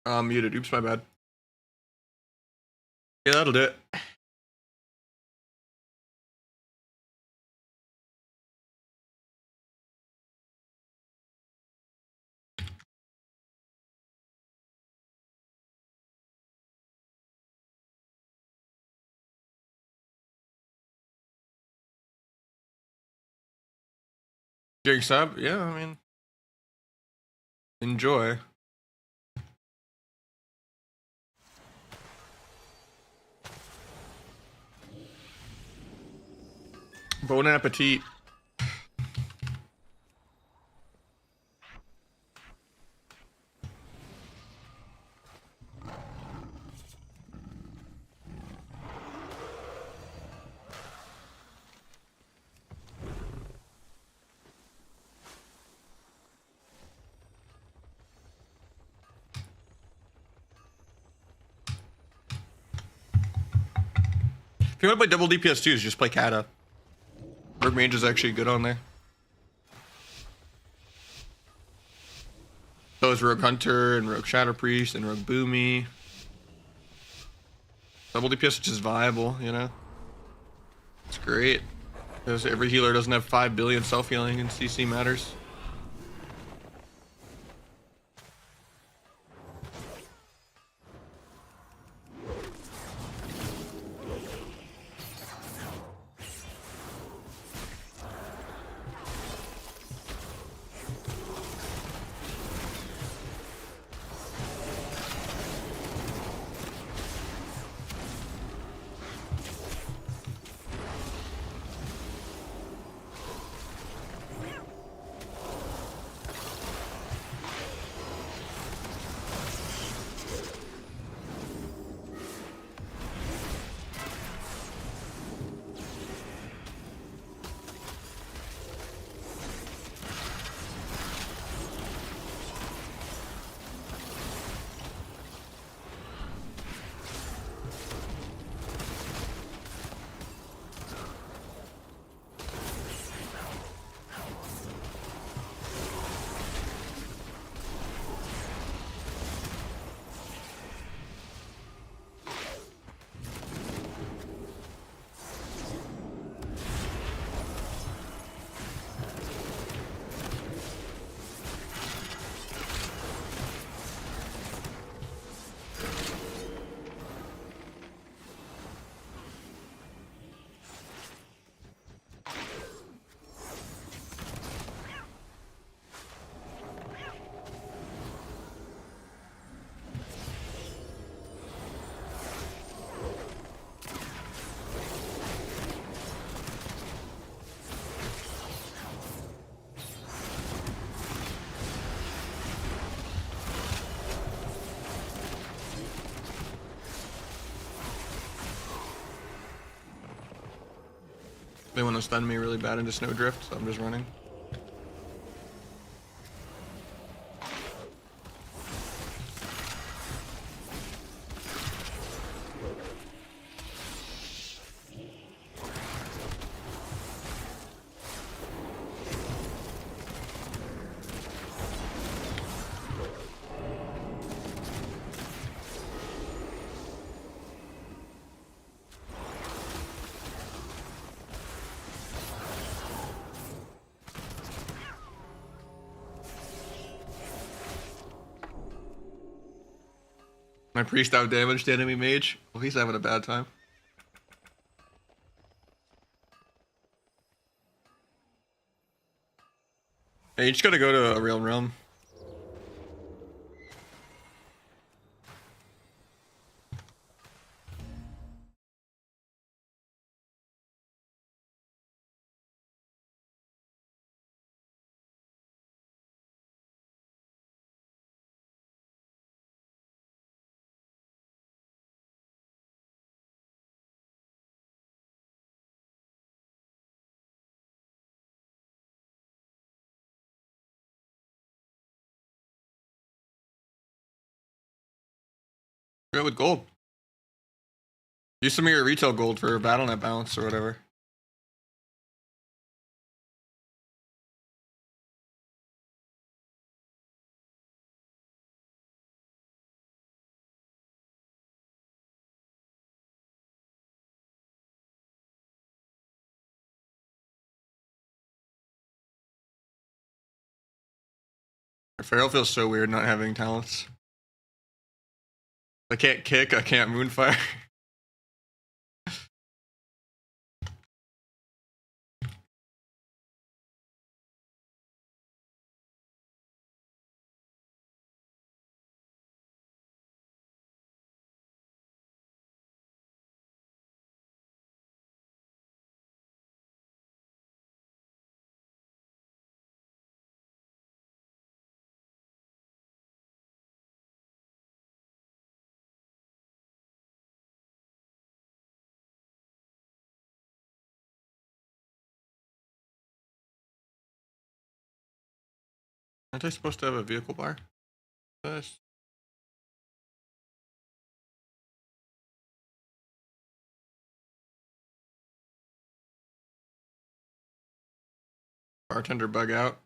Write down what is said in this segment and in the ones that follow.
Muted. Oops, my bad. Yeah, that'll do it. Drink sub? Yeah, I mean, enjoy. Bon appetit. If you want to play double DPS twos, just play Kata. Rogue Mage is actually good on there. So is Rogue Hunter and Rogue Shadow Priest and Rogue Boomy. Double DPS is just viable, you know? It's great. Because every healer doesn't have 5 billion self-healing and CC matters. They want to stun me really bad into Snowdrift, so I'm just running. My priest out damaged the enemy mage. Well, he's having a bad time. Hey, you just gotta go to a real realm. Go with gold. Use some of your retail gold for BattleNet balance or whatever. Pharaoh feels so weird not having talents. I can't kick, I can't moonfire. Aren't I supposed to have a vehicle bar? Yes. Bartender bug out.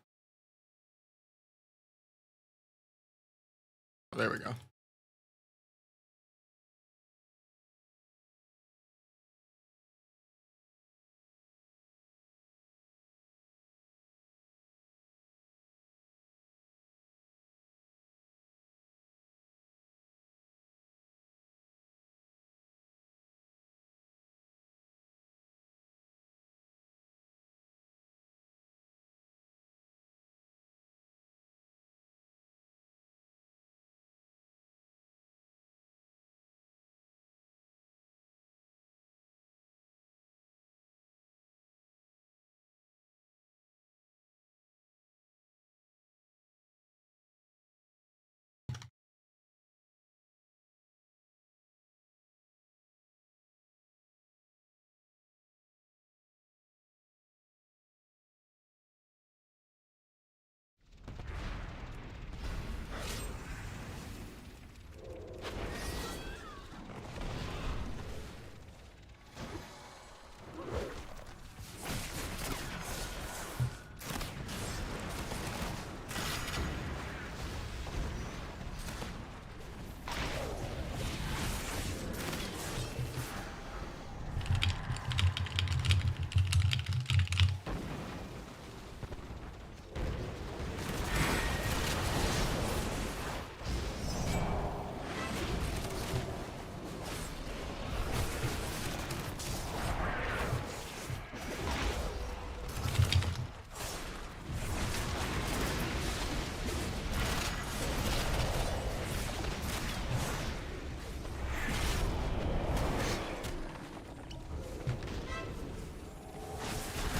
Oh, there we go.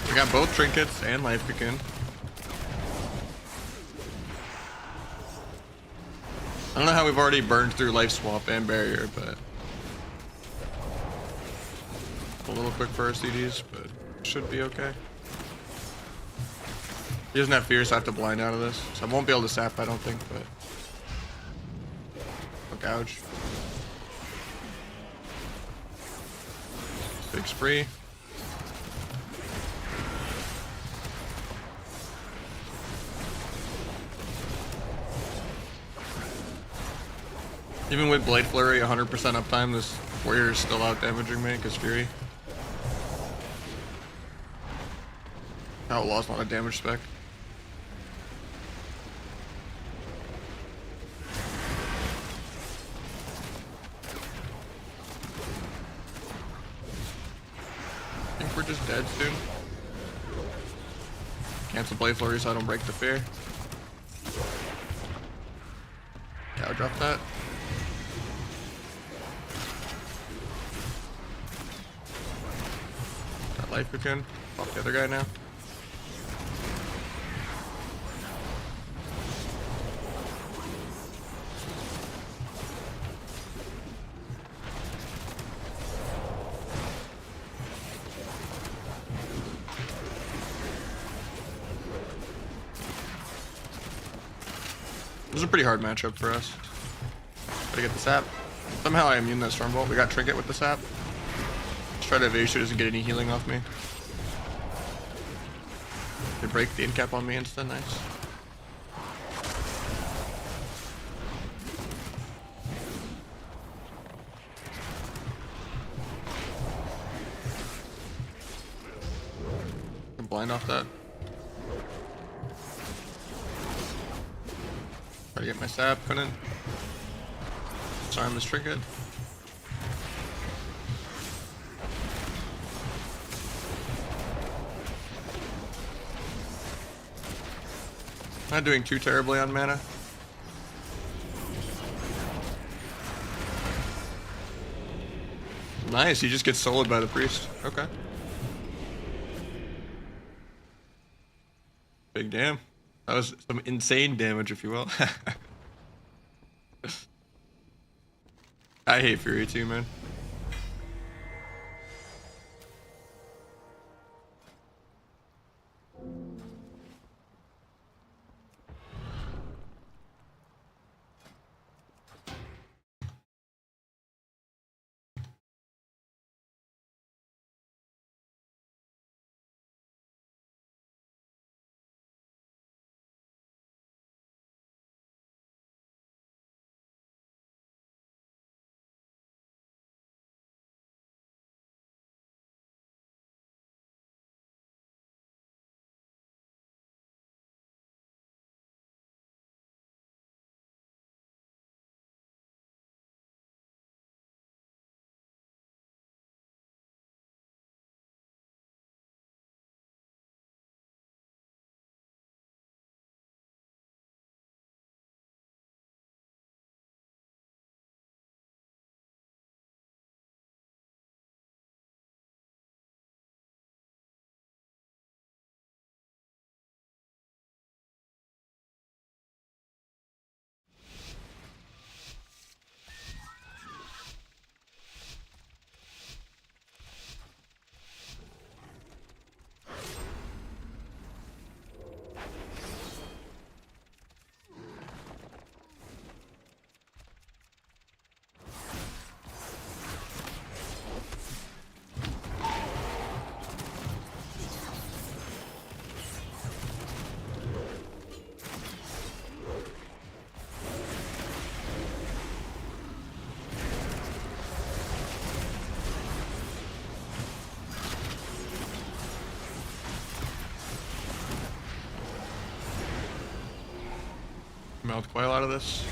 We got both trinkets and life beacon. I don't know how we've already burned through life swap and barrier, but a little quick for our CDs, but should be okay. He doesn't have fear, so I have to blind out of this. So I won't be able to sap, I don't think, but I'll gouge. Big spree. Even with Blade Flurry 100% uptime, this warrior is still out damaging me because Fury. Outlaw's not a damage spec. I think we're just dead soon. Cancel Blade Flurry so I don't break the fear. Yeah, I'll drop that. Got life cocoon. Pop the other guy now. This is a pretty hard matchup for us. Gotta get the sap. Somehow I immune that Stormbolt. We got Trinket with the sap. Let's try to evade so he doesn't get any healing off me. They break the incap on me instead, nice. Can blind off that. Try to get my sap, couldn't. Sorry, I missed trinket. Not doing too terribly on mana. Nice, he just gets soloed by the priest. Okay. Big damn. That was some insane damage, if you will. I hate Fury too, man. Mouth quail out of this.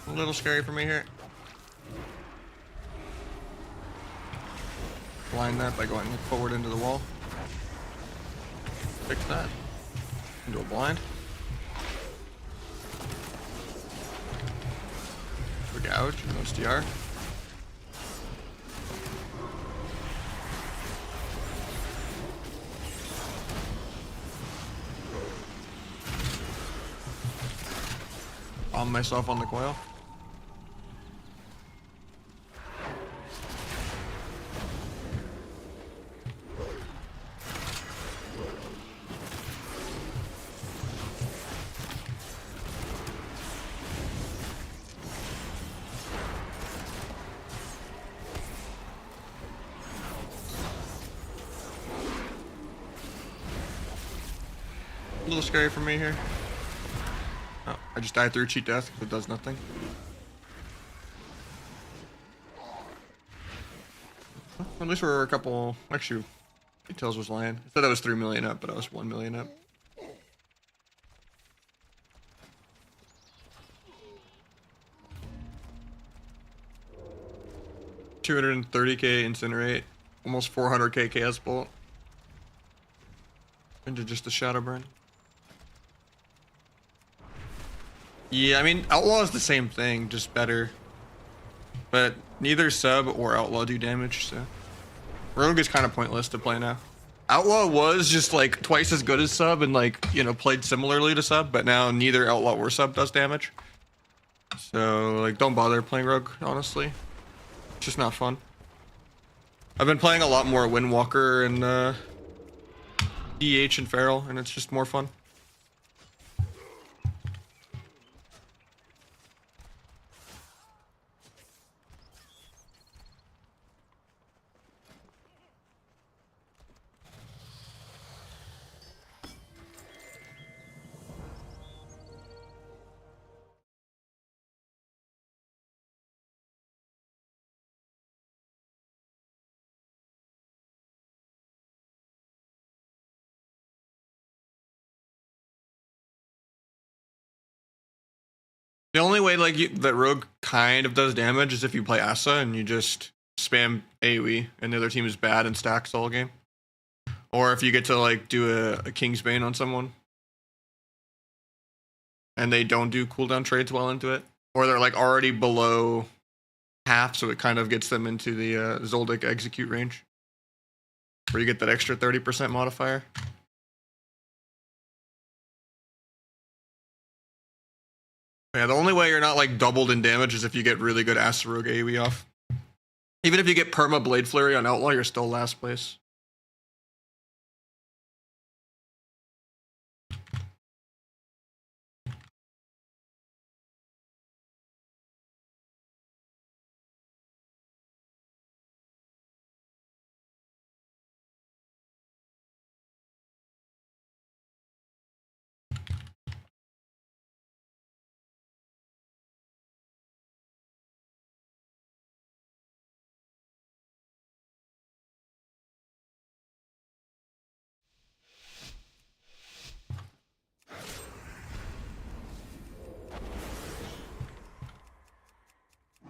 A little scary for me here. Blind that by going forward into the wall. Fix that. Into a blind. For gouge, no SDR. Bomb myself on the coil. A little scary for me here. Oh, I just died through cheat death because it does nothing. Well, at least we're a couple. Actually, Details was lying. I said I was 3 million up, but I was 1 million up. $230k incinerate, almost 400k chaos bolt. Into just a shadow burn. Yeah, I mean, Outlaw is the same thing, just better. But neither sub or Outlaw do damage, so Rogue is kind of pointless to play now. Outlaw was just like twice as good as sub and like, you know, played similarly to sub, but now neither Outlaw or sub does damage. So like, don't bother playing Rogue, honestly. It's just not fun. I've been playing a lot more Windwalker and DH and Feral, and it's just more fun. The only way like that Rogue kind of does damage is if you play Asa and you just spam AoE and the other team is bad and stacks all game. Or if you get to like do a Kingsbane on someone and they don't do cooldown trades well into it. Or they're like already below half, so it kind of gets them into the Zoldyck execute range. Where you get that extra 30% modifier. Yeah, the only way you're not like doubled in damage is if you get really good Asa Rogue AoE off. Even if you get perma Blade Flurry on Outlaw, you're still last place.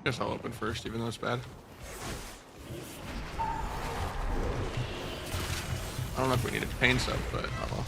Guess I'll open first, even though it's bad. I don't know if we need a pain sub, but oh well.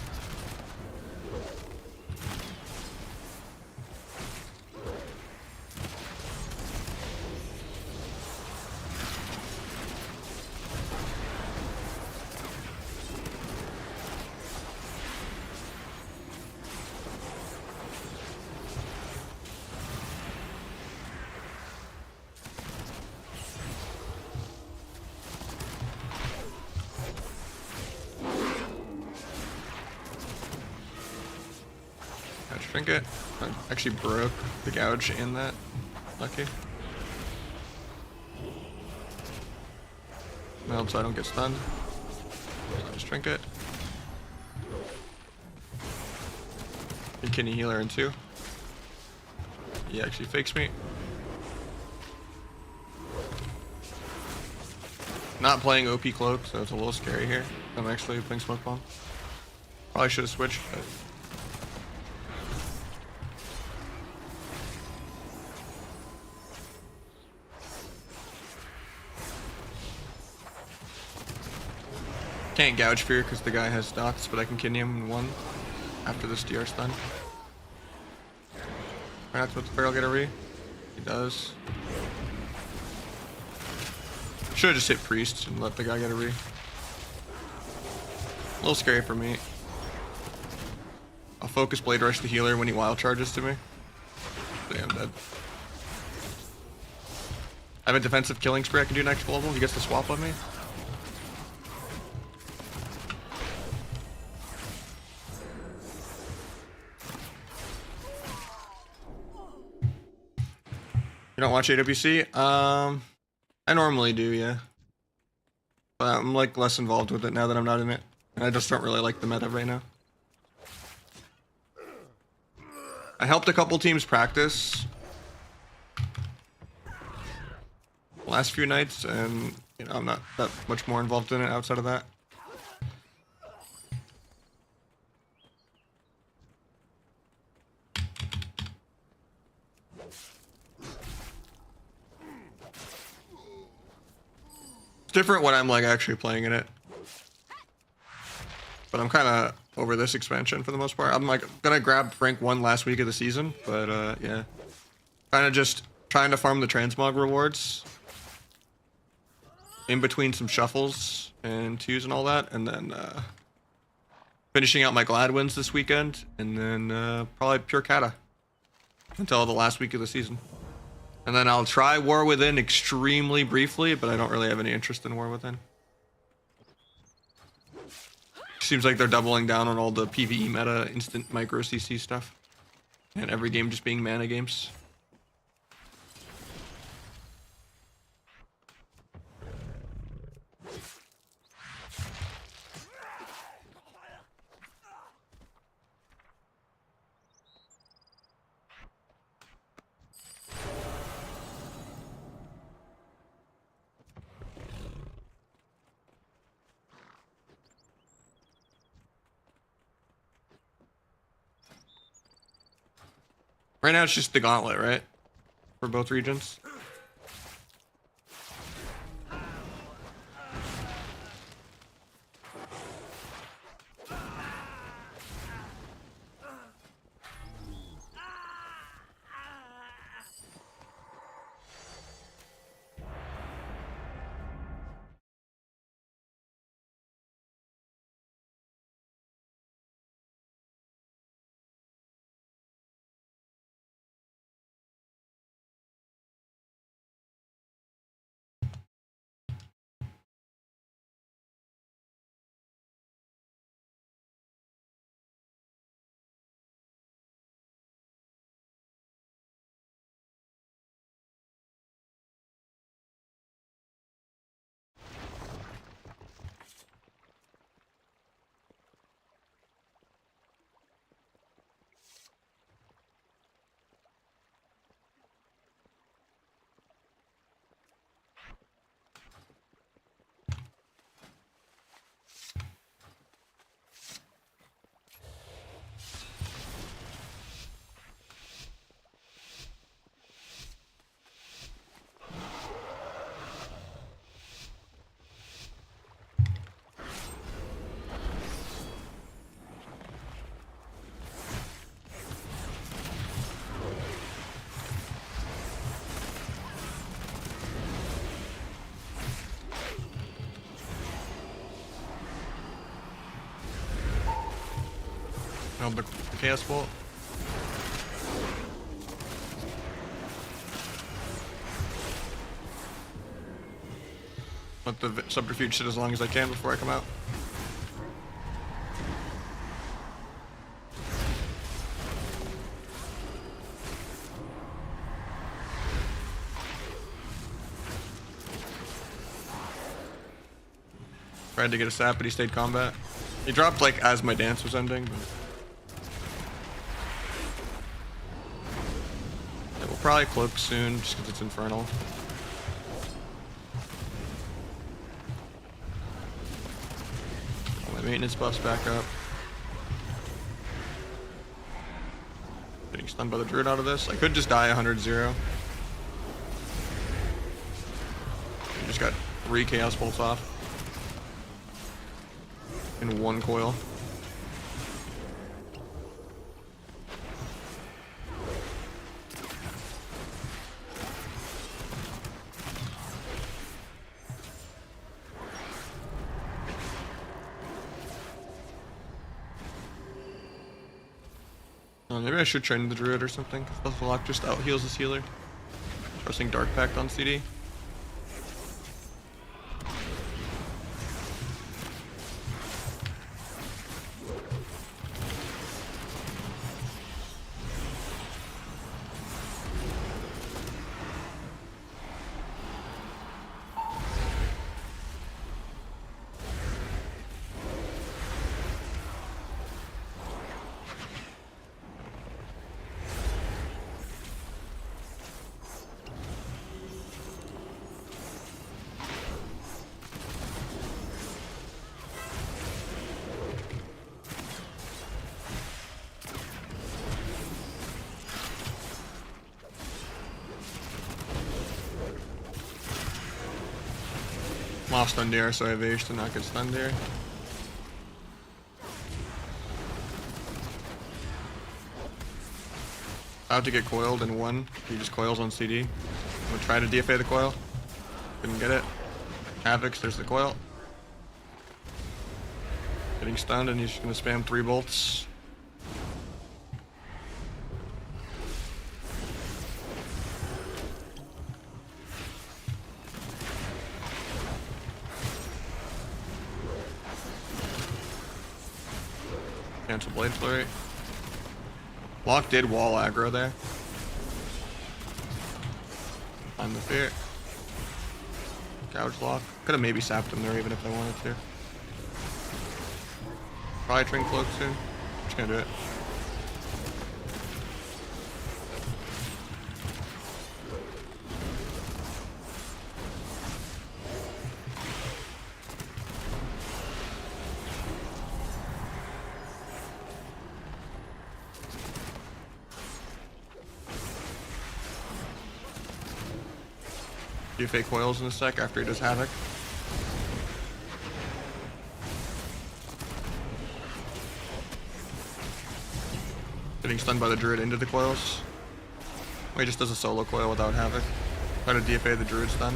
Trinket. I actually broke the gouge in that. Lucky. I hope so I don't get stunned. Just Trinket. Kidney healer in 2. He actually fakes me. Not playing OP Cloak, so it's a little scary here. I'm actually playing Smoke Bomb. Probably should have switched, but... Can't gouge fear because the guy has dots, but I can kidney him in 1 after this DR stun. Try not to let the barrel get a re. He does. Should've just hit priest and let the guy get a re. A little scary for me. I'll focus Blade Rush the healer when he wild charges to me. Yeah, I'm dead. I have a defensive killing spree I can do next level. He gets to swap on me. You don't watch AWC? I normally do, yeah. But I'm like less involved with it now that I'm not in it. And I just don't really like the meta right now. I helped a couple teams practice the last few nights, and you know, I'm not that much more involved in it outside of that. It's different when I'm like actually playing in it. But I'm kind of over this expansion for the most part. I'm like gonna grab Frank 1 last week of the season, but yeah. Kind of just trying to farm the transmog rewards in between some shuffles and 2s and all that, and then finishing out my Glad wins this weekend, and then probably pure Kata until the last week of the season. And then I'll try War Within extremely briefly, but I don't really have any interest in War Within. Seems like they're doubling down on all the PvE meta, instant micro CC stuff. And every game just being mana games. Right now it's just the gauntlet, right? For both regions. Held the chaos bolt. Let the subterfuge sit as long as I can before I come out. Tried to get a sap, but he stayed combat. He dropped like as my dance was ending, but yeah, we'll probably cloak soon just because it's infernal. All my maintenance buffs back up. Getting stunned by the druid out of this. I could just die 100-0. Just got 3 chaos bolts off in 1 coil. Maybe I should train the druid or something. Stealth Lock just out heals this healer. Pressing Dark Pact on CD. Lost on Dare, so I have Age to not get stunned there. About to get coiled in 1. He just coils on CD. I'm gonna try to DFA the coil. Couldn't get it. Havocs, there's the coil. Getting stunned, and he's just gonna spam 3 bolts. Cancel Blade Flurry. Lock did wall aggro there. On the fear. Gouge Lock. Could have maybe sapped him there even if I wanted to. Probably Trin Cloak soon. Just gonna do it. DFA coils in a sec after he does Havoc. Getting stunned by the Druid into the coils. Well, he just does a solo coil without Havoc. Try to DFA the Druid stun.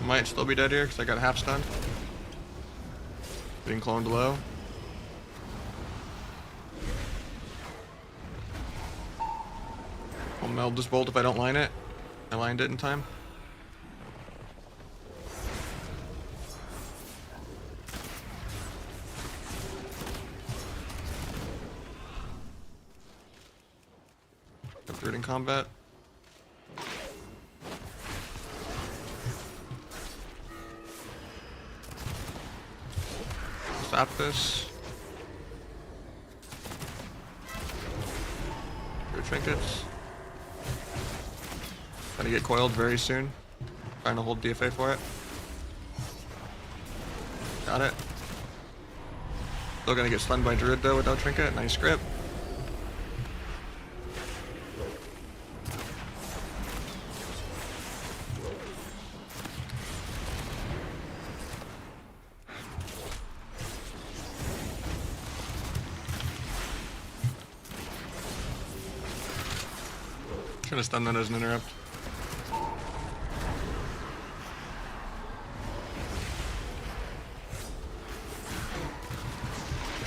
Might still be dead here because I got half stunned. Getting cloned low. I'll meld this bolt if I don't line it. I lined it in time. Druid in combat. Stop this. Your trinkets. Gonna get coiled very soon. Trying to hold DFA for it. Got it. Still gonna get stunned by Druid though without trinket. Nice grip. Should have stunned that as an interrupt.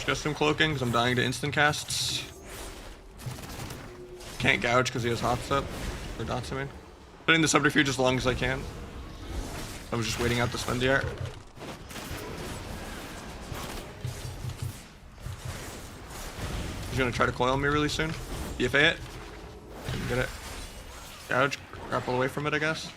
Just some cloaking because I'm dying to instant casts. Can't gouge because he has hots up. Or dots, I mean. Putting the subterfuge as long as I can. I was just waiting out the Spendiar. He's gonna try to coil me really soon. DFA it. Didn't get it. Gouge, grapple away from it, I guess.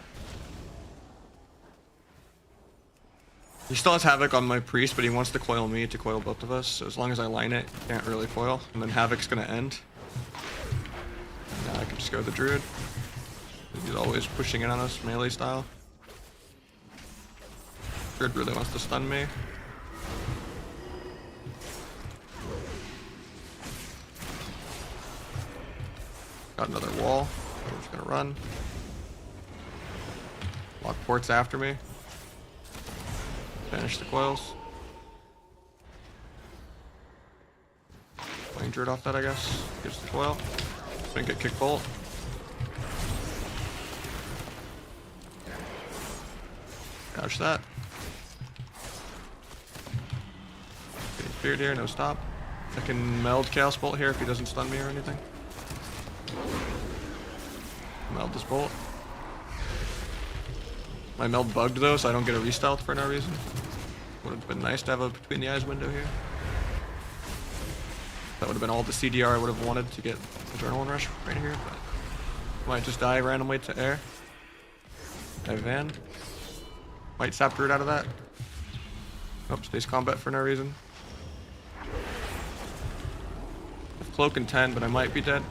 He still has Havoc on my Priest, but he wants to coil me to coil both of us. So as long as I line it, can't really coil. And then Havoc's gonna end. And now I can just go with the Druid. He's always pushing in on us, melee style. Druid really wants to stun me. Got another wall. I'm just gonna run. Lock ports after me. Finish the coils. Playing Druid off that, I guess. Gets the coil. Trinket kick bolt. Gouge that. Getting speared here, no stop. I can meld Chaos Bolt here if he doesn't stun me or anything. Meld this bolt. My meld bugged though, so I don't get a restealth for no reason. Would have been nice to have a between the eyes window here. That would have been all the CDR I would have wanted to get Adrenaline Rush right here, but might just die randomly to air. I have Van. Might sap Druid out of that. Nope, stays combat for no reason. I have Cloak and 10, but I might be dead.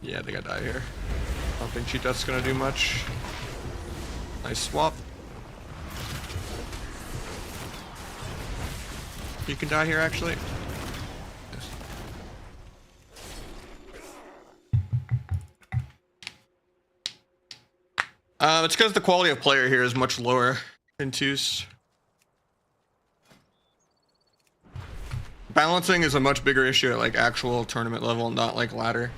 Yeah, I think I die here. I don't think Cheat Death's gonna do much. Nice swap. You can die here, actually. Yes. It's because the quality of player here is much lower than twos. Balancing is a much bigger issue at like actual tournament level, not like ladder.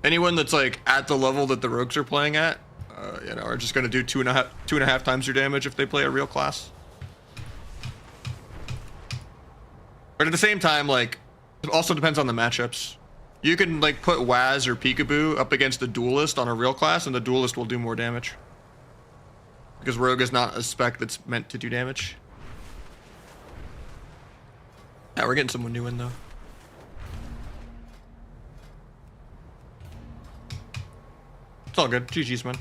Anyone that's like at the level that the rogues are playing at, you know, are just gonna do two and a half times your damage if they play a real class. But at the same time, like, it also depends on the matchups. You can like put Waz or Peekaboo up against the Duelist on a real class, and the Duelist will do more damage. Because Rogue is not a spec that's meant to do damage. Yeah, we're getting someone new in though. It's all good. GG's, man.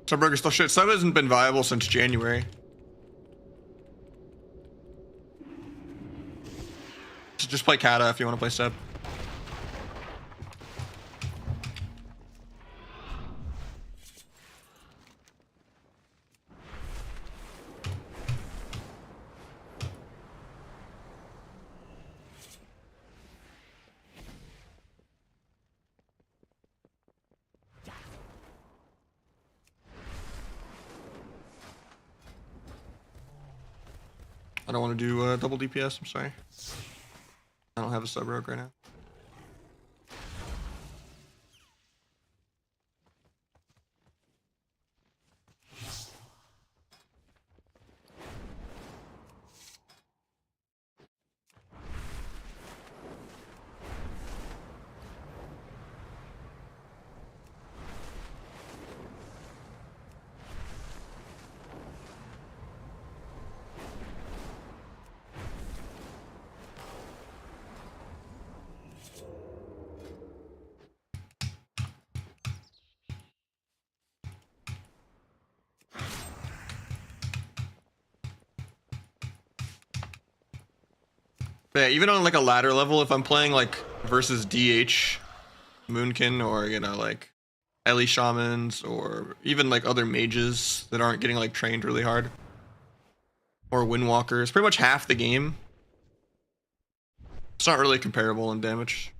Subrogue still shit. Sub hasn't been viable since January. So just play Kata if you want to play Sub. I don't want to do double DPS, I'm sorry. I don't have a Subrogue right now. But yeah, even on like a ladder level, if I'm playing like versus DH Moonkin or, you know, like Ellie Shamans or even like other mages that aren't getting like trained really hard, or Windwalkers, pretty much half the game. It's not really comparable in damage.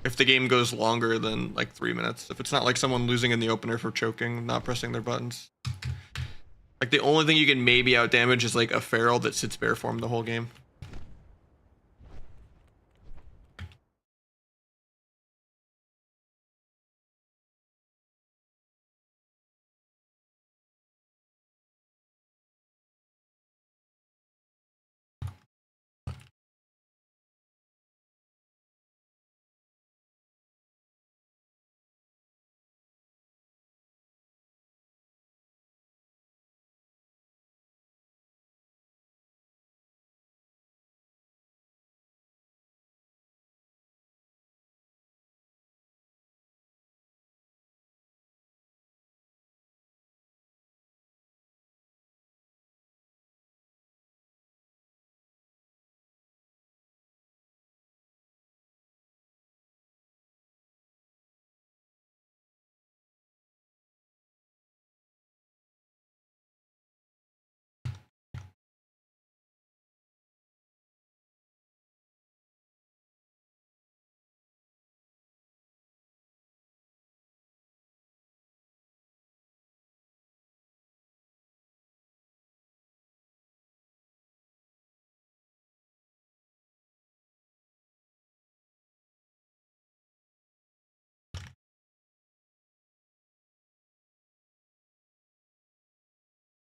If the game goes longer than like 3 minutes, if it's not like someone losing in the opener for choking, not pressing their buttons. Like the only thing you can maybe out damage is like a feral that sits bear form the whole game.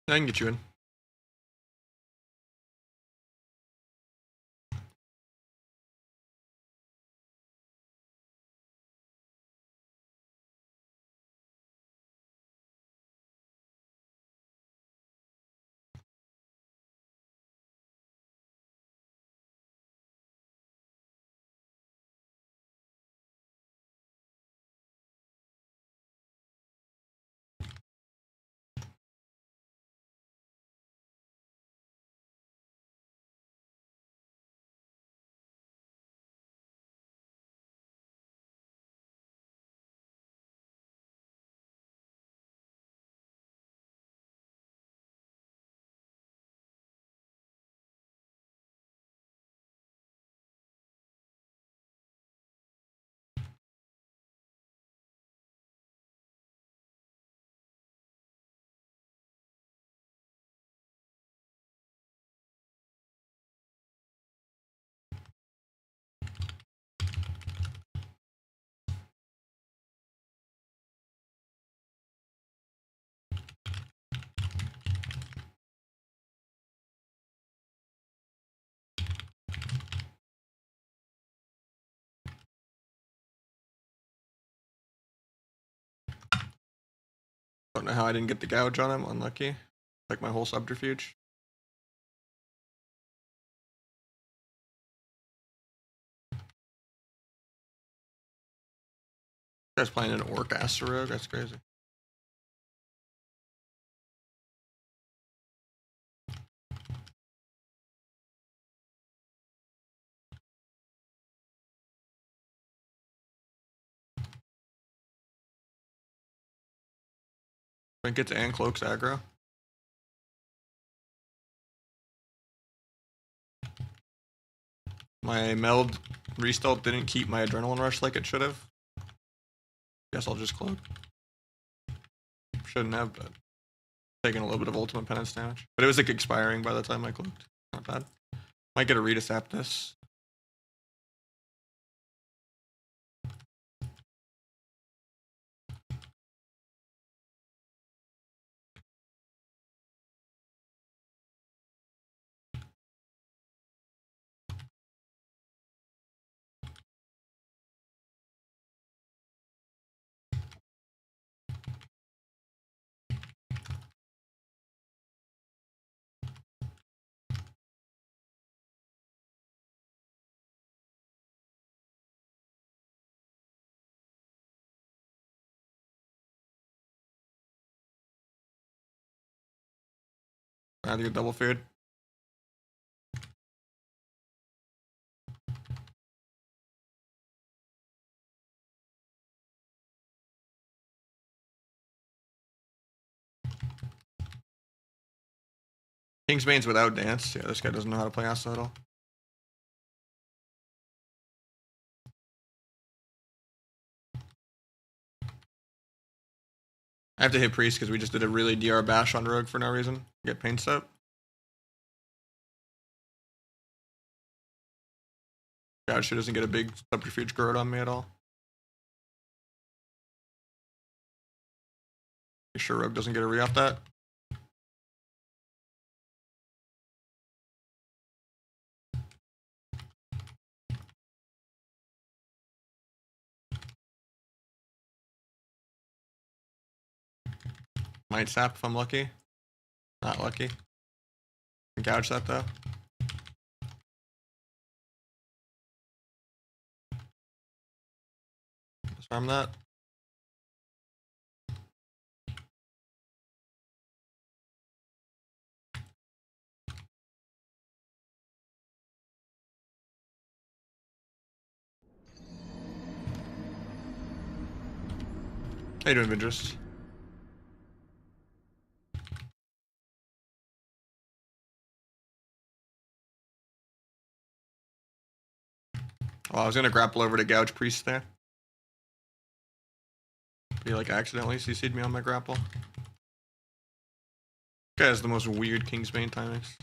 I can get you in. Don't know how I didn't get the gouge on him. Unlucky. Like my whole subterfuge. Guy's playing an orc Asterogue. That's crazy. Trinkets and cloaks aggro. My meld restart didn't keep my adrenaline rush like it should have. Guess I'll just cloak. Shouldn't have, but taking a little bit of ultimate penance damage. But it was like expiring by the time I cloaked. Not bad. Might get a Rita sap this. I had to get double feared. Kingsbane's without dance. Yeah, this guy doesn't know how to play Asta at all. I have to hit Priest because we just did a really DR bash on Rogue for no reason. Get pain step. God, she doesn't get a big subterfuge growth on me at all. You sure Rogue doesn't get a re off that? Might sap if I'm lucky. Not lucky. Gouge that though. Disarm that. How you doing, Vindrist? Oh, I was gonna grapple over to gouge Priest there. He like accidentally CC'd me on my grapple. Guy has the most weird Kingsbane timings.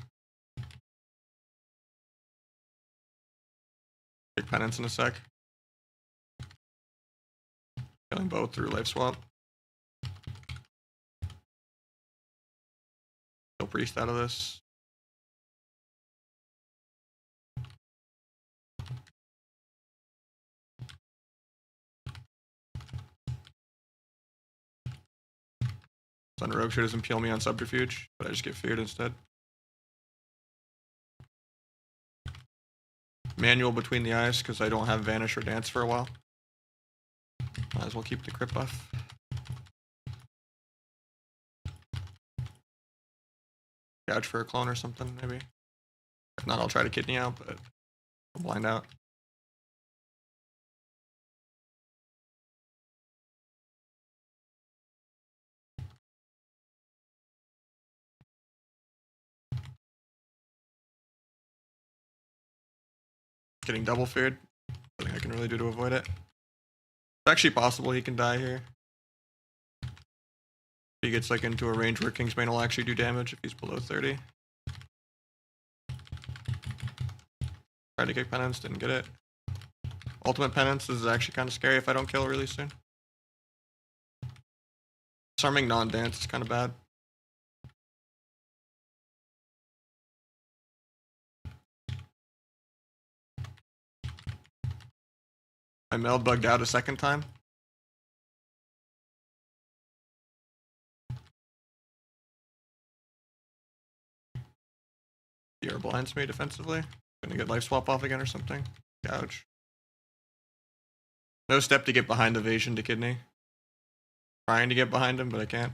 Take penance in a sec. Killing both through life swap. Kill Priest out of this. Sun Rogue sure doesn't peel me on subterfuge, but I just get feared instead. Manual between the eyes because I don't have vanish or dance for a while. Might as well keep the crit buff. Gouge for a clone or something, maybe. If not, I'll try to kidney out, but I'll blind out. Getting double feared. Nothing I can really do to avoid it. It's actually possible he can die here. If he gets like into a range where Kingsbane will actually do damage if he's below 30. Tried to kick penance, didn't get it. Ultimate penance is actually kind of scary if I don't kill really soon. Disarming non-dance is kind of bad. My meld bugged out a second time. DR blinds me defensively. Gonna get life swap off again or something. Gouge. No step to get behind evasion to kidney. Trying to get behind him, but I can't.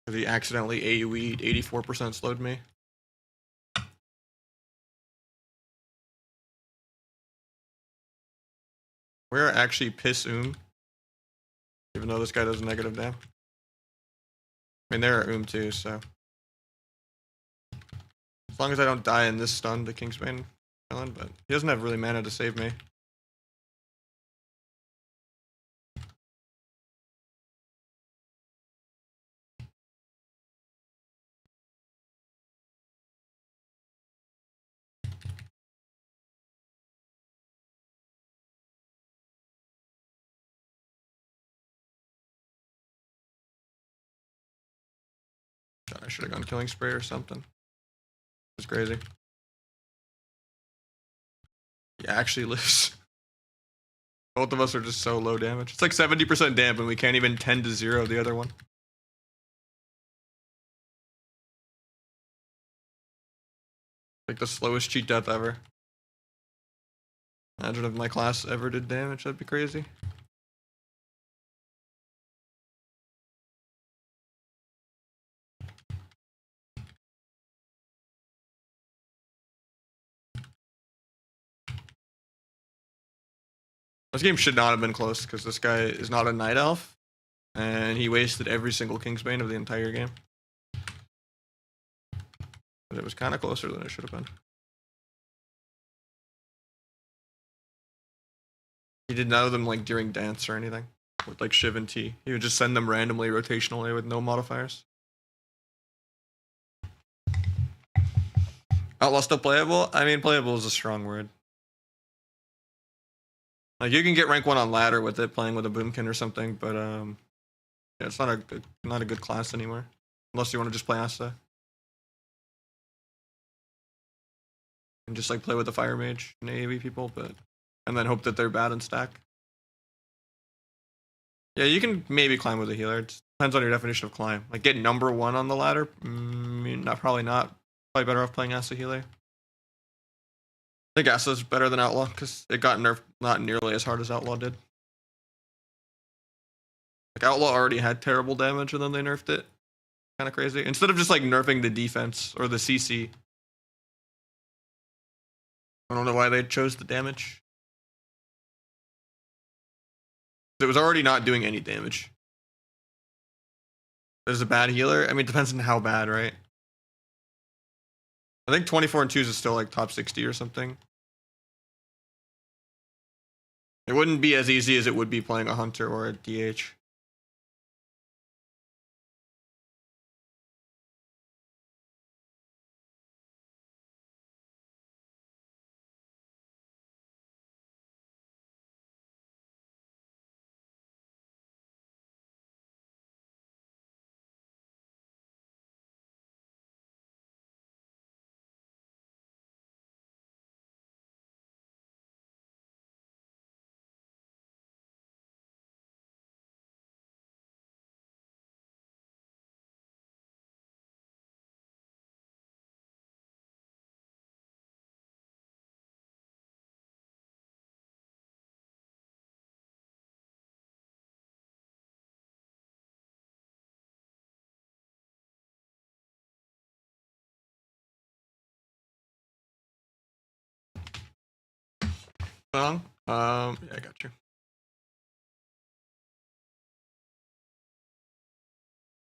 Because he accidentally AoE'd 84% slowed me. We're actually piss even though this guy does negative damage. I mean, they're at too, so. As long as I don't die in this stun to Kingsbane Island, but he doesn't have really mana to save me. God, I should have gone Killing Spray or something. It's crazy. He actually lives. Both of us are just so low damage. It's like 70% damp and we can't even 10 to 0 the other one. Like the slowest cheat death ever. Imagine if my class ever did damage, that'd be crazy. This game should not have been close because this guy is not a Night Elf. And he wasted every single Kingsbane of the entire game. But it was kind of closer than it should have been. He did none of them like during dance or anything. With like Shiv and T. He would just send them randomly rotationally with no modifiers. Outlaw still playable? I mean, playable is a strong word. Like you can get rank 1 on ladder with it, playing with a Boomkin or something, but yeah, it's not a good class anymore. Unless you want to just play Asta. And just like play with the Fire Mage and AoE people, but and then hope that they're bad and stack. Yeah, you can maybe climb with a healer. It depends on your definition of climb. Like get number 1 on the ladder? Probably not. Probably better off playing Asta healer. I think Asta's better than Outlaw because it got nerfed not nearly as hard as Outlaw did. Like Outlaw already had terrible damage and then they nerfed it. Kind of crazy. Instead of just like nerfing the defense or the CC. I don't know why they chose the damage. It was already not doing any damage. There's a bad healer. I mean, it depends on how bad, right? I think 24 and 2s is still like top 60 or something. It wouldn't be as easy as it would be playing a Hunter or a DH. Yeah, I got you.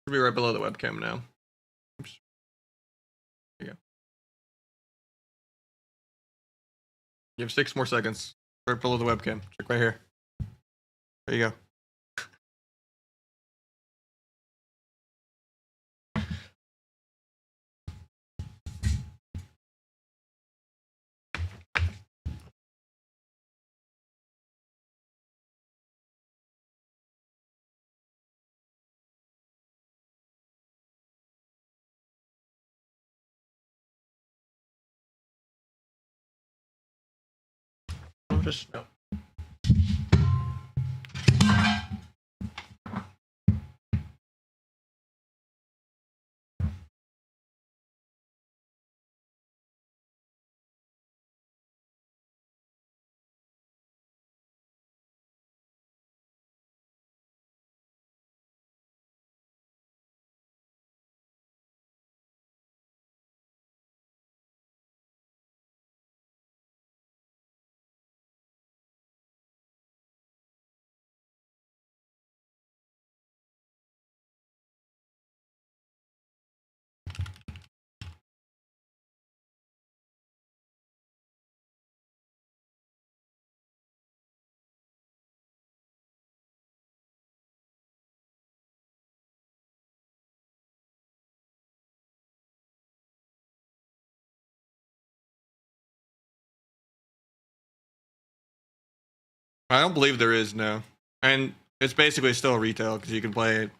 Should be right below the webcam now. Oops. There you go. You have 6 more seconds. Right below the webcam. Check right here. There you go. Just no. I don't believe there is, no. And it's basically still retail because you can play.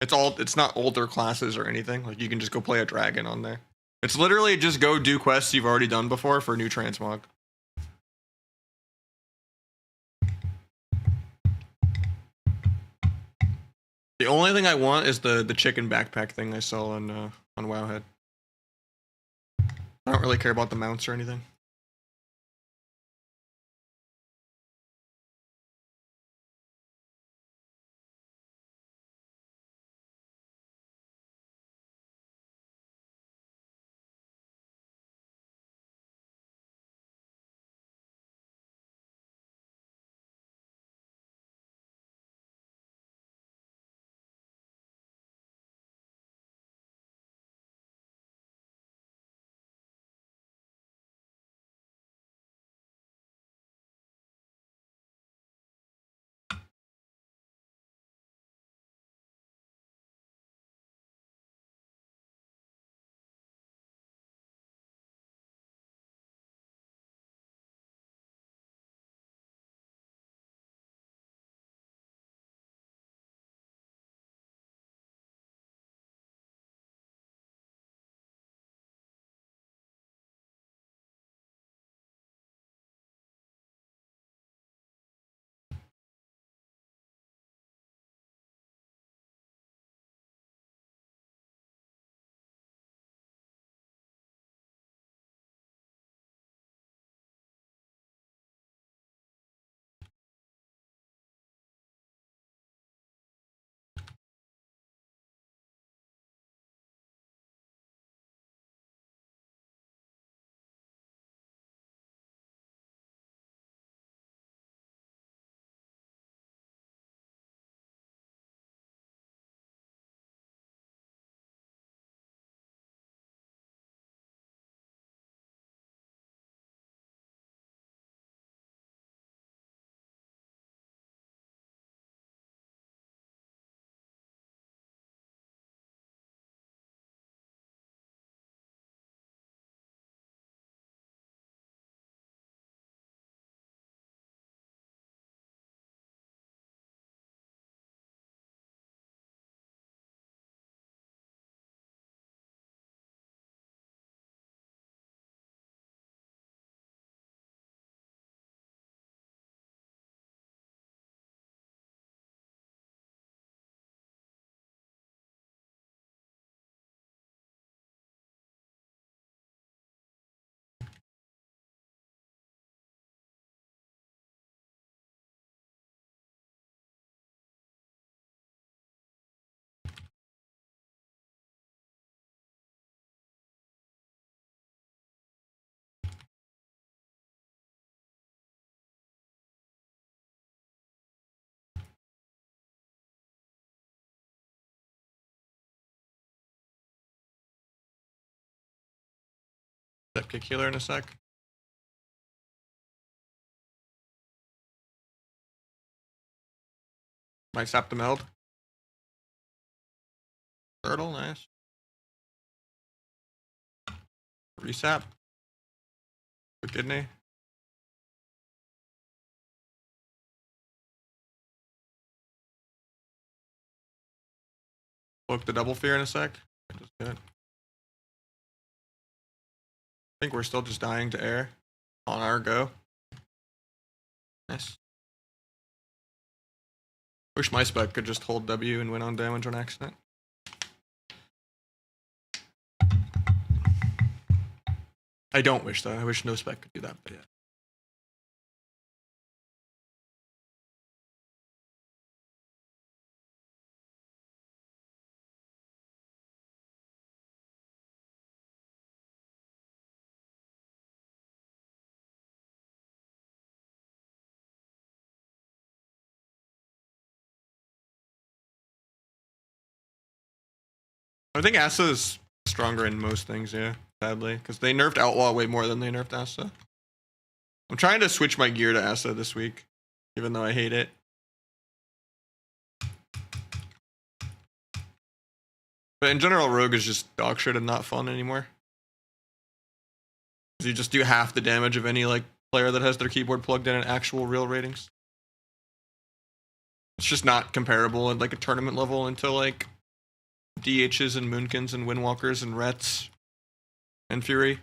It's not older classes or anything. Like you can just go play a dragon on there. It's literally just go do quests you've already done before for new transmog. The only thing I want is the chicken backpack thing I saw on Wowhead. I don't really care about the mounts or anything. Step kick healer in a sec. Might sap the meld. Turtle, nice. Resap. Good kidney. Look the double fear in a sec. Just good. I think we're still just dying to air on our go. Nice. Wish my spec could just hold W and win on damage on accident. I don't wish that. I wish no spec could do that, but yeah. I think Asa is stronger in most things, yeah, sadly, because they nerfed Outlaw way more than they nerfed Asa. I'm trying to switch my gear to Asa this week, even though I hate it. But in general, Rogue is just dog shit and not fun anymore. You just do half the damage of any like player that has their keyboard plugged in actual real ratings. It's just not comparable at like a tournament level until like DHs and Moonkins and Windwalkers and Rets and Fury.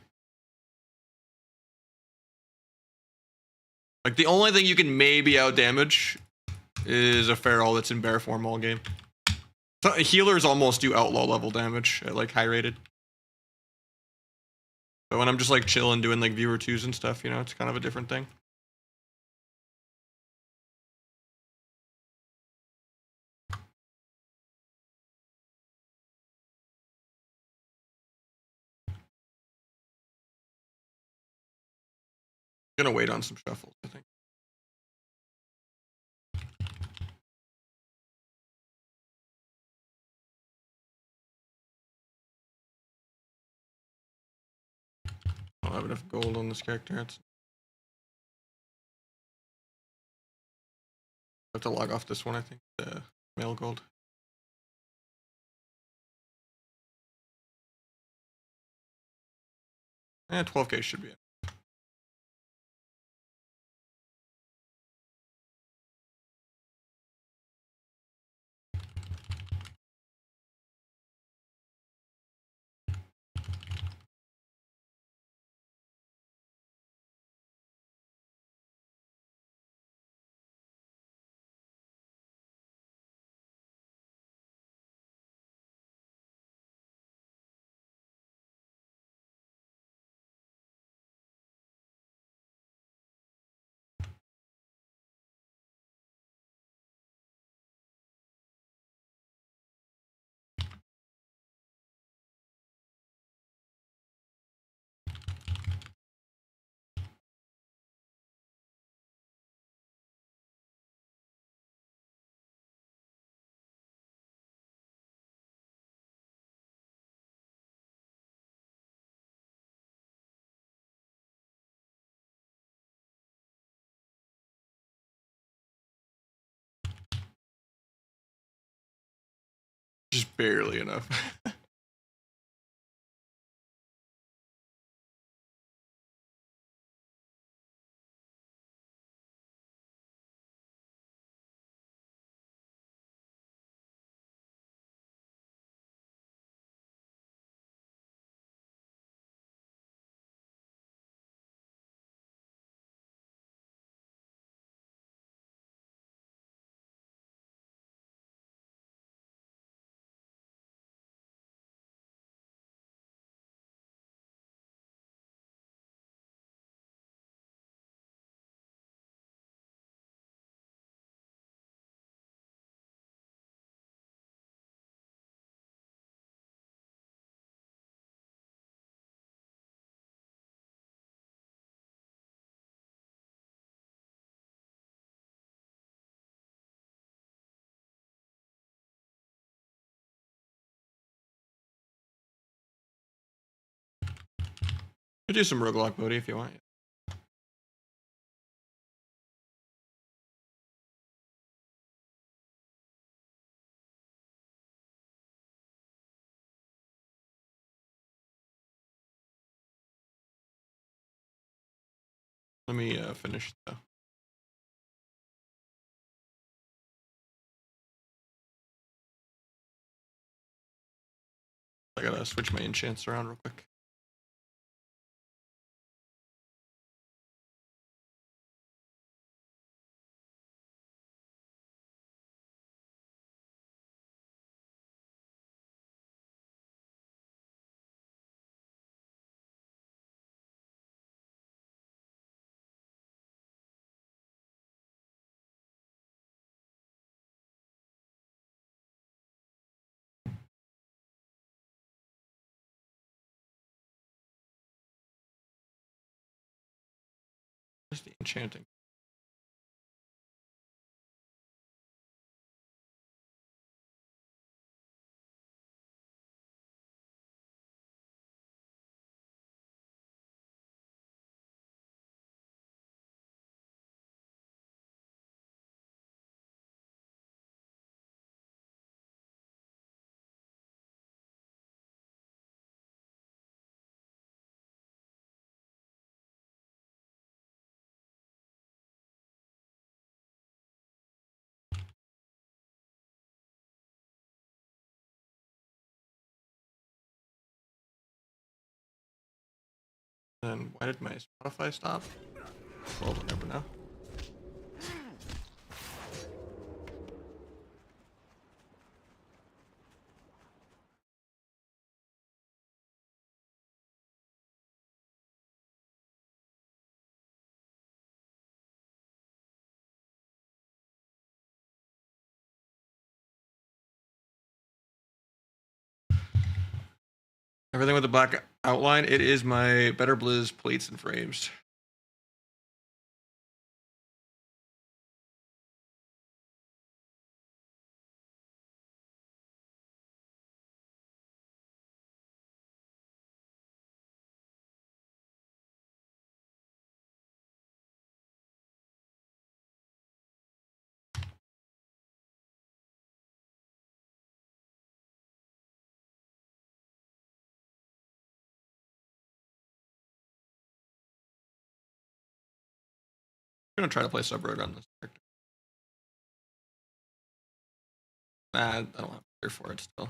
Like the only thing you can maybe out damage is a Feral that's in bear form all game. So healers almost do outlaw level damage at like high rated. But when I'm just like chilling doing like viewer 2s and stuff, you know, it's kind of a different thing. Gonna wait on some shuffles, I think. I don't have enough gold on this character. I have to log off this one, I think. Mail gold. 12k should be it. Just barely enough. Could do some roguelike Bodhi if you want. Let me finish though. I gotta switch my enchants around real quick. Where's the enchanting? And why did my Spotify stop? Well, we'll never know. Everything with the black outline, it is my Better Blizz plates and frames. I'm gonna try to play sub rogue on this character. Nah, I don't have fear for it still.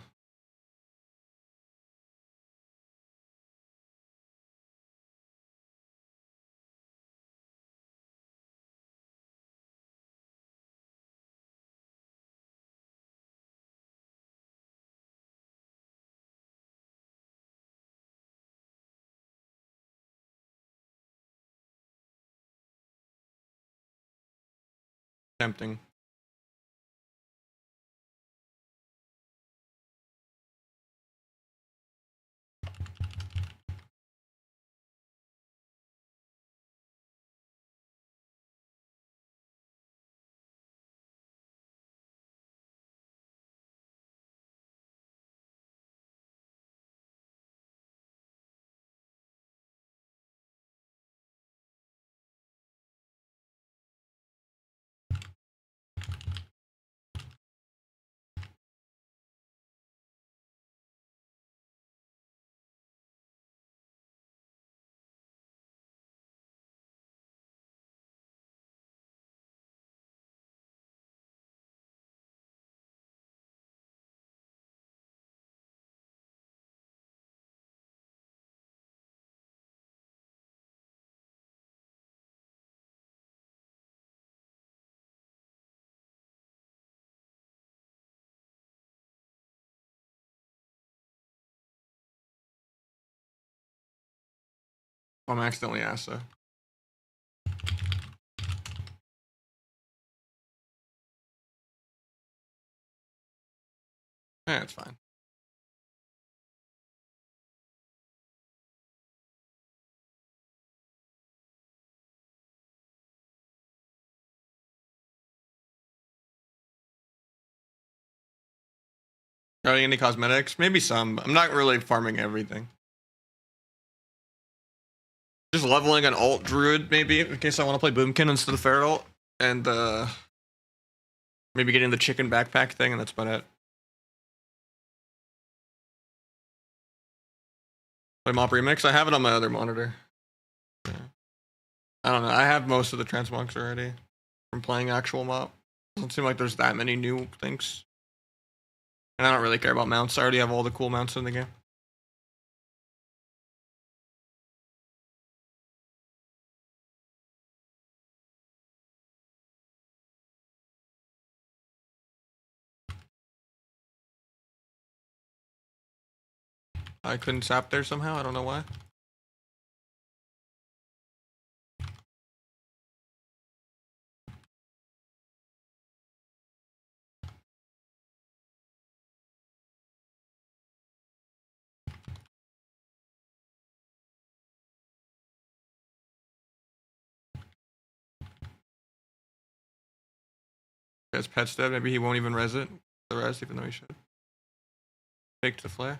Tempting. I'm accidentally Asa. Yeah, it's fine. Are any cosmetics? Maybe some. I'm not really farming everything. Just leveling an alt druid, maybe, in case I want to play Boomkin instead of Feral. And maybe getting the chicken backpack thing, and that's about it. Play Mop Remix? I have it on my other monitor. Yeah. I don't know. I have most of the transmogs already from playing actual Mop. Doesn't seem like there's that many new things. And I don't really care about mounts. I already have all the cool mounts in the game. I couldn't sap there somehow. I don't know why. As Pet's dead, maybe he won't even res it. The res, even though he should. Faked the flare.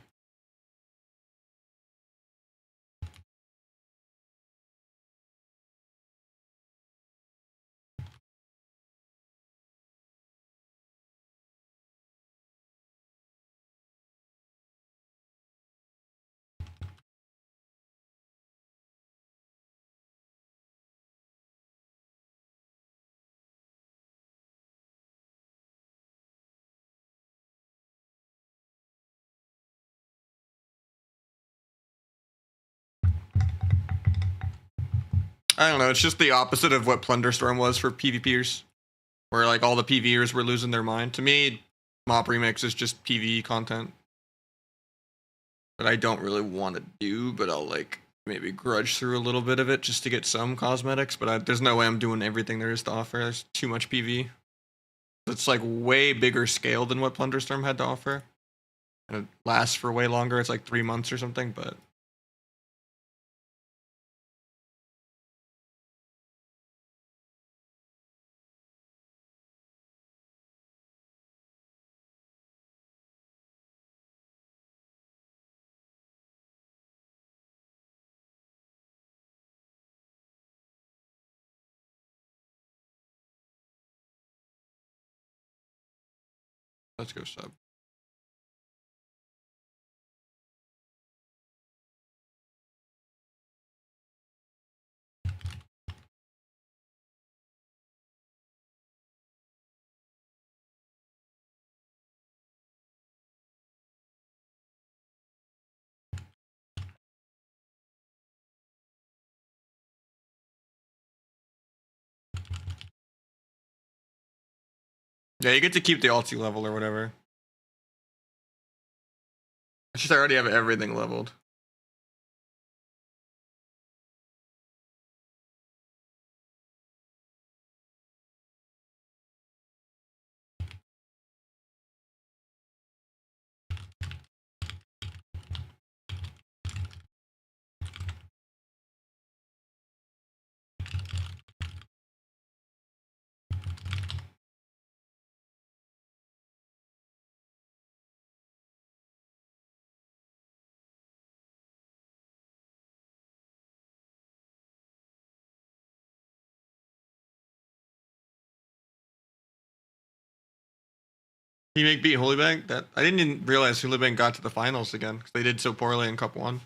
I don't know. It's just the opposite of what Plunderstorm was for PvPers, where like all the PvEers were losing their mind. To me, Mop Remix is just PvE content that I don't really want to do, but I'll like maybe grudge through a little bit of it just to get some cosmetics. But there's no way I'm doing everything there is to offer. There's too much PvE. It's like way bigger scale than what Plunderstorm had to offer, and it lasts for way longer. It's like 3 months or something, but. Let's go sub. Yeah, you get to keep the ulti level or whatever. It's just I already have everything leveled. He make beat Holybank? That I didn't even realize Holybank got to the finals again because they did so poorly in Cup 1.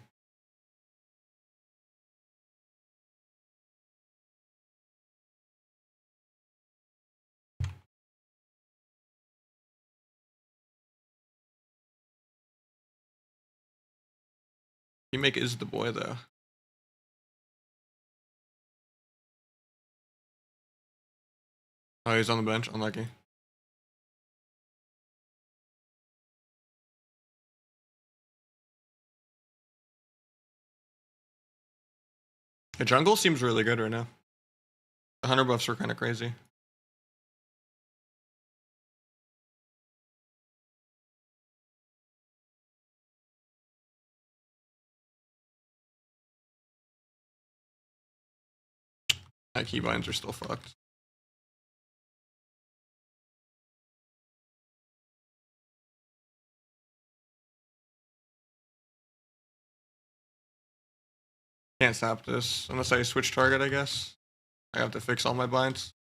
He is the boy though. Oh, he's on the bench. Unlucky. The jungle seems really good right now. The hunter buffs were kind of crazy. My keybinds are still fucked. Can't stop this unless I switch target, I guess. I have to fix all my binds.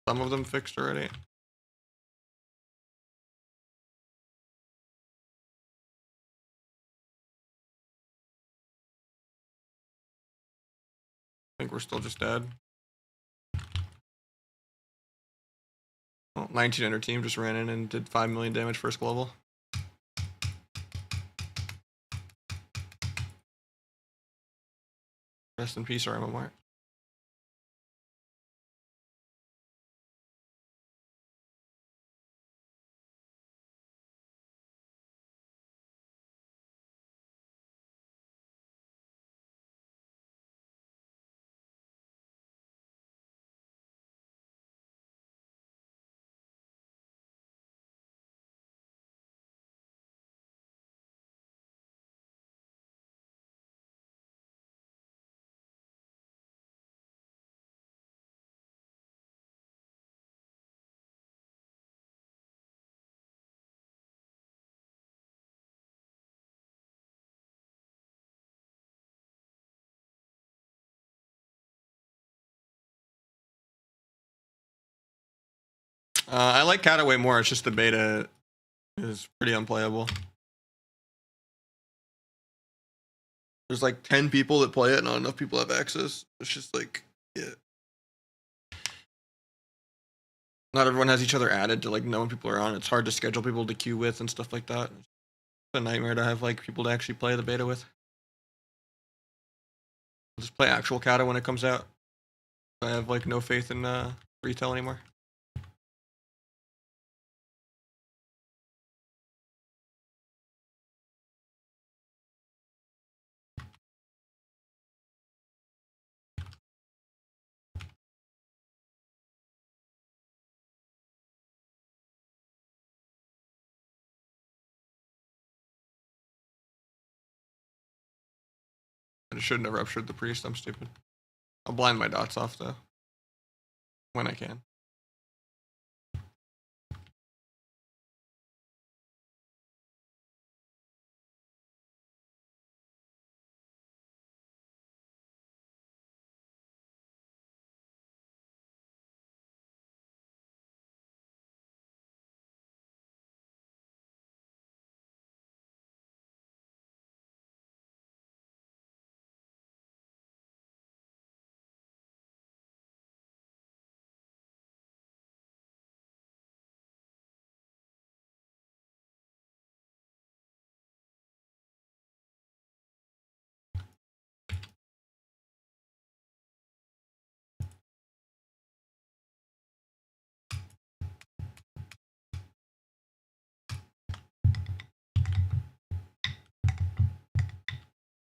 Some of them fixed already. I think we're still just dead. Well, 1900 team just ran in and did 5 million damage first global. Rest in peace, RMMR. I like Cataway more. It's just the beta is pretty unplayable. There's like 10 people that play it, not enough people have access. It's just like, yeah. Not everyone has each other added to like know when people are on. It's hard to schedule people to queue with and stuff like that. a nightmare to have like people to actually play the beta with. I'll just play actual Kata when it comes out. I have like no faith in retail anymore. I should have ruptured the priest. I'm stupid. I'll blind my dots off though when I can.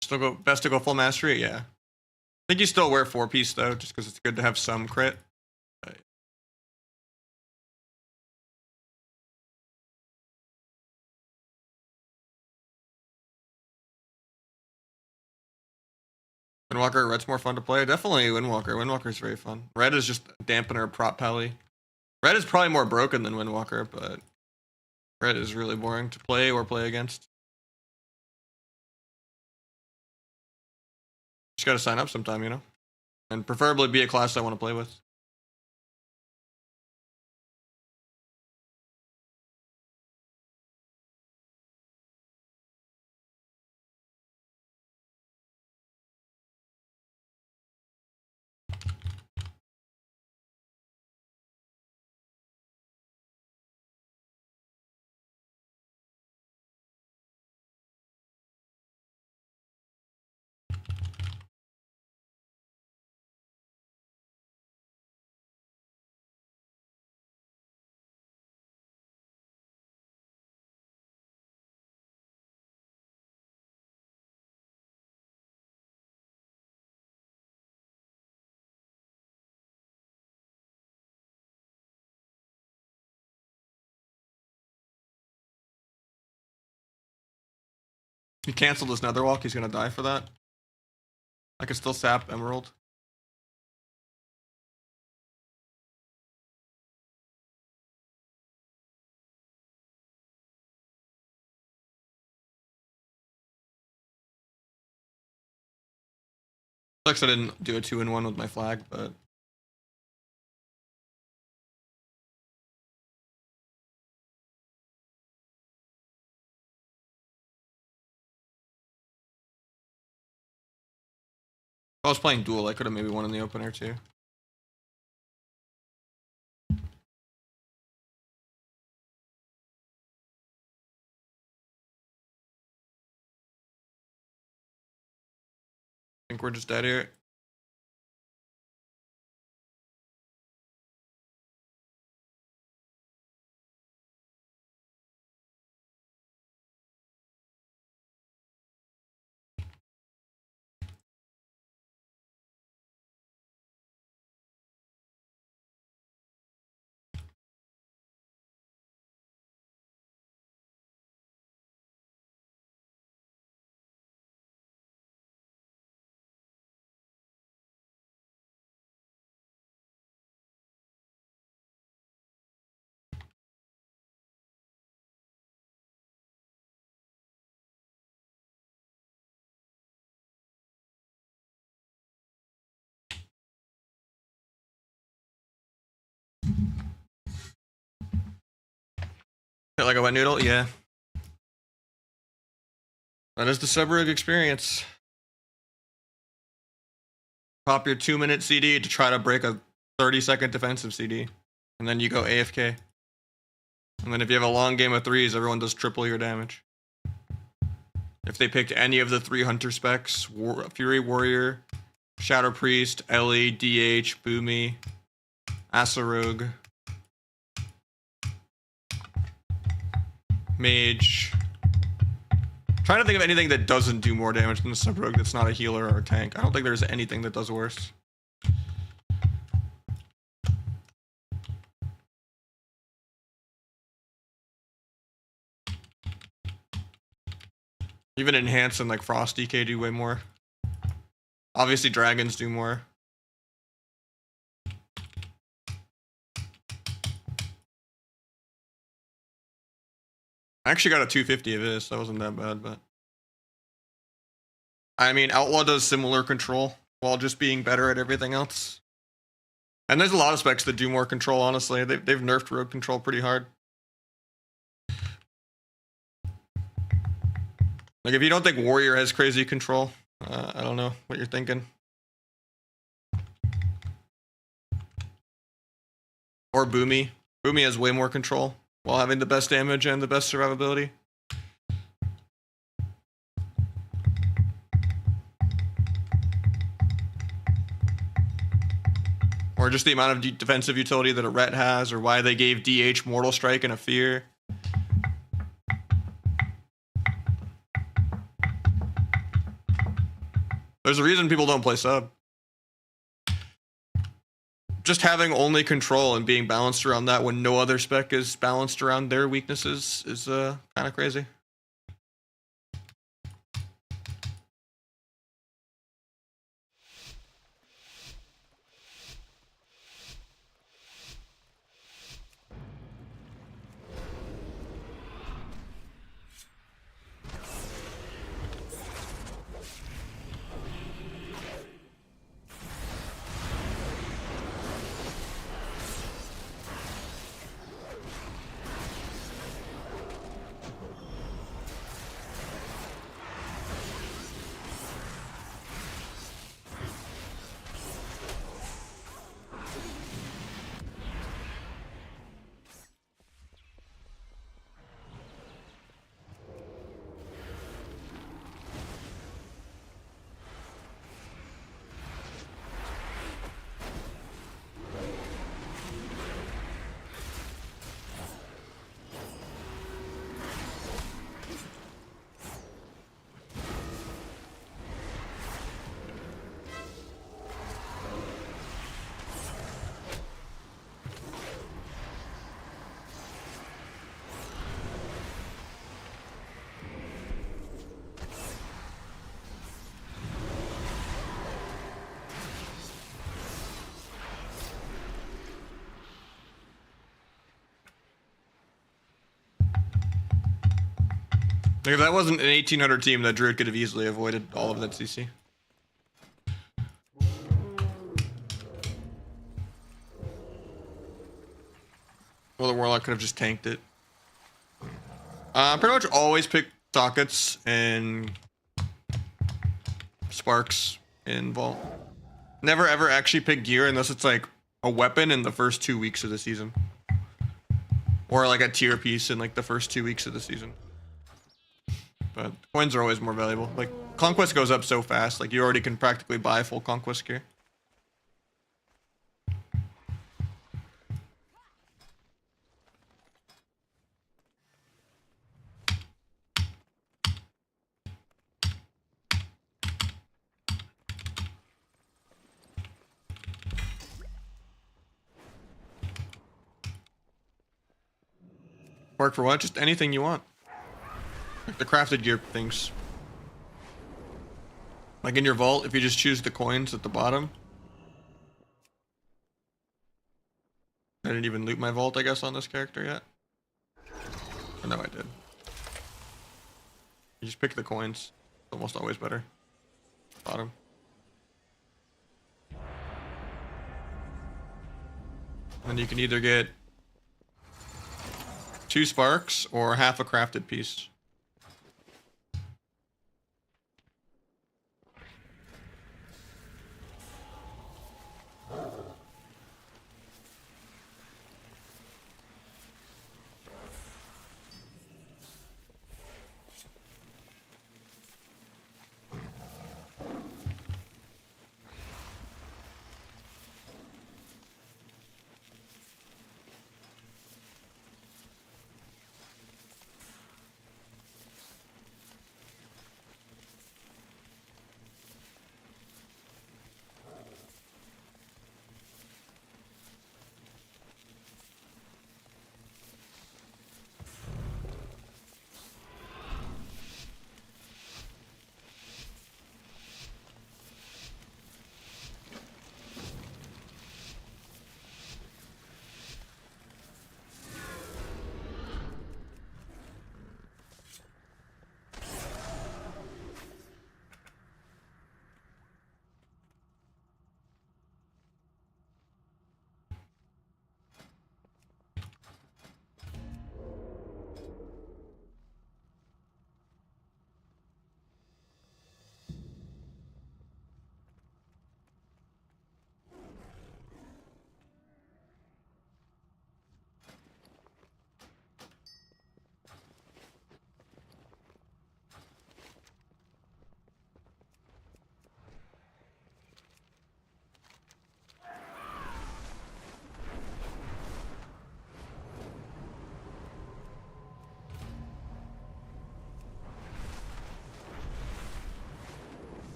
Still go best to go full mastery, yeah. I think you still wear 4-piece though, just because it's good to have some crit. Windwalker, red's more fun to play. Definitely Windwalker. Windwalker's very fun. Red is just dampener prop pally. Red is probably more broken than Windwalker, but red is really boring to play or play against. Just gotta sign up sometime, you know? And preferably be a class I want to play with. He canceled his Netherwalk, he's gonna die for that. I could still sap Emerald. Sucks I didn't do a 2-in-1 with my flag, but if I was playing duel, I could have maybe won in the opener too. I think we're just dead here. Like a wet noodle, yeah. That is the Subrogue experience. Pop your 2-minute CD to try to break a 30-second defensive CD. And then you go AFK. And then if you have a long game of threes, everyone does triple your damage. If they picked any of the 3 hunter specs, Fury Warrior, Shadow Priest, Ellie, DH, Boomy, Asarogue, Mage. Trying to think of anything that doesn't do more damage than the Sub-Rogue that's not a healer or a tank. I don't think there's anything that does worse. Even Enhance and like Frost DK do way more. Obviously dragons do more. I actually got a 250 of this. That wasn't that bad, but I mean, Outlaw does similar control while just being better at everything else. And there's a lot of specs that do more control, honestly. They've nerfed rogue control pretty hard. Like, if you don't think Warrior has crazy control, I don't know what you're thinking. Or Boomy. Boomy has way more control while having the best damage and the best survivability. Or just the amount of defensive utility that a Ret has, or why they gave DH Mortal Strike and a Fear. There's a reason people don't play sub. Just having only control and being balanced around that when no other spec is balanced around their weaknesses is kind of crazy. Like, if that wasn't an 1800 team, that Druid could have easily avoided all of that CC. Well, the Warlock could have just tanked it. Pretty much always pick sockets and sparks in Vault. Never ever actually pick gear unless it's like a weapon in the first 2 weeks of the season. Or like a tier piece in like the first 2 weeks of the season. But coins are always more valuable. Like, Conquest goes up so fast, like you already can practically buy full Conquest gear. Work for what? Just anything you want. Like the crafted gear things. Like in your vault, if you just choose the coins at the bottom. I didn't even loot my vault, I guess, on this character yet. Or no, I did. You just pick the coins. It's almost always better. Bottom. And you can either get 2 sparks or half a crafted piece.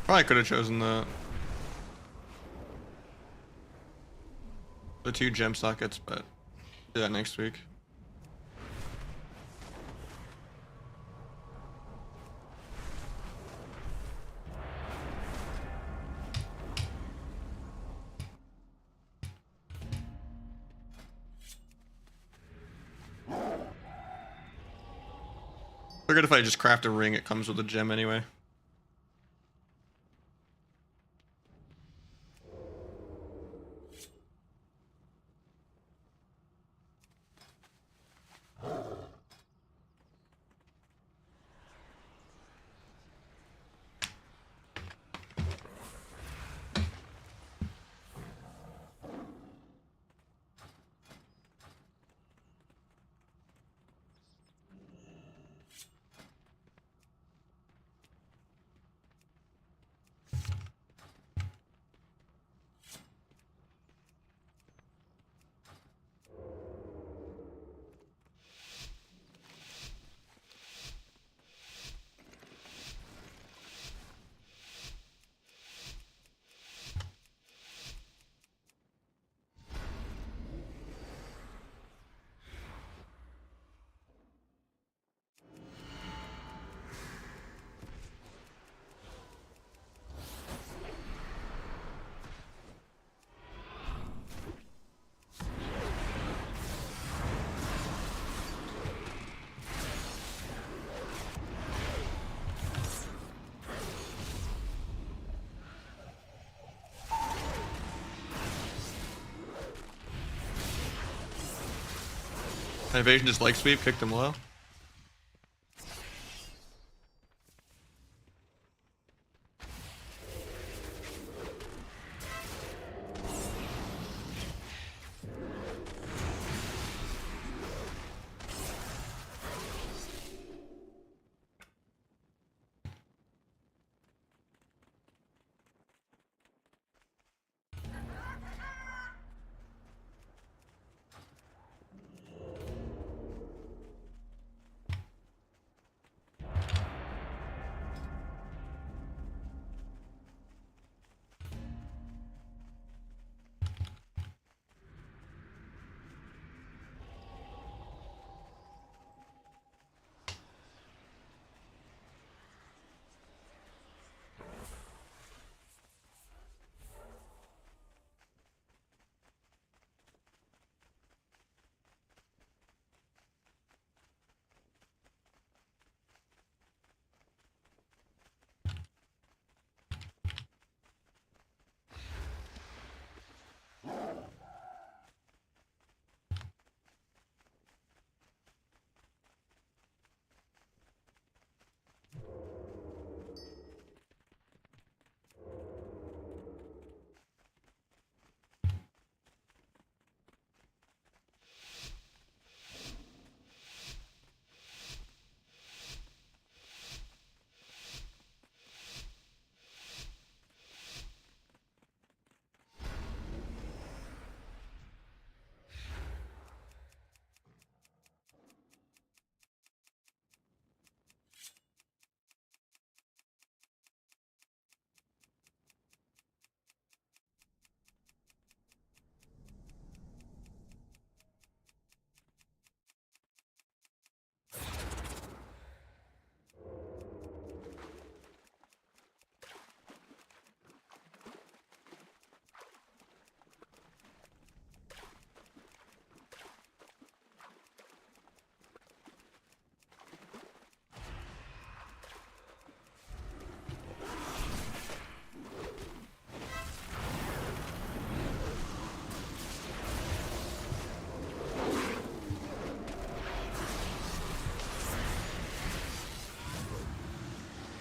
Probably could have chosen the 2 gem sockets, but do that next week. Figured if I just craft a ring, it comes with a gem anyway. Invasion just leg sweep, kicked him low.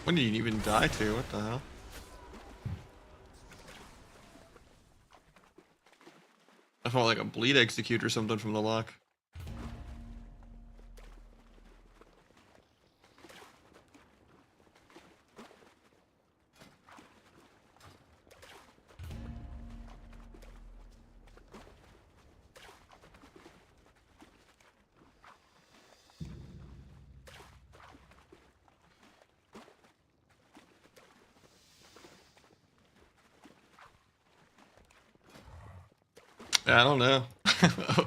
When did he even die to? What the hell? I felt like a bleed execute or something from the lock. Yeah, I don't know. I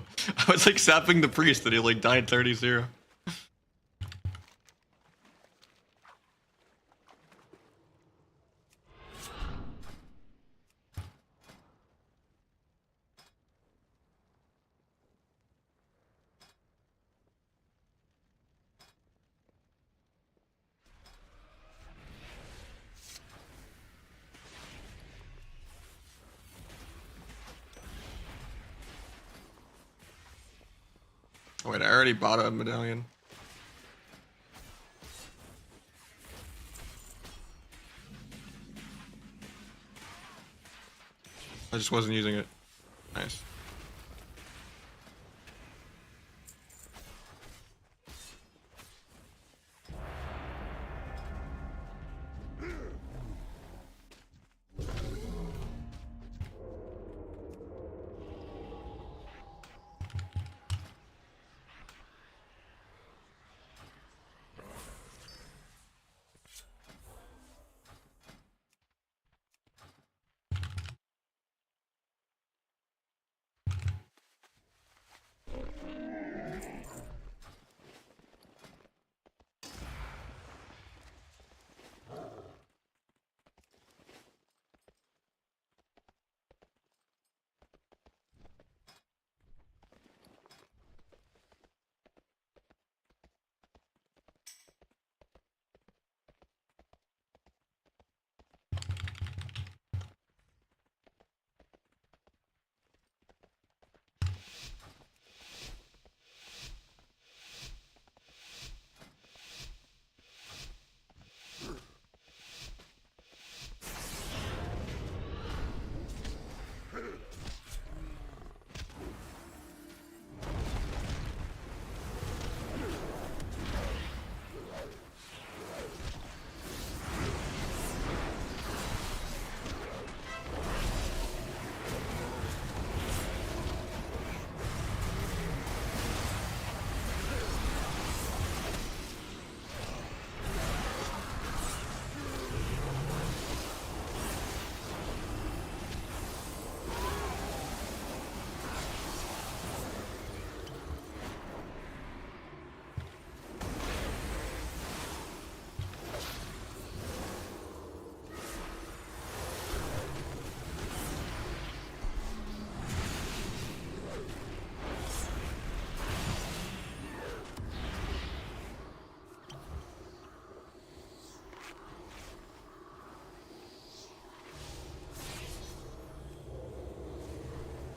was like sapping the priest and he like died 30-0. Wait, I already bought a medallion. I just wasn't using it. Nice.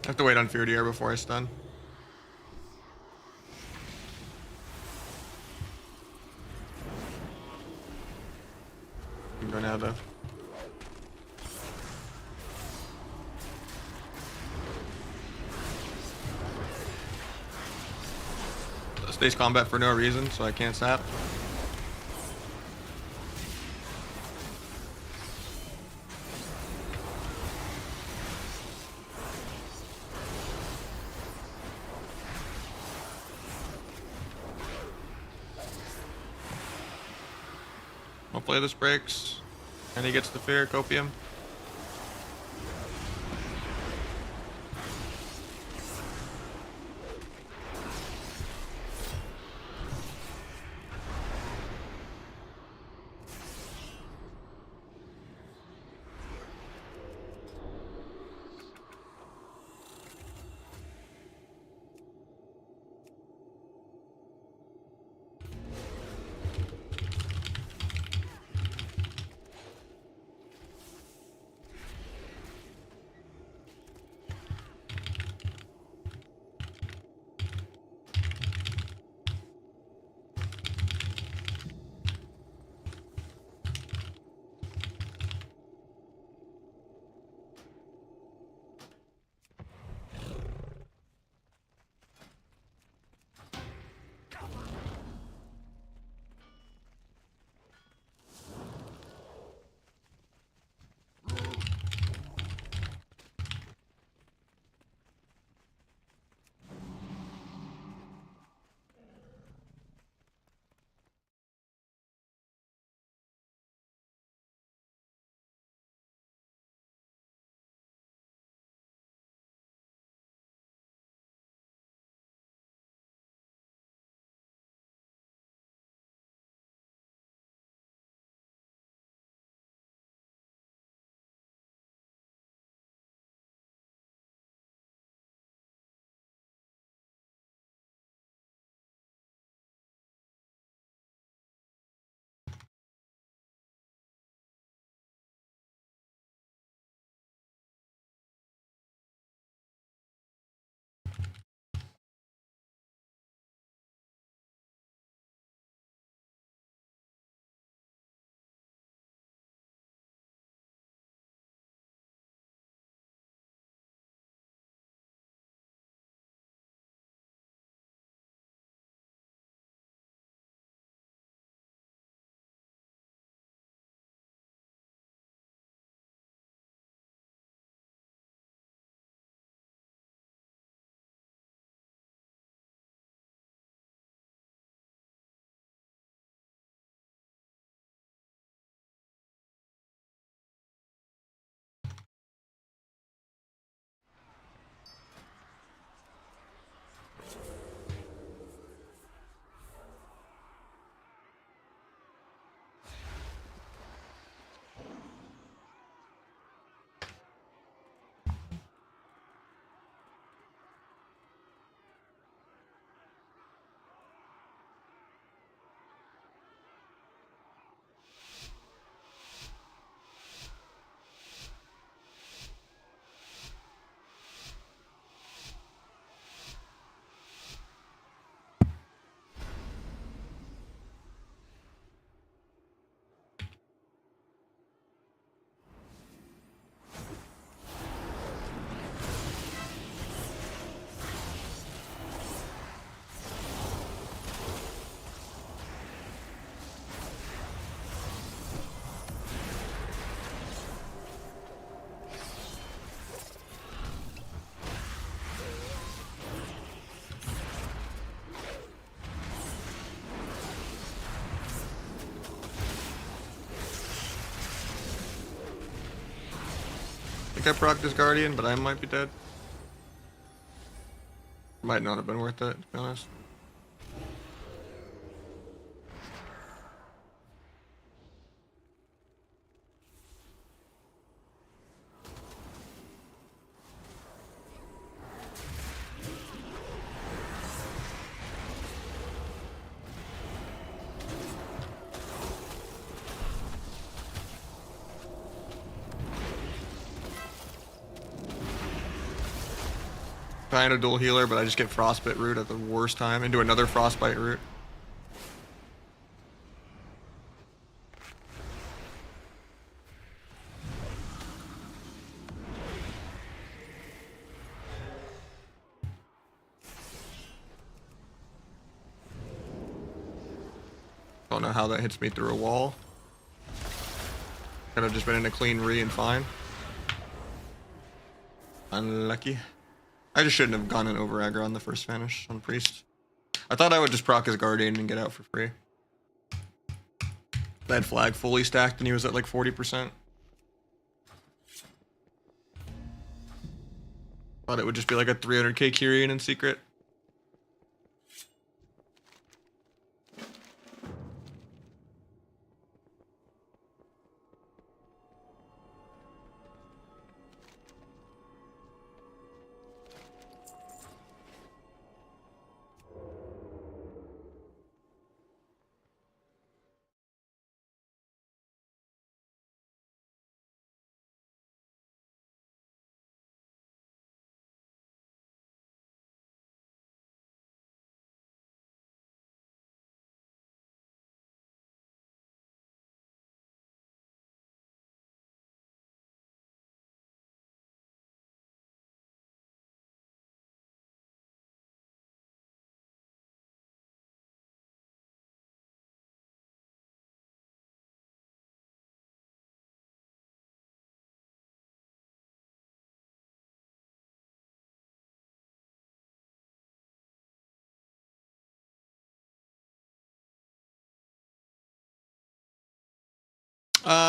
I have to wait on Fear Deer before I stun. You can go now though. Stays combat for no reason, so I can't sap. Hopefully this breaks. And he gets the Fear Copium. I think I procced this Guardian, but I might be dead. Might not have been worth it, to be honest. Trying to dual healer, but I just get Frostbite root at the worst time into another Frostbite root. Don't know how that hits me through a wall. Could have just been in a clean re and fine. Unlucky. I just shouldn't have gone in over aggro on the first vanish on Priest. I thought I would just proc his Guardian and get out for free. That flag fully stacked and he was at like 40%. Thought it would just be like a 300k Kyrian in secret.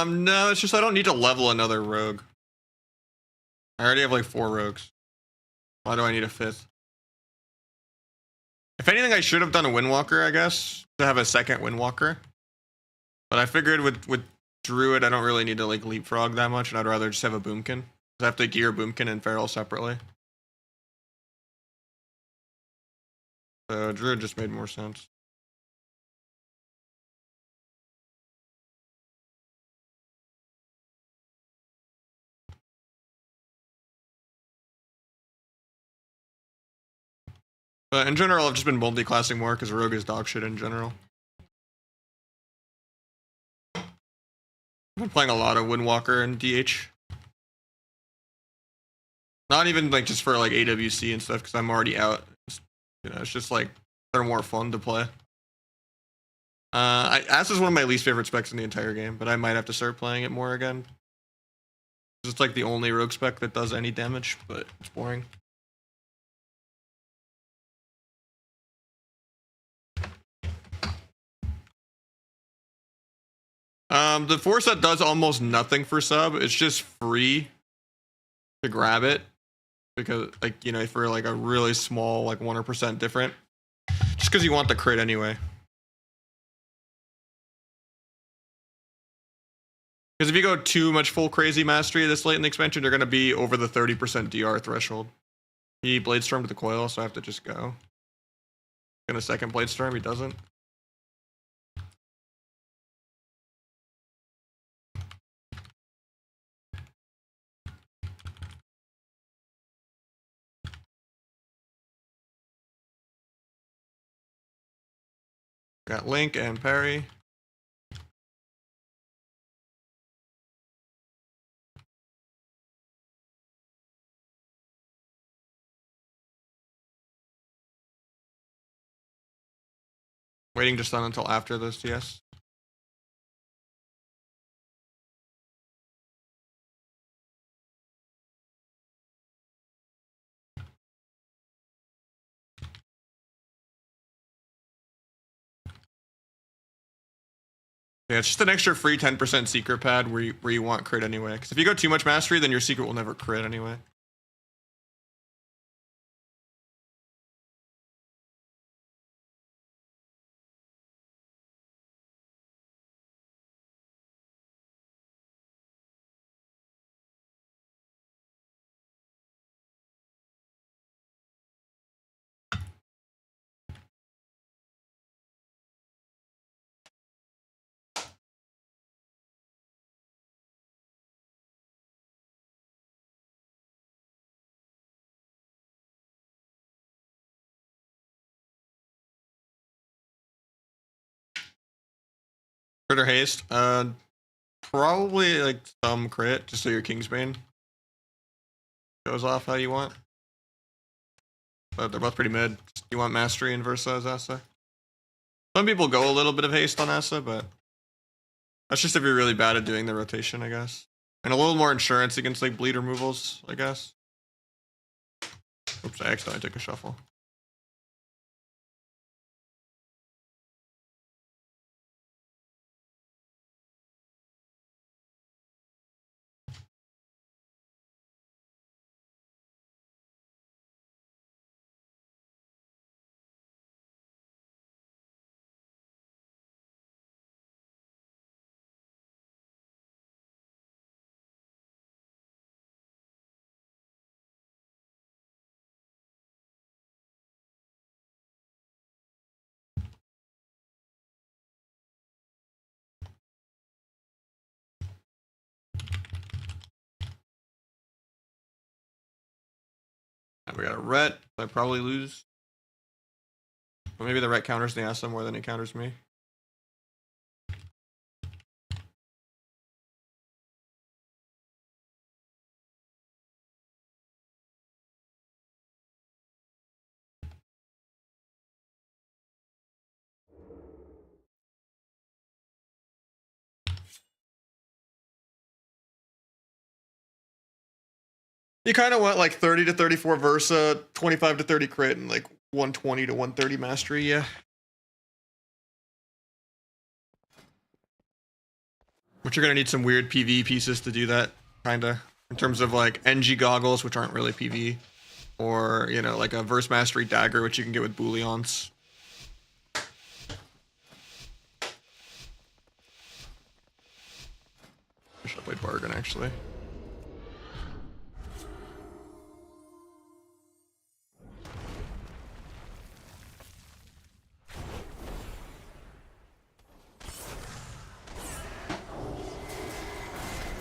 No, it's just I don't need to level another rogue. I already have like 4 rogues. Why do I need a 5th? If anything, I should have done a Windwalker, I guess, to have a second Windwalker. But I figured with Druid, I don't really need to like leapfrog that much, and I'd rather just have a Boomkin. I have to gear Boomkin and Feral separately. So Druid just made more sense. But in general, I've just been multi-classing more because Rogue is dog shit in general. I've been playing a lot of Windwalker and DH. Not even like just for like AWC and stuff because I'm already out. You know, it's just like they're more fun to play. Ass is one of my least favorite specs in the entire game, but I might have to start playing it more again. It's like the only rogue spec that does any damage, but it's boring. The force that does almost nothing for sub. It's just free to grab it because, like, you know, for like a really small, like 1% different, just because you want the crit anyway. Because if you go too much full crazy mastery this late in the expansion, you're gonna be over the 30% DR threshold. He Bladestormed the coil, so I have to just go. In a second Bladestorm, he doesn't. Got Link and Parry. Waiting to stun until after this, yes. Yeah, it's just an extra free 10% secret pad where you want crit anyway. Because if you go too much mastery, then your secret will never crit anyway. Crit or haste? Probably like some crit, just so your Kingsbane goes off how you want. But they're both pretty mid. You want mastery and Versa as Asa? Some people go a little bit of haste on Asa, but that's just if you're really bad at doing the rotation, I guess. And a little more insurance against like bleed removals, I guess. Oops, I accidentally took a shuffle. We got a ret. I probably lose. But maybe the ret counters the Asa more than it counters me. You kind of want like 30 to 34 Versa, 25 to 30 crit, and like 120 to 130 mastery, yeah. But you're gonna need some weird PV pieces to do that, kinda. In terms of like NG goggles, which aren't really PV. Or, you know, like a Verse Mastery dagger, which you can get with Booleans. I should have played Bargain, actually.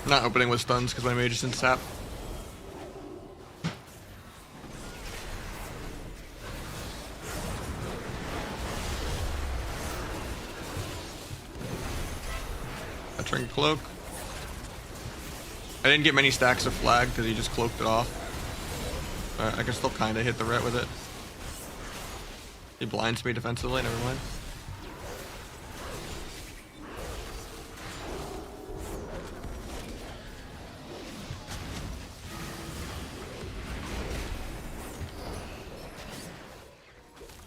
I'm not opening with stuns because my mage is in sap. I turned cloak. I didn't get many stacks of flag because he just cloaked it off. I can still kind of hit the ret with it. He blinds me defensively, never mind.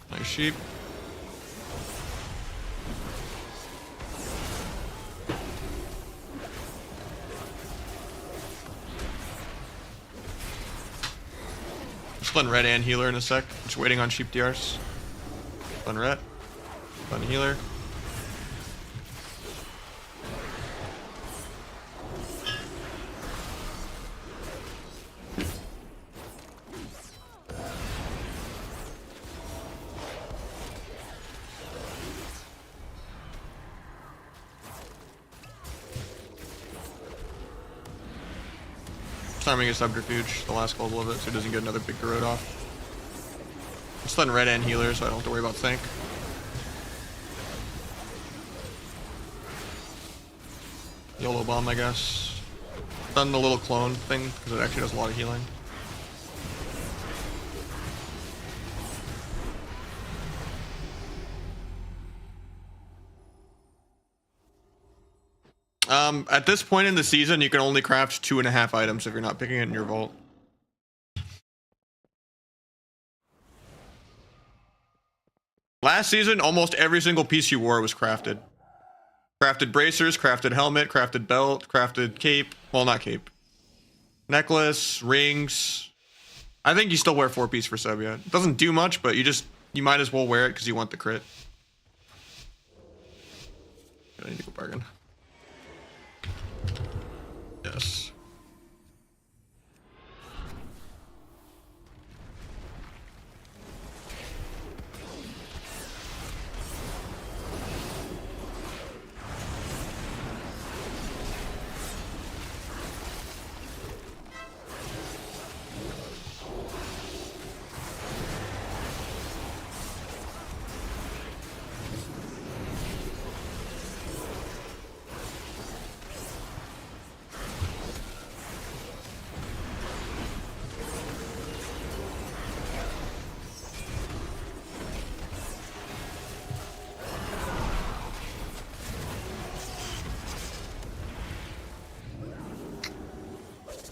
Nice sheep. Just letting red and healer in a sec. Just waiting on sheep DRs. Fun ret. Fun healer. Farming a subterfuge, the last global of it, so he doesn't get another big Garrote off. Just letting red and healer, so I don't have to worry about sync. YOLO bomb, I guess. Done the little clone thing, because it actually does a lot of healing. At this point in the season, you can only craft 2.5 items if you're not picking it in your vault. Last season, almost every single piece you wore was crafted. Crafted bracers, crafted helmet, crafted belt, crafted cape. Well, not cape. Necklace, rings. I think you still wear 4-piece for sub, yeah. It doesn't do much, but you might as well wear it because you want the crit. I need to go bargain. Yes.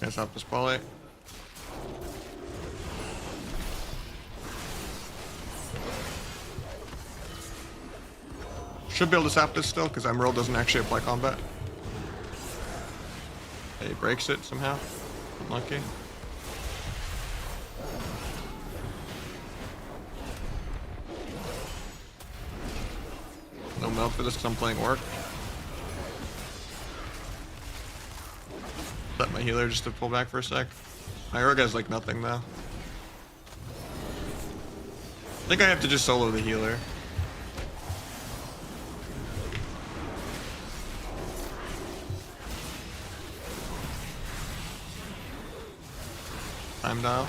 Can't stop this poly. Should be able to stop this still, because Emerald doesn't actually apply combat. He breaks it somehow. Unlucky. No melt for this because I'm playing Orc. Set my healer just to pull back for a sec. My Urga has like nothing though. I think I have to just solo the healer. Time dial.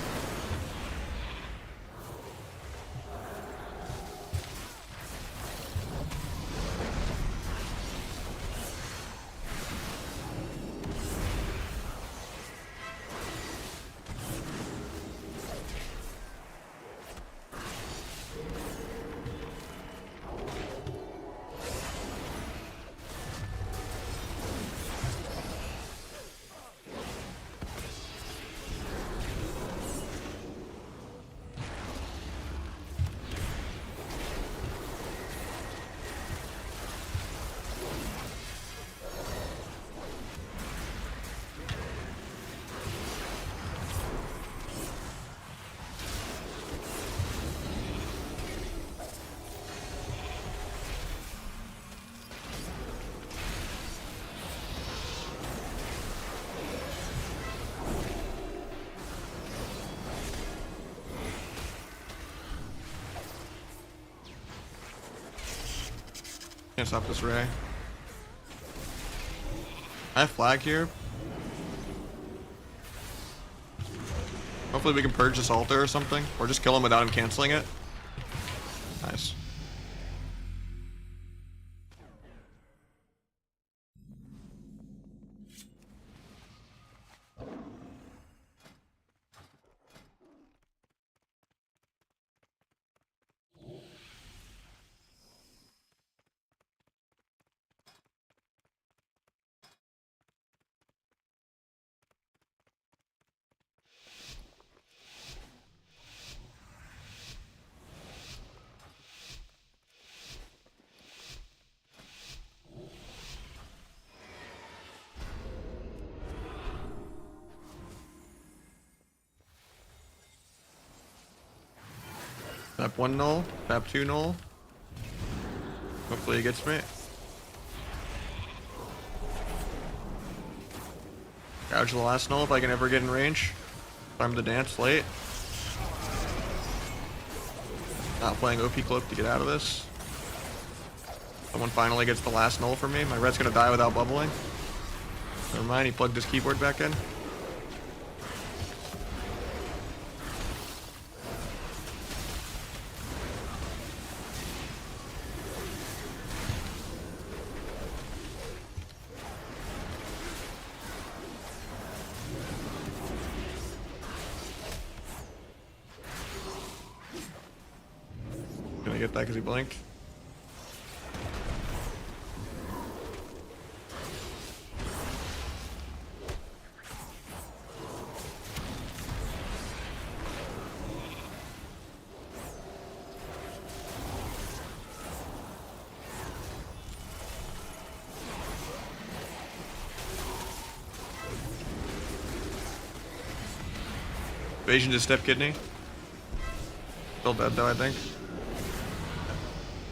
Can't stop this Ray. I have flag here. Hopefully we can purge this altar or something. Or just kill him without him canceling it. Nice. Tap 1 null, tap 2 null. Hopefully he gets me. Gouge the last null if I can ever get in range. Time to dance late. Not playing OP cloak to get out of this. Someone finally gets the last null for me. My red's gonna die without bubbling. Never mind, he plugged his keyboard back in. Gonna get that because he blinked. Evasion to step kidney. Still dead though, I think.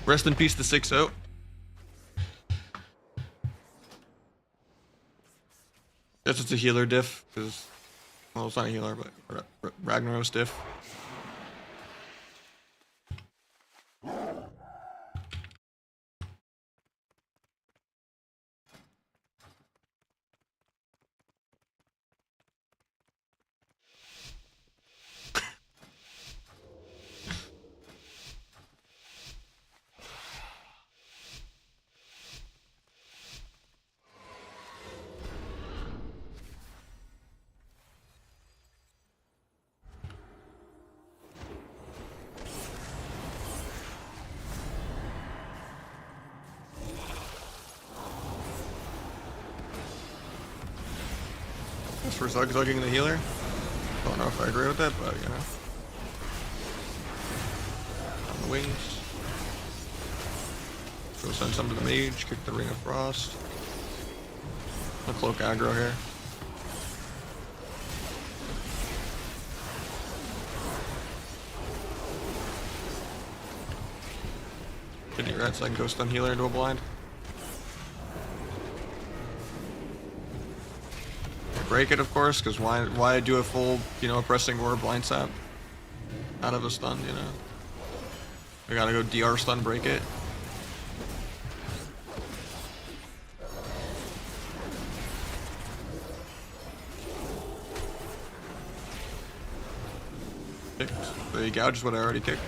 Rest in peace to 6-0. Guess it's a healer diff, because, well, it's not a healer, but Ragnaros diff. Thanks for zug-zugging the healer. Don't know if I agree with that, but you know. On the wings. Go send some to the mage, kick the Ring of Frost. A cloak aggro here. Kidney rat so I can go stun healer into a blind. Break it, of course, because why do a full, you know, pressing or blind sap out of a stun, you know? We gotta go DR stun, break it. Kicked. There you gouge what I already kicked.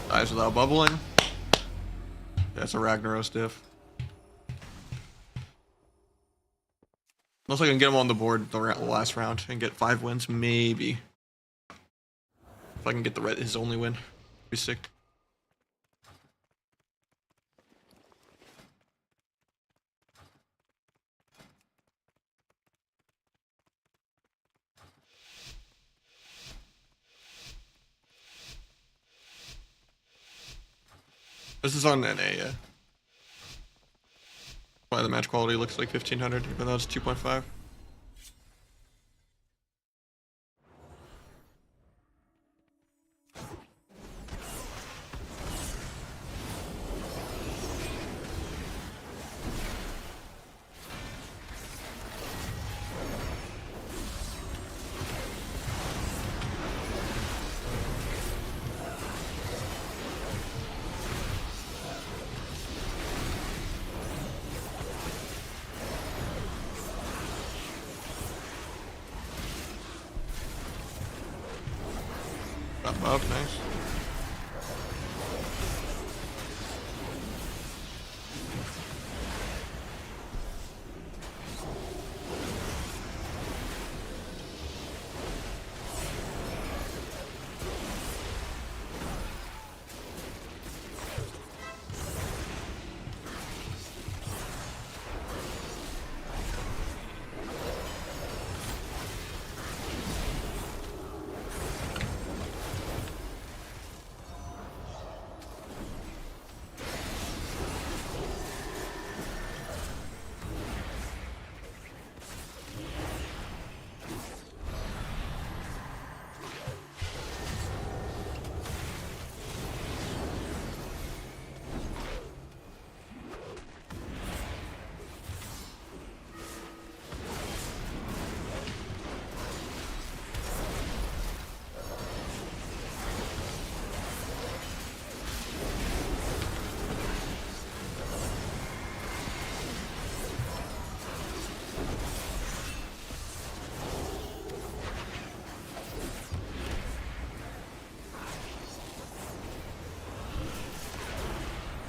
Dies without bubbling. That's a Ragnaros diff. Unless I can get him on the board the last round and get 5 wins, maybe. If I can get the red, his only win, be sick. This is on NA, yeah. Why the match quality looks like 1500, even though it's 2.5. Up, nice.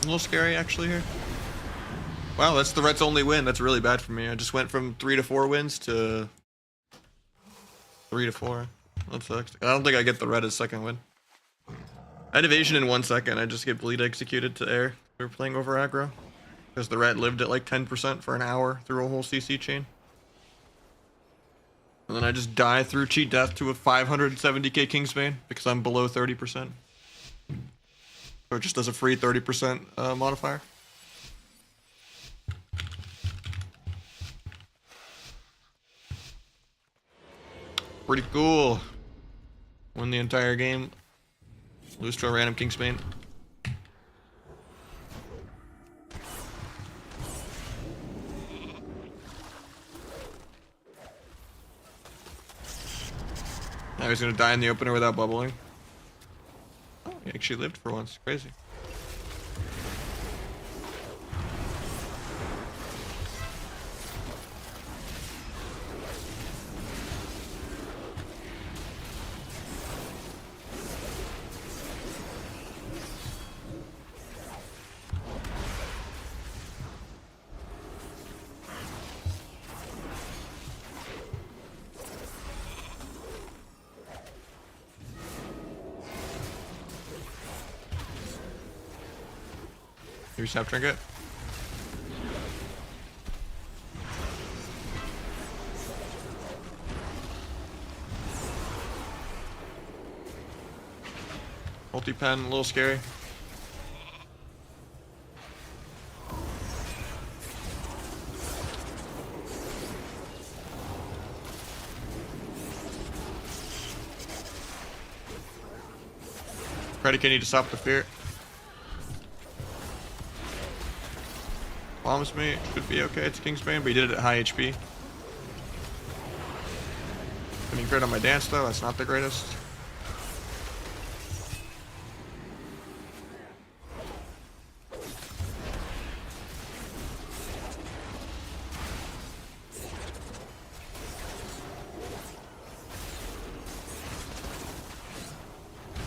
A little scary actually here. Wow, that's the Reds' only win. That's really bad for me. I just went from 3 to 4 wins to 3 to 4. That sucks. I don't think I get the Red as second win. I had evasion in 1 second. I just get bleed executed to air. We were playing over aggro. Because the Red lived at like 10% for an hour through a whole CC chain. And then I just die through cheat death to a 570k Kingsbane because I'm below 30%. So it just does a free 30% modifier. Pretty cool. Win the entire game. Lose to a random Kingsbane. Now he's gonna die in the opener without bubbling. Oh, he actually lived for once. Crazy. Maybe Sap Trinket. Multi-pen, a little scary. Predicate need to stop the fear. Bombs me, should be okay. It's Kingsbane, but he did it at high HP. Getting crit on my dance though, that's not the greatest.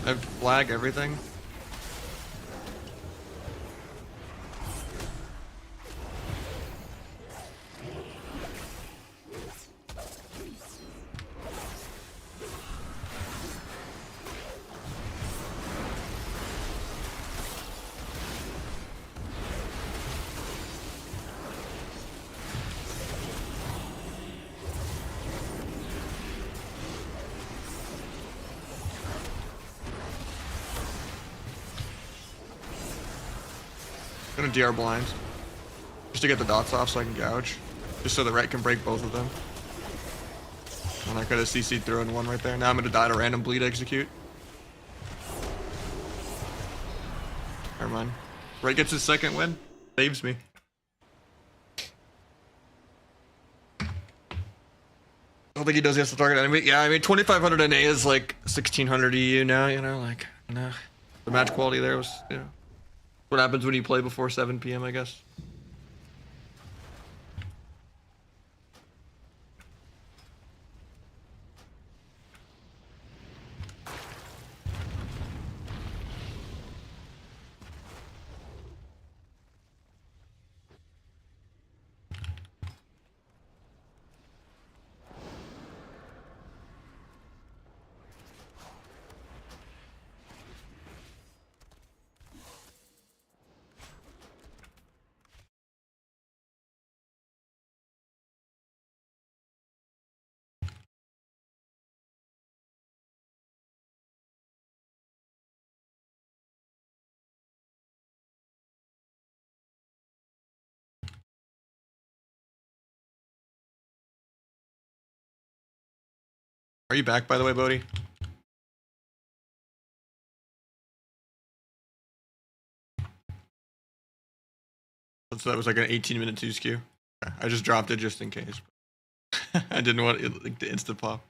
I flag everything. I'm gonna DR blind. Just to get the dots off so I can gouge. Just so the ret can break both of them. And I could have CC'd through in one right there. Now I'm gonna die to random bleed execute. Never mind. Ret gets his second win. Saves me. I don't think he does. He has to target enemy. Yeah, I mean 2500 NA is like 1600 EU now, you know, like, nah. The match quality there was, you know. What happens when you play before 7 PM, I guess. Are you back, by the way, Bodhi? So that was like an 18-minute 2 skew. I just dropped it just in case. I didn't want it, like, the instant pop.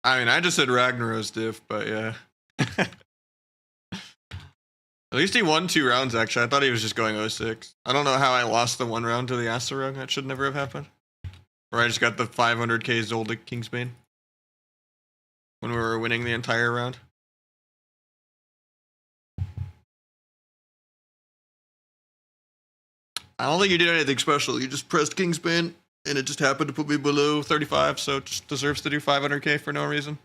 I mean, I just said Ragnaros diff, but yeah. At least he won 2 rounds, actually. I thought he was just going 0-6. I don't know how I lost the 1 round to the Asterog. That should never have happened. Or I just got the 500k Zoldyck Kingsbane when we were winning the entire round. I don't think you did anything special. You just pressed Kingsbane, and it just happened to put me below 35, so it just deserves to do 500k for no reason.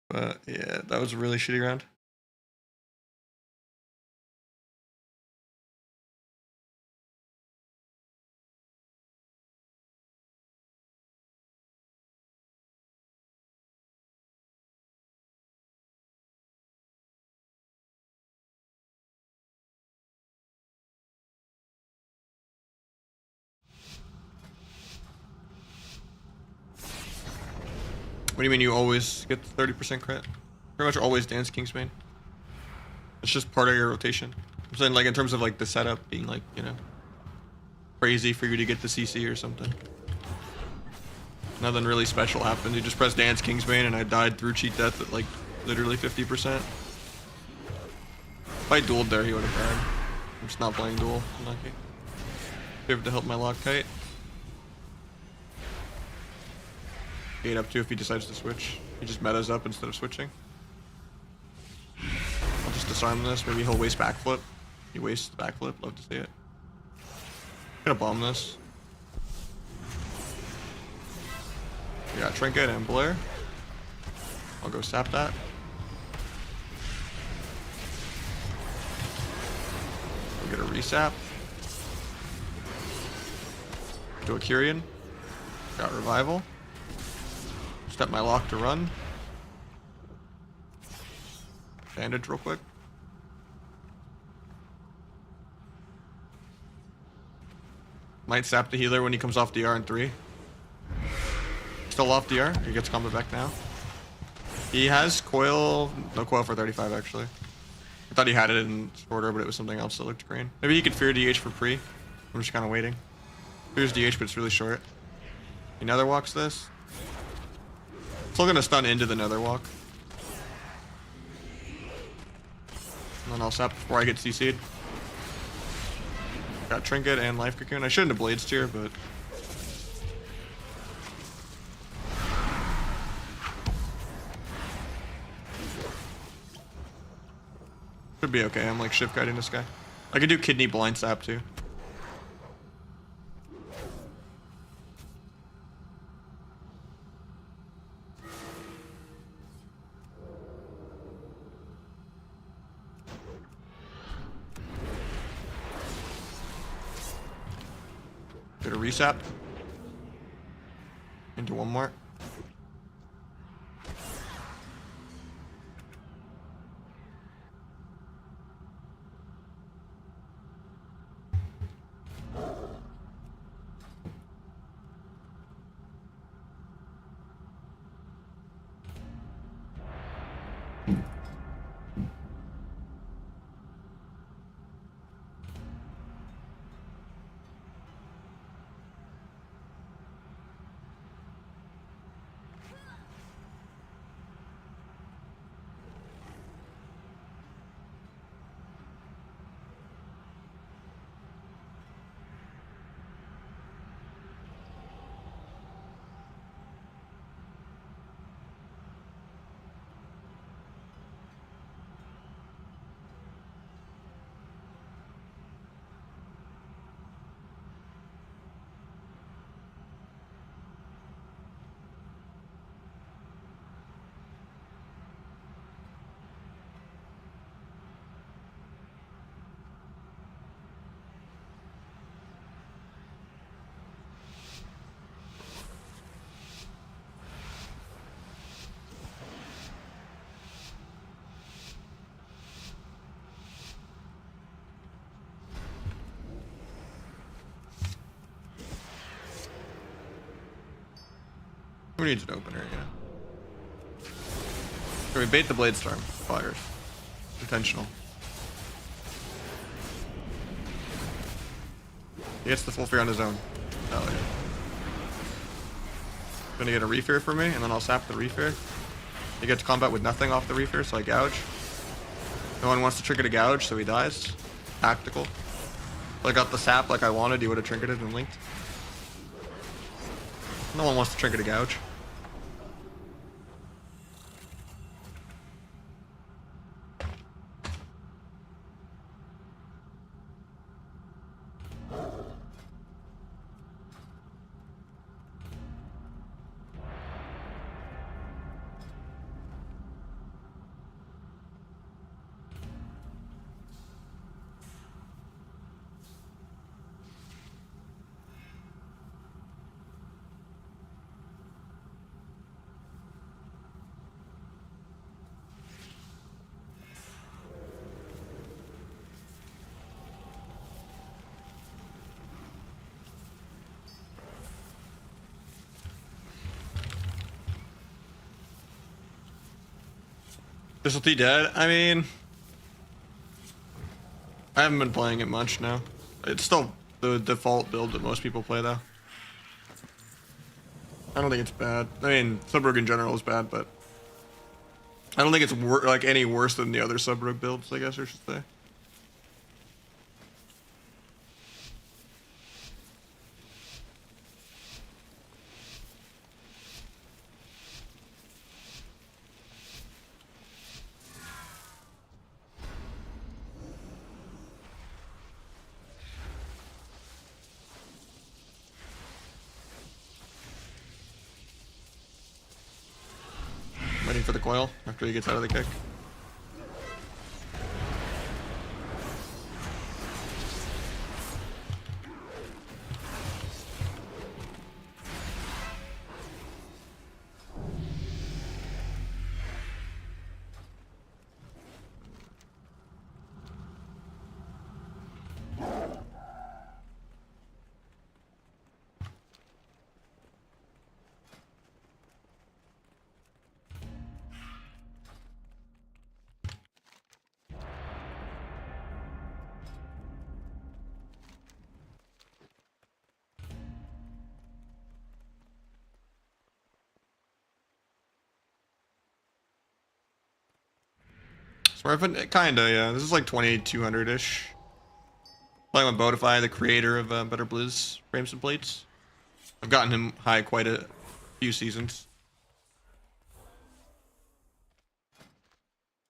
But yeah, that was a really shitty round. What do you mean you always get the 30% crit? Pretty much always dance Kingsbane. It's just part of your rotation. I'm saying, like, in terms of like the setup being like, you know, crazy for you to get the CC or something. Nothing really special happened. You just pressed dance Kingsbane and I died through cheat death at like literally 50%. If I dueled there, he would have died. I'm just not playing duel. Unlucky. Give to help my Loctite. Gate up 2 if he decides to switch. He just metas up instead of switching. I'll just disarm this. Maybe he'll waste backflip. He wastes backflip. Love to see it. I'm gonna bomb this. We got Trinket and Blair. I'll go sap that. We'll get a resap. Do a Kyrian. Got revival. Step my lock to run. Bandage real quick. Might sap the healer when he comes off DR in 3. Still off DR. He gets combo back now. He has coil. No coil for 35 actually. I thought he had it in order, but it was something else that looked green. Maybe he could fear DH for pre. I'm just kind of waiting. Fears DH, but it's really short. He nether walks this. Still gonna stun into the nether walk. And then I'll sap before I get CC'd. Got Trinket and Life Cocoon. I shouldn't have Blades Tier, but... should be okay. I'm like shift guiding this guy. I could do Kidney Blind Sap too. Get a resap. Into one more. Who needs an opener, yeah. Can we bait the Blade Storm? Fires. Intentional. He gets the full free on his own. Oh, yeah. Gonna get a Reefer for me, and then I'll sap the Reefer. You get to combat with nothing off the Reefer, so I gouge. No one wants to trigger to gouge, so he dies. Tactical. If I got the sap like I wanted, he would have triggered and linked. No one wants to trigger to gouge. Disloyalty dead? I mean, I haven't been playing it much now. It's still the default build that most people play though. I don't think it's bad. I mean, Subrug in general is bad, but I don't think it's like any worse than the other Subrug builds, I guess I should say. Waiting for the coil after he gets out of the kick. Smurfing? Kinda, yeah. This is like 2200-ish. Playing with Bodify, the creator of Better Blizz frames and plates. I've gotten him high quite a few seasons.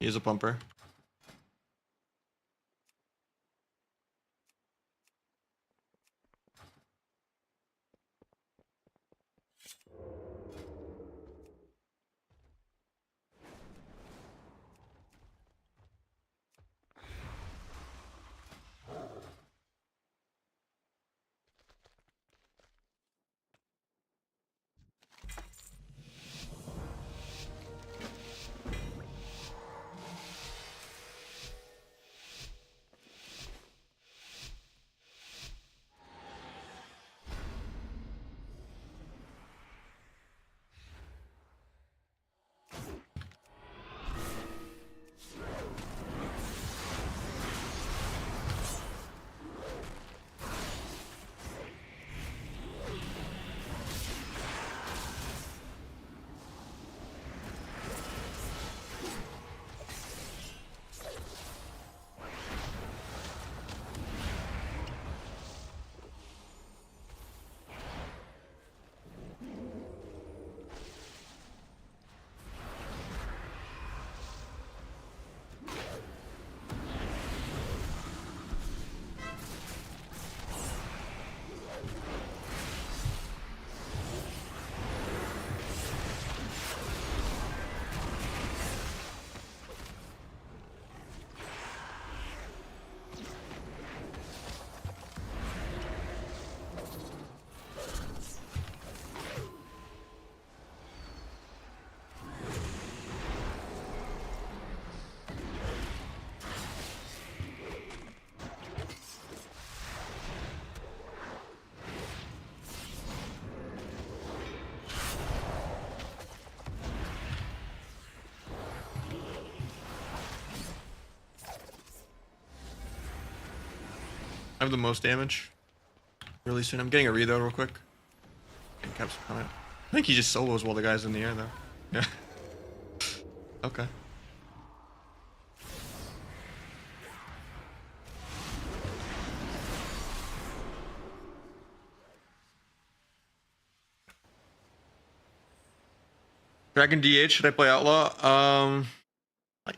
He is a pumper. I have the most damage really soon. I'm getting a reload real quick. And caps coming. I think he just solos while the guy's in the air, though. Yeah. Okay. Dragon DH, should I play Outlaw? Like,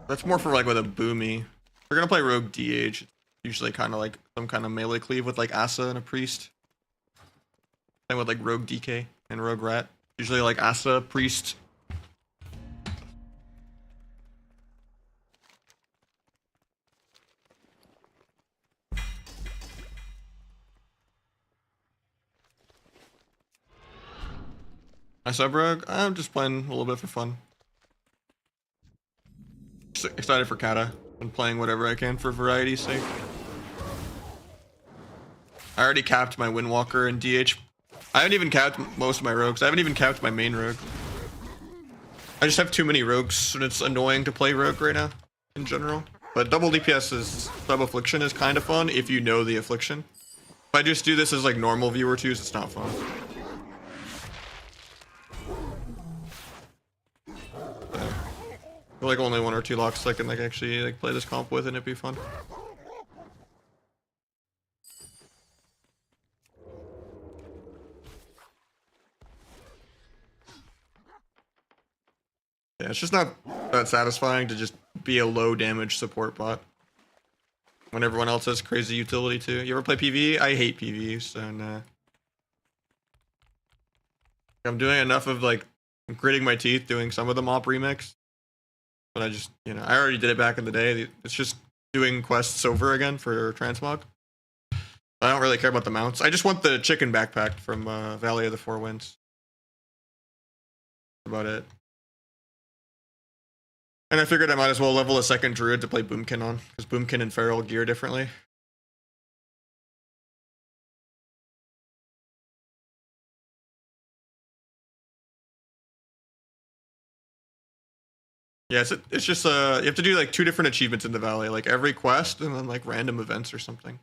that's more for like with a Boomy. We're gonna play Rogue DH. It's usually kind of like some kind of melee cleave with like Asa and a Priest. Same with like Rogue DK and Rogue Rat. Usually like Asa, Priest. I sub Rogue? I'm just playing a little bit for fun. Just excited for Kata and playing whatever I can for variety's sake. I already capped my Windwalker and DH. I haven't even capped most of my rogues. I haven't even capped my main rogue. I just have too many rogues and it's annoying to play rogue right now in general. But double DPS is sub affliction is kind of fun if you know the affliction. If I just do this as like normal viewer twos, it's not fun. Like only 1 or 2 locks I can like actually like play this comp with and it'd be fun. Yeah, it's just not that satisfying to just be a low damage support bot when everyone else has crazy utility too. You ever play PvE? I hate PvE, so nah. I'm doing enough of like gritting my teeth doing some of the mop remix, but I just, you know, I already did it back in the day. It's just doing quests over again for transmog. I don't really care about the mounts. I just want the chicken backpack from Valley of the Four Winds. That's about it. And I figured I might as well level a second druid to play Boomkin on, because Boomkin and Feral gear differently. Yeah, it's just you have to do like 2 different achievements in the valley, like every quest and then like random events or something.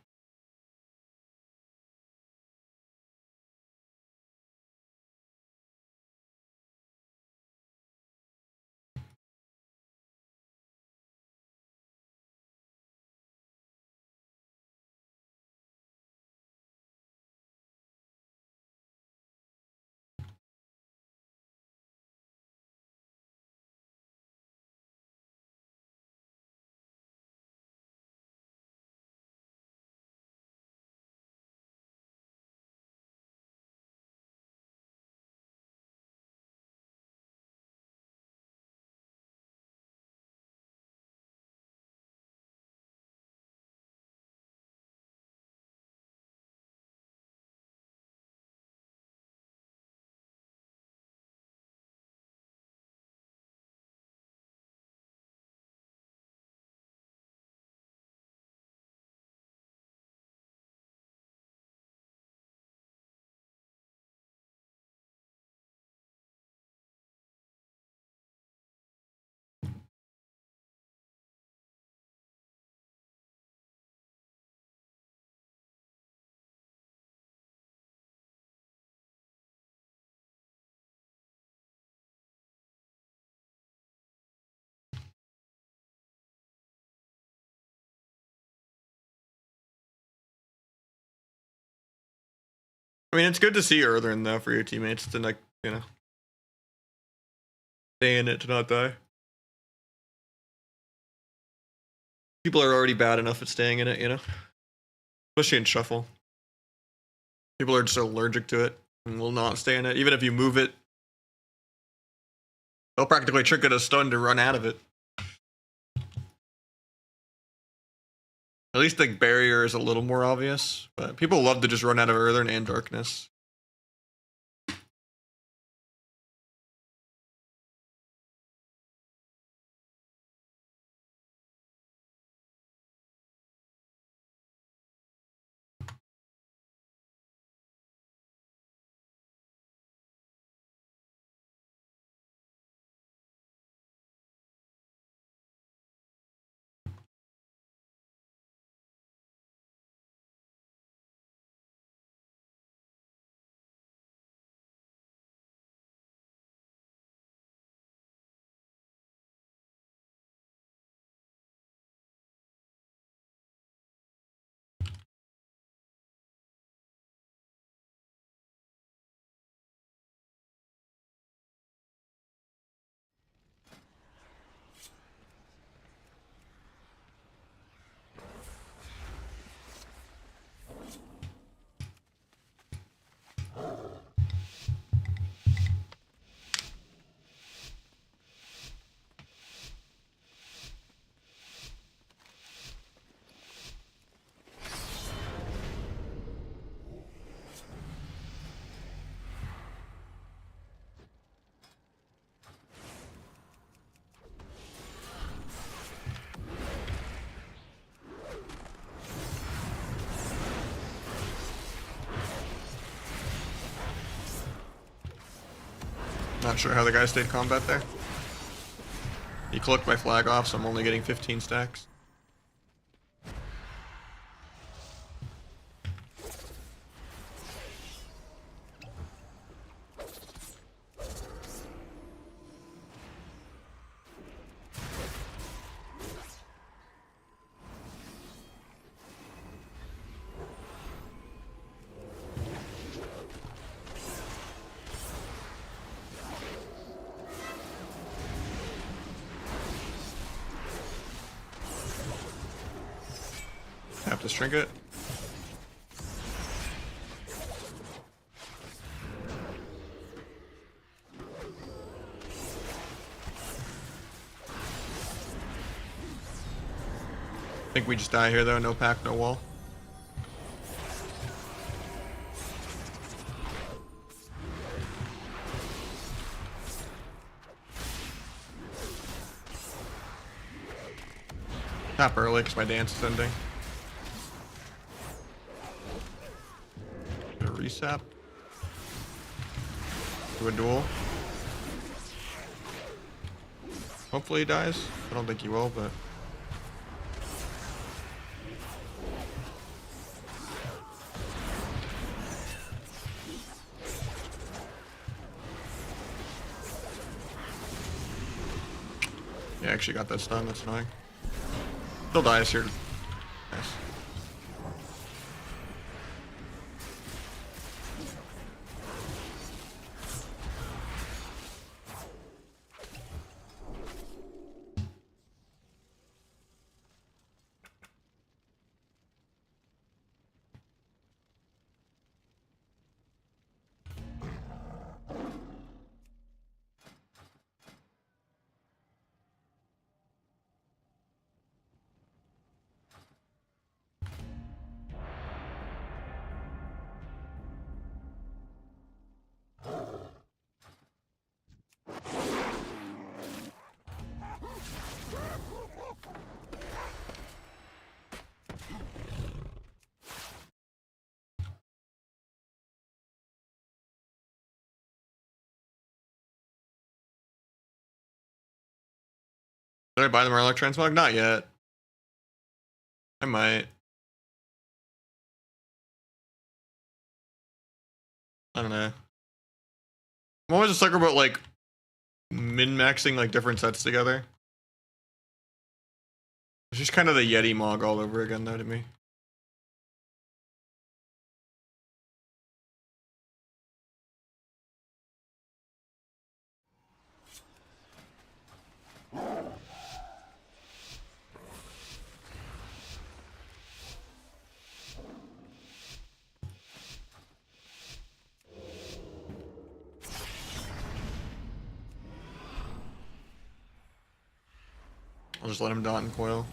I mean, it's good to see Earthern though for your teammates to like, you know, stay in it to not die. People are already bad enough at staying in it, you know, especially in shuffle. People are just allergic to it and will not stay in it. Even if you move it, they'll practically trick it a stun to run out of it. At least the barrier is a little more obvious, but people love to just run out of Earthern and Darkness. Not sure how the guy stayed combat there. He cloaked my flag off, so I'm only getting 15 stacks. Have to shrink it. I think we just die here though, no pack, no wall. Tap early because my dance is ending. Resap. Do a duel. Hopefully he dies. I don't think he will, but yeah, I actually got that stun. That's annoying. Still dies here. Nice. Did I buy the Murloc transmog? Not yet. I might. I don't know. I'm always a sucker about like min-maxing like different sets together. It's just kind of the Yeti Mog all over again though to me. I'll just let him dot and coil.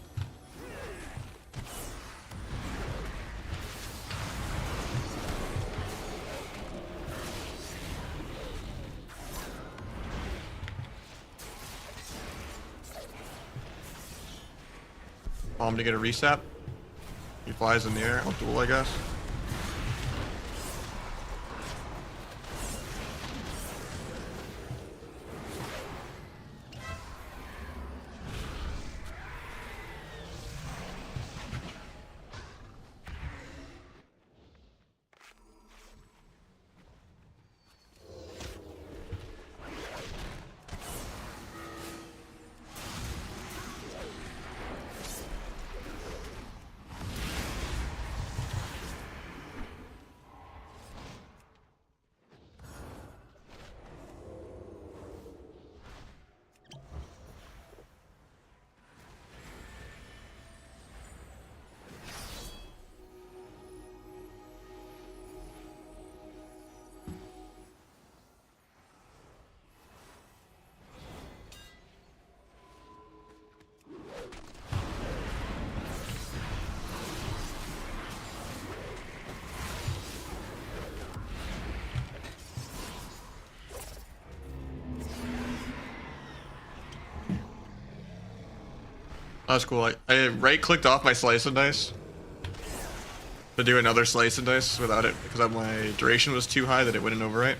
Bomb to get a resap. He flies in the air. I'll duel, I guess. That's cool. I right clicked off my slice and dice to do another slice and dice without it because my duration was too high that it wouldn't overwrite.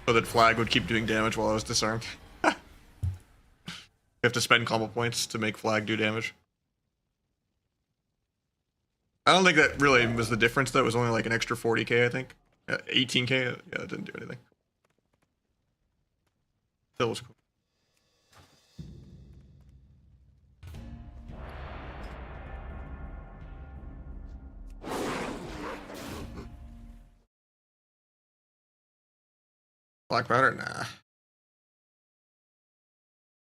so that flag would keep doing damage while I was disarmed. You have to spend combo points to make flag do damage. I don't think that really was the difference, though. It was only like an extra 40k, I think. 18k? Yeah, it didn't do anything. Still was cool. Black powder? Nah.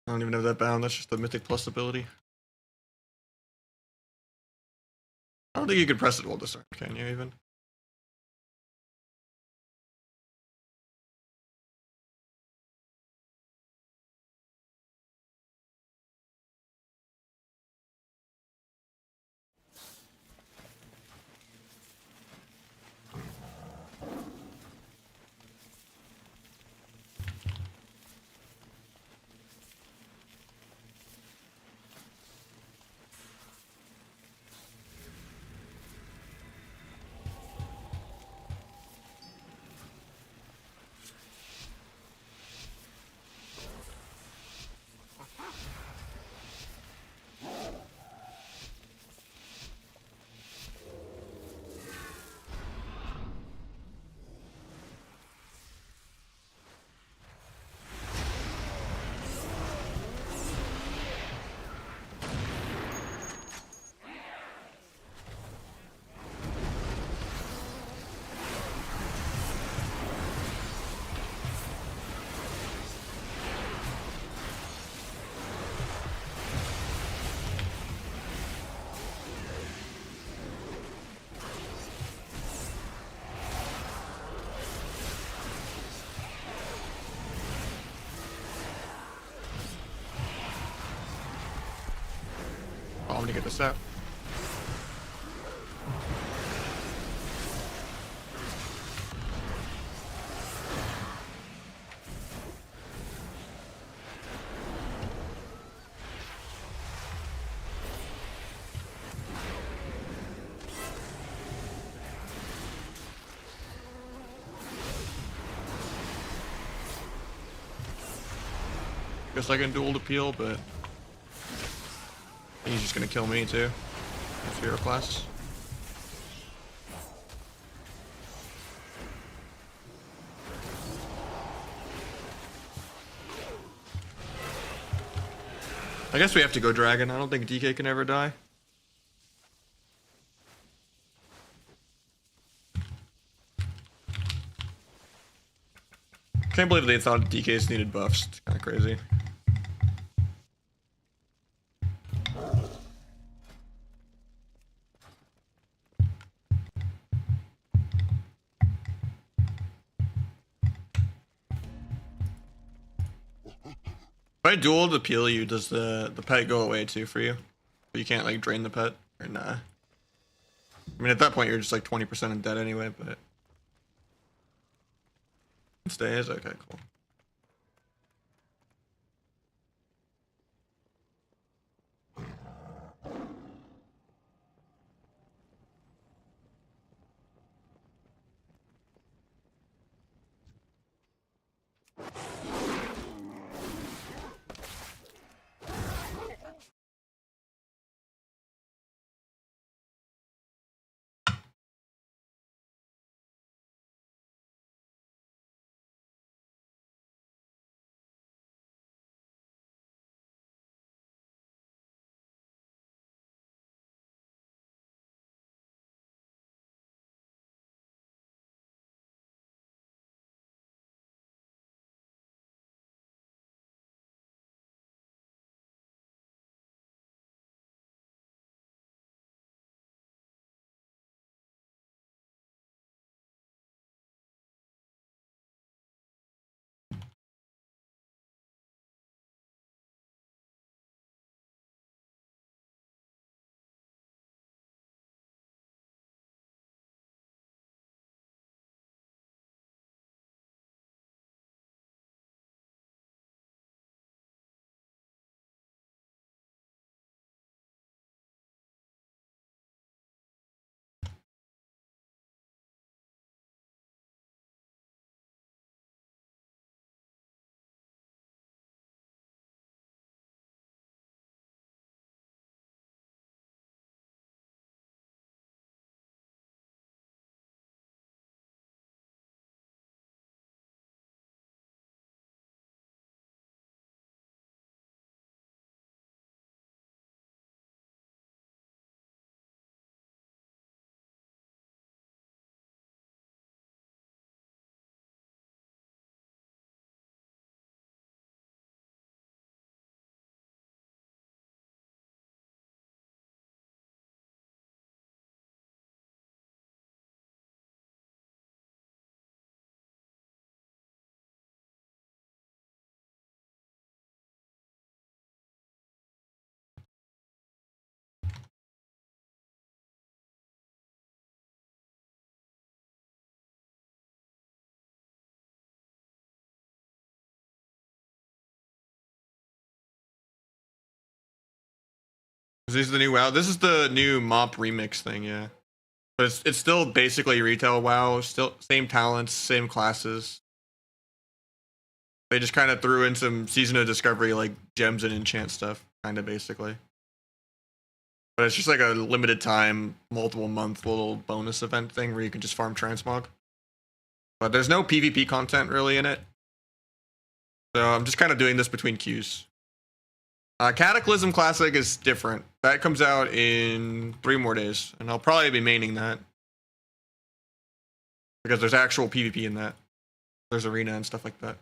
I don't even have that bound. That's just the Mythic Plus ability. I don't think you can press it while disarmed, can you even? Oh, I'm gonna get this out. Guess I can dual appeal, but he's just gonna kill me too. That's hero class. I guess we have to go dragon. I don't think DK can ever die. Can't believe they thought DKs needed buffs. It's kind of crazy. If I dual appeal you, does the pet go away too for you? You can't like drain the pet or nah? I mean, at that point you're just like 20% in dead anyway, but it stays. Okay, cool. Is this the new WoW? This is the new MoP remix thing, yeah. But it's still basically retail WoW, still same talents, same classes. They just kind of threw in some Season of Discovery, like gems and enchant stuff, kind of basically. But it's just like a limited time, multiple month little bonus event thing where you can just farm transmog. But there's no PvP content really in it. So I'm just kind of doing this between queues. Cataclysm Classic is different. That comes out in 3 more days, and I'll probably be maining that. Because there's actual PvP in that. There's arena and stuff like that.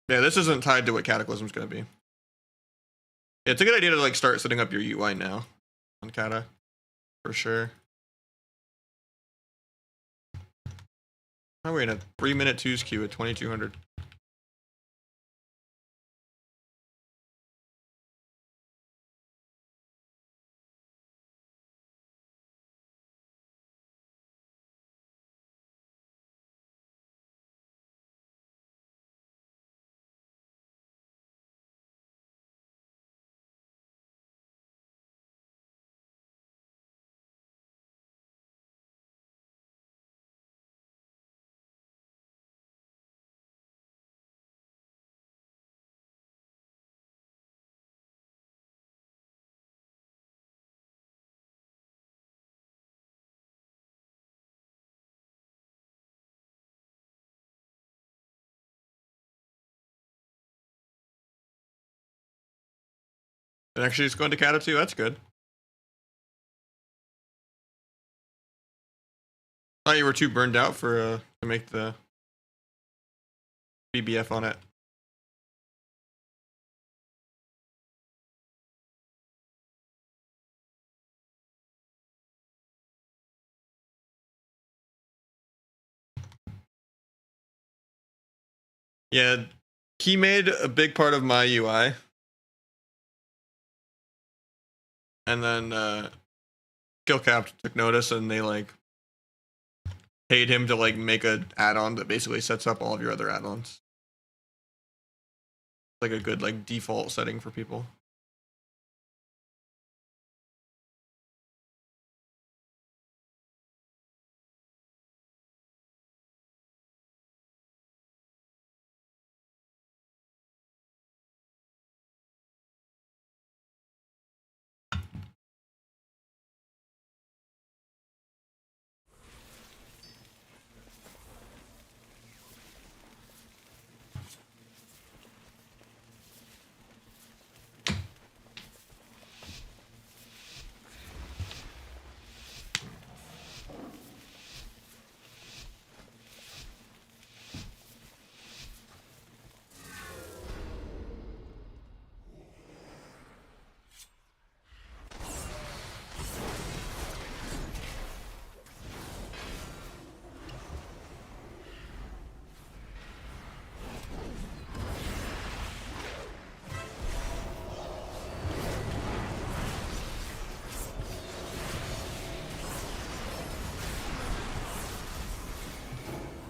Yeah, this isn't tied to what Cataclysm's gonna be. Yeah, it's a good idea to like start setting up your UI now on Kata, for sure. Oh, we're in a 3-minute 2's queue at 2200. And actually, it's going to Kata too. That's good. Thought you were too burned out for to make the BBF on it. Yeah, he made a big part of my UI. And then Killcap took notice and they like paid him to like make a add-on that basically sets up all of your other add-ons. Like a good like default setting for people.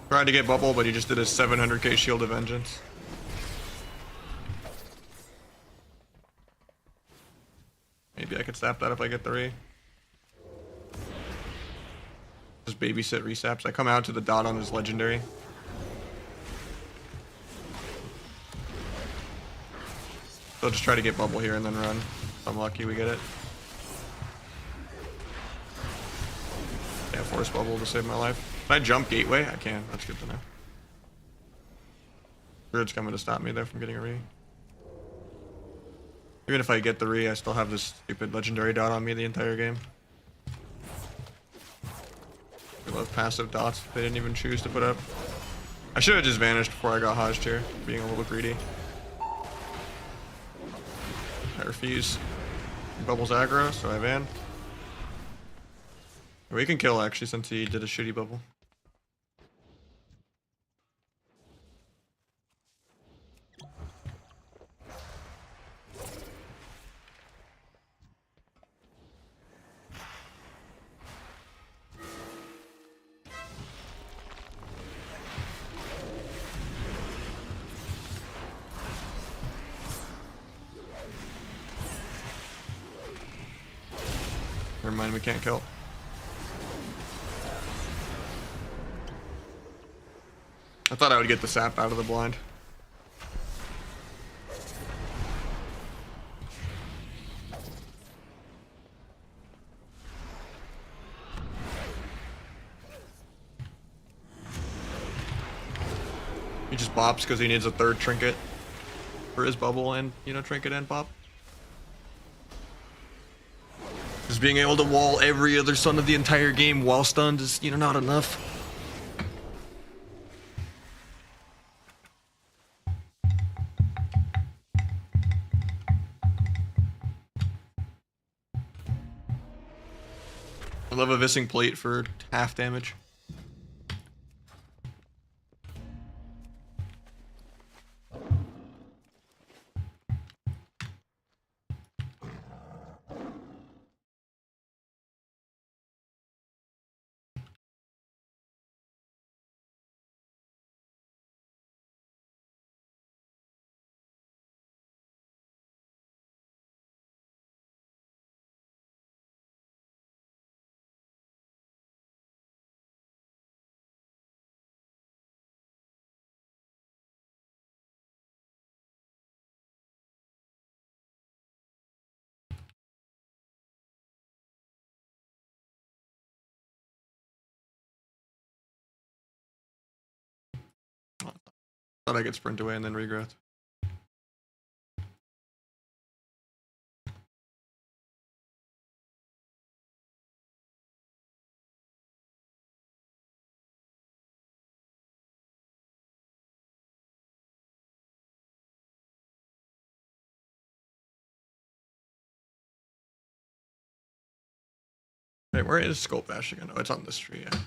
Tried to get bubble, but he just did a 700k Shield of Vengeance. Maybe I could sap that if I get the re. Just babysit resaps. I come out to the dot on his legendary. So I'll just try to get bubble here and then run. If I'm lucky, we get it. Yeah, force bubble to save my life. Can I jump gateway? I can. That's good to know. Druid's coming to stop me there from getting a re. Even if I get the re, I still have this stupid legendary dot on me the entire game. I love passive dots they didn't even choose to put up. I should have just vanished before I got hodged here, being a little greedy. I refuse. Bubble's aggro, so I van. We can kill actually since he did a shitty bubble. never mind, we can't kill. I thought I would get the sap out of the blind. He just bops because he needs a third trinket for his bubble and, you know, trinket and pop. Just being able to wall every other stun of the entire game while stunned is, you know, not enough. I love a Vissing Plate for half damage. Thought I could sprint away and then regrowth. Wait, where is Sculpt Ash again? Oh, it's on this tree, yeah.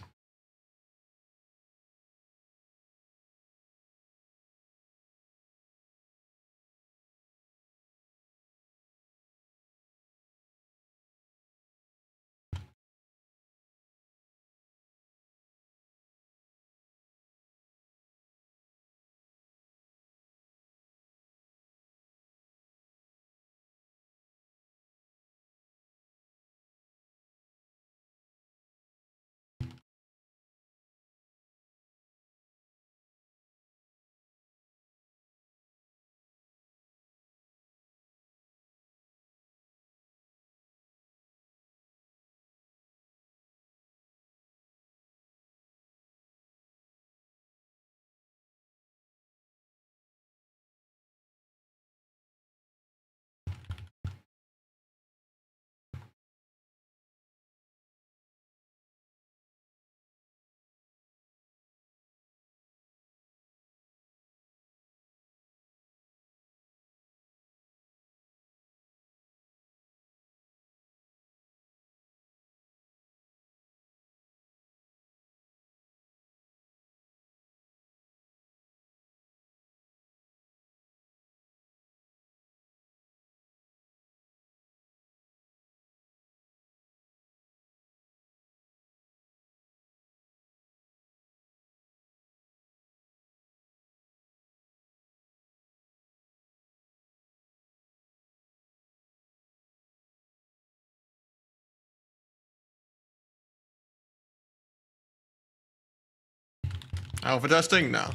Alpha testing? No.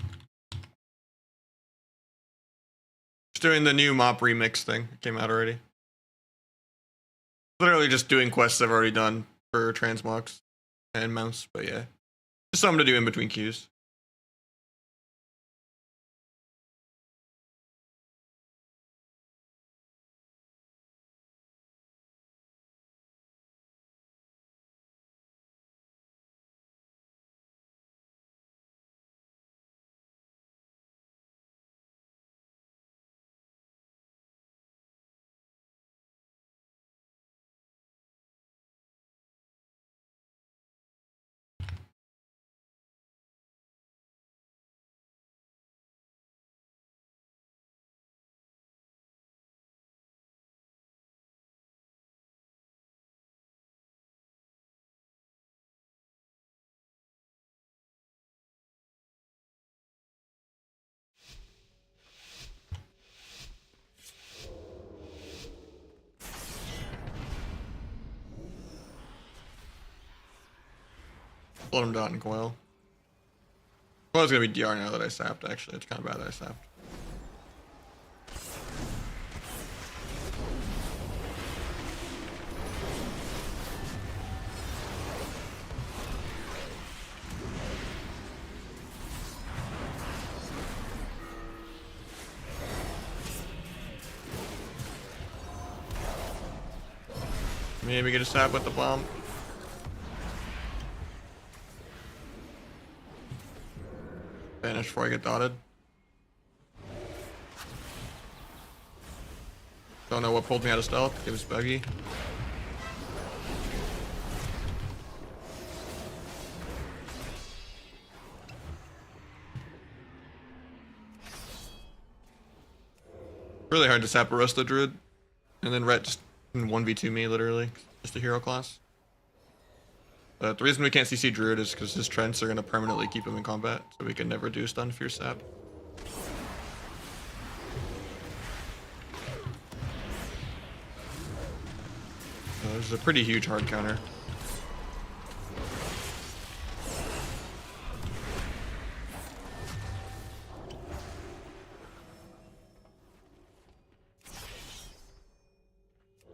Just doing the new mop remix thing. It came out already. Literally just doing quests I've already done for transmogs and mounts, but yeah. Just something to do in between queues. Let him dot and coil. Coil's gonna be DR now that I sapped, actually. It's kind of bad that I sapped. Maybe get a sap with the bomb. Vanish before I get dotted. Don't know what pulled me out of stealth. Give us buggy. Really hard to sap Arista Druid. And then Rhett just 1v2 me, literally. Just a hero class. But the reason we can't CC Druid is because his Trents are going to permanently keep him in combat. So we can never do stun fierce sap. This is a pretty huge hard counter.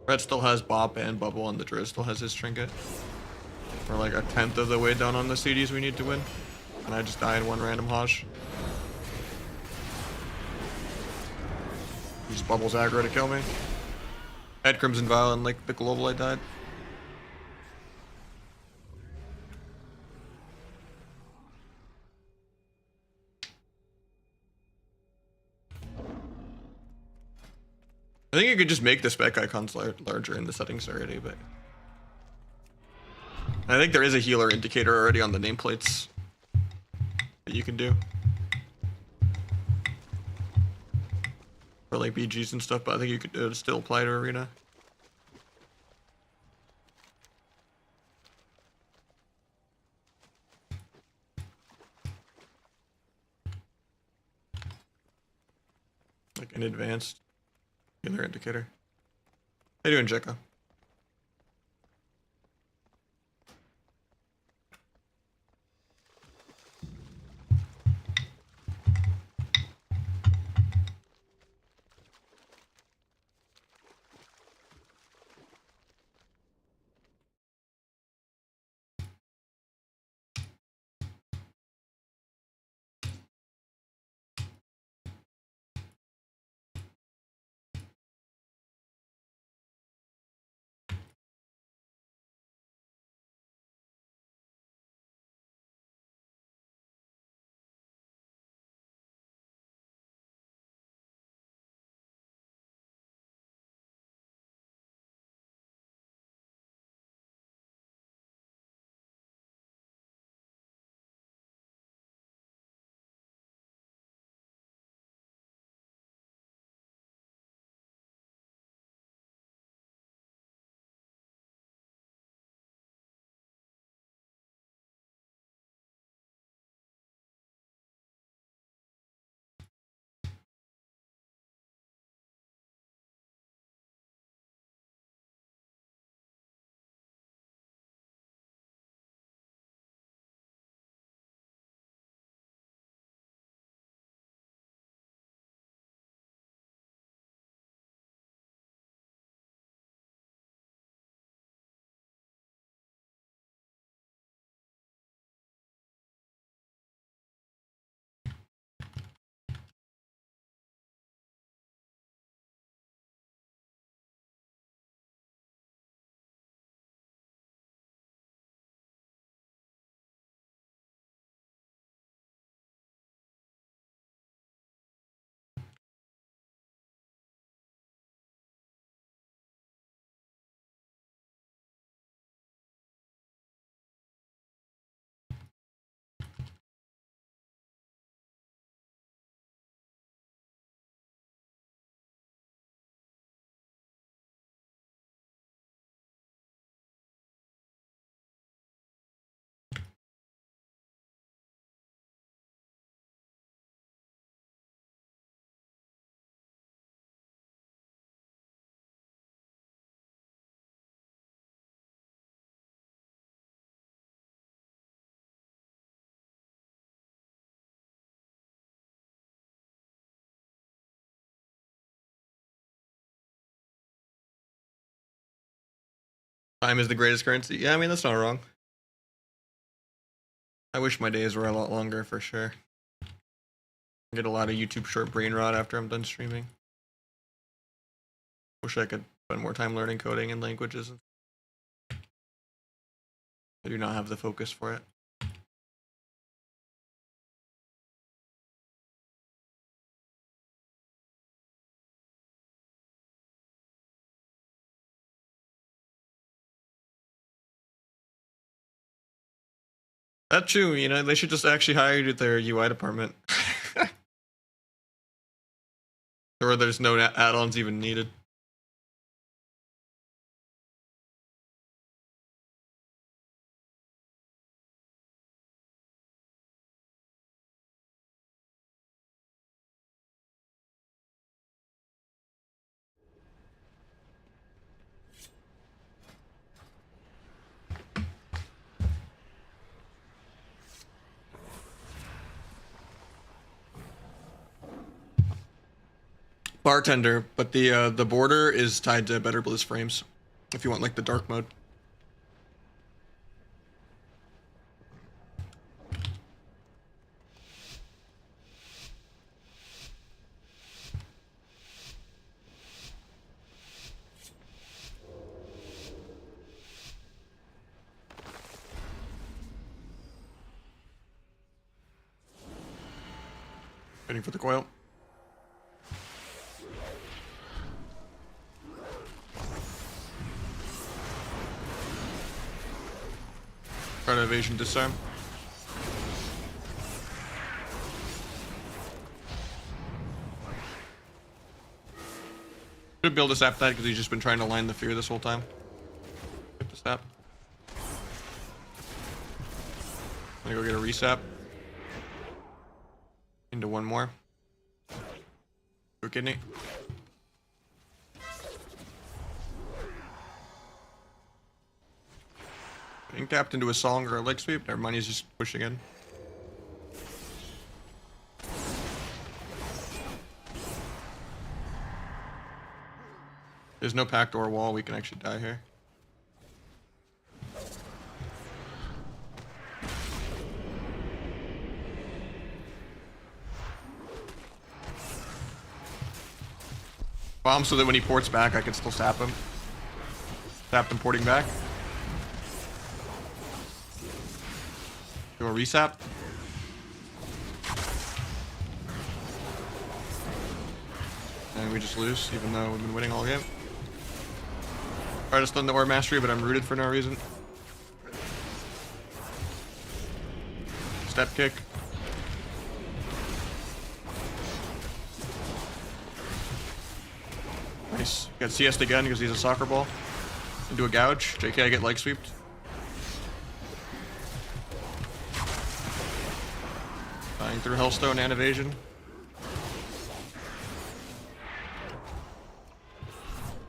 Red still has Bop and Bubble, and the Druid still has his Trinket. We're like a tenth of the way down on the CDs we need to win. And I just die in one random Hajj. Use Bubble's aggro to kill me. Had Crimson Vial and like the global I died. I think you could just make the spec icons larger in the settings already, but I think there is a healer indicator already on the nameplates that you can do for like BGs and stuff, but I think you could still apply to Arena. Like an advanced healer indicator. How you doing, Jekka? Time is the greatest currency. Yeah, I mean, that's not wrong. I wish my days were a lot longer for sure. I get a lot of YouTube short brain rot after I'm done streaming. Wish I could spend more time learning coding and languages. I do not have the focus for it. That's true, you know, they should just actually hire you to their UI department. Or there's no add-ons even needed. Bartender, but the border is tied to Better Bliss frames. If you want like the dark mode. Waiting for the coil. Try to evasion disarm. Should be able to sap that because he's just been trying to line the fear this whole time. Get the sap. I'm gonna go get a resap. Into one more. Go kidney. Getting tapped into a song or a leg sweep. Never mind, he's just pushing in. There's no packed or wall, we can actually die here. Bomb so that when he ports back, I can still sap him. Sap him porting back. Do a resap. And we just lose, even though we've been winning all game. Try to stun the Ore Mastery, but I'm rooted for no reason. Step kick. Nice. Got CS again because he's a soccer ball. Into a gouge. JK, I get leg sweeped. Dying through Hellstone and evasion.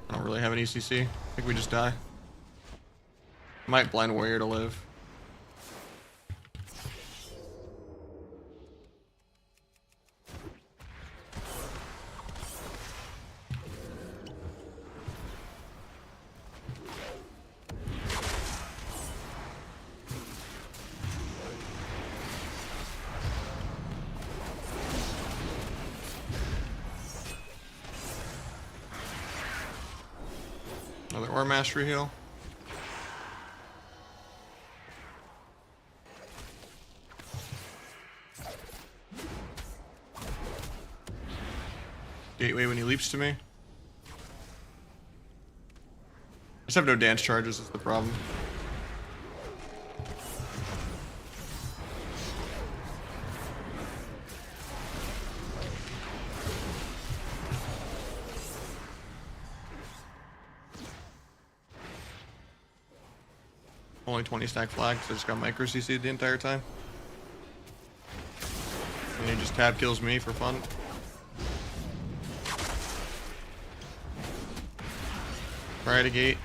I don't really have an ECC. I think we just die. Might blind warrior to live. Another Ore Mastery heal. Gateway when he leaps to me. I just have no dance charges, is the problem. Only 20 stack flags, so I just got micro CC'd the entire time. And he just tab kills me for fun. Try to gate.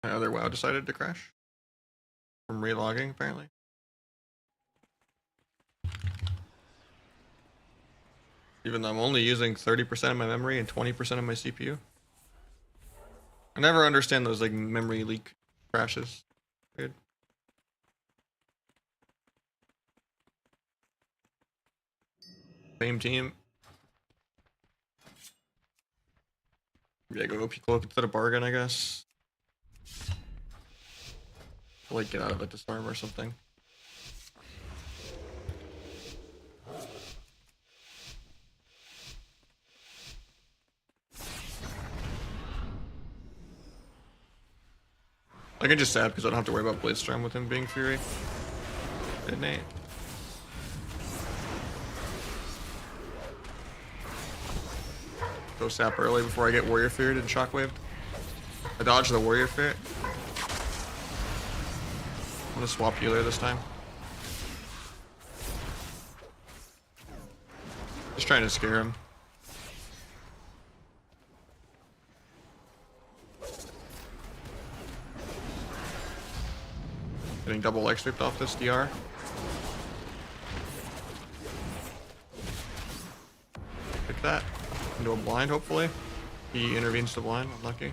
My other WoW decided to crash from relogging, apparently. Even though I'm only using 30% of my memory and 20% of my CPU. I never understand those like memory leak crashes. Weird. Same team. Yeah, go OP cloak instead of bargain, I guess. Or, like get out of a disarm or something. I can just stab because I don't have to worry about Bladestorm with him being Fury. Detonate. Go sap early before I get Warrior Feared and Shockwaved. I dodged the Warrior Fear. I'm gonna swap healer this time. Just trying to scare him. Getting double X ripped off this DR. Pick that. Into a blind, hopefully. He intervenes to blind. Unlucky.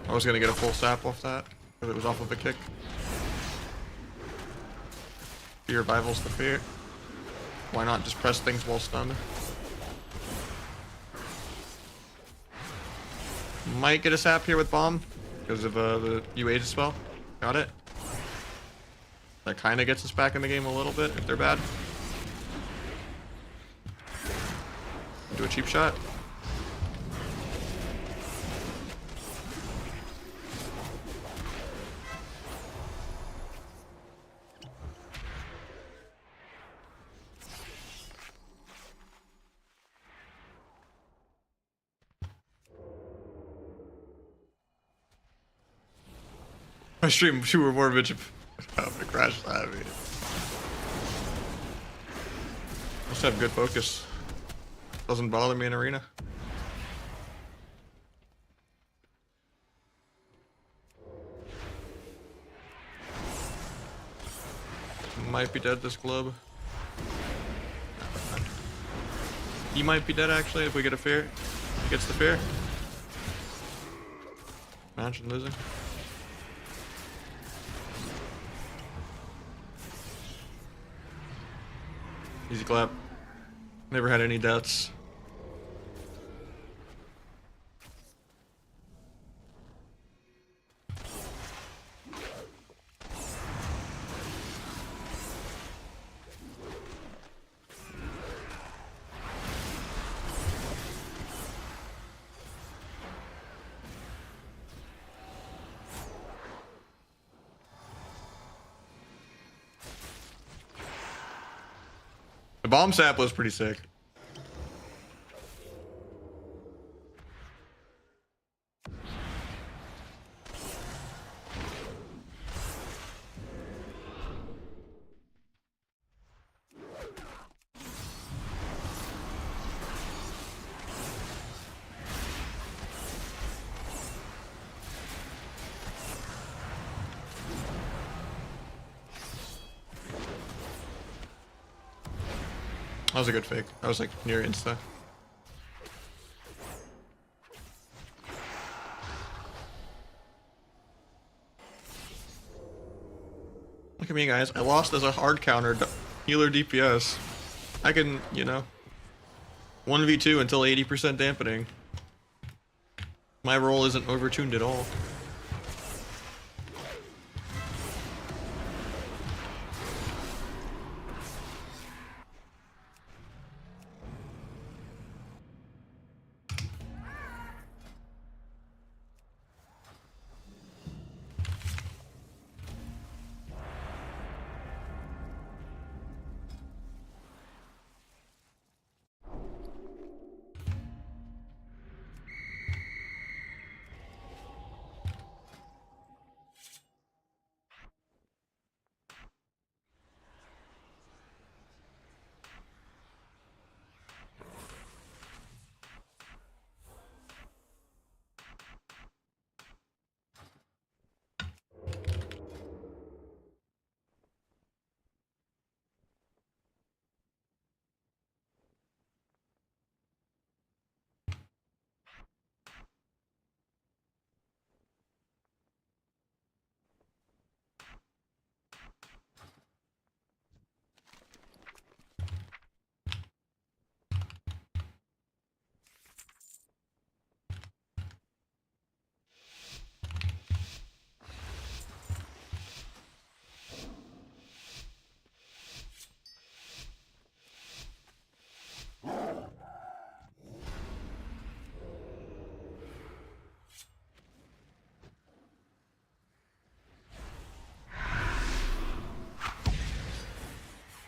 I was gonna get a full sap off that because it was off of a kick. Fear revivals the fear. Why not just press things while stunned? Might get a sap here with bomb because of the UA spell. Got it. That kind of gets us back in the game a little bit if they're bad. Do a cheap shot. My stream, she were more bitch of the crash that. Must have good focus. Doesn't bother me in arena. Might be dead this club. He might be dead actually if we get a fear. He gets the fear. Imagine losing. Easy clap. Never had any deaths. The bomb sap was pretty sick. That was a good fake. I was like near insta. Look at me, guys. I lost as a hard counter healer DPS. I can, you know, 1v2 until 80% dampening. My role isn't overtuned at all.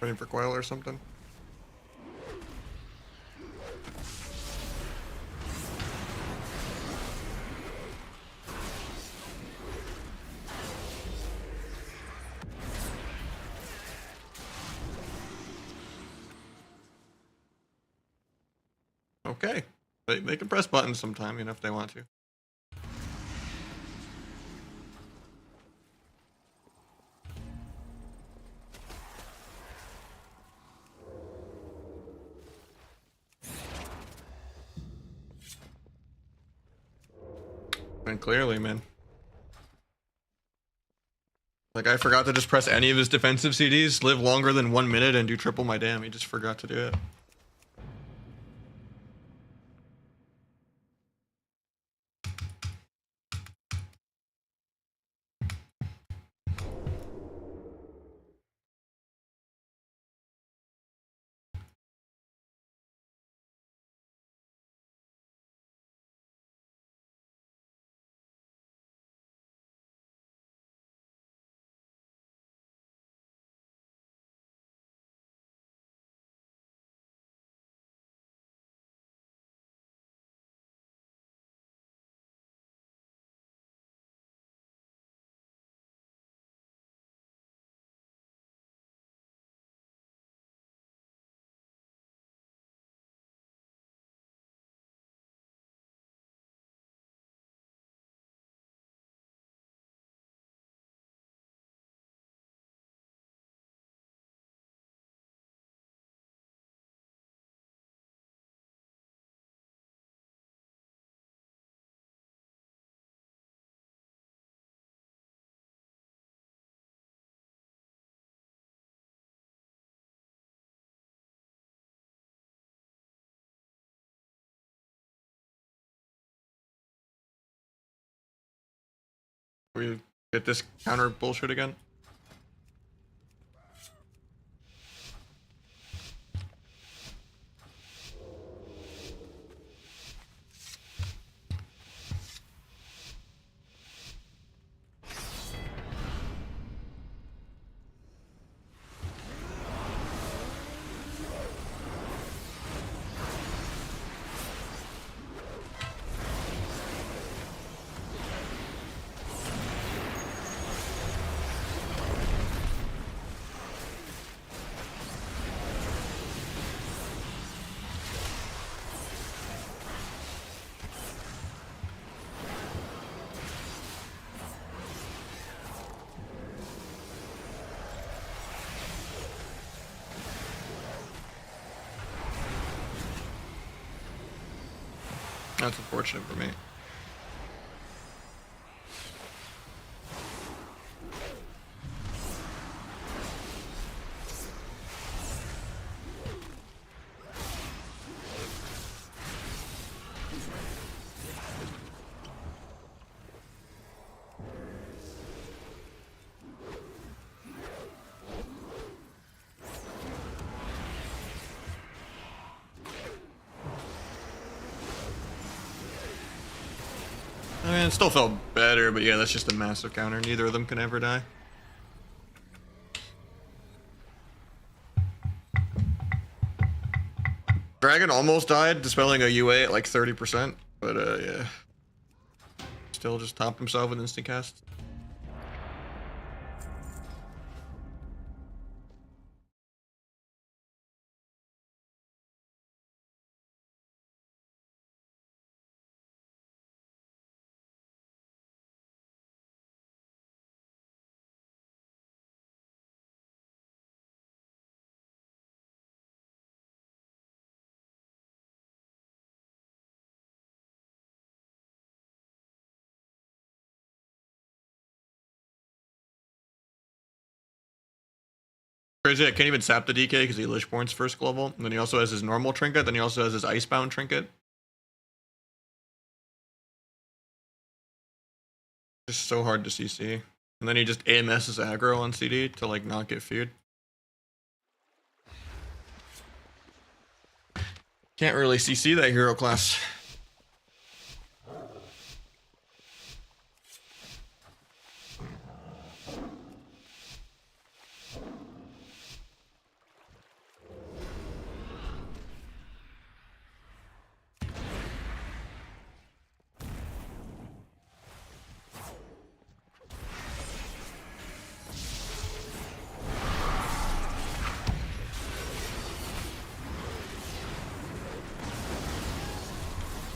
Waiting for Coil or something. Okay. They can press buttons sometime, you know, if they want to. And clearly, man. Like, I forgot to just press any of his defensive CDs, live longer than 1 minute, and do triple my dam. He just forgot to do it. We get this counter bullshit again. That's unfortunate for me. I mean, it still felt better, but yeah, that's just a massive counter. Neither of them can ever die. Dragon almost died, dispelling a UA at like 30%, but yeah. Still just topped himself with instant cast. Crazy, I can't even sap the DK because he Lishborn's first global. And then he also has his normal trinket, then he also has his Icebound trinket. Just so hard to CC. And then he just AMS's aggro on CD to like not get feared. Can't really CC that hero class.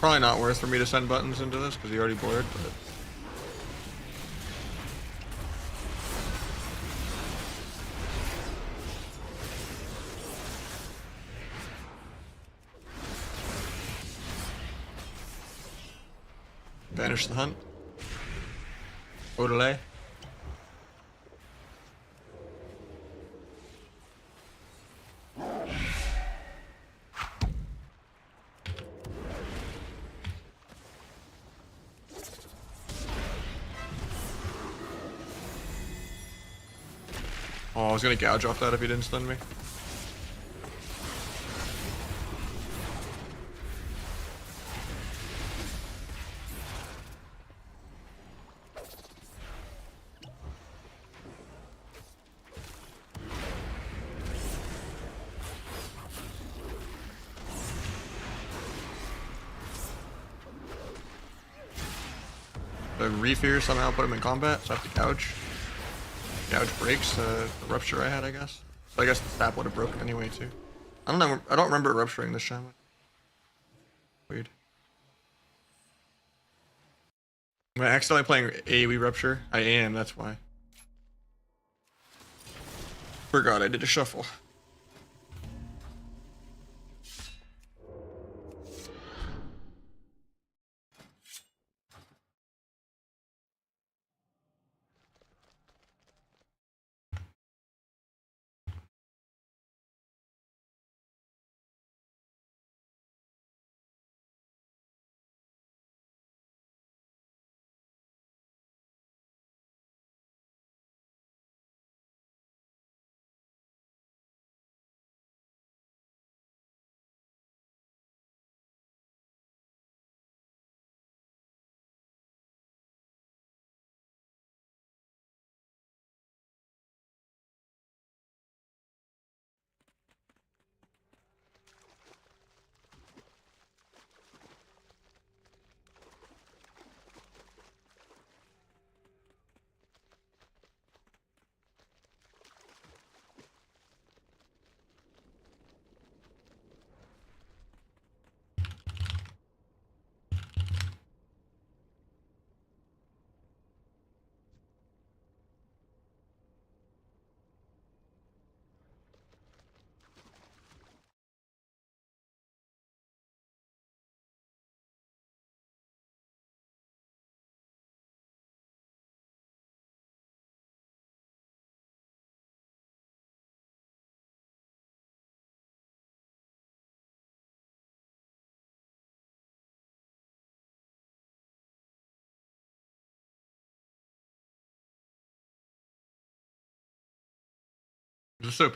Probably not worth for me to send buttons into this because he already blurred, but. Banish the hunt. Odelay. Oh, I was gonna gouge off that if he didn't stun me. The Refear somehow put him in combat, so I have to gouge. Gouge breaks the rupture I had, I guess. So I guess the stab would have broken anyway too. I don't know. I don't remember it rupturing this shaman. Weird. Am I accidentally playing AoE rupture? I am. That's why. Forgot I did a shuffle. Is this OP?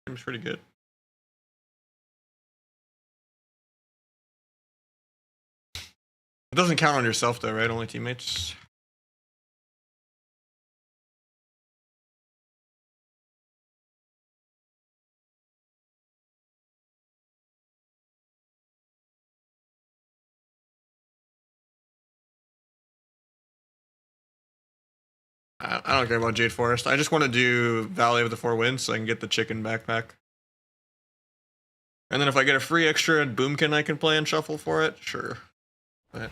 Seems pretty good. It doesn't count on yourself though, right? Only teammates. I don't care about Jade Forest. I just want to do Valley of the Four Winds so I can get the chicken backpack. And then if I get a free extra Boomkin I can play and shuffle for it, sure. But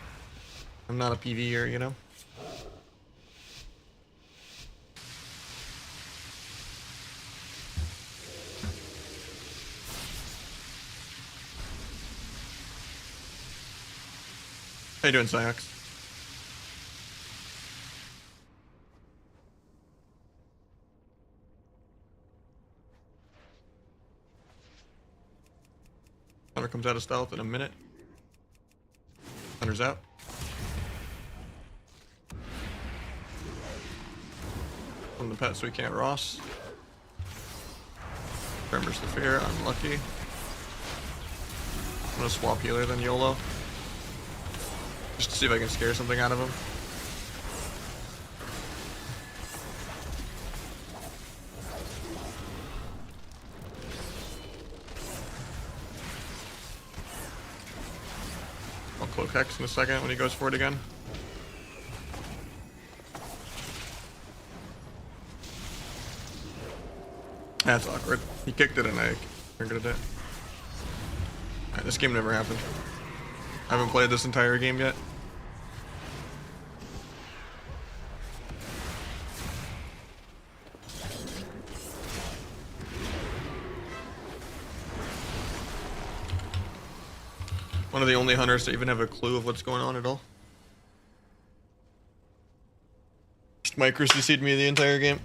I'm not a PvEer, you know? How you doing, Cyox? Hunter comes out of stealth in a minute. Hunter's out. From the pet so we can't Ross. Tremors the Fear, unlucky. I'm gonna swap healer then YOLO. Just to see if I can scare something out of him. I'll cloak Hex in a second when he goes for it again. That's awkward. He kicked it and I triggered it. Alright, this game never happened. I haven't played this entire game yet. One of the only hunters to even have a clue of what's going on at all. Micros CC'd me the entire game.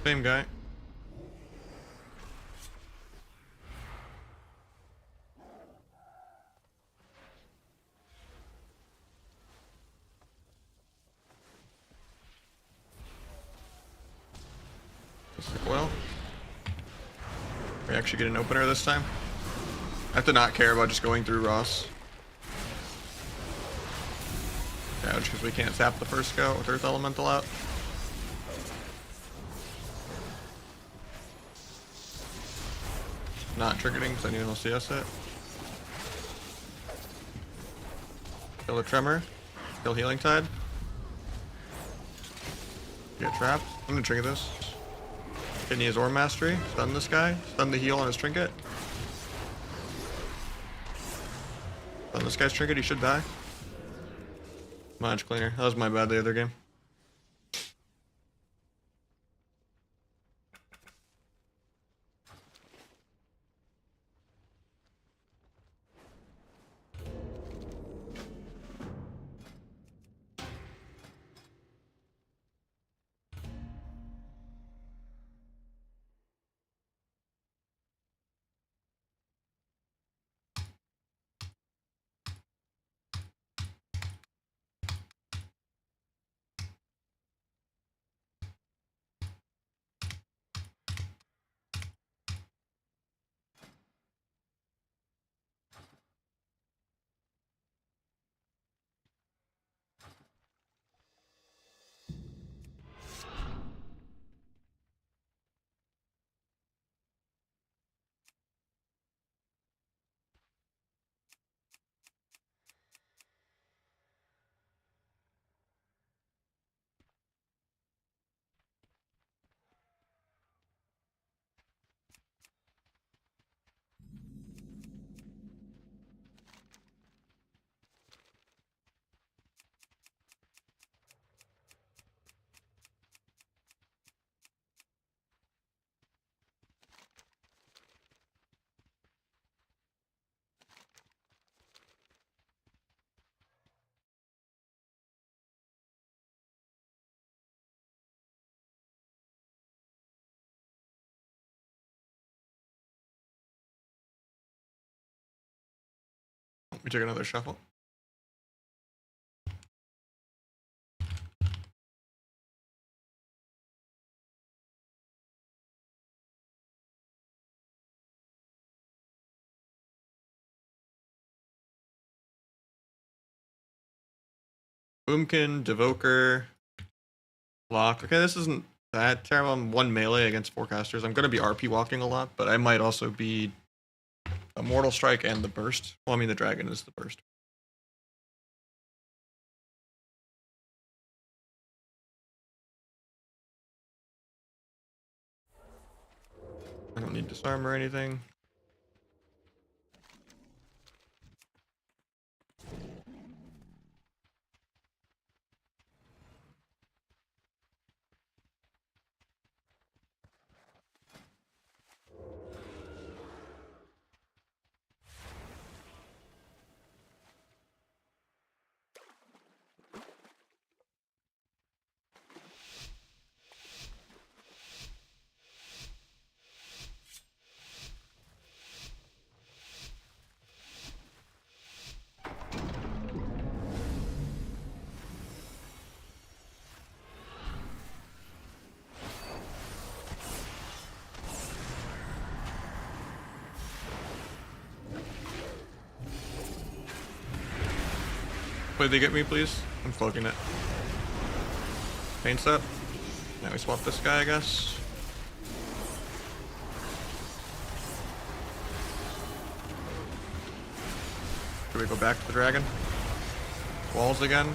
Same guy. Well, we actually get an opener this time. I have to not care about just going through Ross. Yeah, because we can't tap the first scout with Earth Elemental out. Not triggering because I need an LCS hit. Kill a Tremor. Kill Healing Tide. Get trapped. I'm gonna trigger this. Can he his Orb Mastery? Stun this guy. Stun the heal on his trinket. Stun this guy's trinket, he should die. Much cleaner. That was my bad the other game. We took another shuffle. Boomkin, Devoker, Lock. Okay, this isn't that terrible. I'm 1 melee against forecasters. I'm gonna be RP walking a lot, but I might also be a Mortal Strike and the Burst. Well, I mean the Dragon is the Burst. I don't need Disarm or anything. Wait, they get me, please? I'm cloaking it. Paint set. Now we swap this guy, I guess. Do we go back to the dragon? Walls again?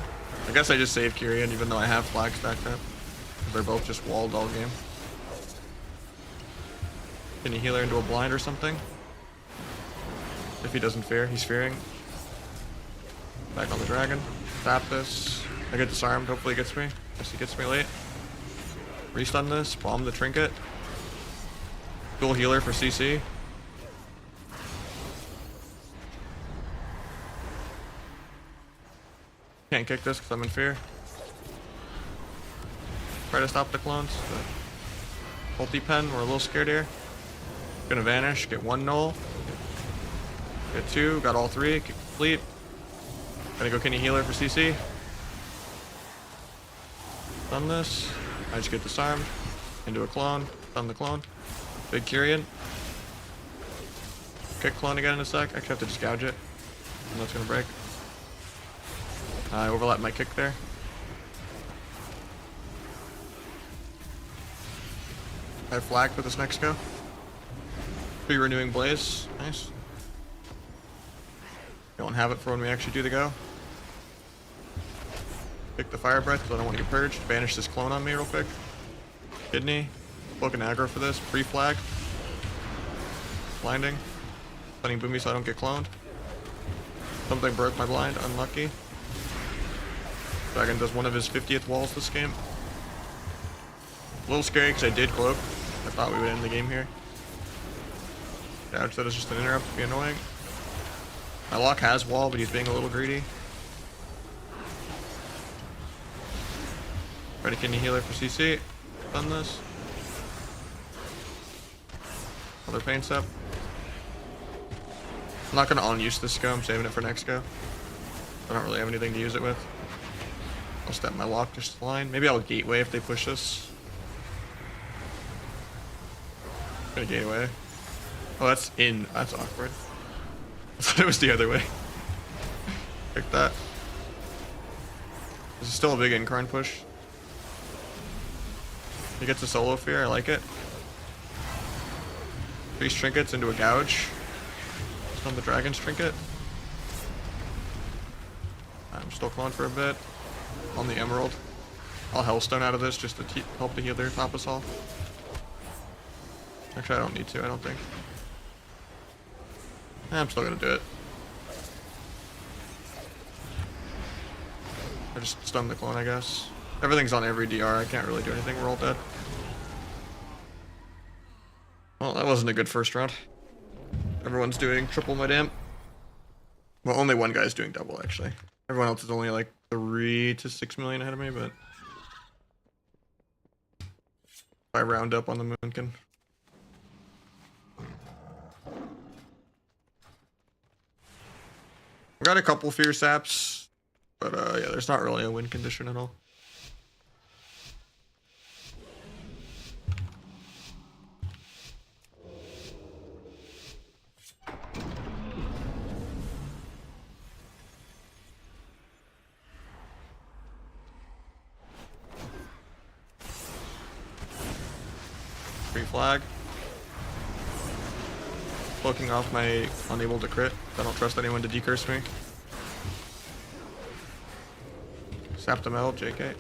I guess I just saved Kyrian even though I have flags backed up. They're both just walled all game. Can you heal her into a blind or something? If he doesn't fear, he's fearing. Back on the dragon. Tap this. I get disarmed, hopefully he gets me. Guess he gets me late. Restun this, bomb the trinket. Dual healer for CC. Can't kick this because I'm in fear. Try to stop the clones. Ulti pen, we're a little scared here. Gonna vanish, get 1 null. Get 2, got all 3, complete. Gonna go Kenny healer for CC. Stun this. I just get disarmed. Into a clone. Stun the clone. Big Kyrian. Kick clone again in a sec. I actually have to just gouge it. And that's gonna break. I overlap my kick there. I have flag for this next go. Free renewing blaze. Nice. Don't have it for when we actually do the go. Pick the fire breath because I don't want to get purged. Banish this clone on me real quick. Kidney. Book an aggro for this. Pre-flag. Blinding. Stunning Boomy so I don't get cloned. Something broke my blind. Unlucky. Dragon does one of his 50th walls this game. A little scary because I did cloak. I thought we would end the game here. Gouge that is just an interrupt to be annoying. My lock has wall, but he's being a little greedy. Ready kidney healer for CC. Done this. Another pain step. I'm not gonna on-use this go, I'm saving it for next go. I don't really have anything to use it with. I'll step my lock just line. Maybe I'll gateway if they push this. Gonna gateway. Oh, that's in. That's awkward. I thought it was the other way. Pick that. This is still a big Incarn push. He gets a solo fear, I like it. Priest trinkets into a gouge. On the dragon's trinket. I'm still cloned for a bit. On the emerald. I'll hellstone out of this just to help the healer top us all. Actually, I don't need to, I don't think. I'm still gonna do it. I just stun the clone, I guess. Everything's on every DR, I can't really do anything, we're all dead. Well, that wasn't a good first round. Everyone's doing triple my damn. Well, only one guy's doing double, actually. Everyone else is only like 3 to 6 million ahead of me, but... if I round up on the Moonkin. I got a couple fear saps, but yeah, there's not really a win condition at all. Free flag. Cloaking off my unable to crit. I don't trust anyone to decurse me. Sap the metal, JK.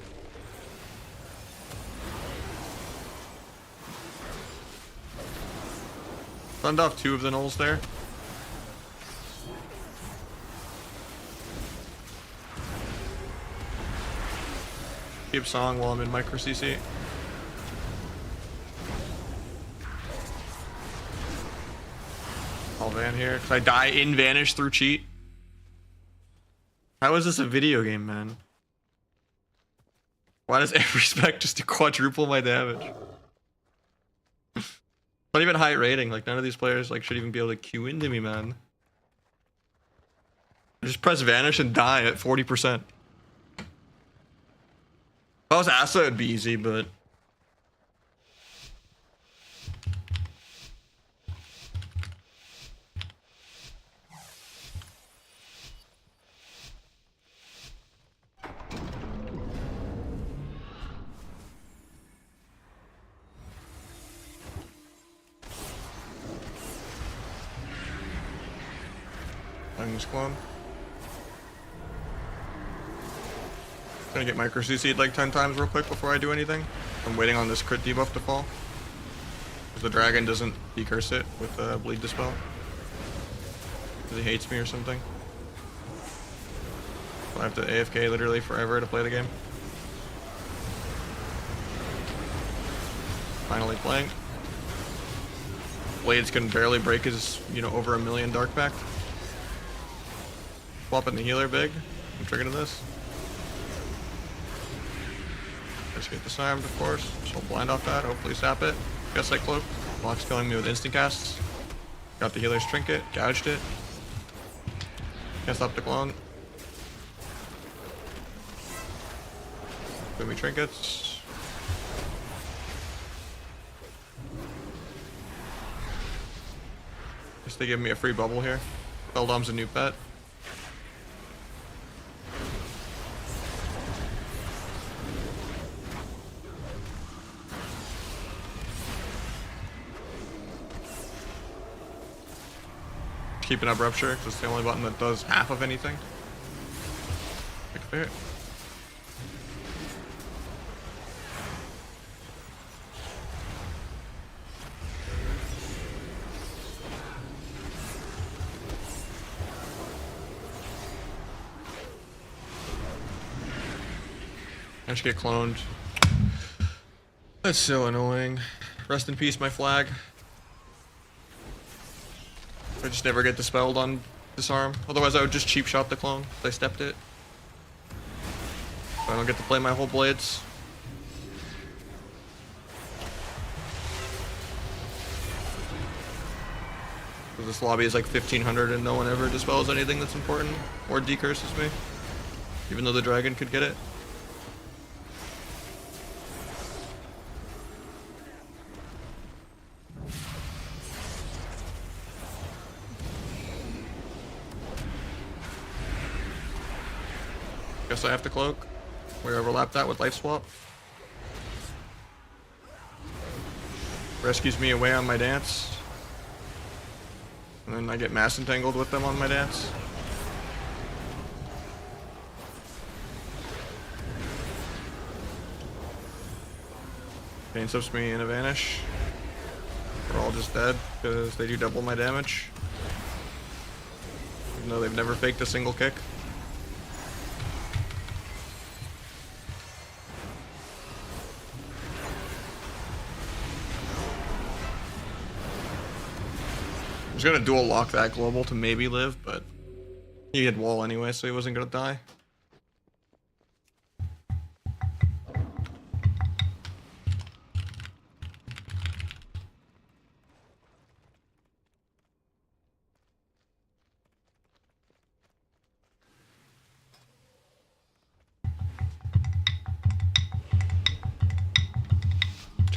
Stunned off 2 of the nulls there. Keep song while I'm in micro CC. I'll van here, because I die in vanish through cheat. How is this a video game, man? Why does every spec just quadruple my damage? Not even high rating, like none of these players like should even be able to queue into me, man. I just press vanish and die at 40%. If I was Asa, it'd be easy, but... Lungs clone. Gonna get micro CC'd like 10 times real quick before I do anything. I'm waiting on this crit debuff to fall. If the dragon doesn't decurse it with bleed dispel. Because he hates me or something. So I have to AFK literally forever to play the game. Finally playing. Blades can barely break his, over 1 million dark back. Swapping the healer big. I'm triggering this. Just get disarmed, of course. So blind off that. Hopefully sap it. Guess I cloak. Block's killing me with instant casts. Got the healer's trinket. Gouged it. Can't stop the clone. Give me trinkets. Guess they give me a free bubble here. Beldom's a new pet. Keeping up rupture, because it's the only button that does half of anything. Like fair. I should get cloned. That's so annoying. Rest in peace, my flag. I just never get dispelled on disarm. Otherwise, I would just cheap shot the clone if I stepped it. I don't get to play my whole blades. This lobby is like 1500 and no one ever dispels anything that's important or decurses me. Even though the dragon could get it. Guess I have to cloak. We overlap that with life swap. Rescues me away on my dance. And then I get mass entangled with them on my dance. Pain subs me in a vanish. We're all just dead because they do double my damage. Even though they've never faked a single kick. I was gonna dual lock that global to maybe live, but he had wall anyway, so he wasn't gonna die.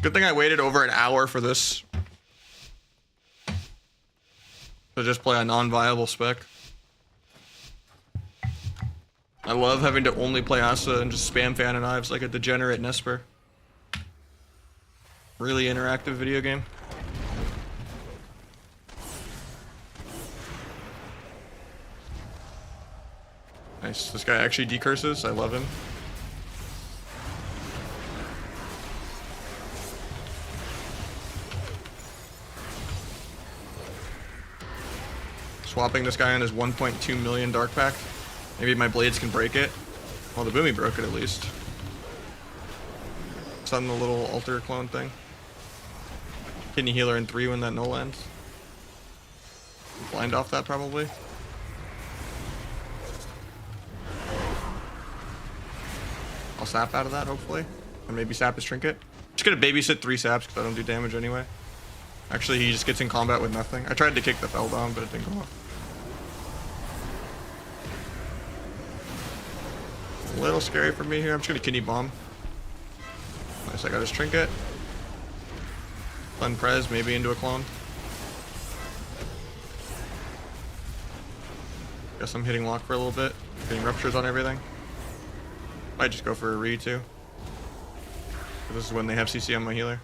Good thing I waited over an hour for this. To just play a non-viable spec. I love having to only play Asa and just spam fan and knives like a degenerate Nesper. Really interactive video game. Nice. This guy actually decurses. I love him. Swapping this guy on his 1.2 million Dark Pact. Maybe my blades can break it. Well, the Boomy broke it at least. It's on the little altar clone thing. Kidney healer in 3 when that null ends. Blind off that probably. I'll sap out of that hopefully. And maybe sap his trinket. Just gonna babysit 3 saps because I don't do damage anyway. Actually, he just gets in combat with nothing. I tried to kick the Feldon, but it didn't go off. A little scary for me here. I'm just gonna kidney bomb. Nice, I got his trinket. Fun prez, maybe into a clone. Guess I'm hitting lock for a little bit. Getting ruptures on everything. Might just go for a re too. This is when they have CC on my healer.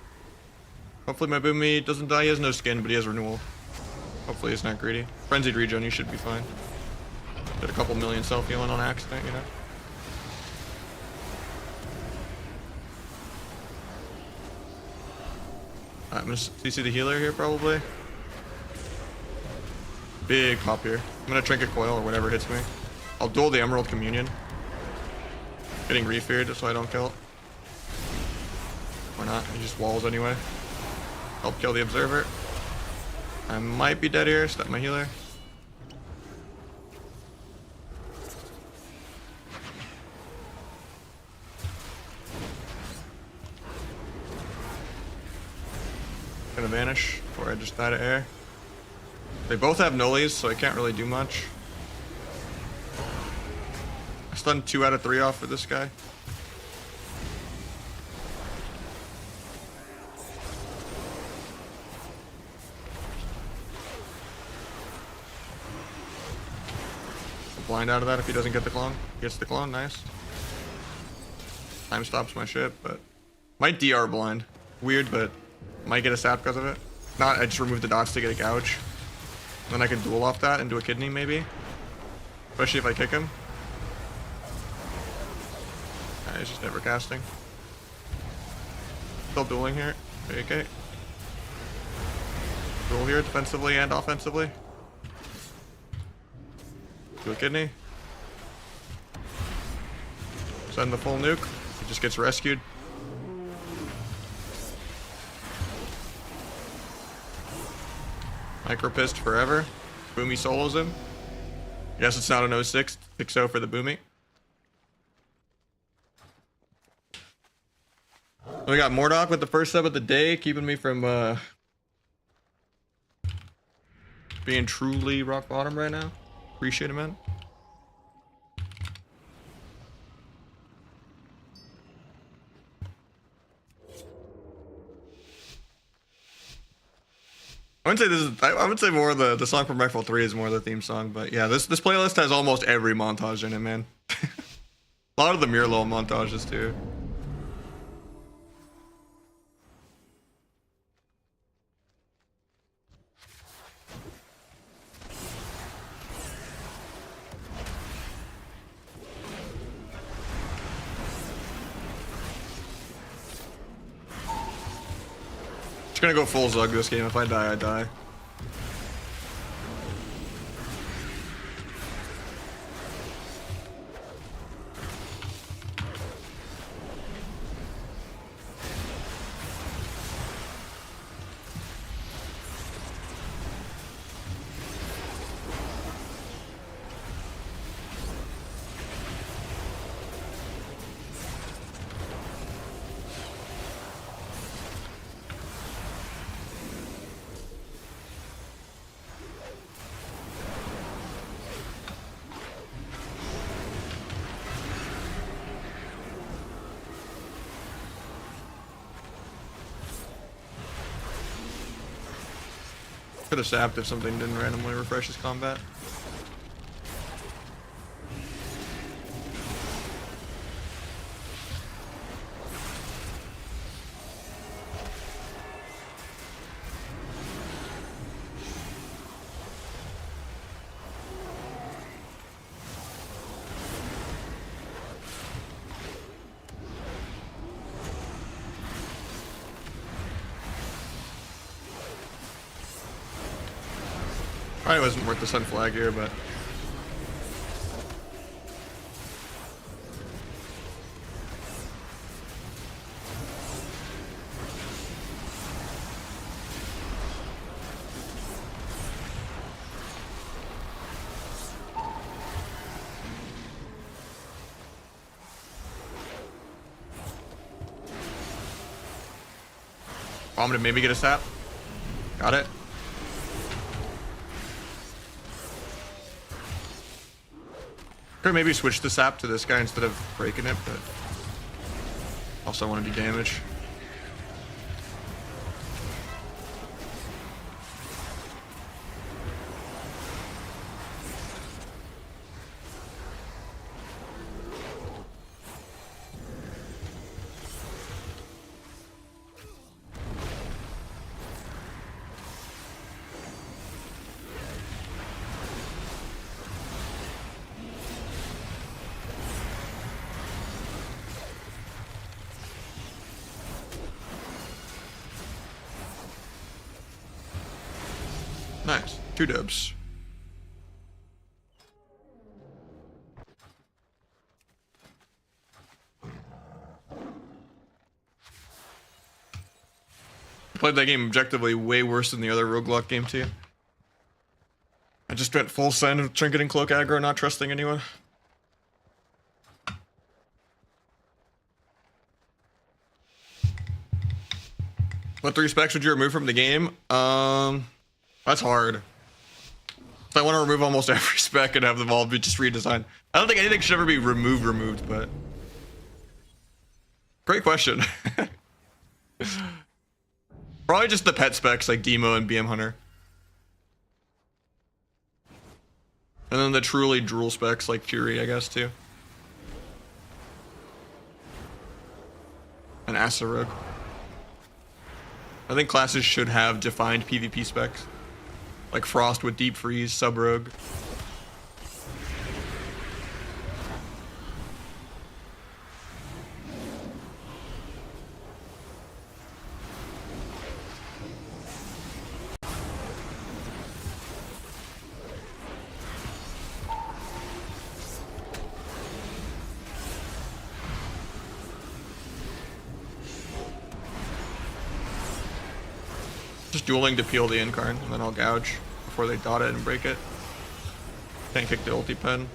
Hopefully my Boomy doesn't die. He has no skin, but he has renewal. Hopefully he's not greedy. Frenzied regen, you should be fine. Did a couple million self-healing on accident, you know? I'm gonna CC the healer here probably. Big pop here. I'm gonna trinket coil or whatever hits me. I'll duel the Emerald Communion. Getting refeared just so I don't kill it. Or not, he just walls anyway. Help kill the observer. I might be dead here, step my healer. Gonna vanish before I just die to air. They both have nullies, so I can't really do much. I stunned 2 out of 3 off for this guy. Blind out of that if he doesn't get the clone. Gets the clone, nice. Time stops my ship, but might DR blind. Weird, but might get a sap because of it. Not, I just remove the dots to get a gouge. Then I can duel off that and do a kidney maybe. Especially if I kick him. He's just never casting. Still dueling here. Okay. Duel here defensively and offensively. Do a kidney. Send the full nuke. He just gets rescued. Micropist forever. Boomy solos him. Yes, it's not an 06. 6-0 for the Boomy. We got Mordok with the first sub of the day, keeping me from being truly rock bottom right now. Appreciate it, man. I wouldn't say this is. I would say more of the song from Rifle 3 is more the theme song, but yeah, this playlist has almost every montage in it, man. A lot of the Mirlo montages too. Gonna go full Zug this game. If I die, I die. Could have sapped if something didn't randomly refresh his combat. Probably wasn't worth the sun flag here, but I'm gonna maybe get a sap. Got it. Could maybe switch the sap to this guy instead of breaking it, but also want to do damage. Nice. 2 dubs. Played that game objectively way worse than the other Roguelock game too. I just went full send of Trinket and Cloak aggro, not trusting anyone. What 3 specs would you remove from the game? That's hard. I want to remove almost every spec and have them all be just redesigned. I don't think anything should ever be removed, but great question. Probably just the pet specs like Demo and BM Hunter. And then the truly drool specs like Fury, I guess, too. And Asarogue. I think classes should have defined PvP specs. Like Frost with Deep Freeze, Sub-Rogue. Just dueling to peel the Incarn, and then I'll gouge before they dot it and break it. Can't kick the ulti pen.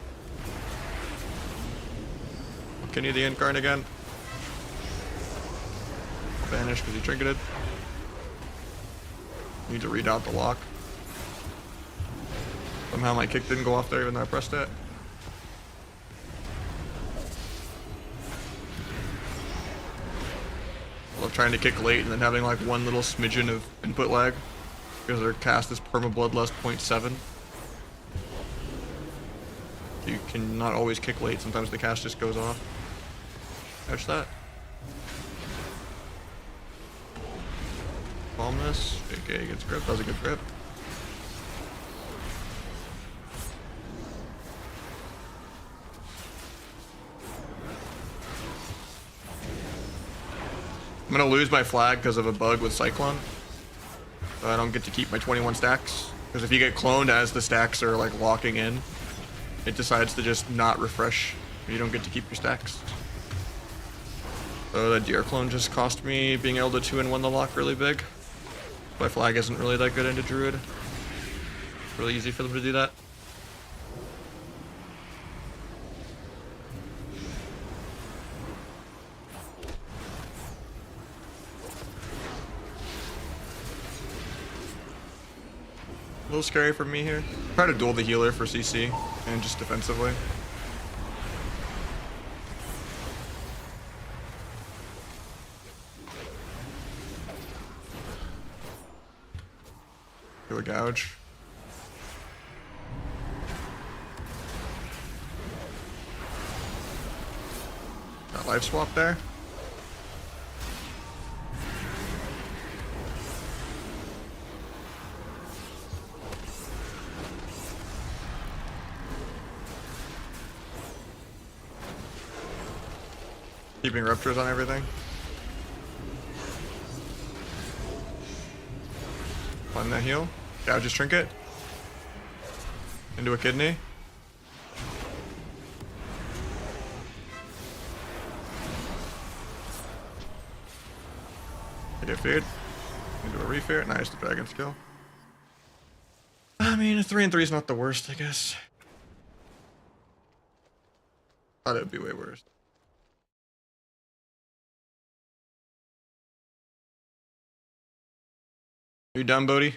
Can you the Incarn again? Vanish because he trinketed. Need to read out the lock. Somehow my kick didn't go off there even though I pressed it. I love trying to kick late and then having like one little smidgen of input lag because their cast is perma bloodlust 0.7. You can not always kick late, sometimes the cast just goes off. Catch that. Palm this. Okay, gets grip. That was a good grip. I'm gonna lose my flag because of a bug with Cyclone. So I don't get to keep my 21 stacks. Because if you get cloned as the stacks are like locking in, it decides to just not refresh. You don't get to keep your stacks. So that DR clone just cost me being able to 2-in-1 the lock really big. My flag isn't really that good into Druid. Really easy for them to do that. A little scary for me here. Try to duel the healer for CC and just defensively. Do a gouge. Got life swap there. Keeping ruptures on everything. Find that heal. Gouge his trinket. Into a kidney. I get feared. Into a refear. Nice, the dragon skill. I mean, a 3 and 3 is not the worst, I guess. Thought it would be way worse. You done, Bodhi?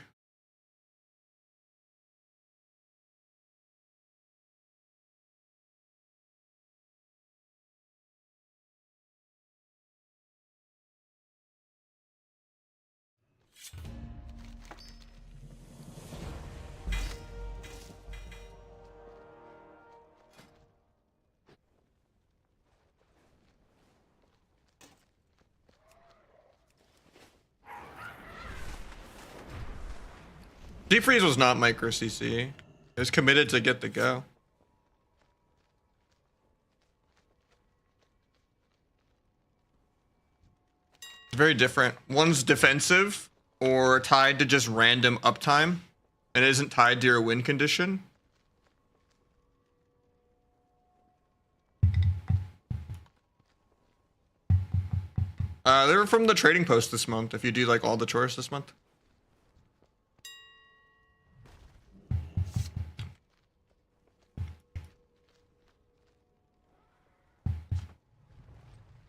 Deep Freeze was not micro CC. It was committed to get the go. It's very different. One's defensive or tied to just random uptime and isn't tied to your win condition. They were from the trading post this month, if you do like all the chores this month.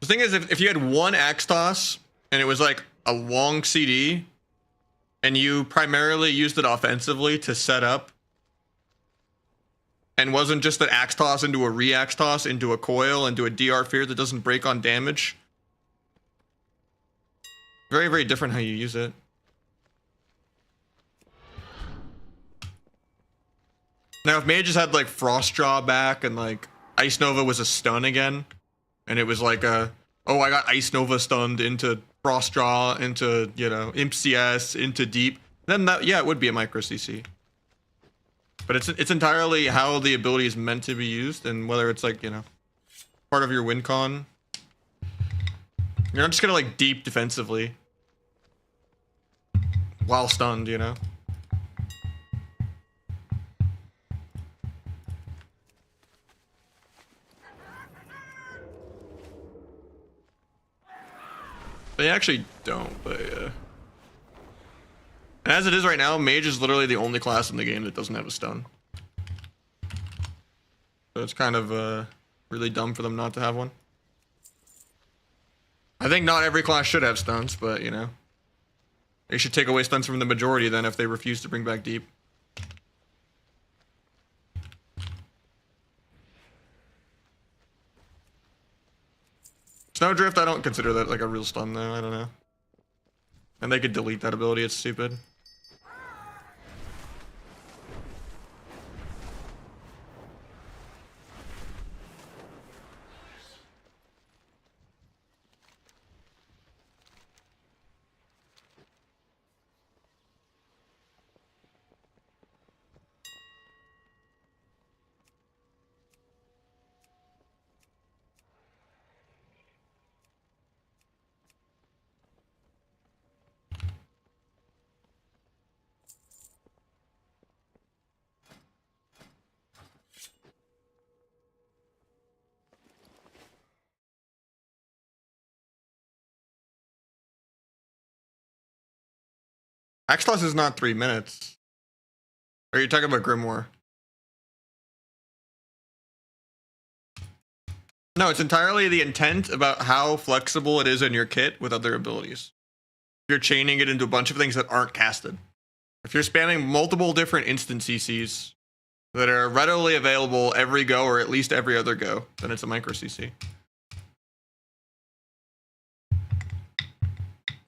The thing is, if you had one Axe Toss and it was like a long CD and you primarily used it offensively to set up and wasn't just an Axe Toss into a re-Axe Toss into a coil into a DR Fear that doesn't break on damage. Very, very different how you use it. Now, if mages had like Frost Jaw back and like Ice Nova was a stun again, and it was like a, oh, I got Ice Nova stunned into Frost Jaw, into, you know, Imp CS, into Deep, then that, yeah, it would be a micro CC. But it's entirely how the ability is meant to be used and whether it's like, you know, part of your win con. You're not just gonna like deep defensively while stunned, you know? They actually don't, but yeah. And as it is right now, Mage is literally the only class in the game that doesn't have a stun. So it's kind of really dumb for them not to have one. I think not every class should have stuns, but you know. They should take away stuns from the majority then if they refuse to bring back Deep. Snowdrift, I don't consider that like a real stun though, I don't know. And they could delete that ability, it's stupid. Axlos is not 3 minutes. Are you talking about Grimoire? No, it's entirely the intent about how flexible it is in your kit with other abilities. You're chaining it into a bunch of things that aren't casted. If you're spamming multiple different instant CCs that are readily available every go or at least every other go, then it's a micro CC.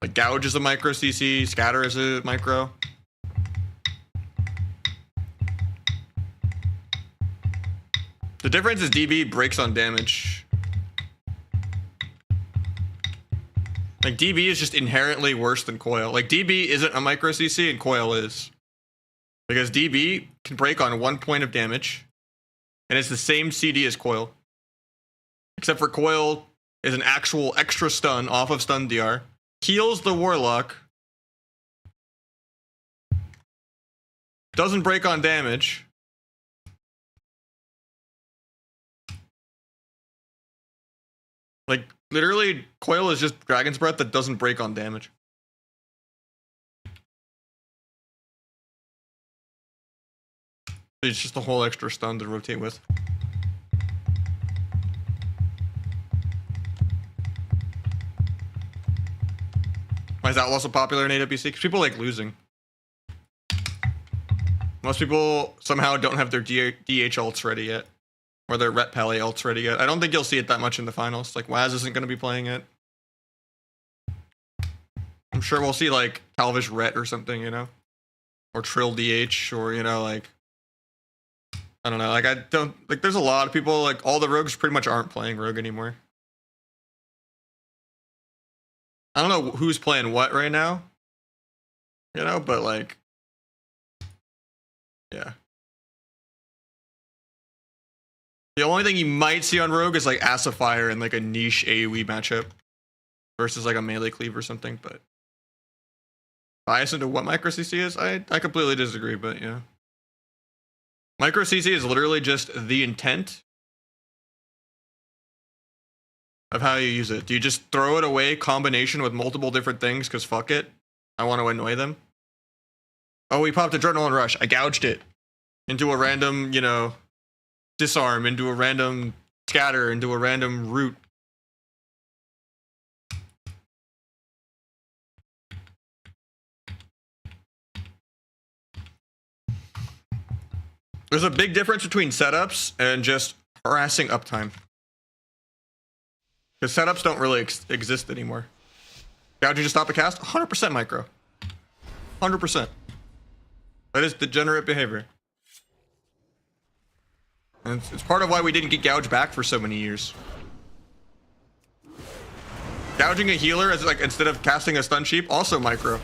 Like Gouge is a micro CC, Scatter is a micro. difference is DB breaks on damage. Like DB is just inherently worse than Coil. Like DB isn't a micro CC and Coil is. Because DB can break on 1 point of damage. And it's the same CD as Coil. Except for Coil is an actual extra stun off of stun DR. Heals the Warlock. Doesn't break on damage. Like, literally, Coil is just Dragon's Breath that doesn't break on damage. It's just a whole extra stun to rotate with. Why is Outlaw so popular in AWC? Because people like losing. Most people somehow don't have their DH ults ready yet. Or their Ret Pally ults ready yet. I don't think you'll see it that much in the finals. Like, Waz isn't going to be playing it. I'm sure we'll see, like, Calvish Ret or something, you know? Or Trill DH, or, you know, like... I don't know, like, I don't... Like, there's a lot of people, like, all the rogues pretty much aren't playing rogue anymore. I don't know who's playing what right now. You know, but, like... Yeah. The only thing you might see on rogue is, like, Assifier in, like, a niche AoE matchup. Versus, like, a melee cleave or something, but... Bias into what micro CC is? I completely disagree, but yeah. Micro CC is literally just the intent of how you use it. Do you just throw it away combination with multiple different things because fuck it? I want to annoy them. Oh, we popped Adrenaline Rush. I gouged it into a random, you know, disarm, into a random scatter, into a random root. There's a big difference between setups and just harassing uptime. Because setups don't really exist anymore. Gouging to stop a cast? 100% micro. 100%. That is degenerate behavior. And it's part of why we didn't get Gouge back for so many years. Gouging a healer as like instead of casting a stun sheep, also micro.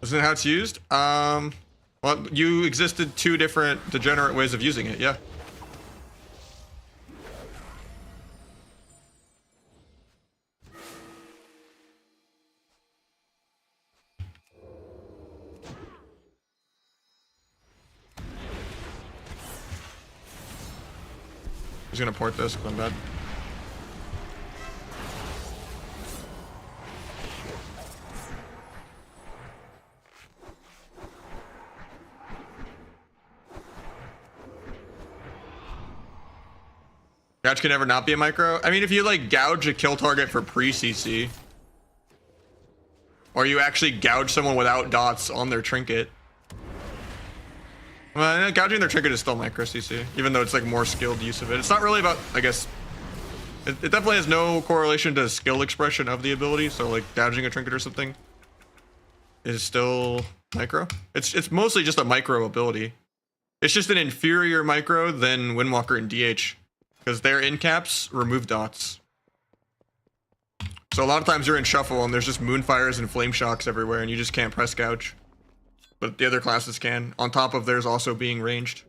Isn't that how it's used? Well, you existed two different degenerate ways of using it, yeah. He's gonna port this, going bad. Gouge can never not be a micro. I mean, if you like gouge a kill target for pre-CC, or you actually gouge someone without dots on their trinket. Well, gouging their trinket is still micro CC, even though it's like more skilled use of it. It's not really about, I guess, it definitely has no correlation to skill expression of the ability. So like gouging a trinket or something is still micro. It's mostly just a micro ability. It's just an inferior micro than Windwalker and DH. Because their in caps remove dots. So a lot of times you're in shuffle and there's just moonfires and flame shocks everywhere and you just can't press gouge. But the other classes can, on top of theirs also being ranged.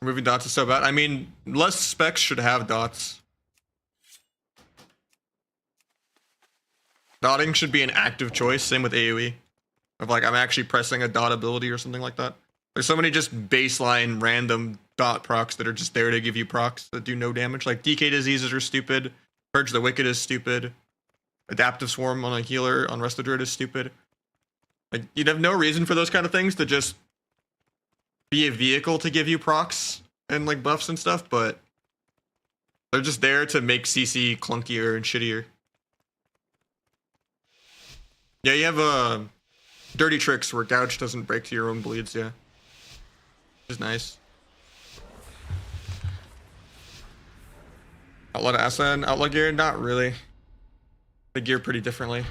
Removing dots is so bad. I mean, less specs should have dots. Dotting should be an active choice, same with AoE. Of like, I'm actually pressing a dot ability or something like that. There's so many just baseline random dot procs that are just there to give you procs that do no damage. Like DK diseases are stupid. Purge the Wicked is stupid. Adaptive Swarm on a healer on Rest of Druid is stupid. Like, you'd have no reason for those kind of things to just be a vehicle to give you procs and like buffs and stuff, but they're just there to make CC clunkier and shittier. Yeah, you have dirty tricks where gouge doesn't break to your own bleeds. Yeah, which is nice. Outlaw to Asa and Outlaw gear, not really. They gear pretty differently.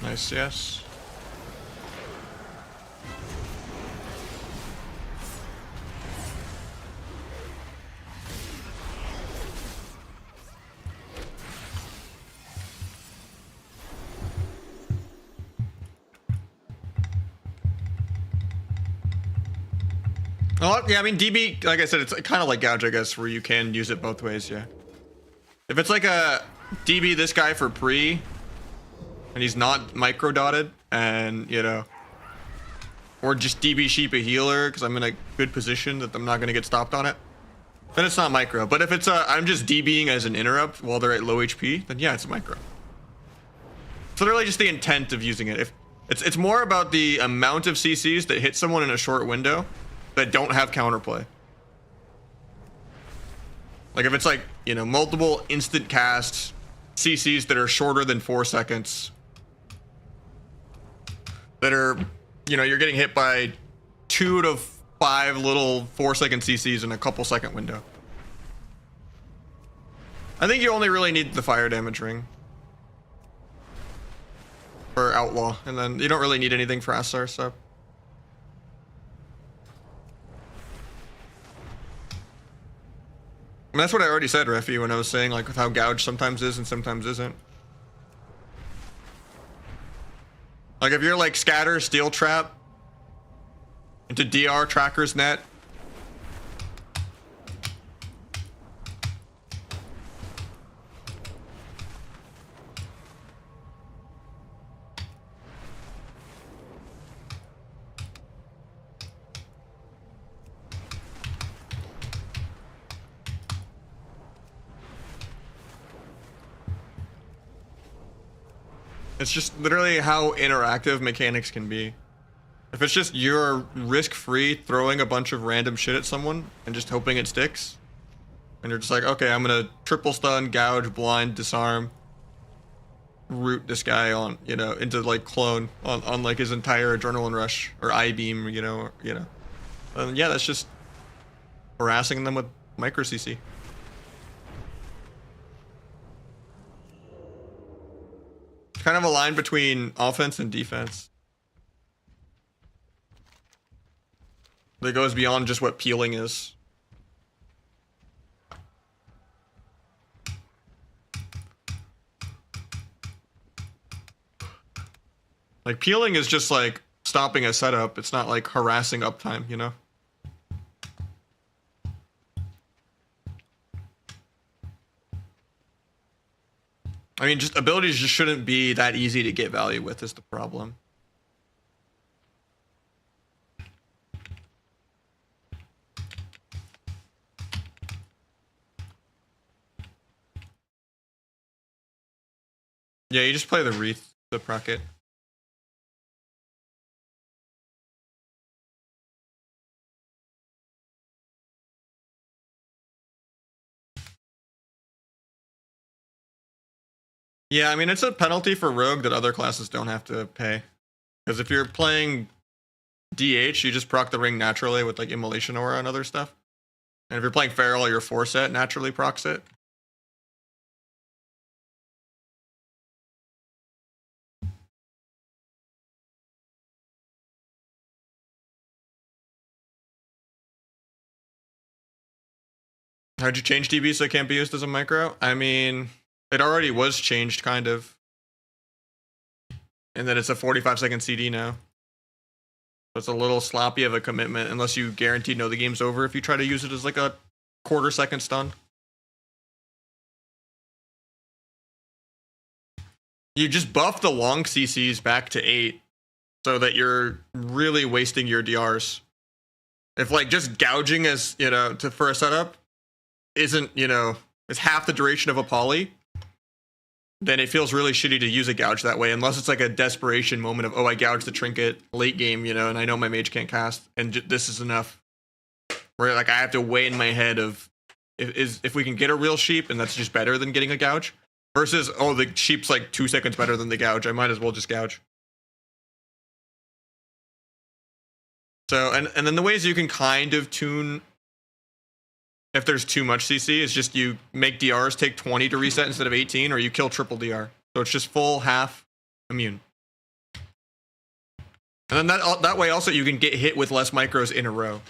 Nice, yes. Well, yeah, I mean, DB, like I said, it's kind of like gouge, I guess, where you can use it both ways, yeah. If it's like a DB this guy for pre, and he's not micro dotted, and, you know, or just DB sheep a healer, because I'm in a good position that I'm not going to get stopped on it, then it's not micro. But if it's I'm just DBing as an interrupt while they're at low HP, then yeah, it's micro. It's literally just the intent of using it. If it's more about the amount of CCs that hit someone in a short window that don't have counterplay. Like if it's like, you know, multiple instant casts, CCs that are shorter than 4 seconds, that are, you know, you're getting hit by 2 to 5 little 4-second CCs in a couple second window. I think you only really need the fire damage ring for Outlaw, and then you don't really need anything for Asar, so. I mean, that's what I already said, Refi, when I was saying like with how gouge sometimes is and sometimes isn't. Like if you're like scatter, steel trap into DR tracker's net, it's just literally how interactive mechanics can be. If it's just you're risk-free throwing a bunch of random shit at someone and just hoping it sticks, and you're just like, okay, I'm gonna triple stun, gouge, blind, disarm, root this guy on, you know, into like clone on like his entire adrenaline rush or I beam, you know, yeah, that's just harassing them with micro CC. Kind of a line between offense and defense that goes beyond just what peeling is. Like peeling is just like stopping a setup. It's not like harassing uptime, you know? I mean, just abilities just shouldn't be that easy to get value with is the problem. Yeah, you just play the Wreath, the proc it. Yeah, I mean, it's a penalty for Rogue that other classes don't have to pay. Because if you're playing DH, you just proc the ring naturally with like Immolation Aura and other stuff. And if you're playing Feral, your 4-set naturally procs it. How'd you change DB so it can't be used as a micro? I mean, it already was changed, kind of. And then it's a 45-second CD now. So it's a little sloppy of a commitment, unless you guaranteed know the game's over if you try to use it as like a quarter-second stun. You just buff the long CCs back to 8 so that you're really wasting your DRs. If like just gouging as, you know, for a setup isn't, you know, is half the duration of a poly, then it feels really shitty to use a gouge that way, unless it's like a desperation moment of, oh, I gouged the trinket late game, you know, and I know my mage can't cast, and this is enough. Where like I have to weigh in my head of if we can get a real sheep, and that's just better than getting a gouge, versus, oh, the sheep's like 2 seconds better than the gouge, I might as well just gouge. So, and then the ways you can kind of tune if there's too much CC is just you make DRs take 20 to reset instead of 18, or you kill triple DR. So it's just full, half, immune. And then that way also you can get hit with less micros in a row.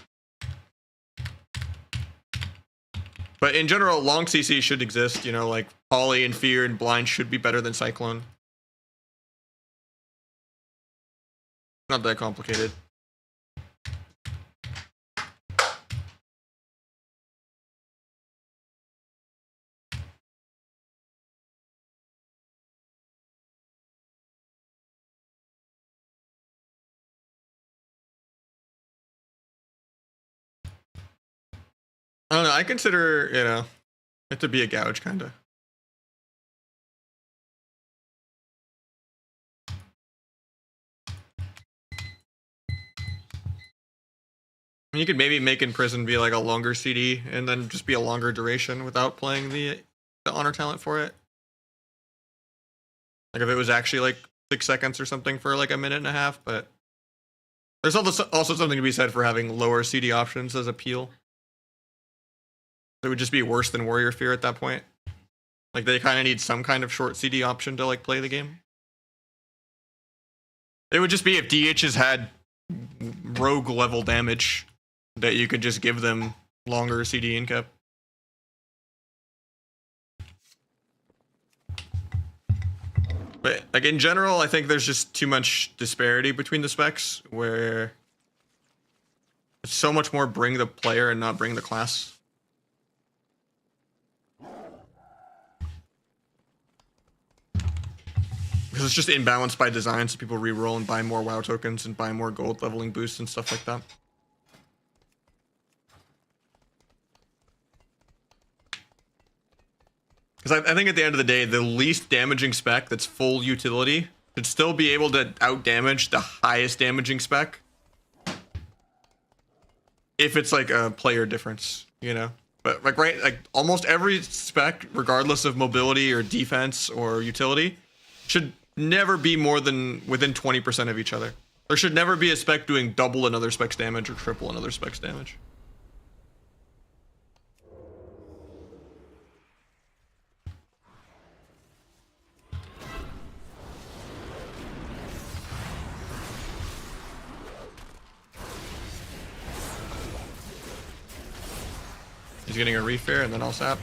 But in general, long CC should exist, you know, like Poly and Fear and Blind should be better than Cyclone. Not that complicated. I don't know, I consider, you know, it to be a gouge, kind of. You could maybe make Imprison be like a longer CD, and then just be a longer duration without playing the honor talent for it. Like if it was actually like 6 seconds or something for like a minute and a half, but there's also something to be said for having lower CD options as a peel. It would just be worse than Warrior Fear at that point. Like they kind of need some kind of short CD option to like play the game. It would just be if DHs had rogue level damage that you could just give them longer CD incap. But like in general, I think there's just too much disparity between the specs where it's so much more bring the player and not bring the class. Because it's just imbalanced by design, so people reroll and buy more WoW tokens and buy more gold leveling boosts and stuff like that. Because I think at the end of the day, the least damaging spec that's full utility should still be able to out-damage the highest damaging spec. If it's like a player difference, you know? But like, right, like almost every spec, regardless of mobility or defense or utility, should never be more than within 20% of each other. There should never be a spec doing double another spec's damage or triple another spec's damage. He's getting a refair and then I'll sap.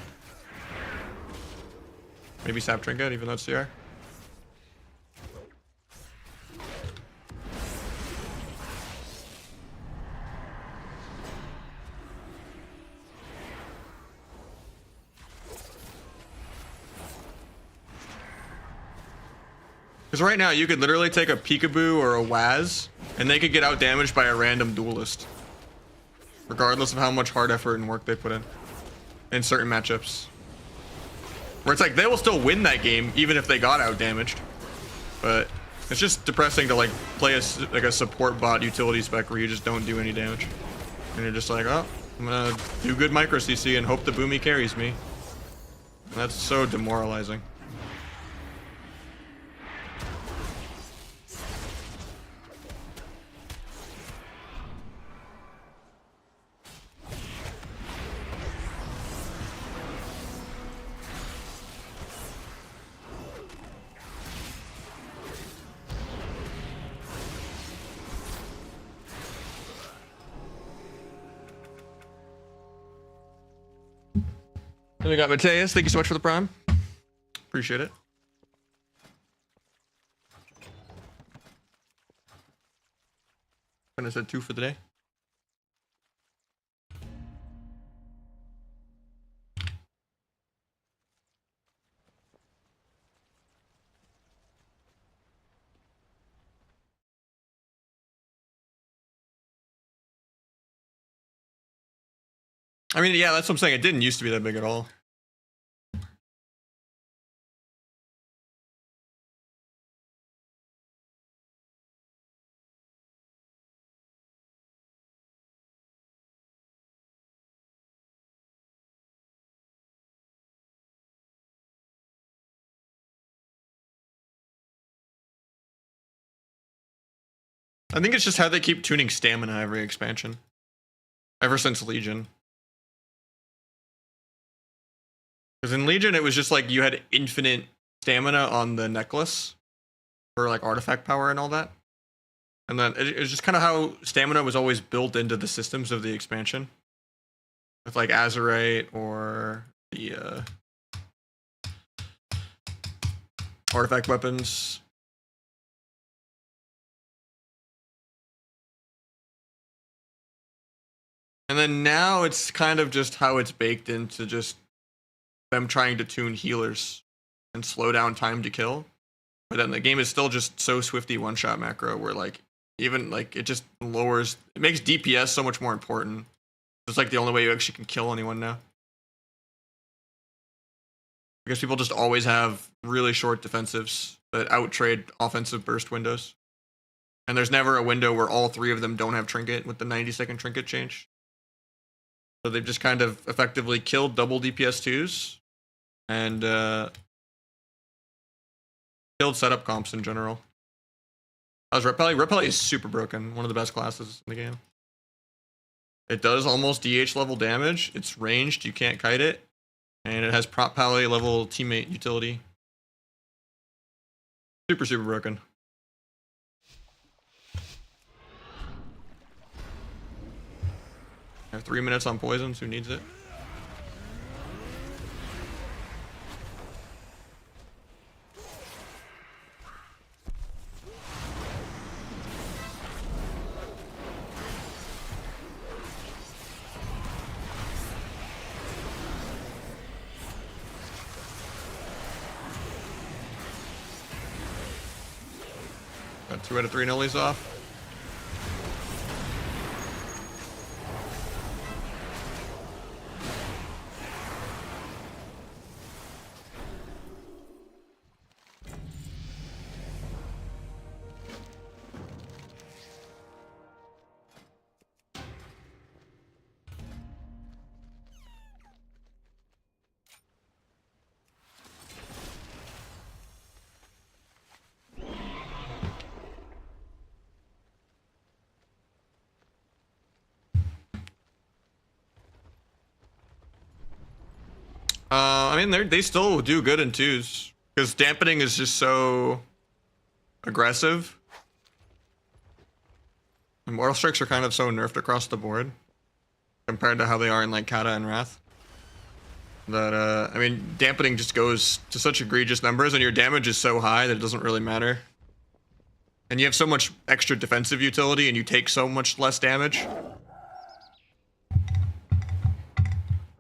Maybe sap trinket even though it's CR. Because right now you could literally take a Peekaboo or a Waz and they could get out damaged by a random duelist. Regardless of how much hard effort and work they put in certain matchups. Where it's like they will still win that game even if they got out damaged. But it's just depressing to like play a support bot utility spec where you just don't do any damage. And you're just like, oh, I'm gonna do good micro CC and hope the Boomy carries me. And that's so demoralizing. And we got Mateus. Thank you so much for the prime. Appreciate it. I said 2 for the day. I mean, yeah, that's what I'm saying. It didn't used to be that big at all. I think it's just how they keep tuning stamina every expansion. Ever since Legion. Because in Legion, it was just like you had infinite stamina on the necklace for like artifact power and all that. And then it was just kind of how stamina was always built into the systems of the expansion. With like Azerite or the artifact weapons. And then now it's kind of just how it's baked into just them trying to tune healers and slow down time to kill. But then the game is still just so swifty one-shot macro where like even like it just lowers, it makes DPS so much more important. It's like the only way you actually can kill anyone now. Because people just always have really short defensives that outtrade offensive burst windows. And there's never a window where all 3 of them don't have trinket with the 90-second trinket change. So they've just kind of effectively killed double DPS 2s and killed setup comps in general. How's Repelli? Repelli is super broken. One of the best classes in the game. It does almost DH level damage. It's ranged. You can't kite it. And it has prop pally level teammate utility. Super, super broken. I have 3 minutes on poisons. Who needs it? Got 2 out of 3 nullies off. I mean, they still do good in 2s because dampening is just so aggressive. And Mortal Strikes are kind of so nerfed across the board compared to how they are in like Kata and Wrath. That I mean, dampening just goes to such egregious numbers, and your damage is so high that it doesn't really matter. And you have so much extra defensive utility, and you take so much less damage.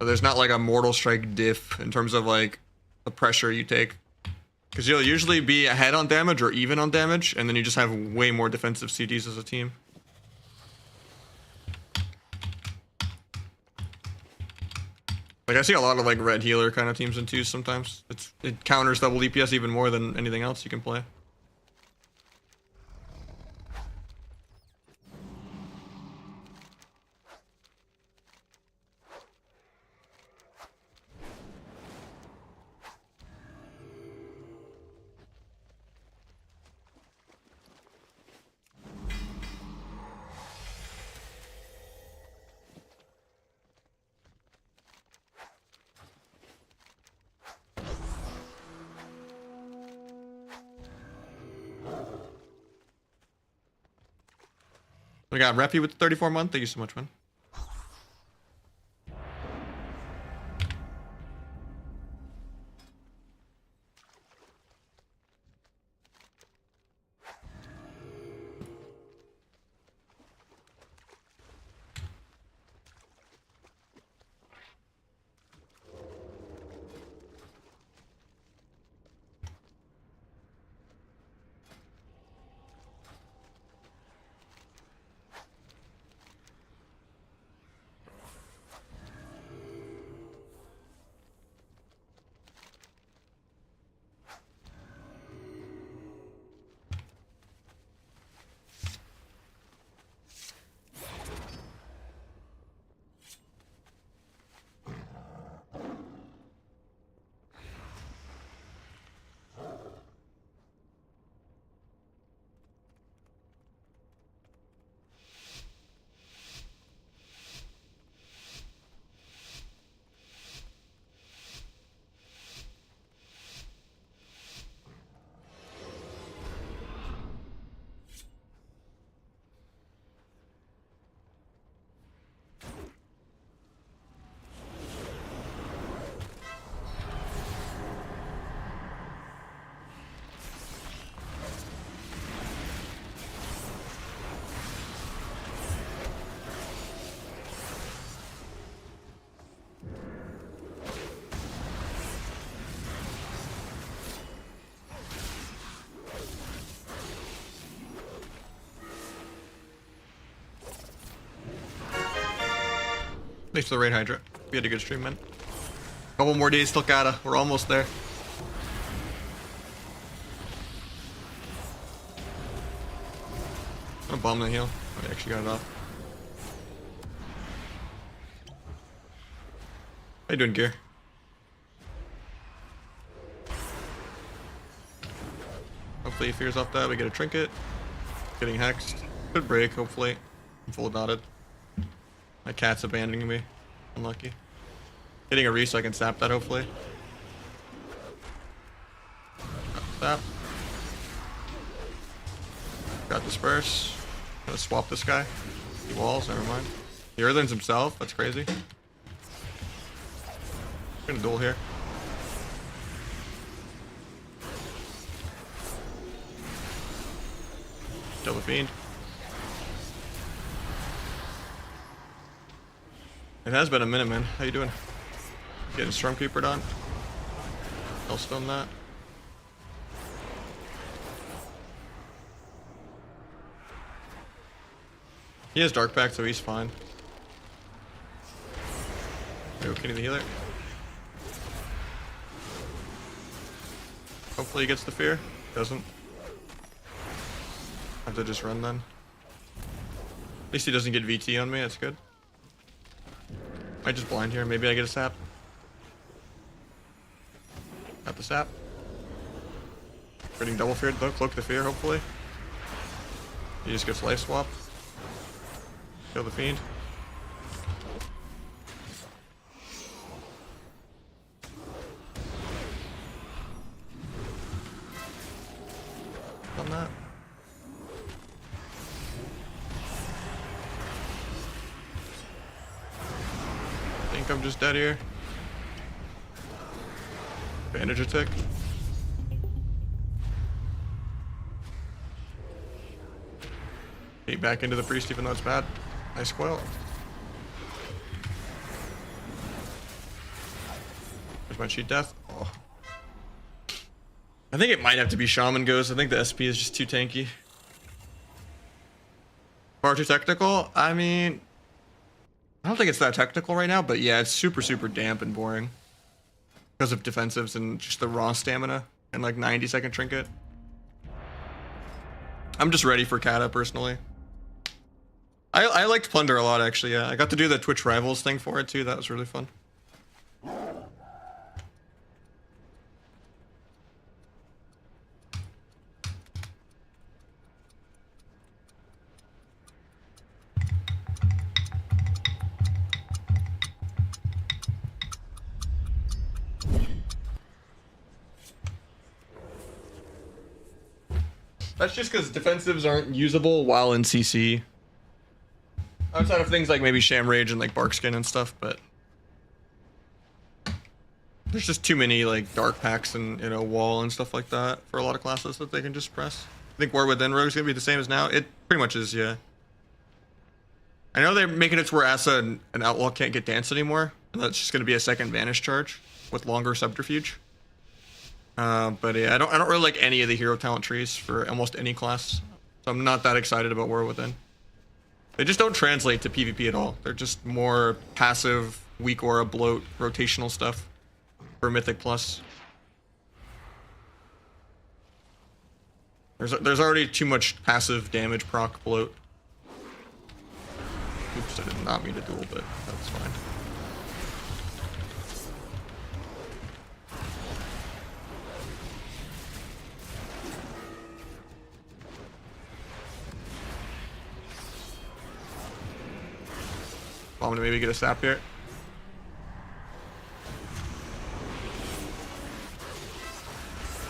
There's not like a Mortal Strike diff in terms of like the pressure you take. Because you'll usually be ahead on damage or even on damage, and then you just have way more defensive CDs as a team. Like I see a lot of like red healer kind of teams in 2s sometimes. It counters double DPS even more than anything else you can play. We got Reppy with the 34 month. Thank you so much, man. Thanks for the raid, Hydra. We had a good stream, man. Couple more days till Kata. We're almost there. I'm gonna bomb the heal. Oh, I actually got it off. How you doing, Gear? Hopefully he figures off that. We get a trinket. Getting hexed. Good break, hopefully. I'm full dotted. My cat's abandoning me. Unlucky. Hitting a re so I can sap that, hopefully. Sap. Got disperse. Gonna swap this guy. He walls, never mind. He earthens himself, that's crazy. Gonna duel here. Kill the fiend. It has been a minute, man. How you doing? Getting Stormkeeper done. I'll stun that. He has Dark Pact, so he's fine. Go Kenny the healer. Hopefully he gets the fear. Doesn't. Have to just run then. At least he doesn't get VT on me, that's good. Might just blind here, maybe I get a sap. Got the sap. Getting double feared though, cloak the fear hopefully. He just gets life swap. Kill the fiend. On that. I think I'm just dead here. Bandage a tick. Get back into the priest even though it's bad. Nice coil. There's my cheat death. Oh. I think it might have to be Shaman Ghost. I think the SP is just too tanky. Far too technical? I mean, I don't think it's that technical right now, but yeah, it's super, super damp and boring. Because of defensives and just the raw stamina and like 90-second trinket. I'm just ready for Kata personally. I liked Plunder a lot actually, yeah. I got to do the Twitch Rivals thing for it too, that was really fun. That's just because defensives aren't usable while in CC. Outside of things like maybe Sham Rage and like Barkskin and stuff, but there's just too many like dark packs and, you know, wall and stuff like that for a lot of classes that they can just press. I think War Within Rogue is gonna be the same as now. It pretty much is, yeah. I know they're making it to where Asa and Outlaw can't get Dance anymore, and that's just gonna be a second Vanish charge with longer Subterfuge. But yeah, I don't really like any of the hero talent trees for almost any class, so I'm not that excited about War Within. They just don't translate to PvP at all. They're just more passive, weak aura, bloat, rotational stuff for Mythic Plus. There's already too much passive damage proc bloat. Oops, I did not mean to duel, but that's fine. I'm gonna maybe get a sap here.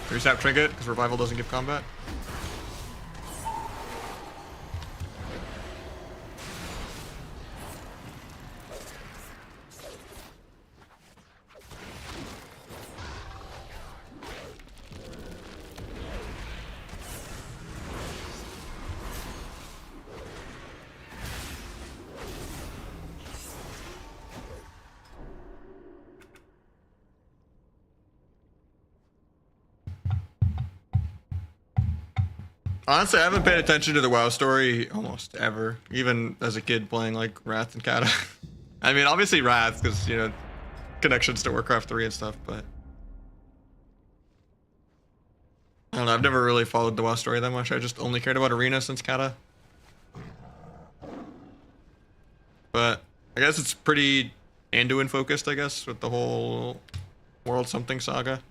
Resap trinket, because revival doesn't give combat. Honestly, I haven't paid attention to the WoW story almost ever, even as a kid playing like Wrath and Kata. I mean, obviously Wrath, because, you know, connections to Warcraft 3 and stuff, but I don't know, I've never really followed the WoW story that much. I just only cared about Arena since Kata. But I guess it's pretty Anduin focused, I guess, with the whole World Something saga.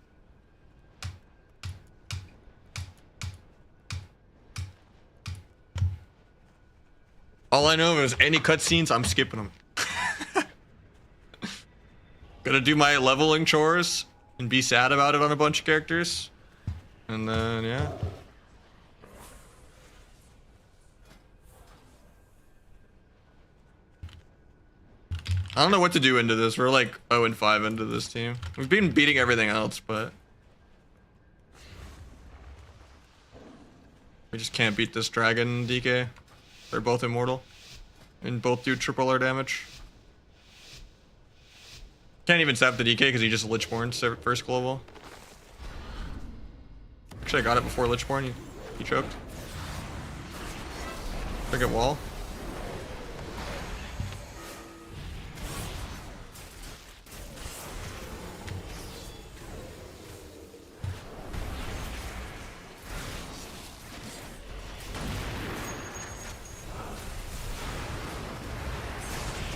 All I know is any cutscenes, I'm skipping them. Gonna do my leveling chores and be sad about it on a bunch of characters. And then, yeah. I don't know what to do into this. We're like 0-5 into this team. We've been beating everything else, but we just can't beat this dragon DK. They're both immortal and both do triple R damage. Can't even sap the DK because he just Lichborn first global. Actually, I got it before Lichborn. He choked. Forget wall.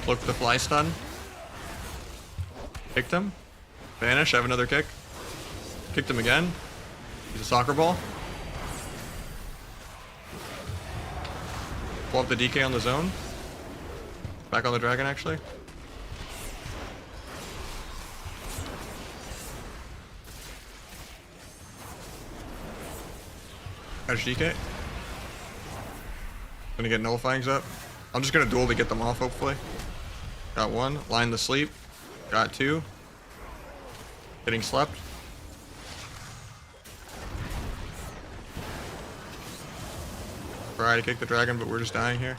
Look the fly stun. Kicked him. Vanish, I have another kick. Kicked him again. He's a soccer ball. Pull up the DK on the zone. Back on the dragon, actually. Catch DK. Gonna get nullifyings up. I'm just gonna duel to get them off, hopefully. Got one. Line the sleep. Got two. Getting slept. Try to kick the dragon, but we're just dying here.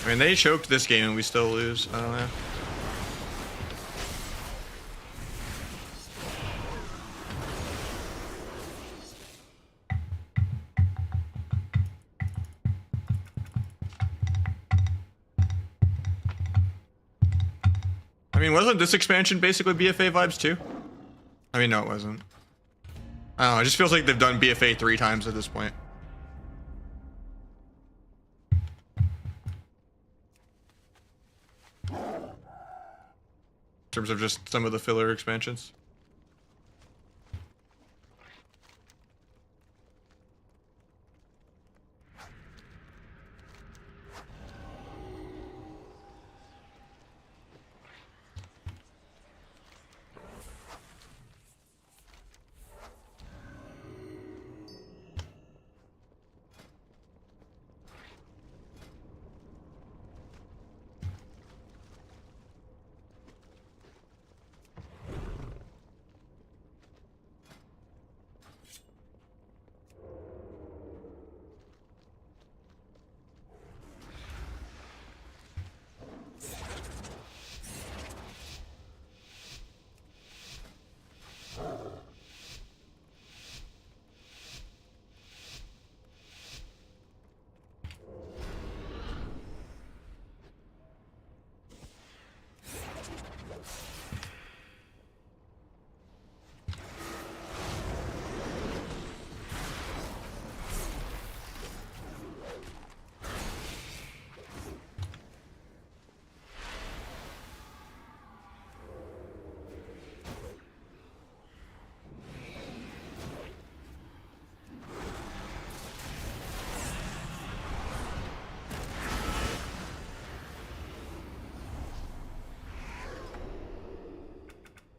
I mean, they choked this game and we still lose. I don't know. I mean, wasn't this expansion basically BFA vibes too? I mean, no, it wasn't. I don't know, it just feels like they've done BFA 3 times at this point. In terms of just some of the filler expansions.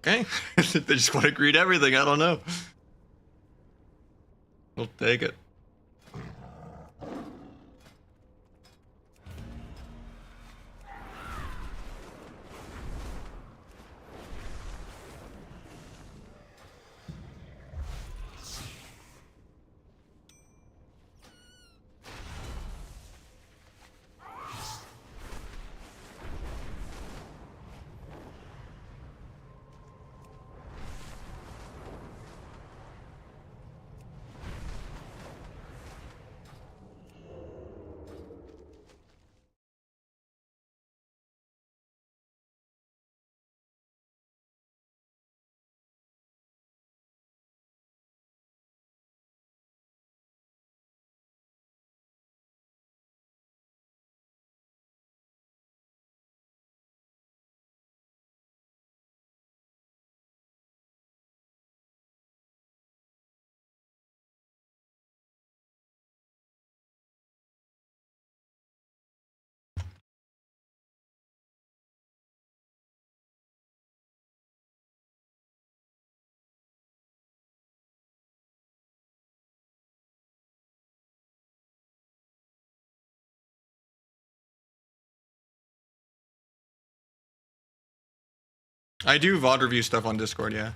Okay. They just want to greet everything. I don't know. We'll take it. I do VOD review stuff on Discord, yeah.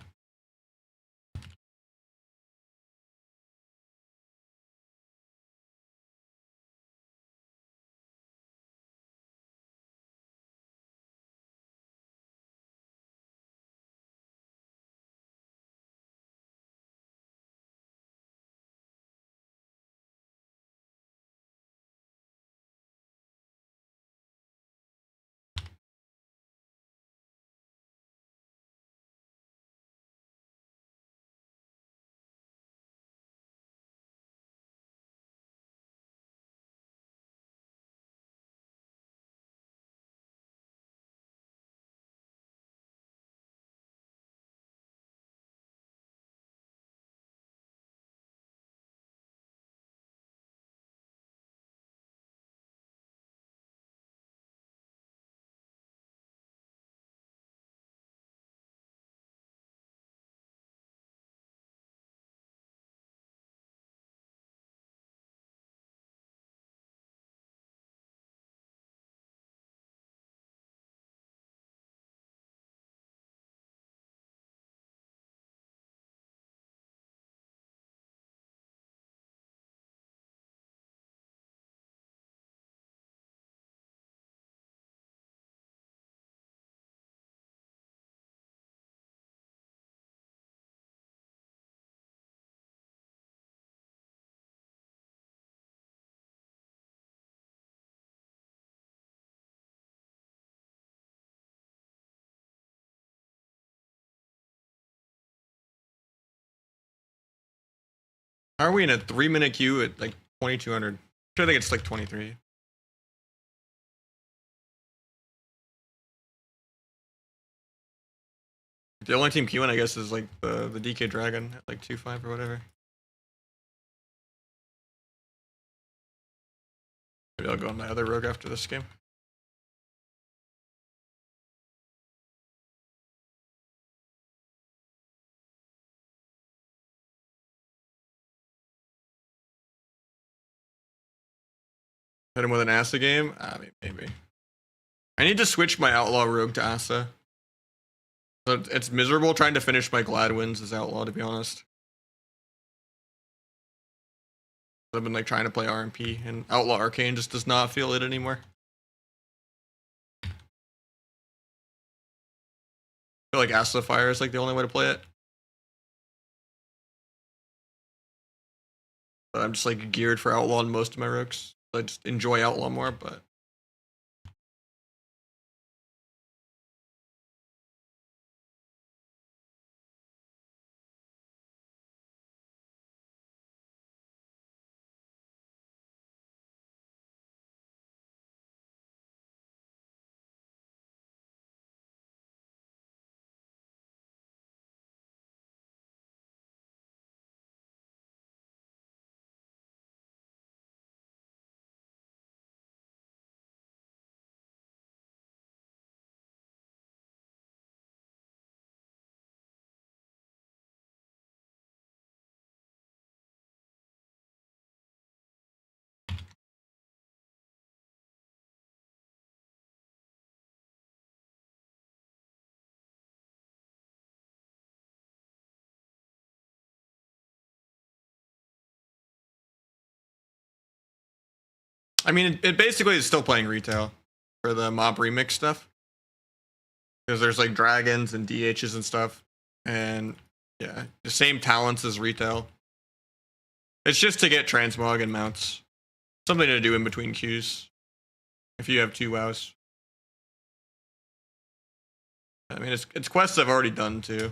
Are we in a 3-minute queue at like 2200? I think it's like 23. The only team queuing, I guess, is like the DK Dragon at like 2-5 or whatever. Maybe I'll go on my other rogue after this game. Hit him with an Asa game? Maybe. I need to switch my Outlaw rogue to Asa. But it's miserable trying to finish my Gladwins as Outlaw, to be honest. I've been like trying to play RMP, and Outlaw Arcane just does not feel it anymore. I feel like Asa Fire is like the only way to play it. But I'm just like geared for Outlaw in most of my rogues. I just enjoy Outlaw more, but I mean, it basically is still playing retail for the mob remix stuff. Because there's like dragons and DHs and stuff. And yeah, the same talents as retail. It's just to get transmog and mounts. Something to do in between queues. If you have 2 wows. I mean, it's quests I've already done too.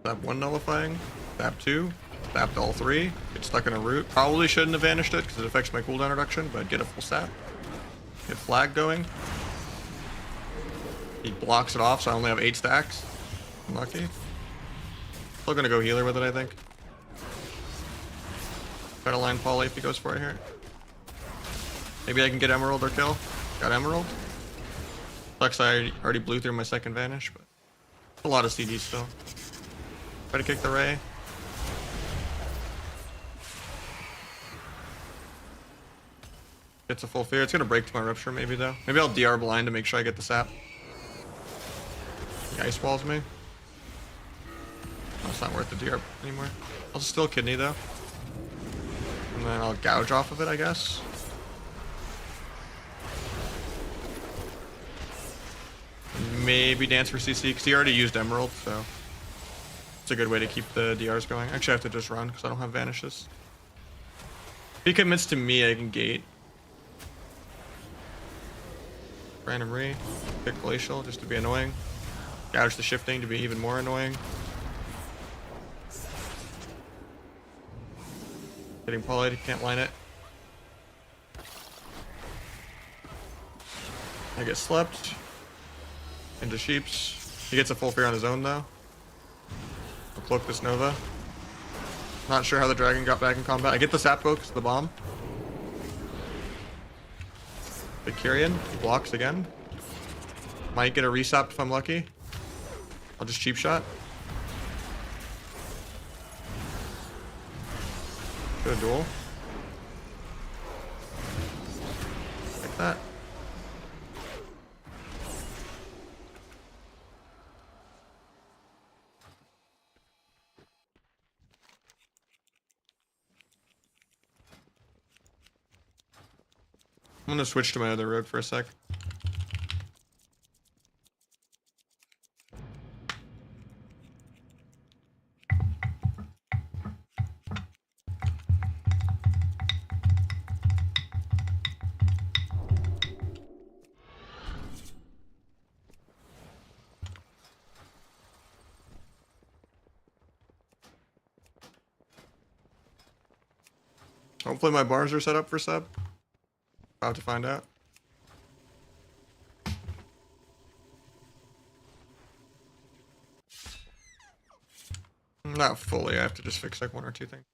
Stab 1 nullifying. Stab 2. Stabbed all 3. Get stuck in a root. Probably shouldn't have vanished it because it affects my cooldown reduction, but get a full stab. Get flag going. He blocks it off, so I only have 8 stacks. Unlucky. Still gonna go healer with it, I think. Try to line poly if he goes for it here. Maybe I can get emerald or kill. Got emerald. Sucks I already blew through my second vanish, but a lot of CD still. Try to kick the ray. Gets a full fear. It's gonna break to my rupture maybe though. Maybe I'll DR blind to make sure I get the sap. He ice walls me. Oh, it's not worth the DR anymore. I'll still kidney though. And then I'll gouge off of it, I guess. Maybe dance for CC, because he already used emerald, so it's a good way to keep the DRs going. Actually, I have to just run because I don't have vanishes. If he commits to me, I can gate. Random re, pick glacial just to be annoying. Gouge the shifting to be even more annoying. Getting polyed, can't line it. I get slept. Into sheeps. He gets a full fear on his own though. I'll cloak this Nova. Not sure how the dragon got back in combat. I get the sap because of the bomb. The Kyrian blocks again. Might get a resap if I'm lucky. I'll just cheap shot. Do a duel. Like that. I'm gonna switch to my other road for a sec. Hopefully my bars are set up for sub. About to find out. Not fully, I have to just fix like 1 or 2 things.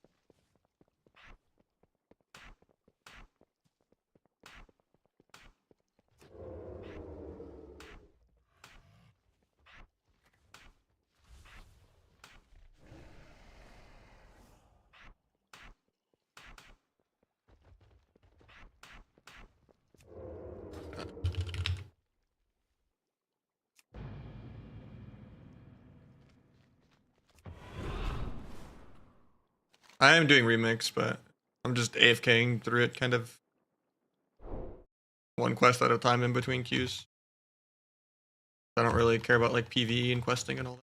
I am doing remix, but I'm just AFKing through it kind of one quest at a time in between queues. I don't really care about like PvE and questing and all that.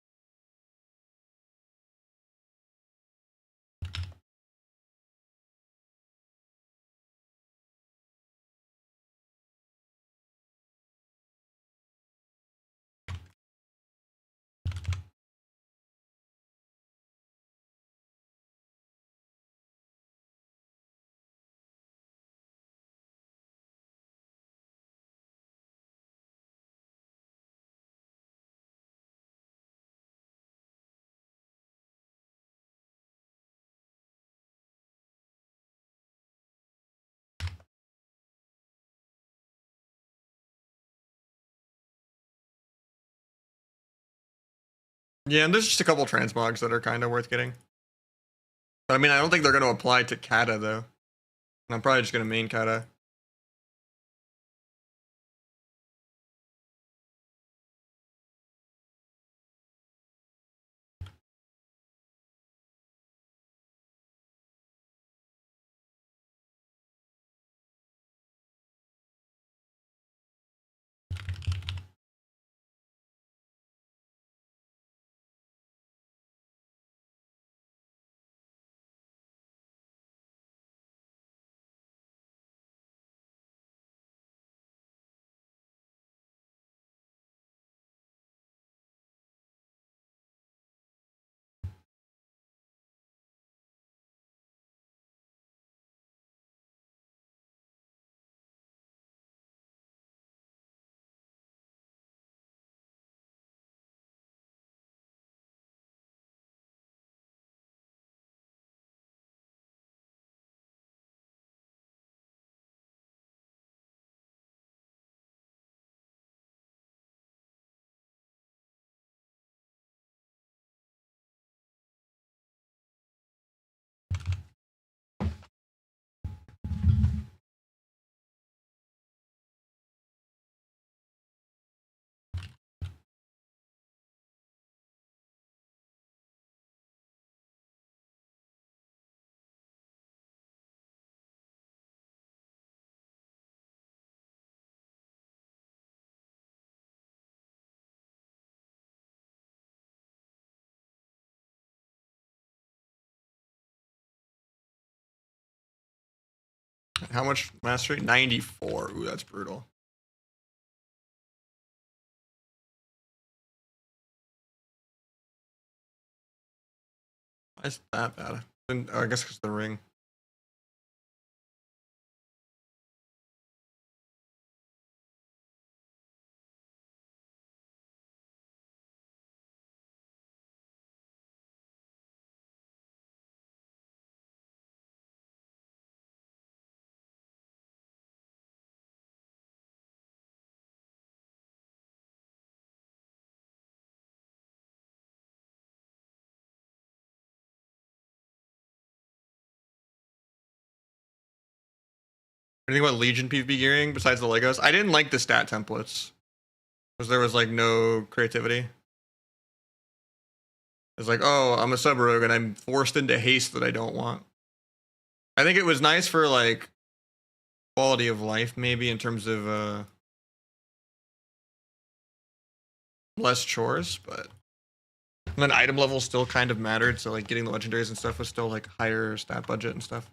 Yeah, and there's just a couple transmogs that are kind of worth getting. But I mean, I don't think they're going to apply to Kata though. And I'm probably just going to main Kata. How much mastery? 94. Ooh, that's brutal. Why is that bad? Oh, I guess it's the ring. Anything about Legion PvP gearing besides the Legos? I didn't like the stat templates because there was like no creativity. It's like, oh, I'm a sub rogue and I'm forced into haste that I don't want. I think it was nice for like quality of life, maybe in terms of less chores, but and then item level still kind of mattered. So like getting the legendaries and stuff was still like higher stat budget and stuff.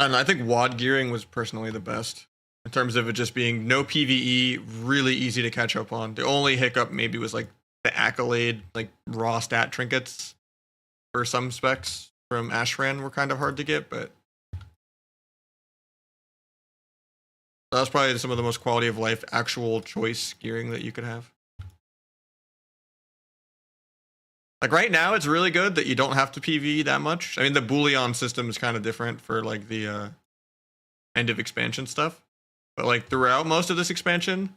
And I think WOD gearing was personally the best in terms of it just being no PVE, really easy to catch up on. The only hiccup maybe was like the accolade, like raw stat trinkets for some specs from Ashran were kind of hard to get, but that was probably some of the most quality of life actual choice gearing that you could have. Like right now, it's really good that you don't have to PvE that much. I mean, the Boolean system is kind of different for like the end of expansion stuff, but like throughout most of this expansion,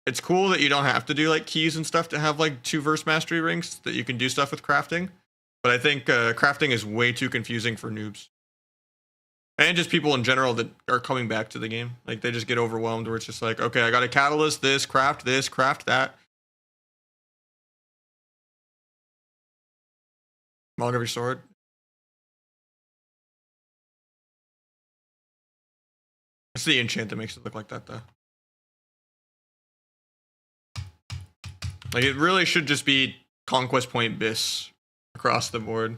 it's cool that you don't have to do like keys and stuff to have like 2 verse mastery rings, that you can do stuff with crafting. But I think crafting is way too confusing for noobs. And just people in general that are coming back to the game. Like they just get overwhelmed where it's just like, okay, I got a catalyst, this, craft that. Log every sword. It's the enchant that makes it look like that though. Like it really should just be conquest point bis across the board.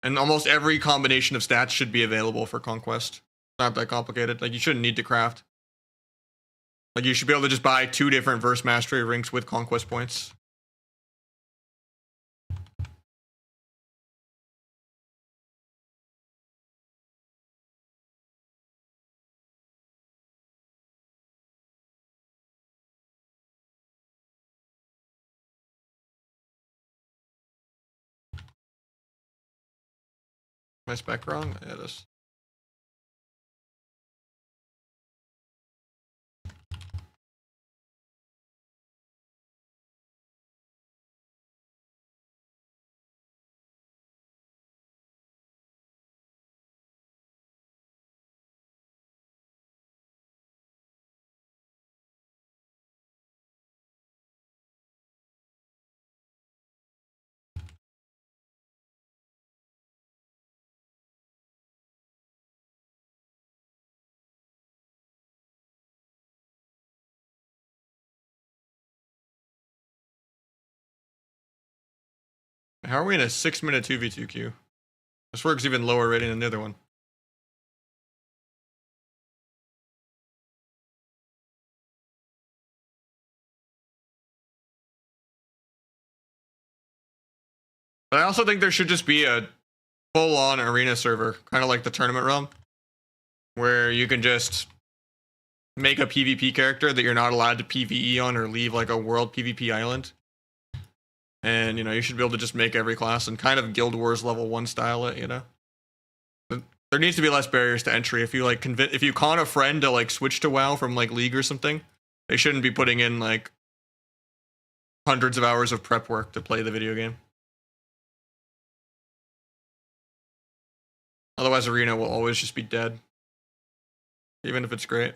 And almost every combination of stats should be available for conquest. Not that complicated. Like you shouldn't need to craft. Like you should be able to just buy 2 different verse mastery rings with conquest points. Am I spec wrong? Yeah, it is. How are we in a 6-minute 2v2 queue? This works even lower rating than the other one. But I also think there should just be a full-on arena server, kind of like the tournament realm, where you can just make a PvP character that you're not allowed to PvE on or leave like a world PvP island. And you know, you should be able to just make every class and kind of Guild Wars level 1 style it, you know. There needs to be less barriers to entry. If you like if you con a friend to like switch to WoW from like League or something, they shouldn't be putting in like hundreds of hours of prep work to play the video game. Otherwise, Arena will always just be dead, even if it's great.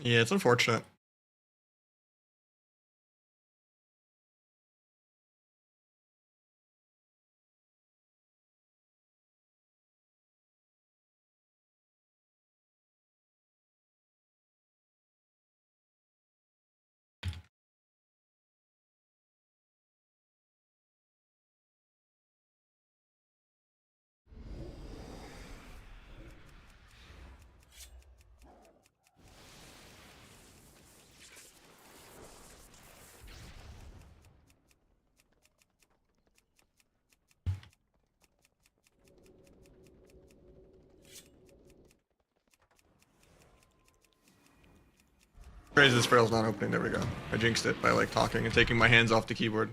Yeah, it's unfortunate. Crazy this barrel's not opening. There we go. I jinxed it by like talking and taking my hands off the keyboard.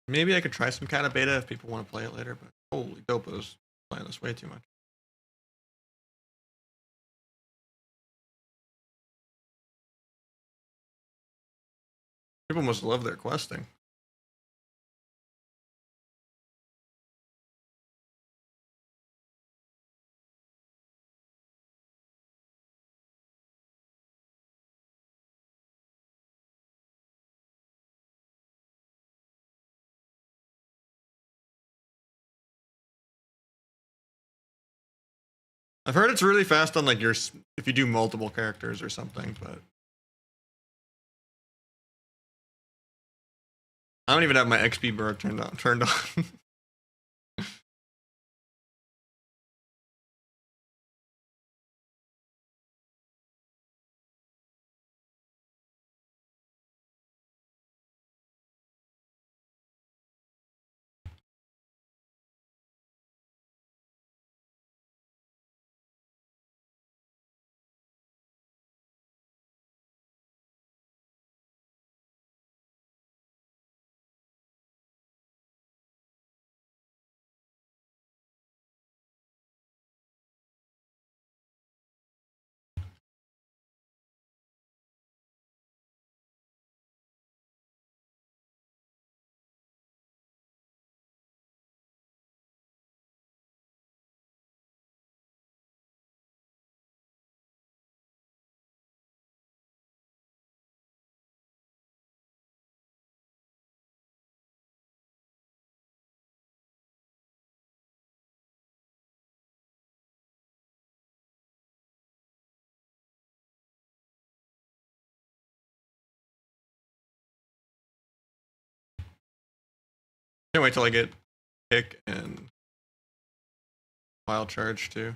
Maybe I could try some kind of beta if people want to play it later, but holy dopos, playing this way too much. People must love their questing. I've heard it's really fast on like your if you do multiple characters or something, but I don't even have my XP bar turned on. Can't wait till I get kick and wild charge too.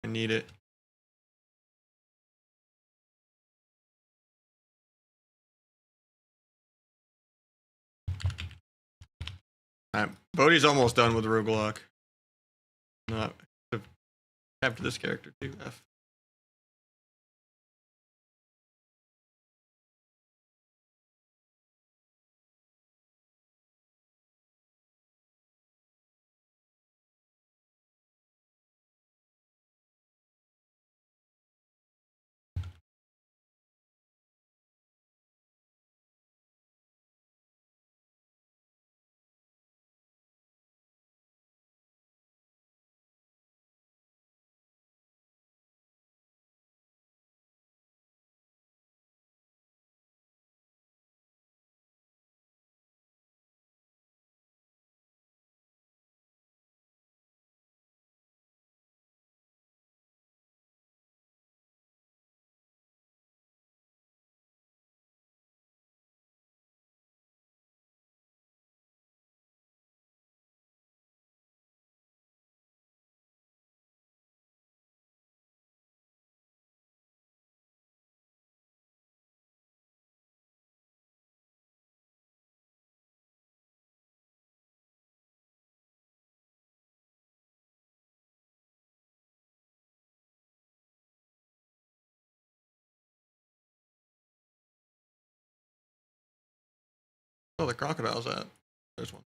I need it. Alright, Bodhi's almost done with Roguelock. Not after this character too. F. Oh, the crocodile's at. There's one.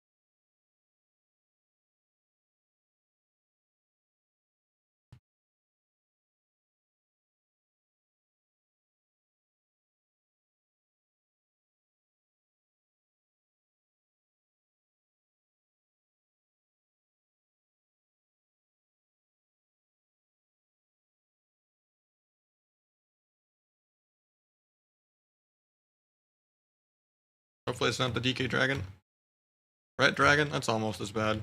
Hopefully it's not the DK dragon. Red dragon? That's almost as bad.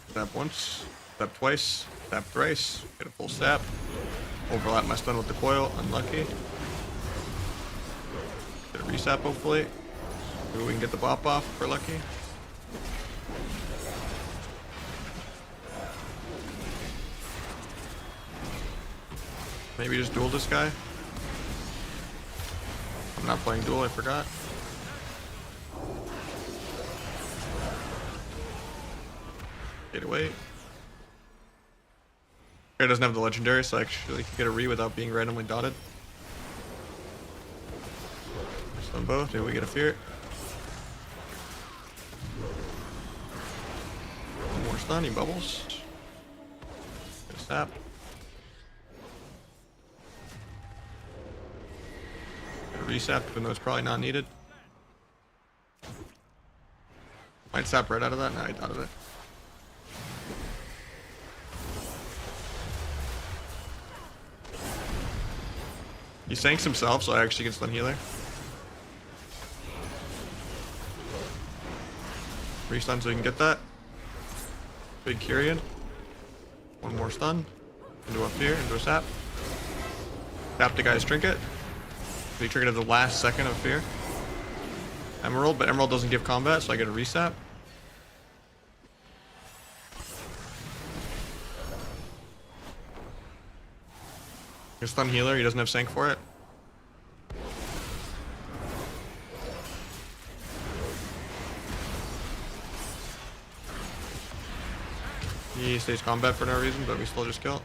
Stab once, stab twice, stab thrice, get a full stab. Overlap my stun with the coil, unlucky. Get a resap hopefully. Maybe we can get the bop off if we're lucky. Maybe just duel this guy. I'm not playing duel, I forgot. Get away. It doesn't have the legendary, so I actually can get a re without being randomly dotted. Stun both. Maybe we get a fear. One more stun. He bubbles. Get a sap. Get a resap, even though it's probably not needed. Might sap right out of that. Nah, I dotted it. He sinks himself, so I actually can stun healer. Restun so we can get that. Big Kyrian. One more stun. Into a fear, into a sap. Tap the guy's trinket. He triggered at the last second of fear. Emerald, but Emerald doesn't give combat, so I get a resap. He's stun healer, he doesn't have sync for it. He stays combat for no reason, but we still just kill it.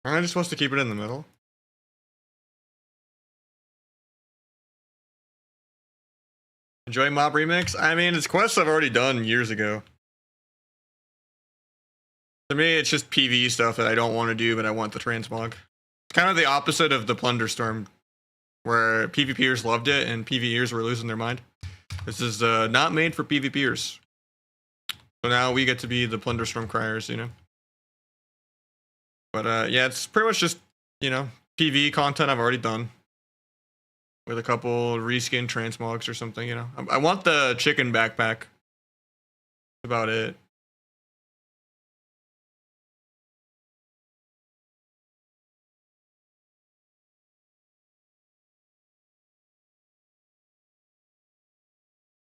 Aren't I just supposed to keep it in the middle? Enjoy Mob Remix? I mean, it's quests I've already done years ago. To me, it's just PvE stuff that I don't want to do, but I want the transmog. It's kind of the opposite of the Plunderstorm, where PvPers loved it and PvEers were losing their mind. This is not made for PvPers. So now we get to be the Plunderstorm criers, you know? But yeah, it's pretty much just, you know, PvE content I've already done. With a couple reskin transmogs or something, you know? I want the chicken backpack. That's about it.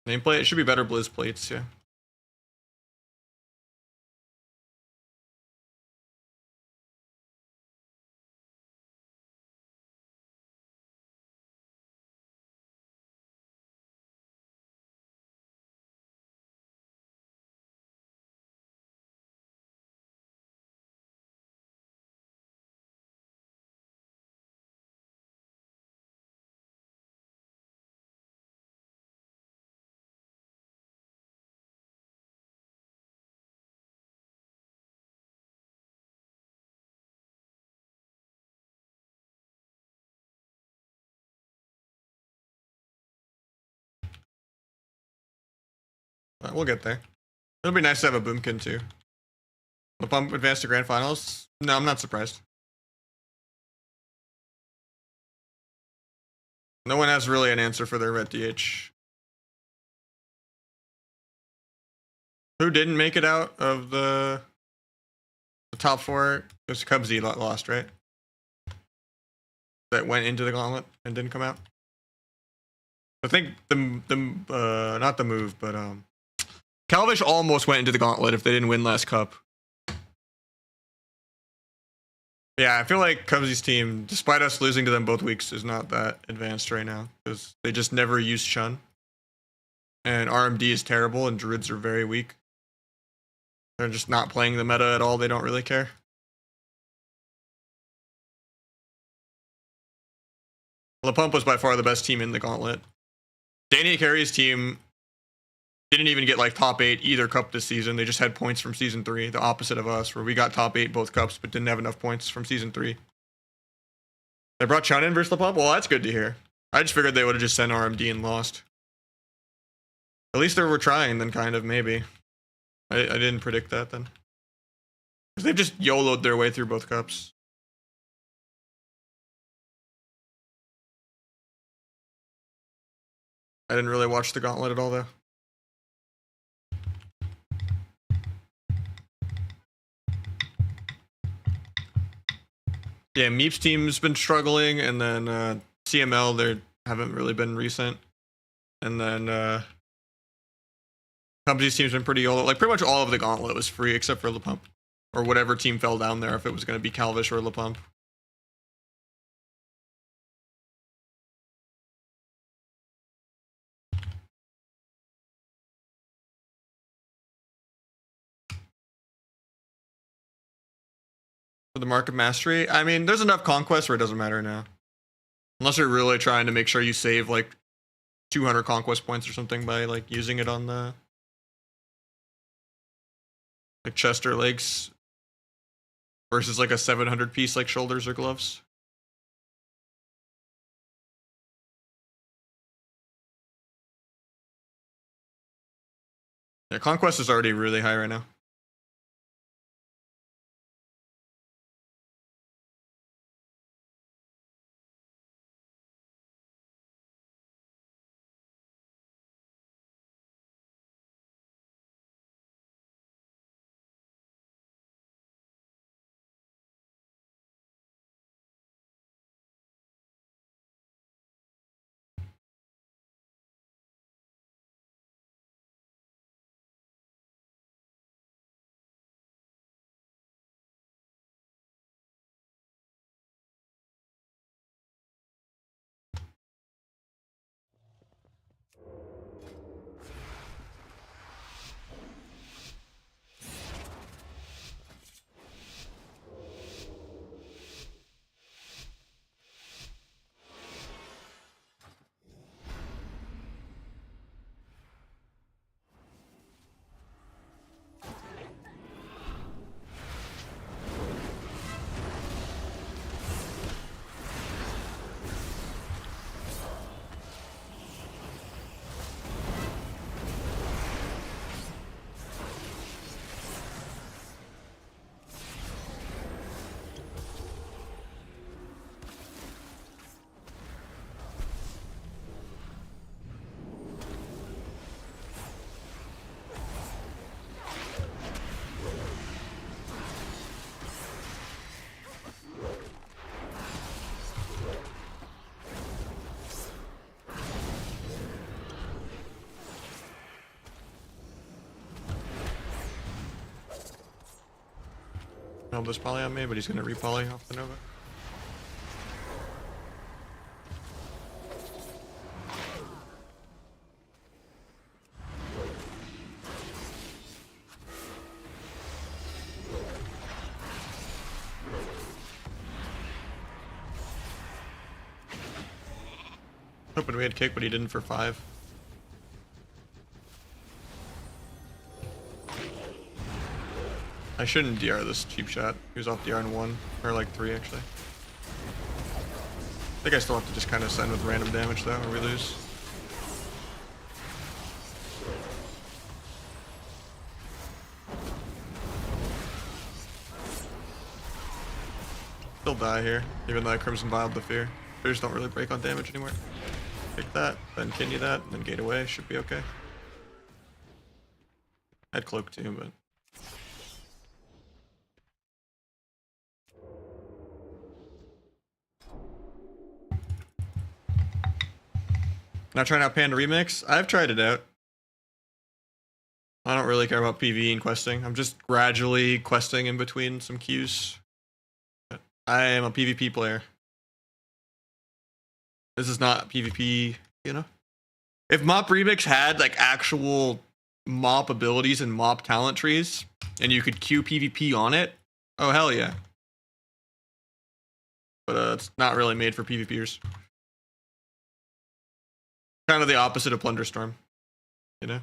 Nameplate, it should be better Blizz plates, yeah. We'll get there. It'll be nice to have a Boomkin too. The Pump advance to Grand Finals? No, I'm not surprised. No one has really an answer for their red DH. Who didn't make it out of the top four? It was Cubsy lost, right? That went into the gauntlet and didn't come out. I think not the move, but Calvish almost went into the gauntlet if they didn't win last cup. Yeah, I feel like Cubsy's team, despite us losing to them both weeks, is not that advanced right now because they just never use Chun. And RMD is terrible, and Druids are very weak. They're just not playing the meta at all. They don't really care. LePump was by far the best team in the gauntlet. Danny Carey's team didn't even get like top 8 either cup this season. They just had points from season 3, the opposite of us, where we got top 8 both cups, but didn't have enough points from season 3. They brought Chun in versus LePump? Well, that's good to hear. I just figured they would have just sent RMD and lost. At least they were trying then, kind of, maybe. I didn't predict that then. Because they've just YOLO'd their way through both cups. I didn't really watch the gauntlet at all, though. Yeah, Meep's team's been struggling, and then CML, they haven't really been recent. And then Cubsy's team's been pretty YOLO. Like, pretty much all of the gauntlet was free, except for LePump. Or whatever team fell down there, if it was going to be Calvish or LePump. For the Mark of Mastery, I mean, there's enough conquests where it doesn't matter now. Unless you're really trying to make sure you save, like, 200 conquest points or something by, like, using it on the... like, chest or legs. Versus, like, a 700 piece, like, shoulders or gloves. Yeah, conquest is already really high right now. Help this poly on me, but he's gonna re-poly off the Nova. Hoping we had kick, but he didn't for 5. I shouldn't DR this cheap shot. He was off DR in 1, or like 3 actually. I think I still have to just kind of send with random damage though, or we lose. Still die here, even though I Crimson Viled the Fear. Fears don't really break on damage anymore. Take that, then Kidney that, and then gate away, should be okay. I had Cloak too, but... Not trying out Panda Remix? I've tried it out. I don't really care about PvE and questing. I'm just gradually questing in between some queues. I am a PvP player. This is not PvP, you know? If Mop Remix had like actual Mop abilities and Mop talent trees, and you could queue PvP on it, oh hell yeah. But it's not really made for PvPers. Kind of the opposite of Plunderstorm, you know?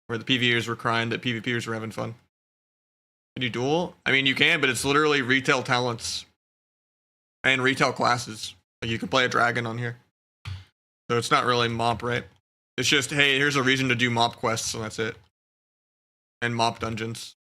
Where the PvPers were crying that PvPers were having fun. Can you duel? I mean, you can, but it's literally retail talents and retail classes. Like you can play a dragon on here. So it's not really Mop, right? It's just, hey, here's a reason to do Mop quests, and that's it. And Mop dungeons.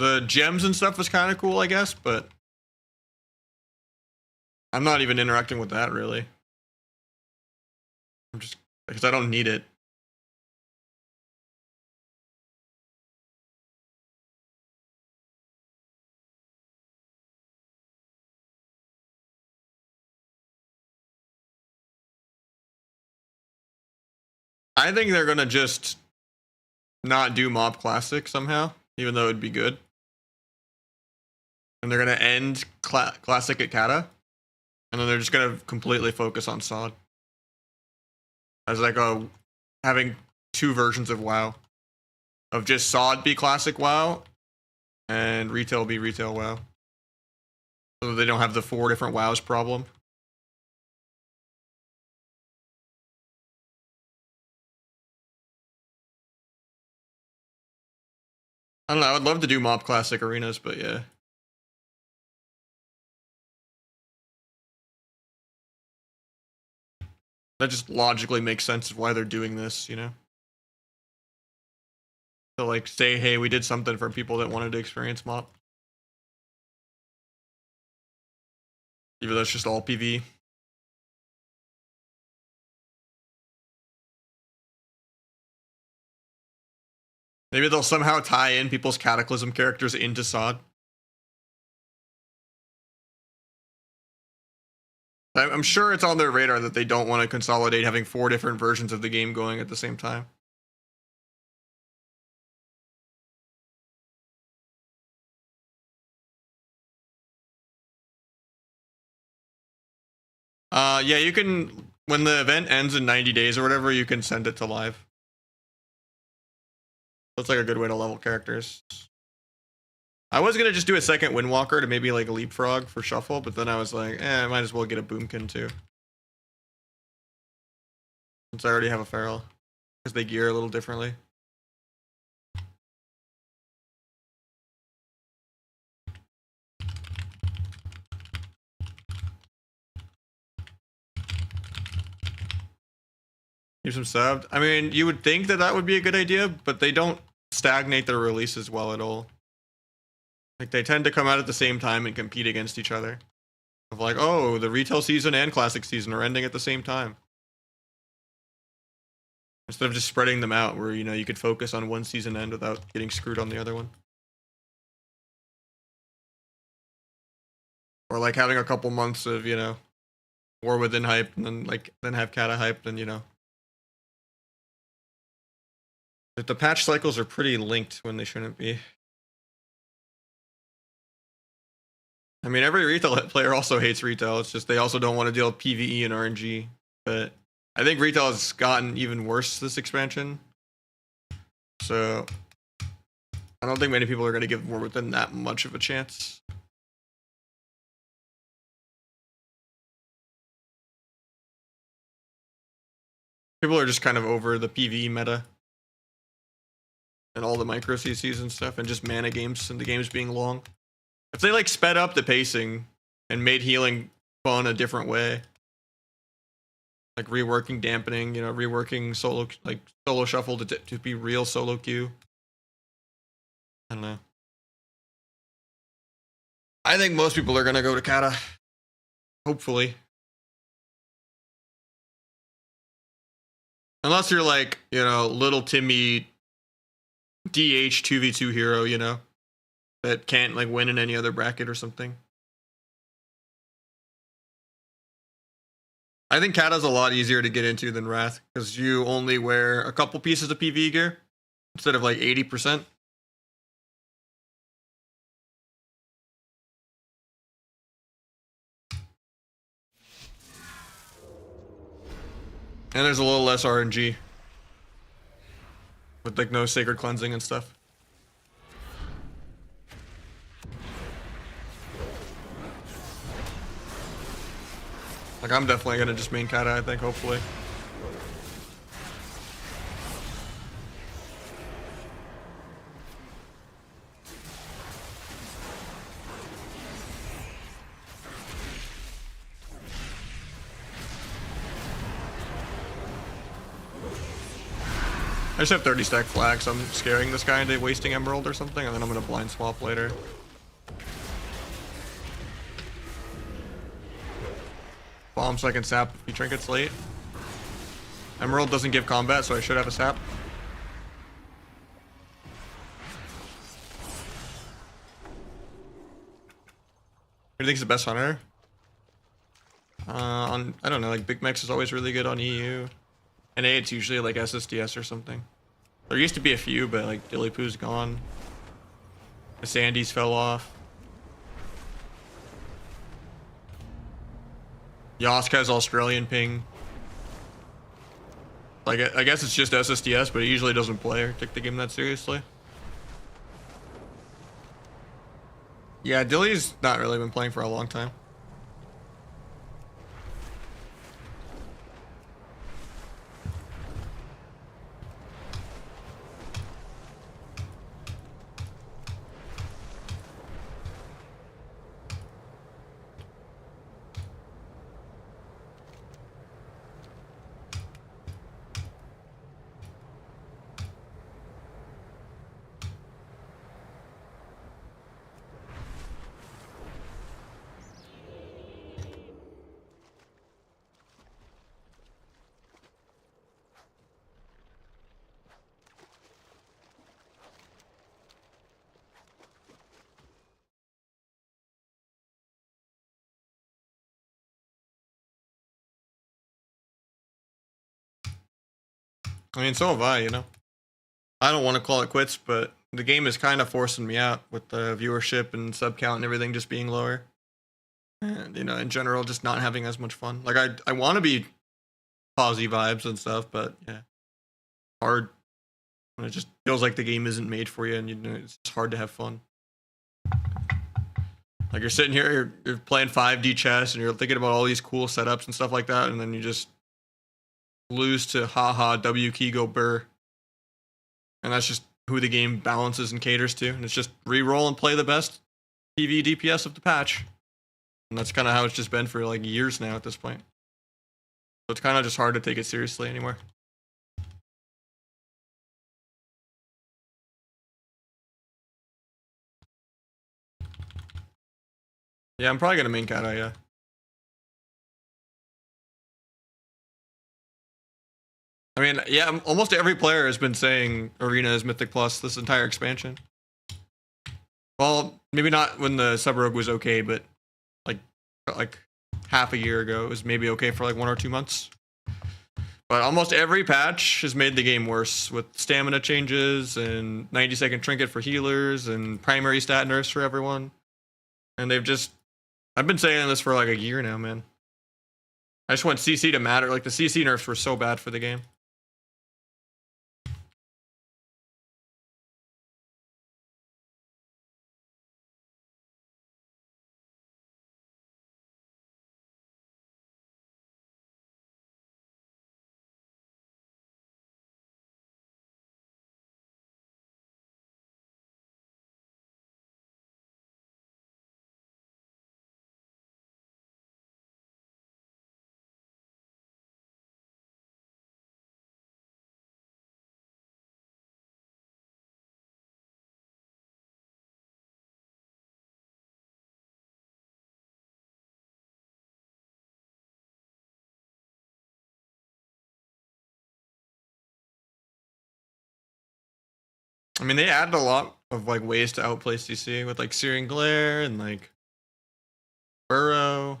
The gems and stuff was kind of cool, I guess, but I'm not even interacting with that, really. I'm just, because I don't need it. I think they're gonna just not do Mob Classic somehow, even though it'd be good. And they're gonna end Classic at Kata, and then they're just gonna completely focus on SOD. As like having two versions of WoW. Of just SOD be Classic WoW, and Retail be Retail WoW. So they don't have the 4 different WoWs problem. I don't know, I'd love to do Mob Classic arenas, but yeah. That just logically makes sense of why they're doing this, you know? To like say, hey, we did something for people that wanted to experience Mop. Even though it's just all PV. Maybe they'll somehow tie in people's Cataclysm characters into SOD. I'm sure it's on their radar that they don't want to consolidate having 4 different versions of the game going at the same time. Yeah, you can, when the event ends in 90 days or whatever, you can send it to live. That's like a good way to level characters. I was gonna just do a second Windwalker to maybe like a leapfrog for shuffle, but then I was like, I might as well get a Boomkin too. Since I already have a Feral. Because they gear a little differently. Keep some subbed. I mean, you would think that that would be a good idea, but they don't stagnate their releases well at all. Like, they tend to come out at the same time and compete against each other. Of like, oh, the retail season and classic season are ending at the same time. Instead of just spreading them out where, you know, you could focus on one season end without getting screwed on the other one. Or like having a couple months of, you know, War Within hype and then have Kata hype, then, you know. But the patch cycles are pretty linked when they shouldn't be. I mean, every retail player also hates retail. It's just they also don't want to deal with PvE and RNG. But I think retail has gotten even worse this expansion. So I don't think many people are going to give War Within that much of a chance. People are just kind of over the PvE meta. And all the micro CCs and stuff, and just mana games and the games being long. If they like sped up the pacing and made healing fun a different way, like reworking dampening, you know, reworking solo shuffle to be real solo queue. I don't know. I think most people are gonna go to Kata. Hopefully. Unless you're like, you know, little Timmy DH 2v2 hero, you know. that can't like win in any other bracket or something. I think Kata's a lot easier to get into than Wrath because you only wear a couple pieces of PvE gear instead of like 80%. And there's a little less RNG with like no sacred cleansing and stuff. Like I'm definitely gonna just main Kata, I think, hopefully. I just have 30 stack flags, so I'm scaring this guy into wasting emerald or something, and then I'm gonna blind swap later. Bomb so I can sap a few trinkets late. Emerald doesn't give combat, so I should have a sap. Who do you think is the best hunter? I don't know, like Big Mex is always really good on EU. And A, it's usually like SSDS or something. There used to be a few, but like Dillypoo's gone. The Sandies fell off. Yosk has Australian ping. Like, I guess it's just SSDS, but he usually doesn't play or take the game that seriously. Yeah, Dilly's not really been playing for a long time. I mean, so have I, you know. I don't want to call it quits, but the game is kind of forcing me out with the viewership and sub count and everything just being lower. And, you know, in general, just not having as much fun. Like, I want to be posy vibes and stuff, but yeah. Hard when it just feels like the game isn't made for you and you know, it's hard to have fun. Like, you're sitting here, you're playing 5D chess and you're thinking about all these cool setups and stuff like that, and then you just lose to haha W key go burr. And that's just who the game balances and caters to. And it's just re-roll and play the best PvE DPS of the patch. And that's kind of how it's just been for like years now at this point. So it's kind of just hard to take it seriously anymore. Yeah, I'm probably gonna main Kata, yeah. I mean, yeah, almost every player has been saying Arena is Mythic Plus this entire expansion. Well, maybe not when the Sub-Rogue was okay, but like half a year ago, it was maybe okay for like 1 or 2 months. But almost every patch has made the game worse with stamina changes and 90-second trinket for healers and primary stat nerfs for everyone. And I've been saying this for like a year now, man. I just want CC to matter. Like the CC nerfs were so bad for the game. I mean, they added a lot of like ways to outplay CC with like Searing Glare and like Burrow.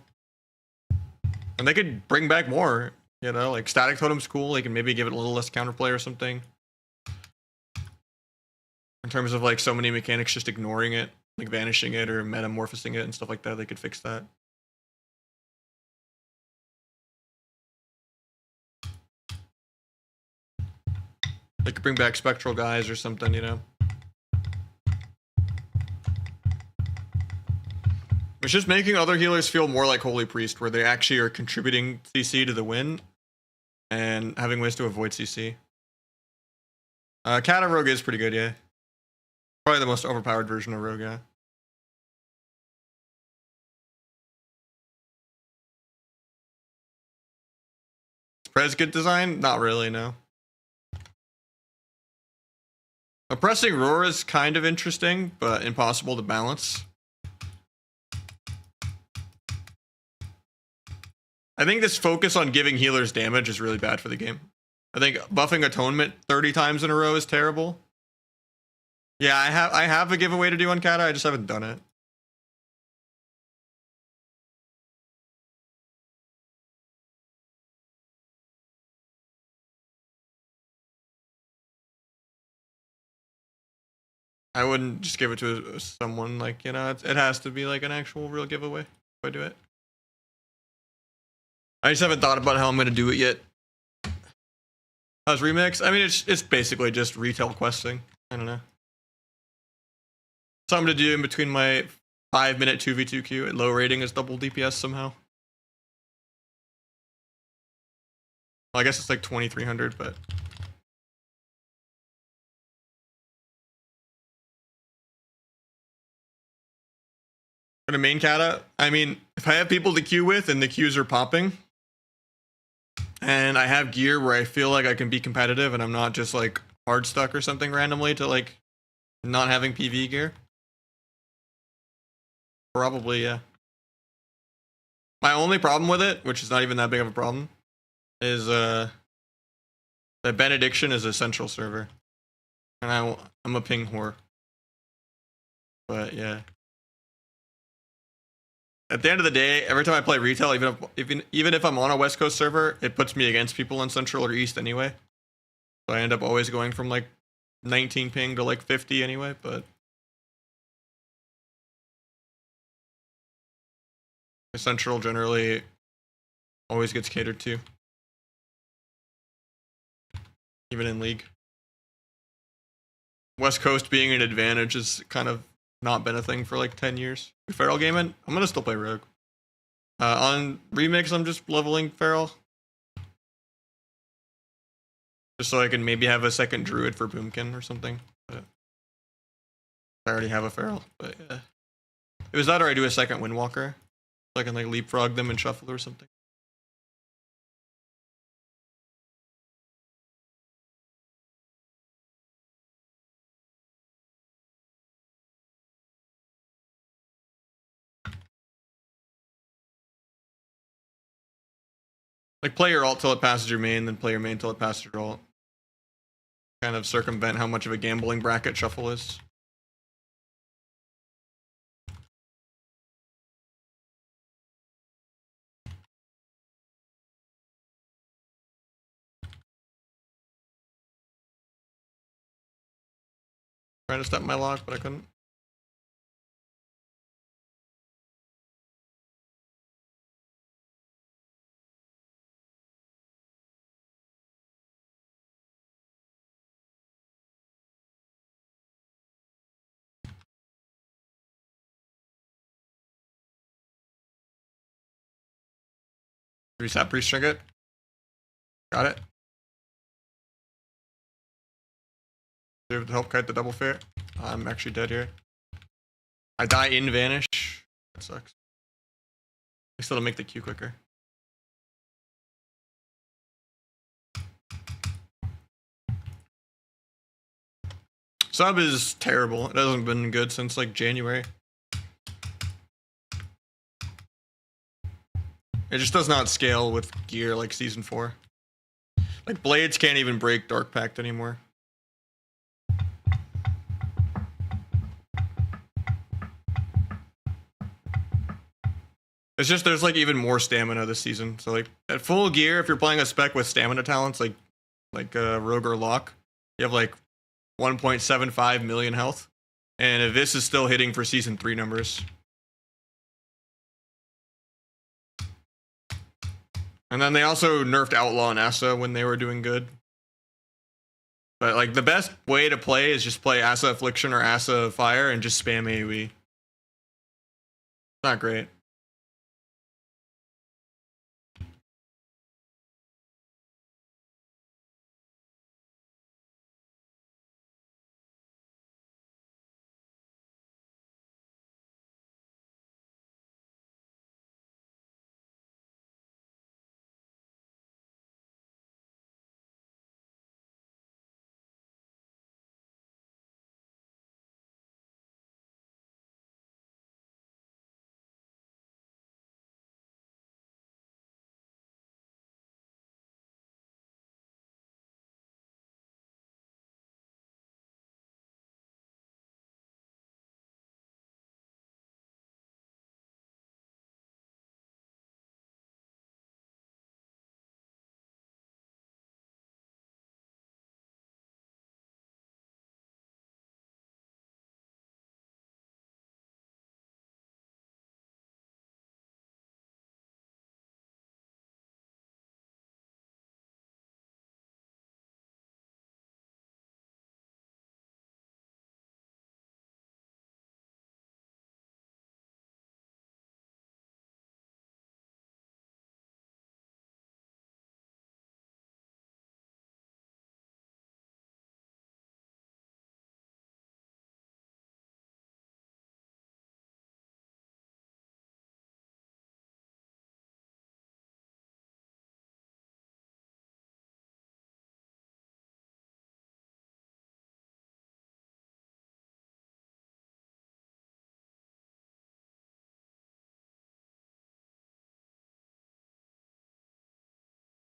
And they could bring back more, you know, like Static Totem's cool. They can maybe give it a little less counterplay or something. In terms of like so many mechanics just ignoring it, like vanishing it or metamorphosing it and stuff like that, they could fix that. They could bring back Spectral Guys or something, you know. It's just making other healers feel more like Holy Priest, where they actually are contributing CC to the win and having ways to avoid CC. Kata Rogue is pretty good, yeah. Probably the most overpowered version of Rogue, yeah. Is Prez good design? Not really, no. Oppressing Roar is kind of interesting, but impossible to balance. I think this focus on giving healers damage is really bad for the game. I think buffing Atonement 30 times in a row is terrible. Yeah, I have a giveaway to do on Kata, I just haven't done it. I wouldn't just give it to someone, like, you know, it has to be like an actual real giveaway if I do it. I just haven't thought about how I'm going to do it yet. How's Remix? I mean, it's basically just retail questing. I don't know. Something to do in between my 5-minute 2v2 queue at low rating is double DPS somehow. Well, I guess it's like 2300, but... For the main Kata, I mean, if I have people to queue with and the queues are popping, and I have gear where I feel like I can be competitive and I'm not just like hard stuck or something randomly to like not having PV gear. Probably, yeah. My only problem with it, which is not even that big of a problem, is that Benediction is a central server. And I'm a ping whore. But yeah. At the end of the day, every time I play retail, even if I'm on a West Coast server, it puts me against people in Central or East anyway. So I end up always going from like 19 ping to like 50 anyway, but... Central generally always gets catered to. Even in League. West Coast being an advantage is kind of not been a thing for like 10 years. Feral gaming, I'm gonna still play Rogue. On Remix, I'm just leveling Feral. Just so I can maybe have a second Druid for Boomkin or something. But I already have a Feral, but yeah. It was that or I do a second Windwalker. So I can like leapfrog them and shuffle or something. Like play your alt till it passes your main, then play your main till it passes your alt. Kind of circumvent how much of a gambling bracket shuffle is. Trying to step my lock, but I couldn't. Reset priest trinket. Got it. To help kite the double fair. I'm actually dead here. I die in Vanish. That sucks. I still make the Q quicker. Sub is terrible. It hasn't been good since like January. It just does not scale with gear like Season 4. Like Blades can't even break Dark Pact anymore. It's just there's like even more stamina this season. So like at full gear, if you're playing a spec with stamina talents like Rogue or Locke, you have like 1.75 million health, and this is still hitting for season 3 numbers. And then they also nerfed Outlaw and Asa when they were doing good. But like the best way to play is just play Asa Affliction or Asa Fire and just spam AoE. Not great.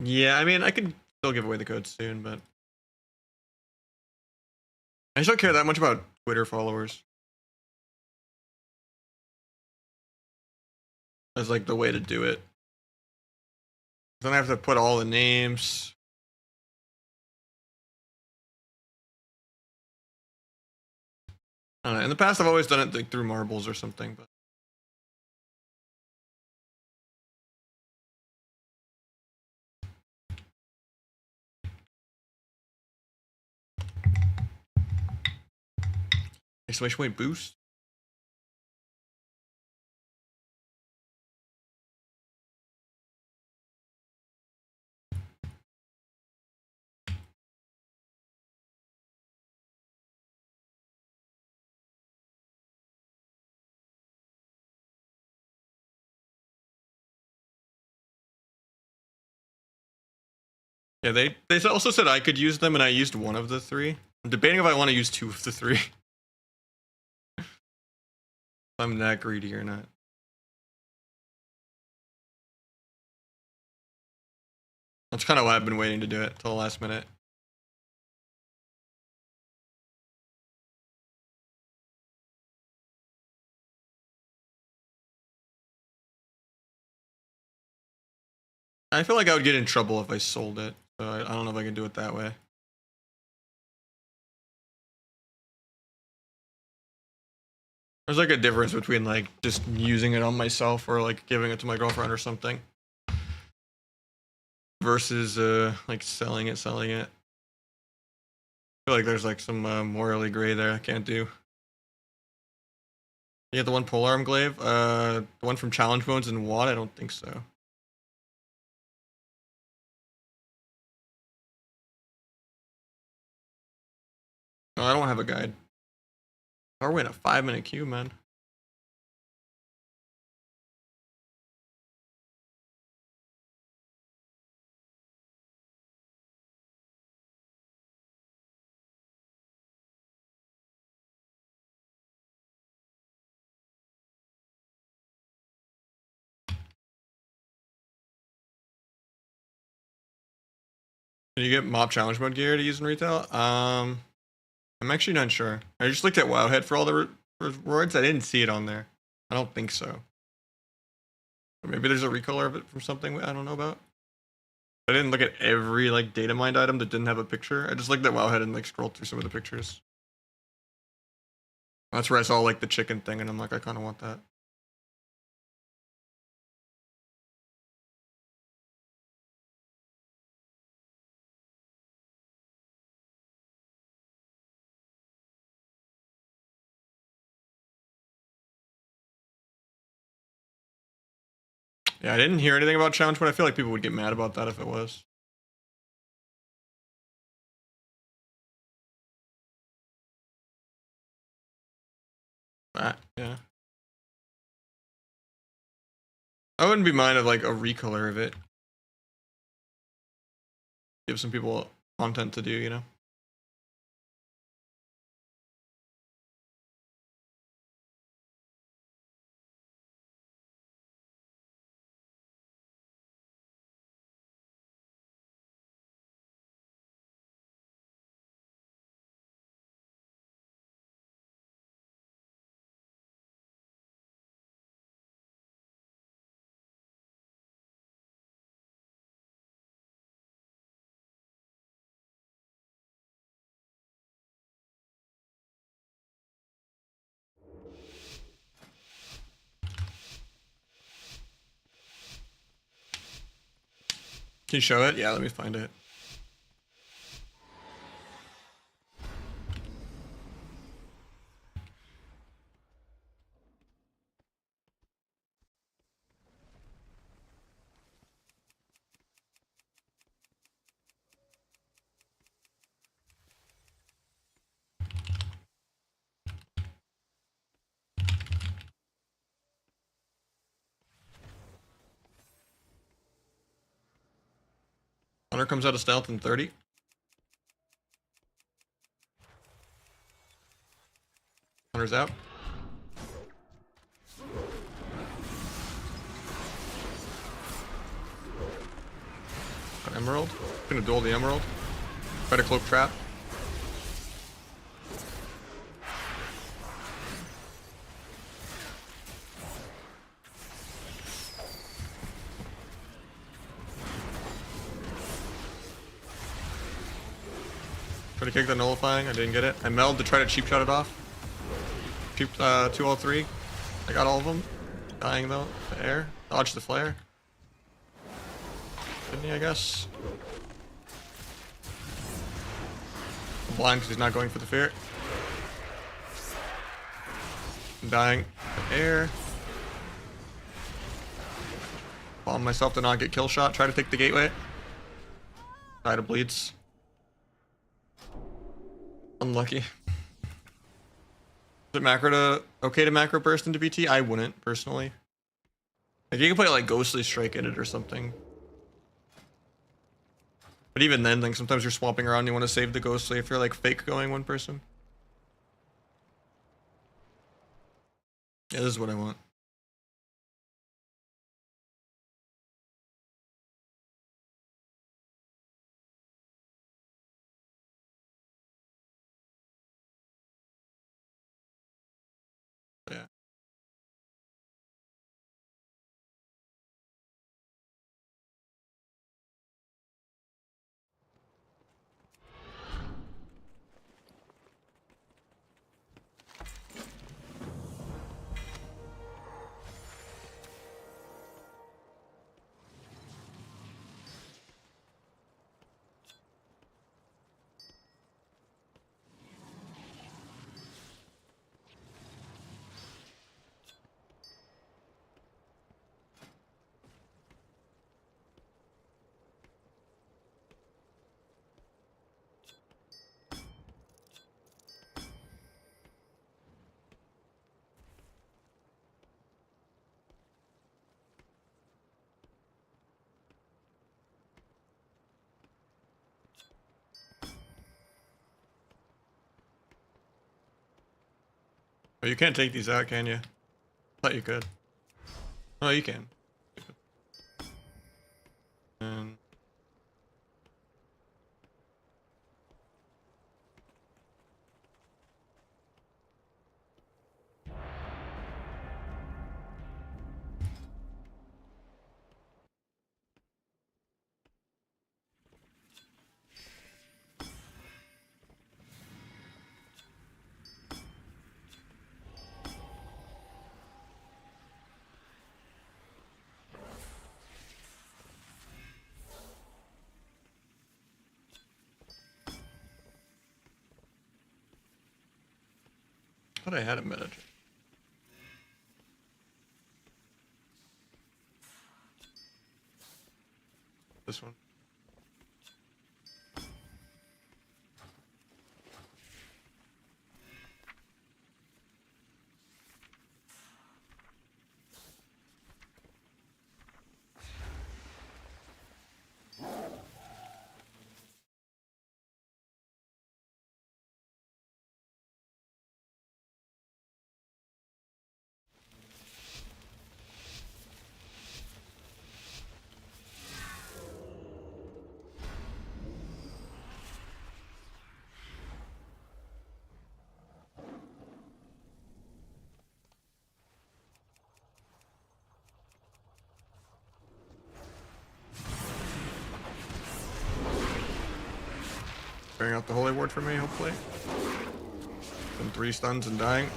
Yeah, I mean, I could still give away the code soon, but I just don't care that much about Twitter followers as like the way to do it. Then I have to put all the names. I don't know. In the past, I've always done it like through marbles or something, but exclamation point boost. Yeah, they also said I could use them, and I used one of the 3. I'm debating if I want to use 2 of the 3. If I'm that greedy or not. That's kind of why I've been waiting to do it till the last minute. I feel like I would get in trouble if I sold it, so I don't know if I can do it that way. There's like a difference between like just using it on myself or like giving it to my girlfriend or something versus like selling it. I feel like there's like some morally gray there I can't do. You get the one polearm glaive? The one from Challenge Modes and WoD? I don't think so. No, I don't have a guide. Are we in a 5-minute queue, man? Can you get Mob Challenge Mode gear to use in retail? I'm actually not sure. I just looked at Wowhead for all the rewards. I didn't see it on there. I don't think so. Or maybe there's a recolor of it from something I don't know about. I didn't look at every like data mined item that didn't have a picture. I just looked at Wowhead and like scrolled through some of the pictures. That's where I saw like the chicken thing, and I'm like, I kind of want that. Yeah, I didn't hear anything about challenge, but I feel like people would get mad about that if it was. Yeah. I wouldn't be mind of like a recolor of it. Give some people content to do, you know? Can you show it? Yeah, let me find it. Hunter comes out of stealth in 30. Hunter's out. Got emerald. Gonna duel the emerald. Try to cloak trap. Try to kick the nullifying. I didn't get it. I meld to try to cheap shot it off. Cheap 203. I got all of them. Dying though. The air. Dodge the flare. Didn't he, I guess? I'm blind because he's not going for the fear. I'm dying. The air. Bomb myself to not get kill shot. Try to take the gateway. Die to bleeds. Unlucky. Is it macro to okay to macro burst into BT? I wouldn't personally. Like you can put like ghostly strike in it or something. But even then, like sometimes you're swapping around. You want to save the ghostly if you're like fake going one person. Yeah, this is what I want. Yeah. Oh, you can't take these out, can you? Thought you could. Oh, you can. And thought I had a meta. This one. Bring out the holy ward for me, hopefully. Some 3 stuns and dying.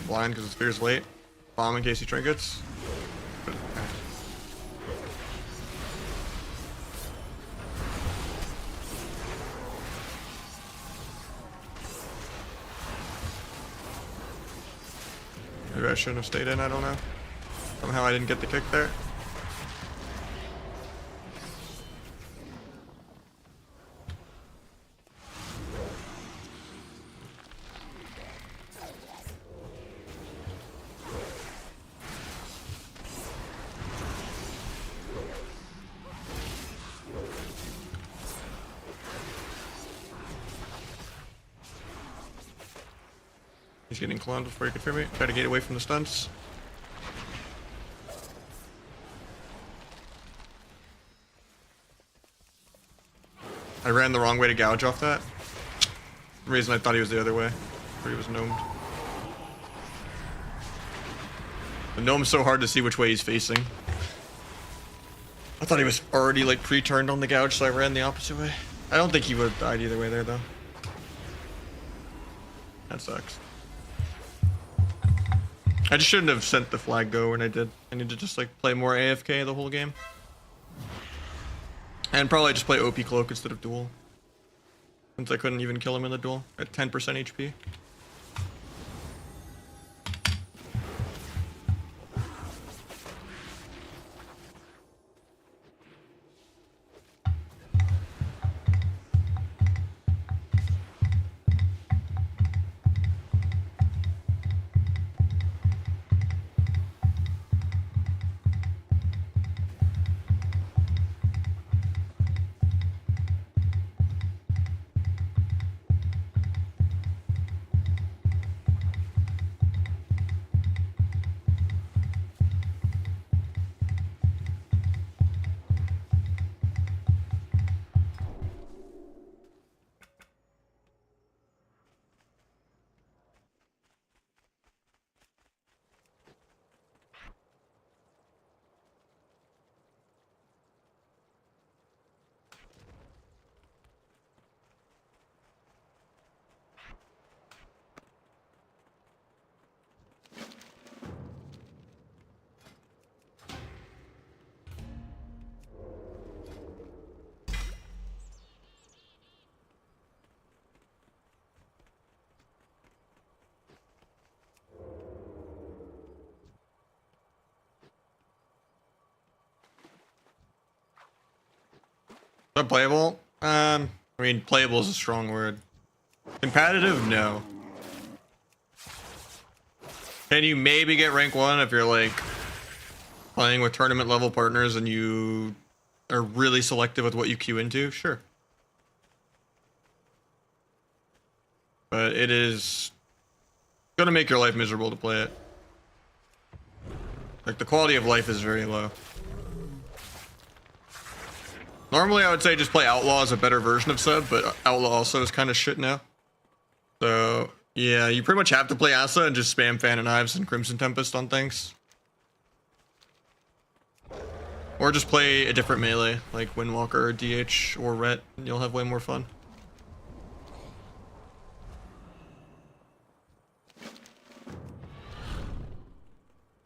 Blind because the spear's late. Bomb in case he trinkets. Maybe I shouldn't have stayed in, I don't know. Somehow I didn't get the kick there. He's getting cloned before he can fear me. Try to get away from the stunts. I ran the wrong way to gouge off that. For some reason I thought he was the other way, where he was gnomed. The gnome's so hard to see which way he's facing. I thought he was already like pre-turned on the gouge, so I ran the opposite way. I don't think he would have died either way there though. That sucks. I just shouldn't have sent the flag go when I did. I need to just like play more AFK the whole game. And probably just play OP Cloak instead of Duel. Since I couldn't even kill him in the duel at 10% HP. Is that playable? I mean, playable is a strong word. Competitive? No. Can you maybe get rank 1 if you're like playing with tournament level partners and you are really selective with what you queue into? Sure. But it is gonna make your life miserable to play it. Like the quality of life is very low. Normally I would say just play Outlaw as a better version of Sub, but Outlaw also is kind of shit now. So yeah, you pretty much have to play Asa and just spam Fan and Knives and Crimson Tempest on things. Or just play a different melee, like Windwalker or DH or Ret, and you'll have way more fun.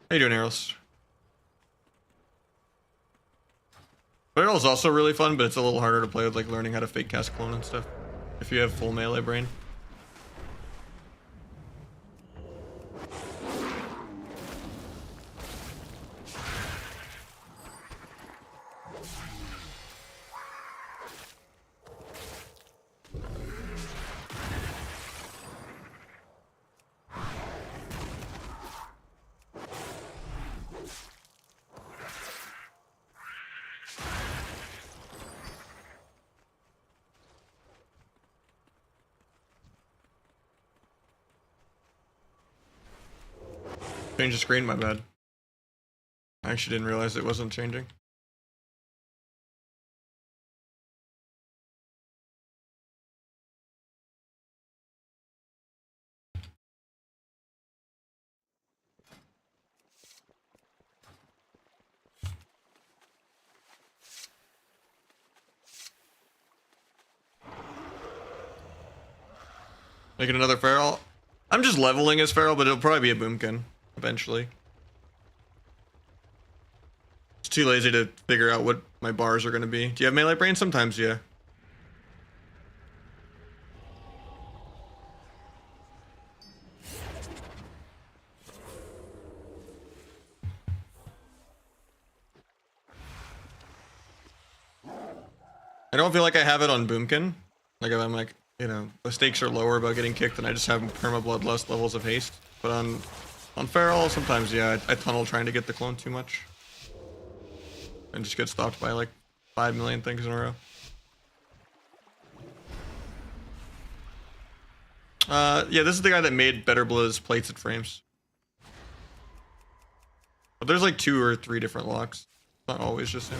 How you doing, Eros? Feral's also really fun, but it's a little harder to play with like learning how to fake cast clone and stuff. If you have full melee brain. Change the screen, my bad. I actually didn't realize it wasn't changing. Making another Feral. I'm just leveling as Feral, but it'll probably be a Boomkin eventually. It's too lazy to figure out what my bars are going to be. Do you have melee brain? Sometimes, yeah. I don't feel like I have it on Boomkin. Like if I'm like, you know, the stakes are lower about getting kicked and I just have perma bloodlust levels of haste. But on Feral, sometimes, yeah, I tunnel trying to get the clone too much. And just get stopped by like 5 million things in a row. Yeah, this is the guy that made Better Blizz plates and frames. But there's like 2 or 3 different locks. Not always just him.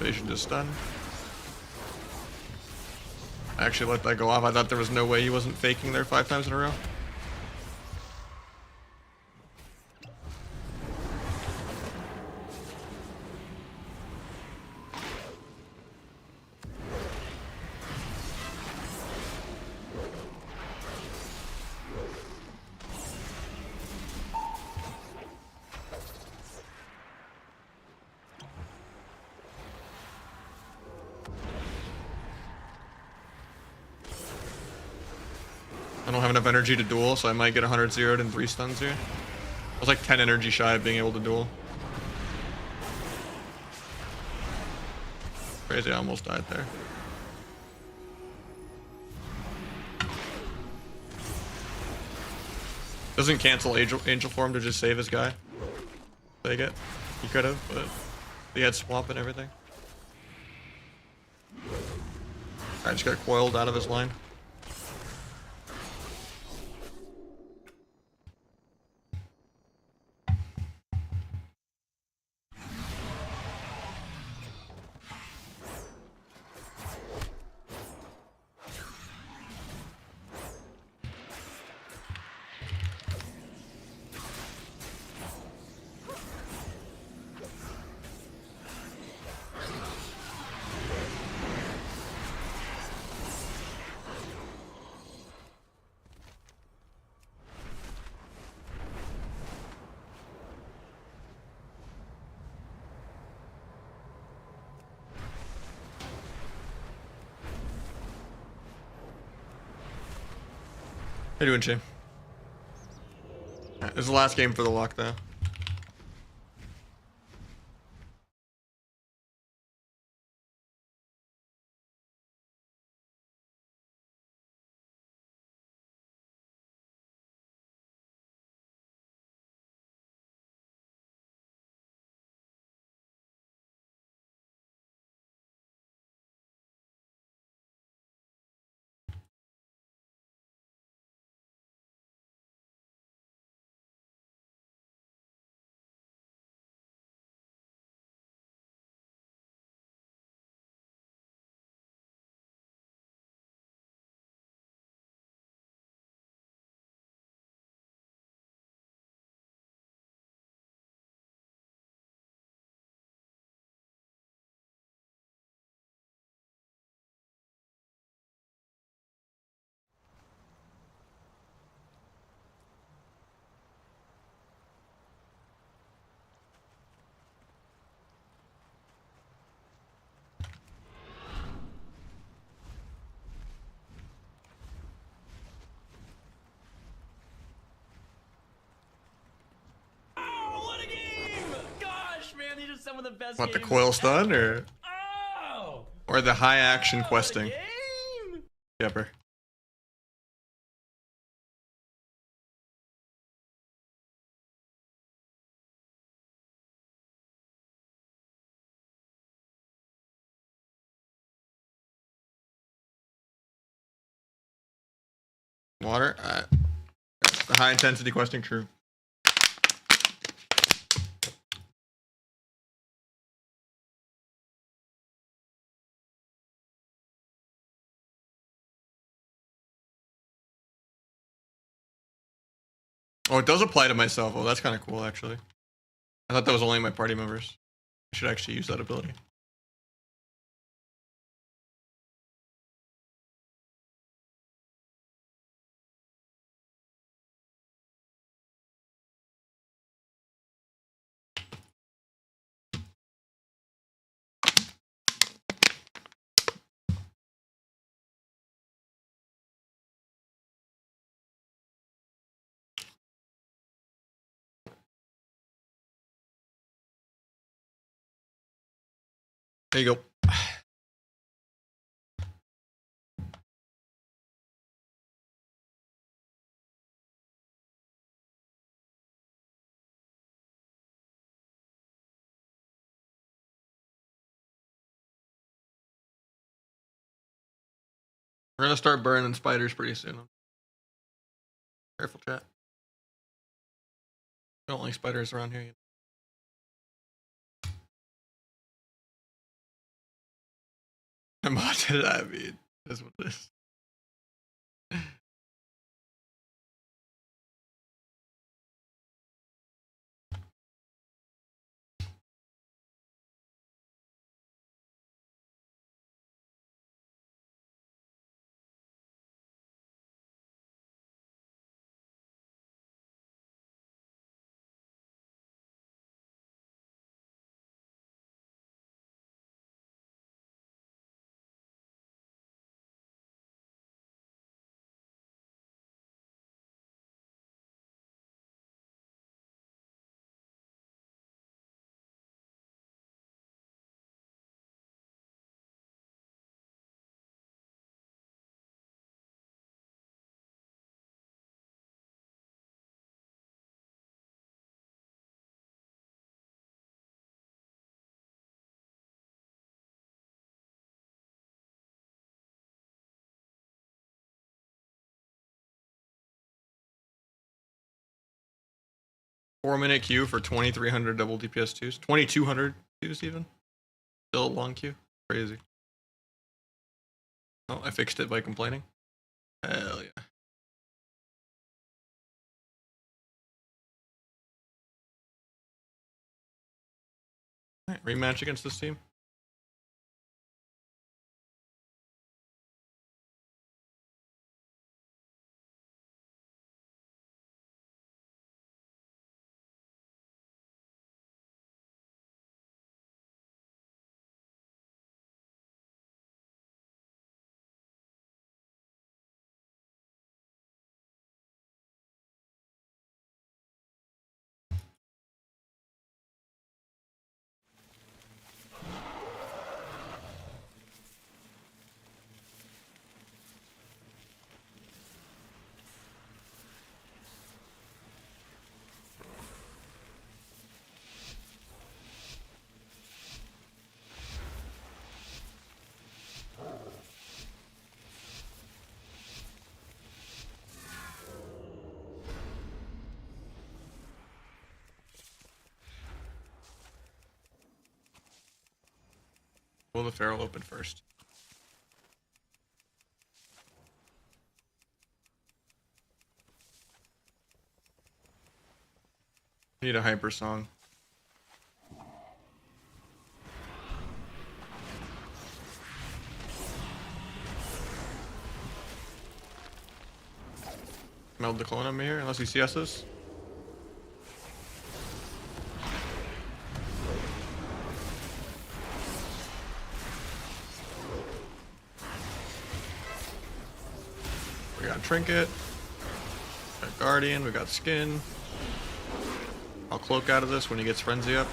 Patient is stunned. I actually let that go off. I thought there was no way he wasn't faking there 5 times in a row. I don't have enough energy to duel, so I might get 100 zeroed in 3 stuns here. I was like 10 energy shy of being able to duel. Crazy, I almost died there. Doesn't cancel angel form to just save his guy. Take it. He could have, but he had swamp and everything. I just got coiled out of his line. How you doing, Shane? This is the last game for the lock, though. some of the best What, the games coil stun ever. or the high action What a questing? game. Yepper. Water. The high intensity questing, true. Oh, it does apply to myself. Oh, that's kind of cool, actually. I thought that was only my party members. I should actually use that ability. There you go. We're gonna start burning spiders pretty soon. Careful, chat. Don't like spiders around here. I'm modded. I mean, that's what it is. Four-minute queue for 2,300 double DPS twos. 2,200 twos even. Still a long queue. Crazy. Oh, I fixed it by complaining. Hell yeah. Alright, rematch against this team. Will the Feral open first? Need a hyper song. Meld the clone on me here, unless he CS's. We got Trinket. We got Guardian, we got Skin. I'll cloak out of this when he gets Frenzy up.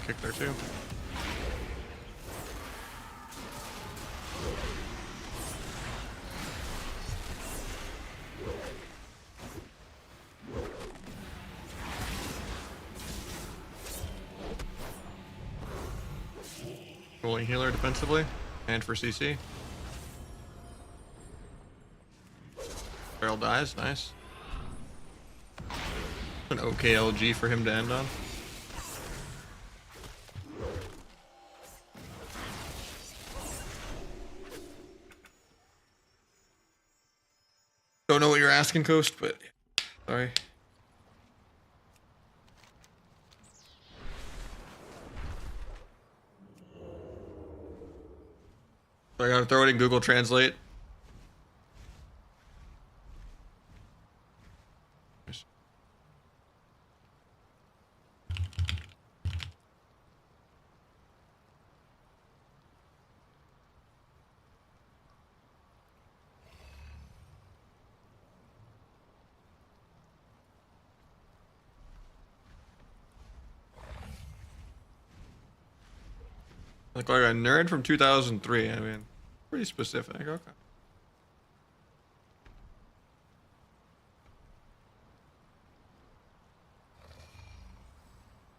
kick there too. Rolling healer defensively and for CC. Barrel dies, nice. An okay LG for him to end on. Don't know what you're asking, Coast, but sorry. So I gotta throw it in Google Translate. Like a nerd from 2003. I mean, pretty specific. Okay.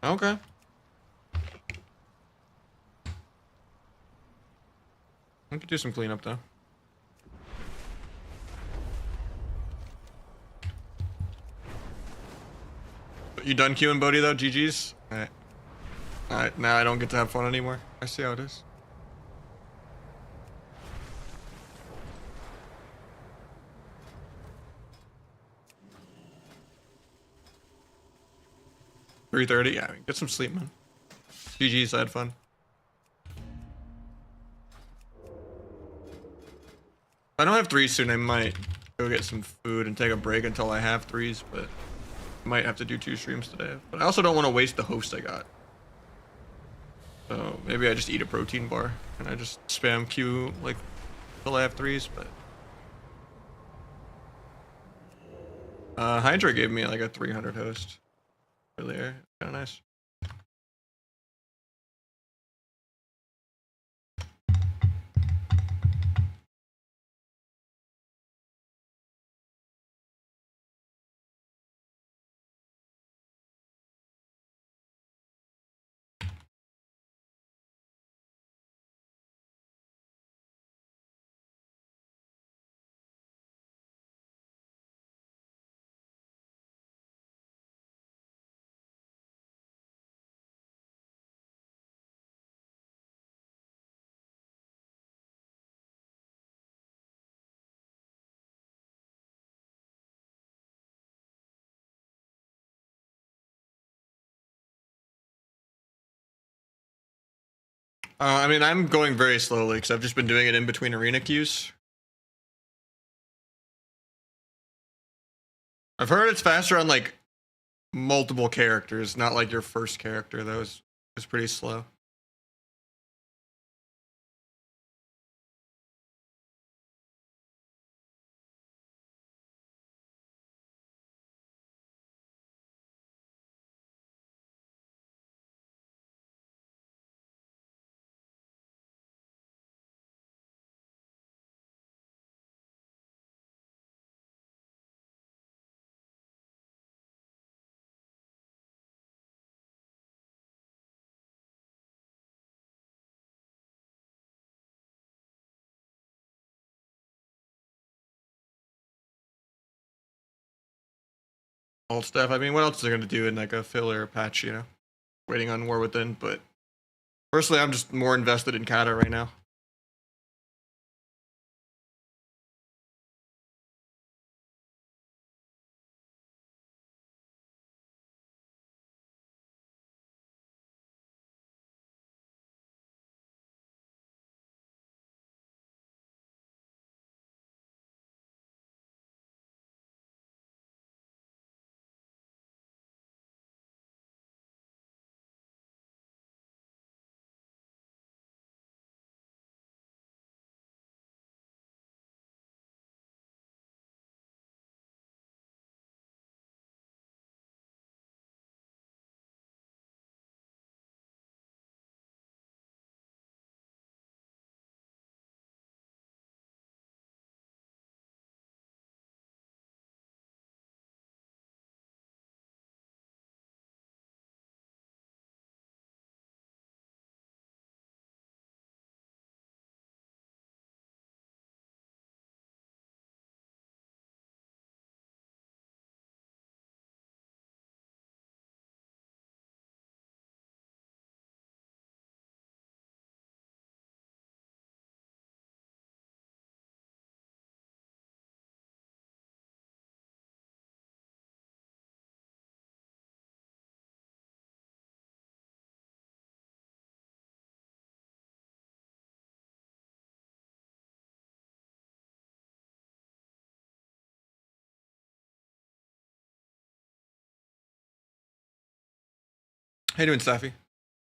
Okay. I could do some cleanup though. You done queuing Bodhi though? GG's? Alright. Alright, now I don't get to have fun anymore. I see how it is. $3:30? Yeah, I mean, get some sleep, man. GG's, I had fun. If I don't have threes soon, I might go get some food and take a break until I have threes, but I might have to do 2 streams today. But I also don't want to waste the host I got. So maybe I just eat a protein bar and I just spam Q like till I have threes, but Hydra gave me like a 300 host earlier. Kinda nice. I mean, I'm going very slowly because I've just been doing it in between arena queues. I've heard it's faster on like multiple characters, not like your first character. That was pretty slow. Alt stuff. I mean, what else are they gonna do in like a filler patch? You know, waiting on War Within. But personally, I'm just more invested in Kata right now. How you doing, Staffy?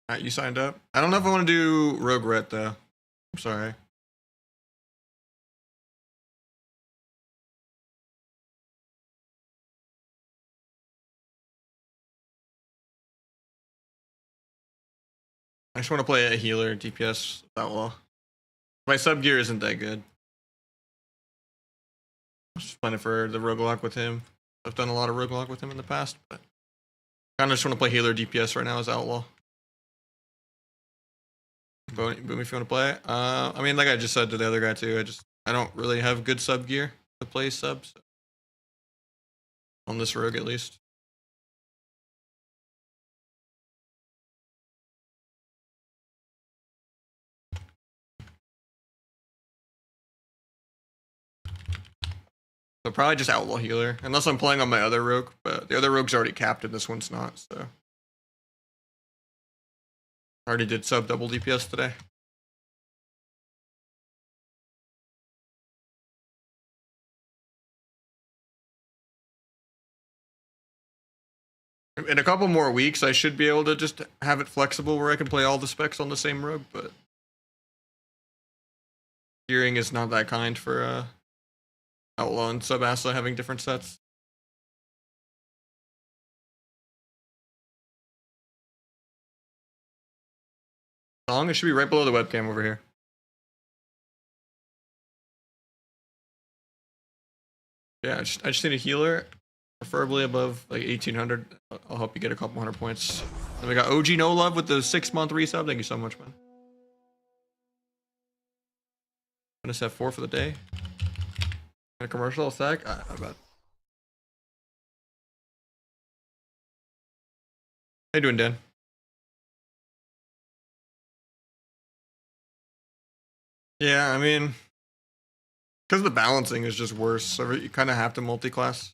Alright, you signed up. I don't know if I want to do Rogue Ret though. I'm sorry. I just want to play a healer DPS Outlaw. My sub gear isn't that good. I'm just playing for the Roguelok with him. I've done a lot of Roguelok with him in the past, but I just want to play healer DPS right now as Outlaw. Boom, if you want to play it. I mean, like I just said to the other guy too, I don't really have good sub gear to play subs. On this rogue at least. So probably just Outlaw healer, unless I'm playing on my other rogue, but the other rogue's already capped and this one's not, so. I already did sub double DPS today. In a couple more weeks, I should be able to just have it flexible where I can play all the specs on the same rogue, but gearing is not that kind for Outlaw and Sub-Asa having different sets. Song, it should be right below the webcam over here. Yeah, I just need a healer, preferably above like 1800. I'll help you get a couple hundred points. Then we got OG No Love with the 6-month resub. Thank you so much, man. Gonna set 4 for the day. A commercial sec? I bet. How you doing, Dan? Yeah, I mean, because the balancing is just worse, so you kind of have to multi-class.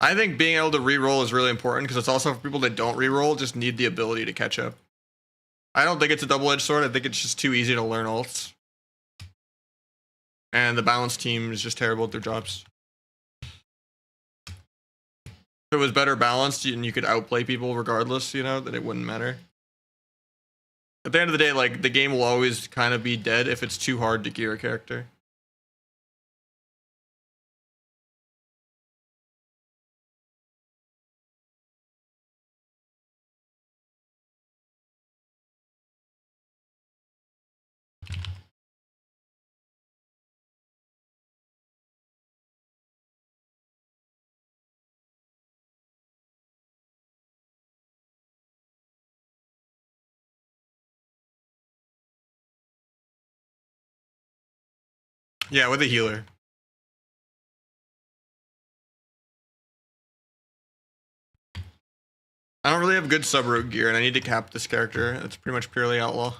I think being able to reroll is really important because it's also for people that don't reroll, just need the ability to catch up. I don't think it's a double-edged sword. I think it's just too easy to learn ults. And the balance team is just terrible at their jobs. If it was better balanced and you could outplay people regardless, you know, then it wouldn't matter. At the end of the day, like, the game will always kind of be dead if it's too hard to gear a character. Yeah, with a healer. I don't really have good sub-rogue gear, and I need to cap this character. It's pretty much purely Outlaw.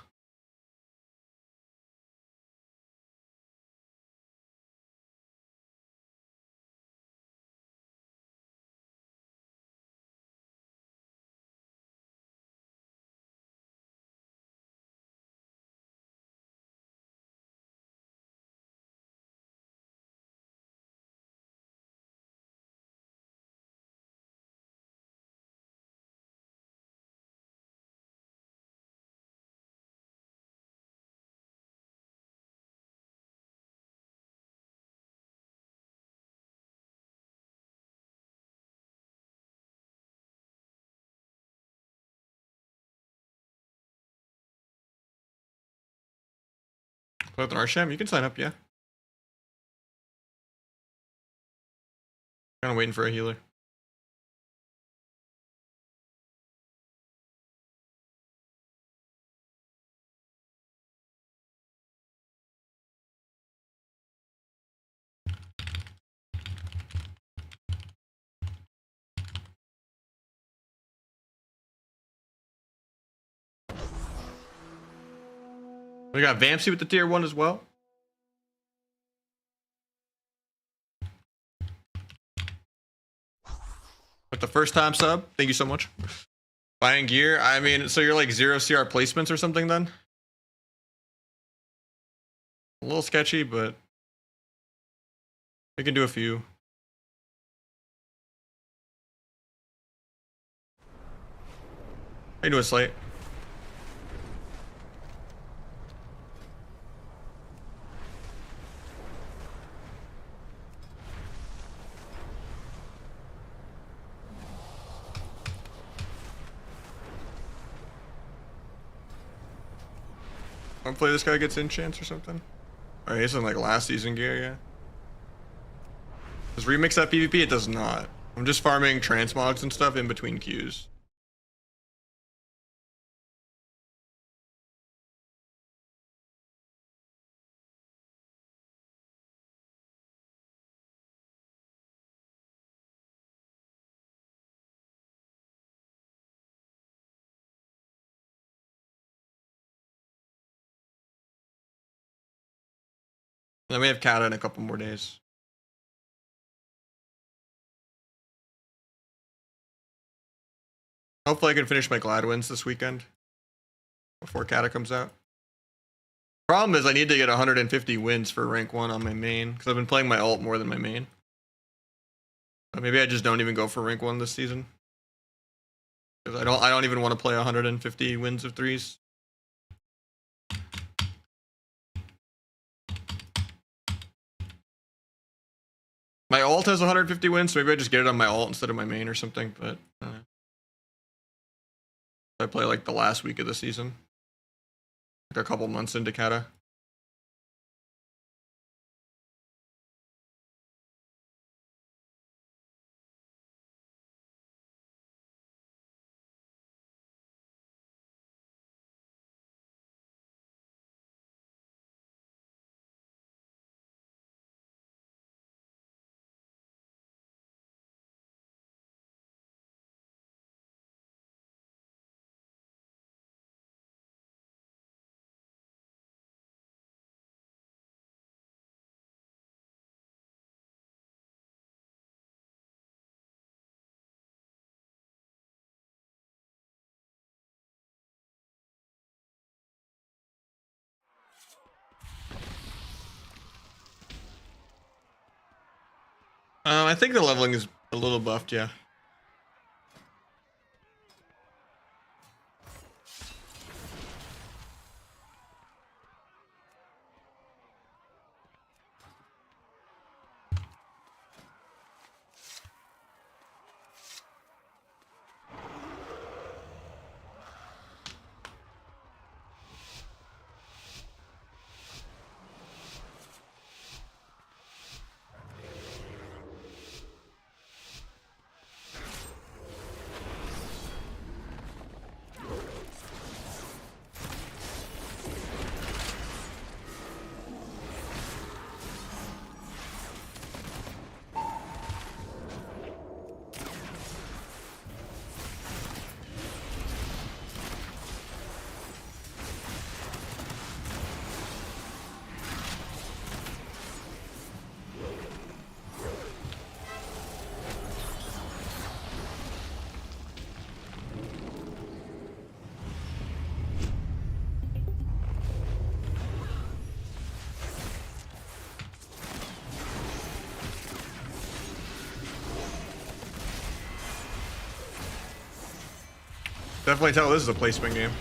Play with an Arsham? You can sign up, yeah. Kind of waiting for a healer. We got Vampsy with the tier 1 as well. With the first time sub, thank you so much. Buying gear, I mean, so you're like 0 CR placements or something then? A little sketchy, but We can do a few. I do a slate. Hopefully this guy gets enchants or something. Alright, he's in like last season gear, yeah. Does remix that PvP? It does not. I'm just farming transmogs and stuff in between queues. Then we have Kata in a couple more days. Hopefully I can finish my Gladwins this weekend before Kata comes out. Problem is I need to get 150 wins for rank 1 on my main because I've been playing my ult more than my main. But maybe I just don't even go for rank 1 this season. Because I don't even want to play 150 wins of threes. My ult has 150 wins, so maybe I just get it on my ult instead of my main or something, but I play like the last week of the season. Like a couple months into Kata. I think the leveling is a little buffed, yeah. Definitely tell this is a placement game.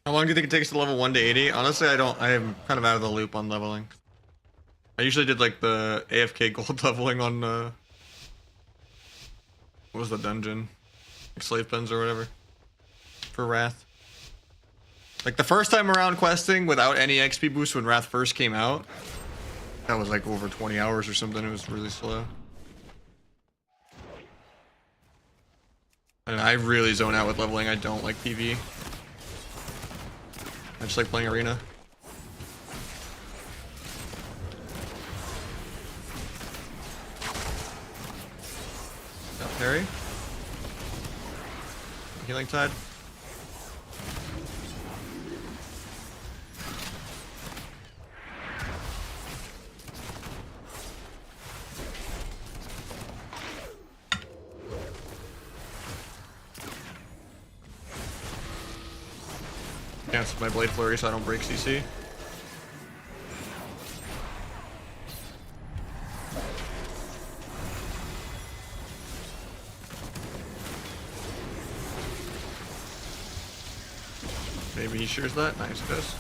How long do you think it takes to level 1 to 80? Honestly, I don't. I am kind of out of the loop on leveling. I usually did like the AFK gold leveling on what was the dungeon? Like slave pens or whatever. For Wrath. Like the first time around questing without any XP boost when Wrath first came out. That was like over 20 hours or something. It was really slow. And I really zone out with leveling. I don't like PV. I just like playing arena. Got parry. Healing Tide. Cancel my Blade Flurry so I don't break CC. Maybe he shares that. Nice, it does.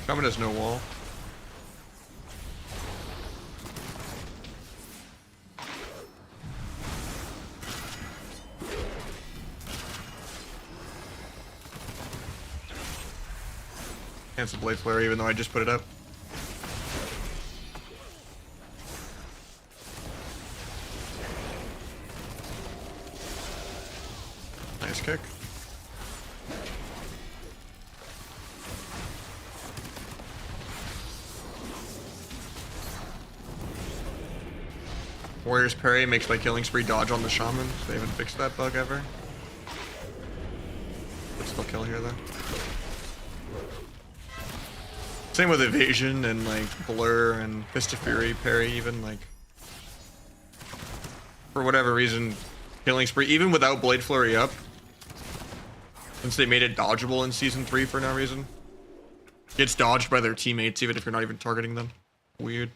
Coming has no wall. Cancel Blade Flare even though I just put it up. Nice kick. Warrior's Parry makes my killing spree dodge on the shaman. They haven't fixed that bug ever. But still kill here though. Same with evasion and like blur and Fist of Fury parry even like. For whatever reason, killing spree even without Blade Flurry up. Since they made it dodgeable in season 3 for no reason. Gets dodged by their teammates even if you're not even targeting them. Weird.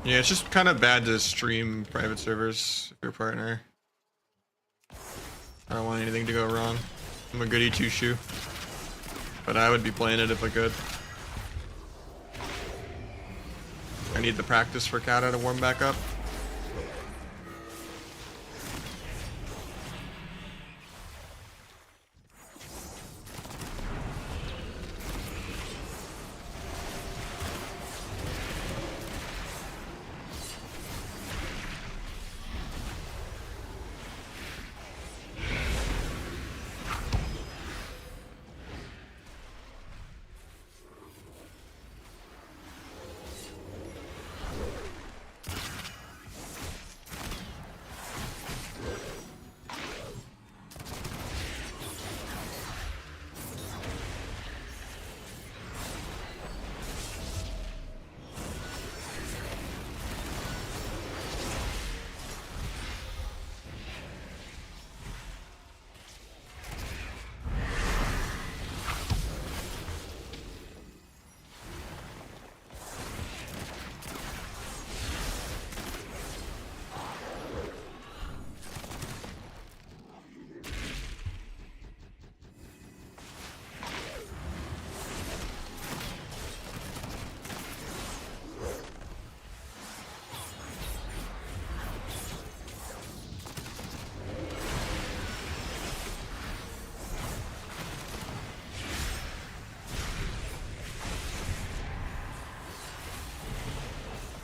Yeah, it's just kind of bad to stream private servers with your partner. I don't want anything to go wrong. I'm a goody two-shoe. But I would be playing it if I could. I need the practice for Kata to warm back up.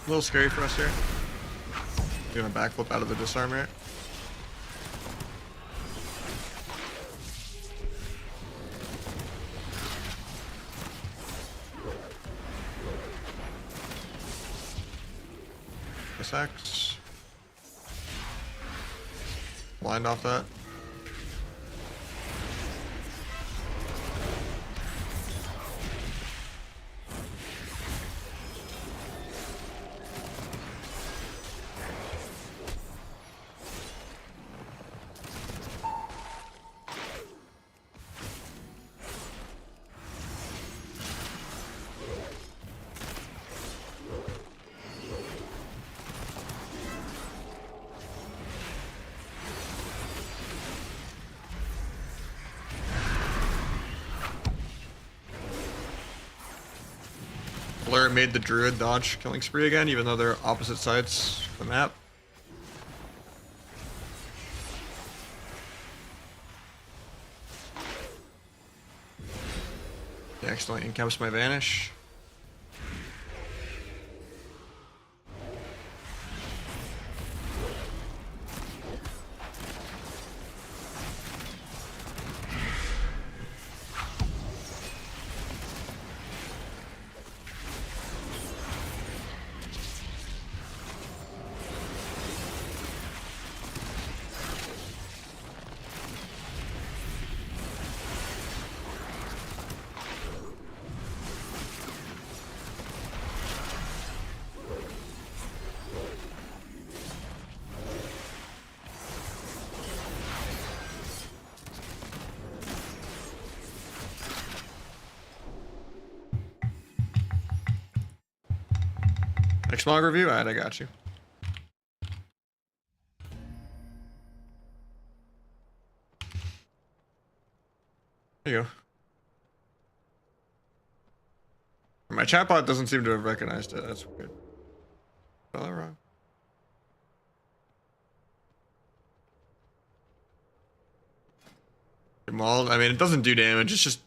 A little scary for us here. Doing a backflip out of the disarm here. SX. Blind off that. Blur made the druid dodge killing spree again, even though they're opposite sides of the map. He accidentally encaps my vanish. Xmog review? Alright, I got you. There you go. My chatbot doesn't seem to have recognized it. That's weird. Spell it wrong. Mauled. I mean, it doesn't do damage. It's just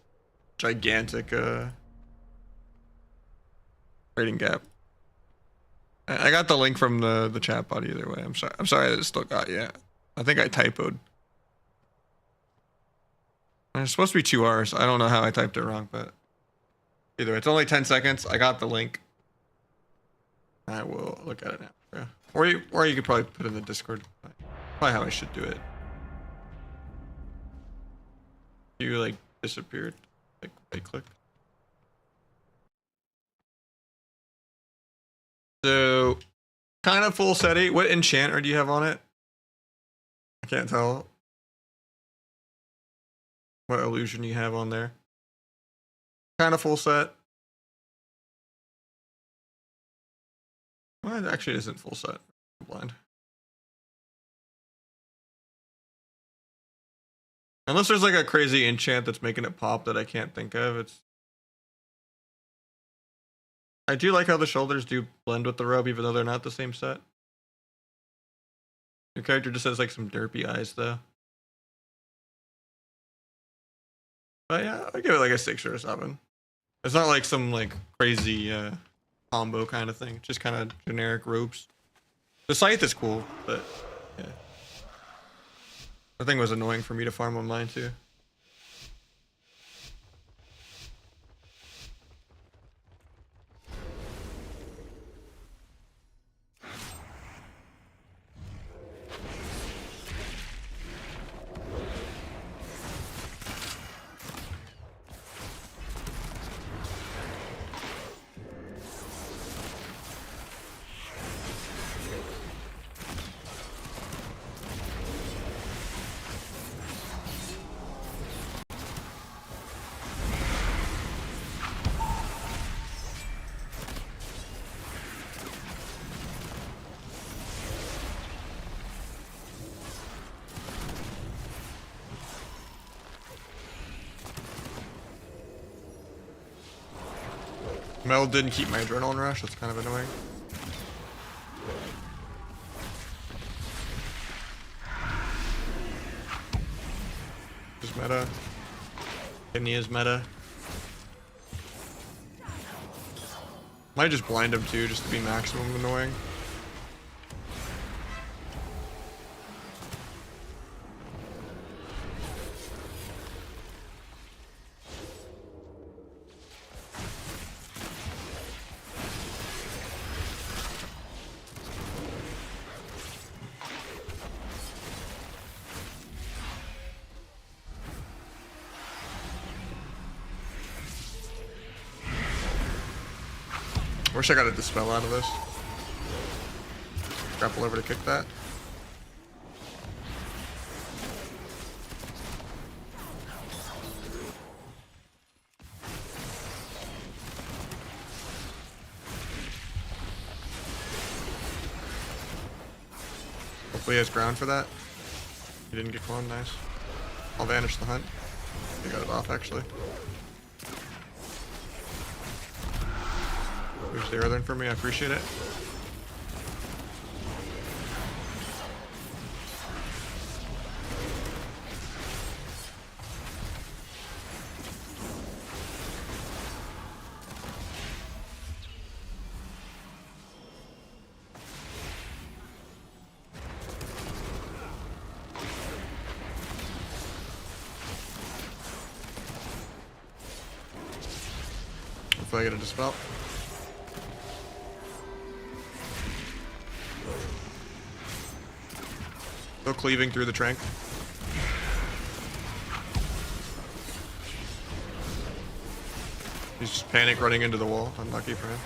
gigantic rating gap. I got the link from the chatbot either way. I'm sorry that it still got you. I think I typoed. It's supposed to be 2 hours. I don't know how I typed it wrong, but either way, it's only 10 seconds. I got the link. I will look at it now. Yeah. Or you could probably put it in the Discord. Probably how I should do it. You like disappeared. Like right click. So kind of full set. What enchanter do you have on it? I can't tell. What illusion you have on there? Kind of full set. Well, it actually isn't full set. I'm blind. Unless there's like a crazy enchant that's making it pop that I can't think of. I do like how the shoulders do blend with the robe, even though they're not the same set. Your character just has like some derpy eyes though. But yeah, I'll give it like a 6 or a 7. It's not like some like crazy combo kind of thing. Just kind of generic robes. The scythe is cool, but yeah. The thing was annoying for me to farm on mine too. Mel didn't keep my adrenaline rush, that's kind of annoying. Is meta. Kidney is meta. Might just blind him too, just to be maximum annoying. Wish I got a dispel out of this. Grapple over to kick that. Hopefully he has ground for that. He didn't get cloned, nice. I'll vanish the hunt. He got it off actually. There's the Earthen for me, I appreciate it. Hopefully I get a dispel. Still cleaving through the trank. He's just panic running into the wall. Unlucky for him.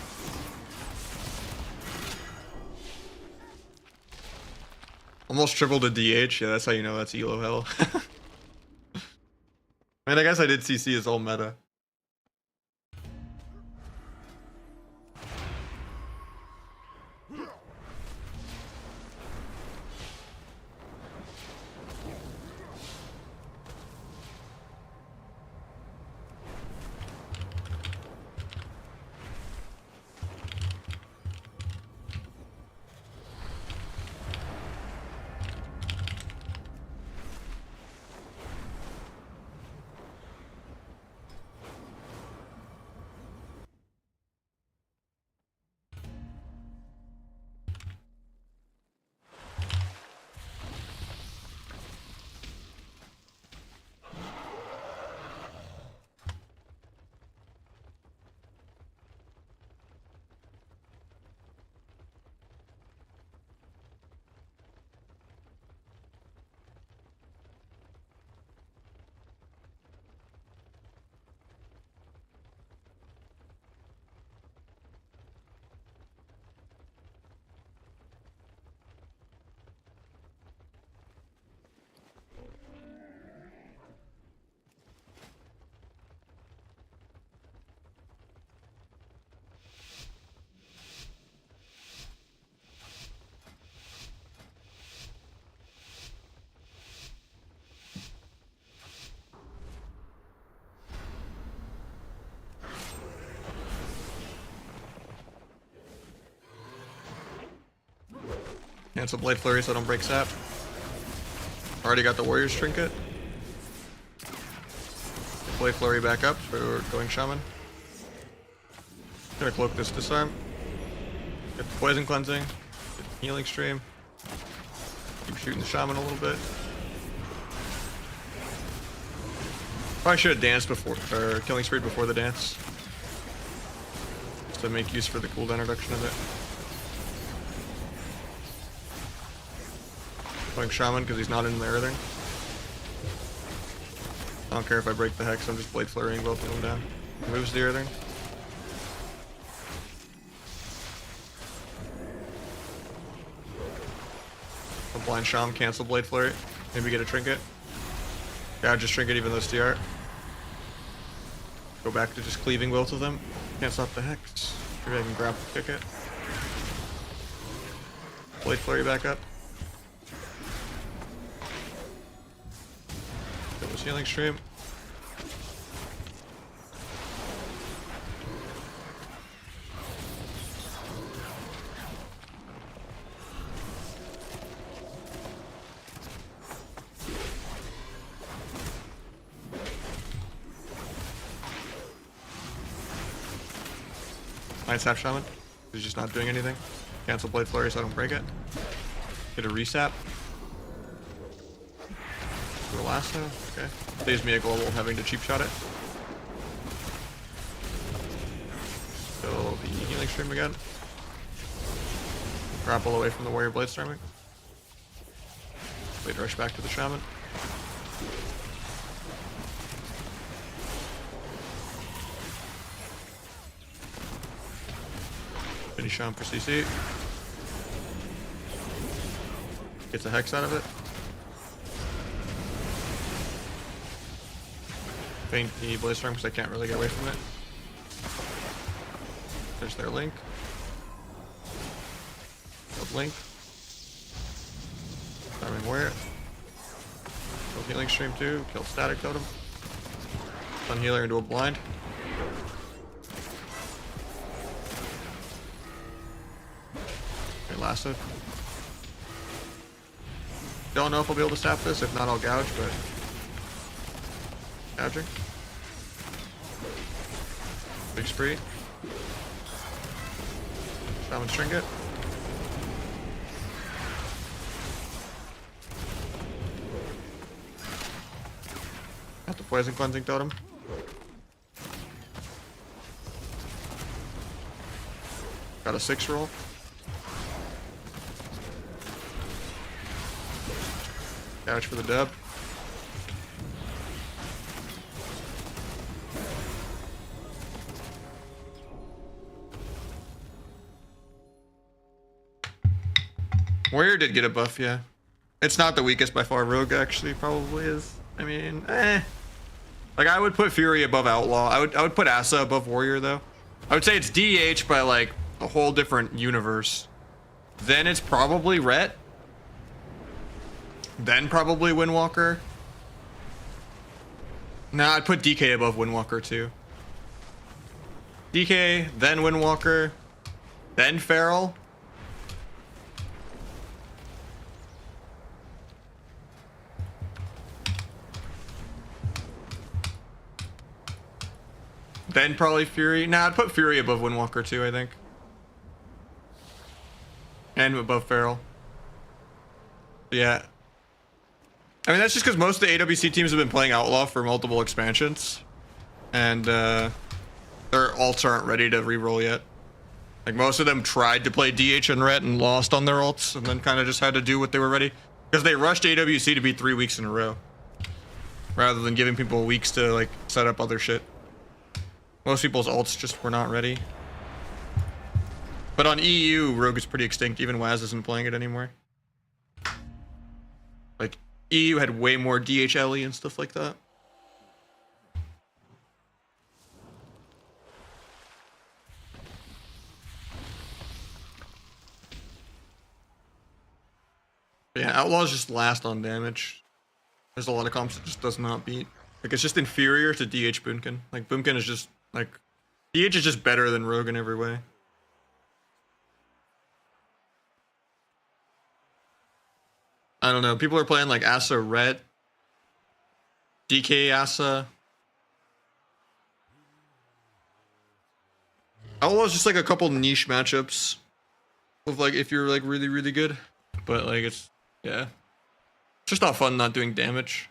Almost tripled a DH. Yeah, that's how you know that's elo hell. I mean, I guess I did CC his whole meta. Cancel Blade Flurry so I don't break sap. Already got the Warrior's Trinket. Blade Flurry back up for going Shaman. Gonna cloak this disarm. Get the Poison Cleansing. Get the Healing Stream. Keep shooting the Shaman a little bit. Probably should have danced before, or Killing Spree before the dance. Just to make use for the cooldown reduction of it. Playing Shaman because he's not in there either. I don't care if I break the Hex, I'm just Blade Flurrying both of them down. Moves the Earthing. I'll blind Shaman, cancel Blade Flurry. Maybe get a Trinket. Yeah, just Trinket even though CR. Go back to just cleaving both of them. Cancel out the Hex. Maybe I can grab kick it. Blade Flurry back up. Get this Healing Stream. Mind Sap Shaman. He's just not doing anything. Cancel Blade Flurry so I don't break it. Get a resap. Do a lasso. Okay. Saves me a global having to cheap shot it. Kill the healing stream again. Grapple away from the warrior blade storming. Blade rush back to the shaman. Finish shaman for CC. Gets a hex out of it. Feint the blade storm because I can't really get away from it. There's their link. Link. Starming Warrior. Kill healing stream too. Kill static totem. Stun healer into a blind. Okay, lasso. Don't know if I'll be able to sap this. If not, I'll gouge, but gouging. Big spree. Shaman Trinket. Got the poison cleansing totem. Got a 6 roll. Couch for the dub. Warrior did get a buff, yeah. It's not the weakest by far. Rogue actually probably is. I mean, like I would put Fury above Outlaw. I would put Asa above Warrior though. I would say it's DH by like a whole different universe. Then it's probably Ret. Then probably Windwalker. Nah, I'd put DK above Windwalker too. DK, then Windwalker, then Feral. Then probably Fury. Nah, I'd put Fury above Windwalker too, I think. And above Feral. Yeah. I mean, that's just because most of the AWC teams have been playing Outlaw for multiple expansions. And their ults aren't ready to reroll yet. Like, most of them tried to play DH and Ret and lost on their ults. And then kind of just had to do what they were ready. Because they rushed AWC to beat 3 weeks in a row. Rather than giving people weeks to, like, set up other shit. Most people's ults just were not ready. But on EU, Rogue is pretty extinct. Even Waz isn't playing it anymore. Like, EU had way more DHLE and stuff like that. But yeah, Outlaw's just last on damage. There's a lot of comps it just does not beat. Like, it's just inferior to DH Boomkin. Like, Boomkin is just, like... DH is just better than Rogue in every way. I don't know. People are playing, like, Asa Ret. DK Asa. Outlaw's just, like, a couple niche matchups. Of, like, if you're, like, really, really good. But, like, it's... Yeah. It's just not fun not doing damage.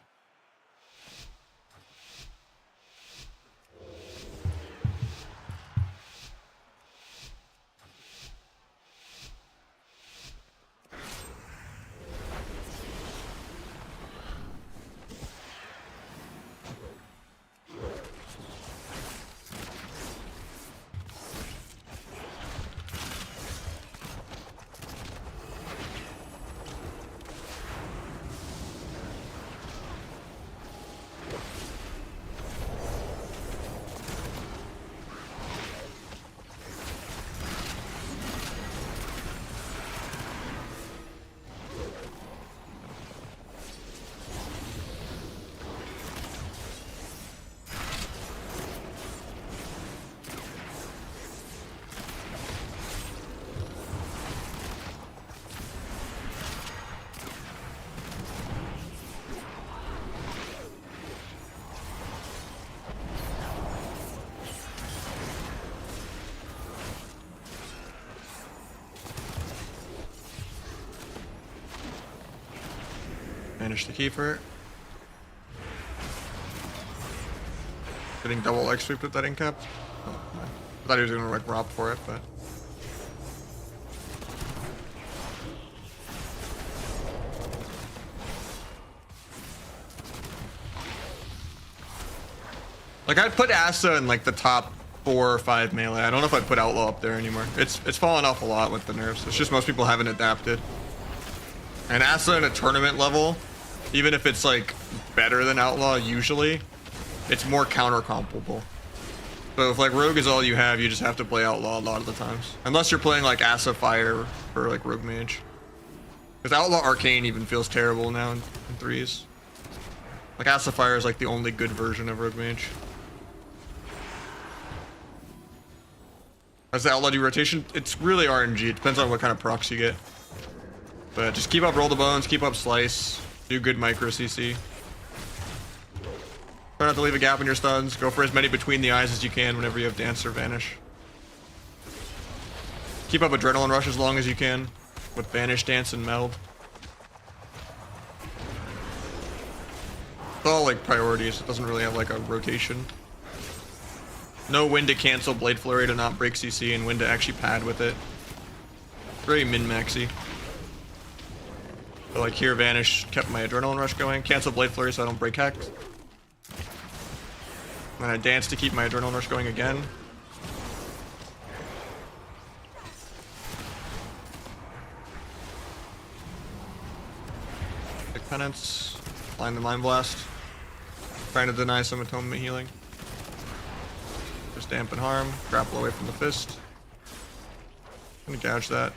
Vanish the key for it. Getting double leg sweep with that incap. Oh, I thought he was gonna like rob for it, but. Like I'd put Asa in like the top 4 or 5 melee. I don't know if I'd put Outlaw up there anymore. It's fallen off a lot with the nerfs. It's just most people haven't adapted. And Asa in a tournament level, even if it's like better than Outlaw usually, it's more counter compable. So if like Rogue is all you have, you just have to play Outlaw a lot of the times. Unless you're playing like Asa Fire or like Rogue Mage. Because Outlaw Arcane even feels terrible now in 3s. Like Asa Fire is like the only good version of Rogue Mage. As the Outlaw do rotation, it's really RNG. It depends on what kind of procs you get. But just keep up Roll the Bones, keep up Slice, do good micro CC. Try not to leave a gap in your stuns. Go for as many between the eyes as you can whenever you have Dance or Vanish. Keep up Adrenaline Rush as long as you can with Vanish, Dance, and Meld. It's all like priorities. It doesn't really have like a rotation. No Wind to cancel Blade Flurry to not break CC, and Wind to actually pad with it. Very min-maxy. So like here, Vanish kept my Adrenaline Rush going. Cancel Blade Flurry so I don't break Hex. And I Dance to keep my Adrenaline Rush going again. Big Penance. Blind the Mind Blast. Trying to deny some Atonement healing. Just dampen harm, grapple away from the fist. Gonna gouge that.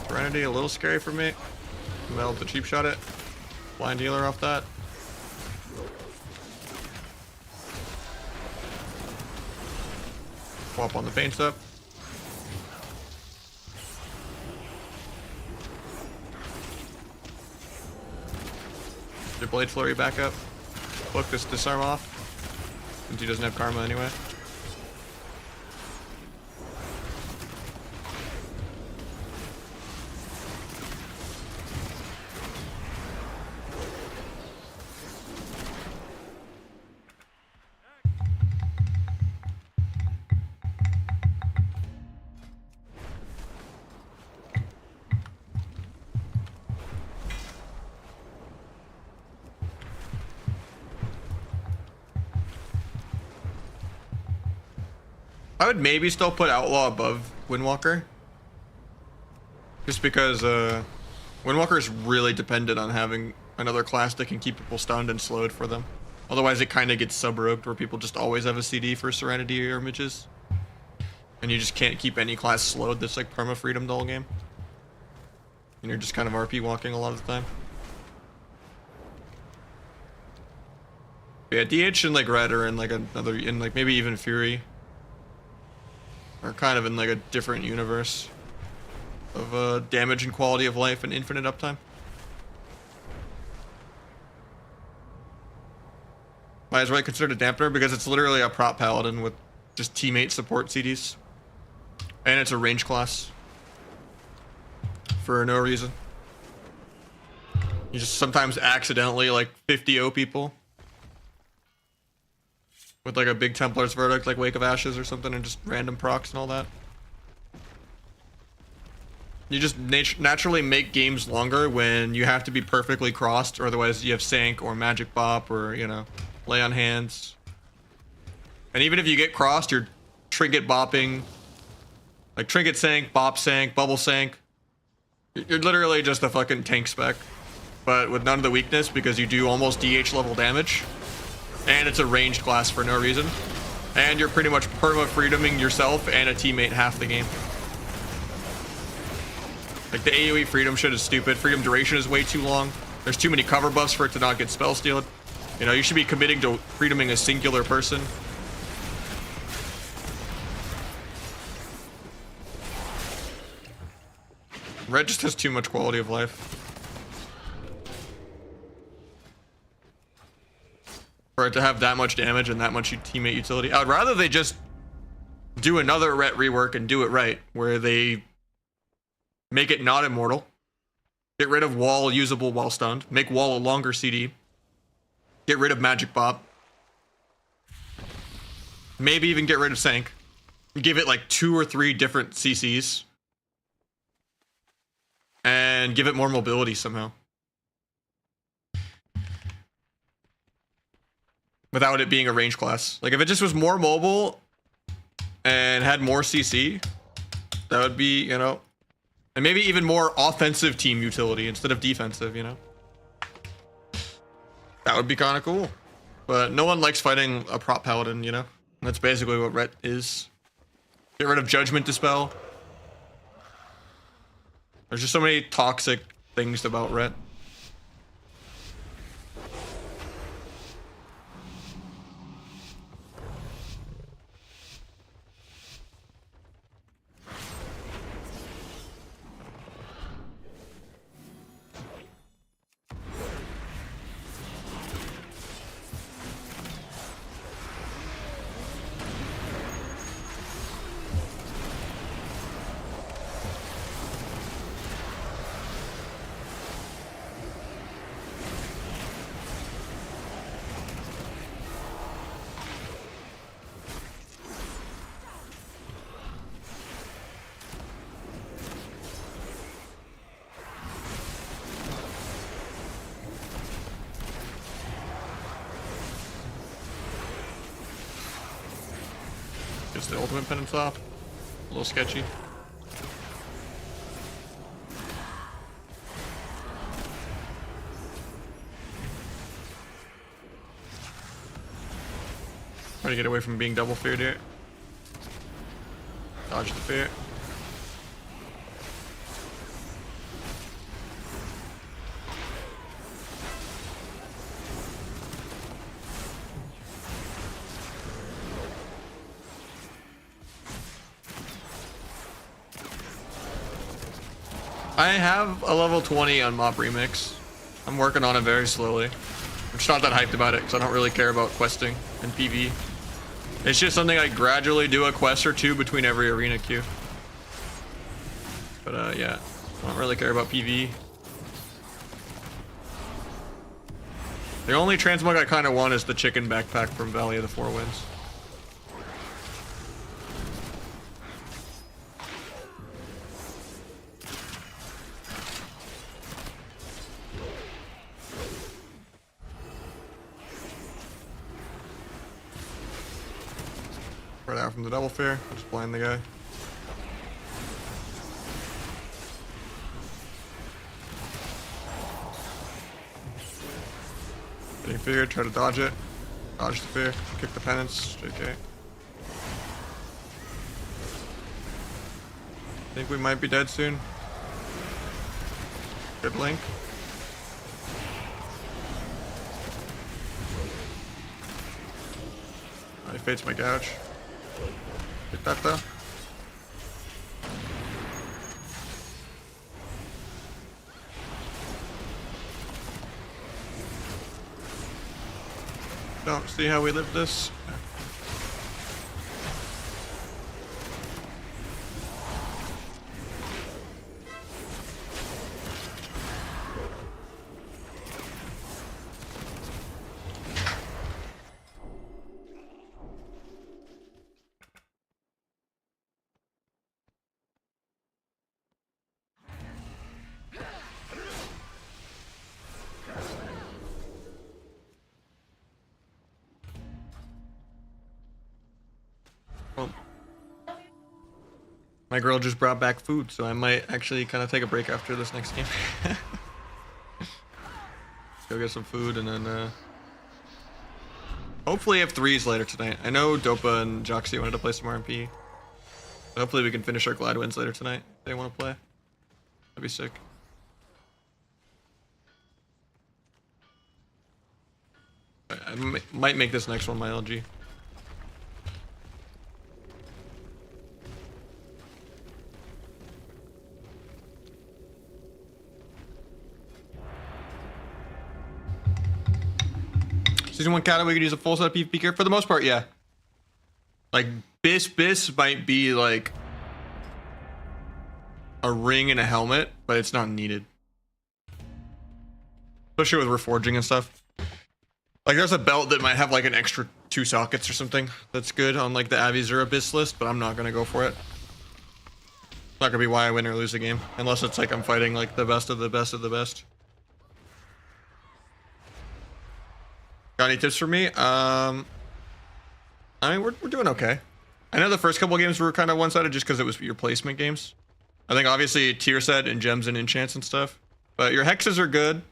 Serenity a little scary for me. Meld the cheap shot it. Blind healer off that. Swap on the paints up. Your Blade Flurry back up. Book this Disarm off, since he doesn't have Karma anyway. I would maybe still put Outlaw above Windwalker. Just because Windwalker is really dependent on having another class that can keep people stunned and slowed for them. Otherwise it kind of gets sub-rogued where people just always have a CD for Serenity or Mages. And you just can't keep any class slowed that's like perma-freedom the whole game. And you're just kind of RP walking a lot of the time. Yeah, DH and like Red are in like another, in like maybe even Fury. Are kind of in like a different universe of damage and quality of life and infinite uptime. Why is Right considered a dampener? Because it's literally a prop paladin with just teammate support CDs. And it's a range class. For no reason. You just sometimes accidentally like 50-0 people. With like a big Templar's Verdict like Wake of Ashes or something and just random procs and all that. You just naturally make games longer when you have to be perfectly crossed, or otherwise you have Sank or Magic Bop or, you know, Lay on Hands. And even if you get crossed, you're Trinket bopping. Like Trinket Sank, Bop Sank, Bubble Sank. You're literally just a fucking tank spec. But with none of the weakness because you do almost DH level damage. And it's a ranged class for no reason. And you're pretty much perma-freedoming yourself and a teammate half the game. Like the AoE freedom shit is stupid. Freedom duration is way too long. There's too many cover buffs for it to not get spell stealed. You know, you should be committing to freedoming a singular person. Red just has too much quality of life. it to have that much damage and that much teammate utility. I would rather they just do another Ret rework and do it right, where they make it not immortal, get rid of wall usable while stunned, make wall a longer CD, get rid of magic bop, maybe even get rid of Sank, give it like 2 or 3 different CCs, and give it more mobility somehow. Without it being a range class. Like if it just was more mobile and had more CC, that would be, you know, and maybe even more offensive team utility instead of defensive, you know. That would be kind of cool. But no one likes fighting a prop paladin, you know. And that's basically what Ret is. Get rid of Judgment Dispel. There's just so many toxic things about Ret. Just the ultimate penance off. A little sketchy. Try to get away from being double feared here. Dodge the fear. I have a level 20 on Mop Remix. I'm working on it very slowly. I'm just not that hyped about it because I don't really care about questing and PV. It's just something I gradually do a quest or 2 between every arena queue. But yeah, I don't really care about PV. The only transmog I kind of want is the chicken backpack from Valley of the Four Winds. Right out from the double fear, I'll just blind the guy. Getting fear, try to dodge it. Dodge the fear, kick the penance, JK. Think we might be dead soon. Good link. I fates my gouge. Get that though. Don't see how we live this. Well, my girl just brought back food, so I might actually kind of take a break after this next game. Go get some food and then hopefully have 3s later tonight. I know Dopa and Joxy wanted to play some RMP. Hopefully we can finish our Gladwins later tonight if they want to play. That'd be sick. I might make this next one my LG. Season 1 Kata, we could use a full set of PvP gear. For the most part, yeah. Like, Bis might be like a ring and a helmet, but it's not needed. Especially with reforging and stuff. Like, there's a belt that might have like an extra 2 sockets or something. That's good on like the Avizura Bis list, but I'm not gonna go for it. It's not gonna be why I win or lose the game. Unless it's like I'm fighting like the best of the best of the best. Got any tips for me? I mean, we're doing okay. I know the first couple of games were kind of one-sided just because it was your placement games. I think obviously tier set and gems and enchants and stuff. But your hexes are good.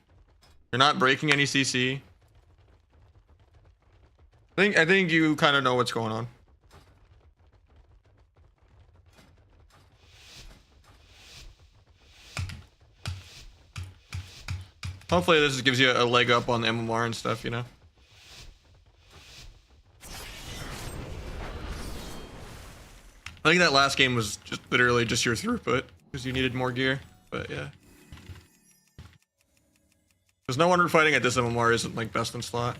You're not breaking any CC. I think you kind of know what's going on. Hopefully this gives you a leg up on the MMR and stuff, you know? I think that last game was just literally just your throughput because you needed more gear, but yeah. There's no wonder fighting at this MMR isn't like best in slot.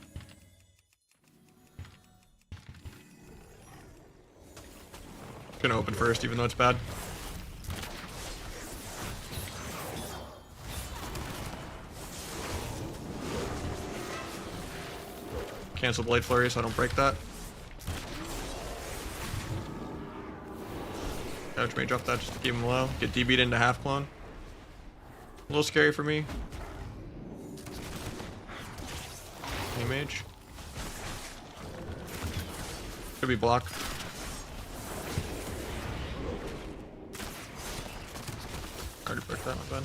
Gonna open first even though it's bad. Cancel Blade Flurry so I don't break that. Couch Mage off that just to keep him low. Get DB'd into half clone. A little scary for me. Any mage. Could be block. Already broke that, my bad.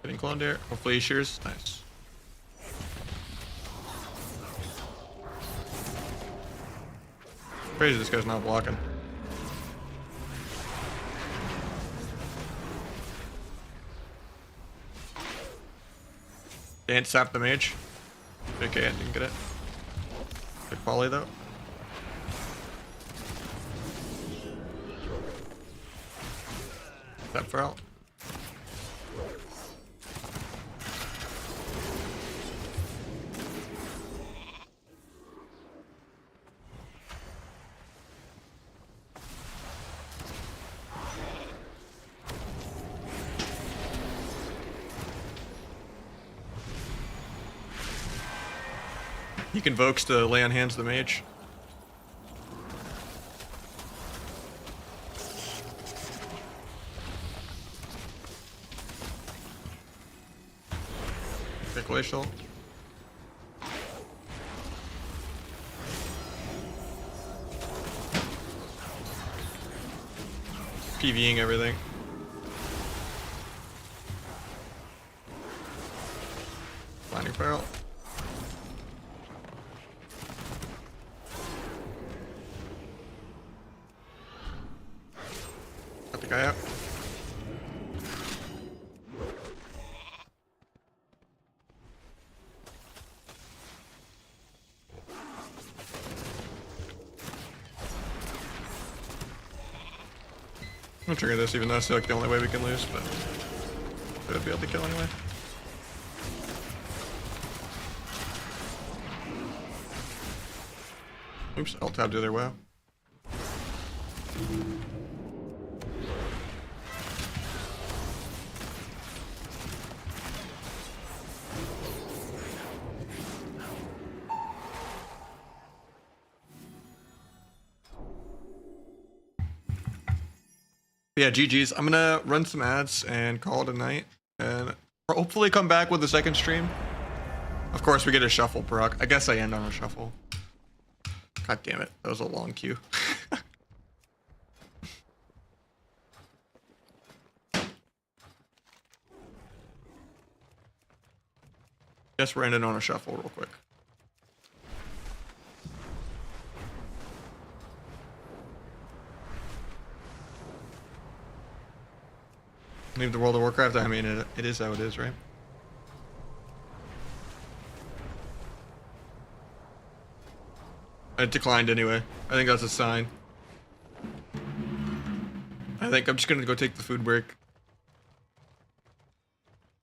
Getting cloned here. Hopefully he shears. Nice. Crazy this guy's not blocking. Can't sap the mage. Okay, I didn't get it. Good poly though. Sap for out. He convokes to lay on hands the mage. Okay, glacial. PVing everything. Blinding Feral. Got the guy out. I'm gonna trigger this even though it's like the only way we can lose, but should be able to kill anyway. Oops, alt tab to their WoW. Yeah, GG's. I'm gonna run some ads and call it a night, and hopefully come back with a second stream. Of course, we get a shuffle proc. I guess I end on a shuffle. God damn it, that was a long queue. Guess we're ending on a shuffle real quick. Leave the World of Warcraft. I mean, it is how it is, right? It declined anyway. I think that's a sign. I I think I'm just gonna go take the food break.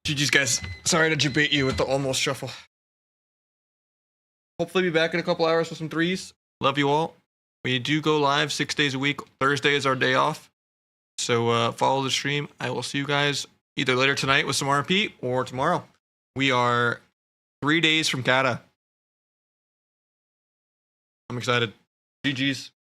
GG's, guys. Sorry to debate you with the almost shuffle. Hopefully be back in a couple hours with some threes. Love you all. We do go live 6 days a week. Thursday is our day off. So follow the stream. I will see you guys either later tonight with some RP or tomorrow. We are 3 days from Kata. I'm excited. GG's.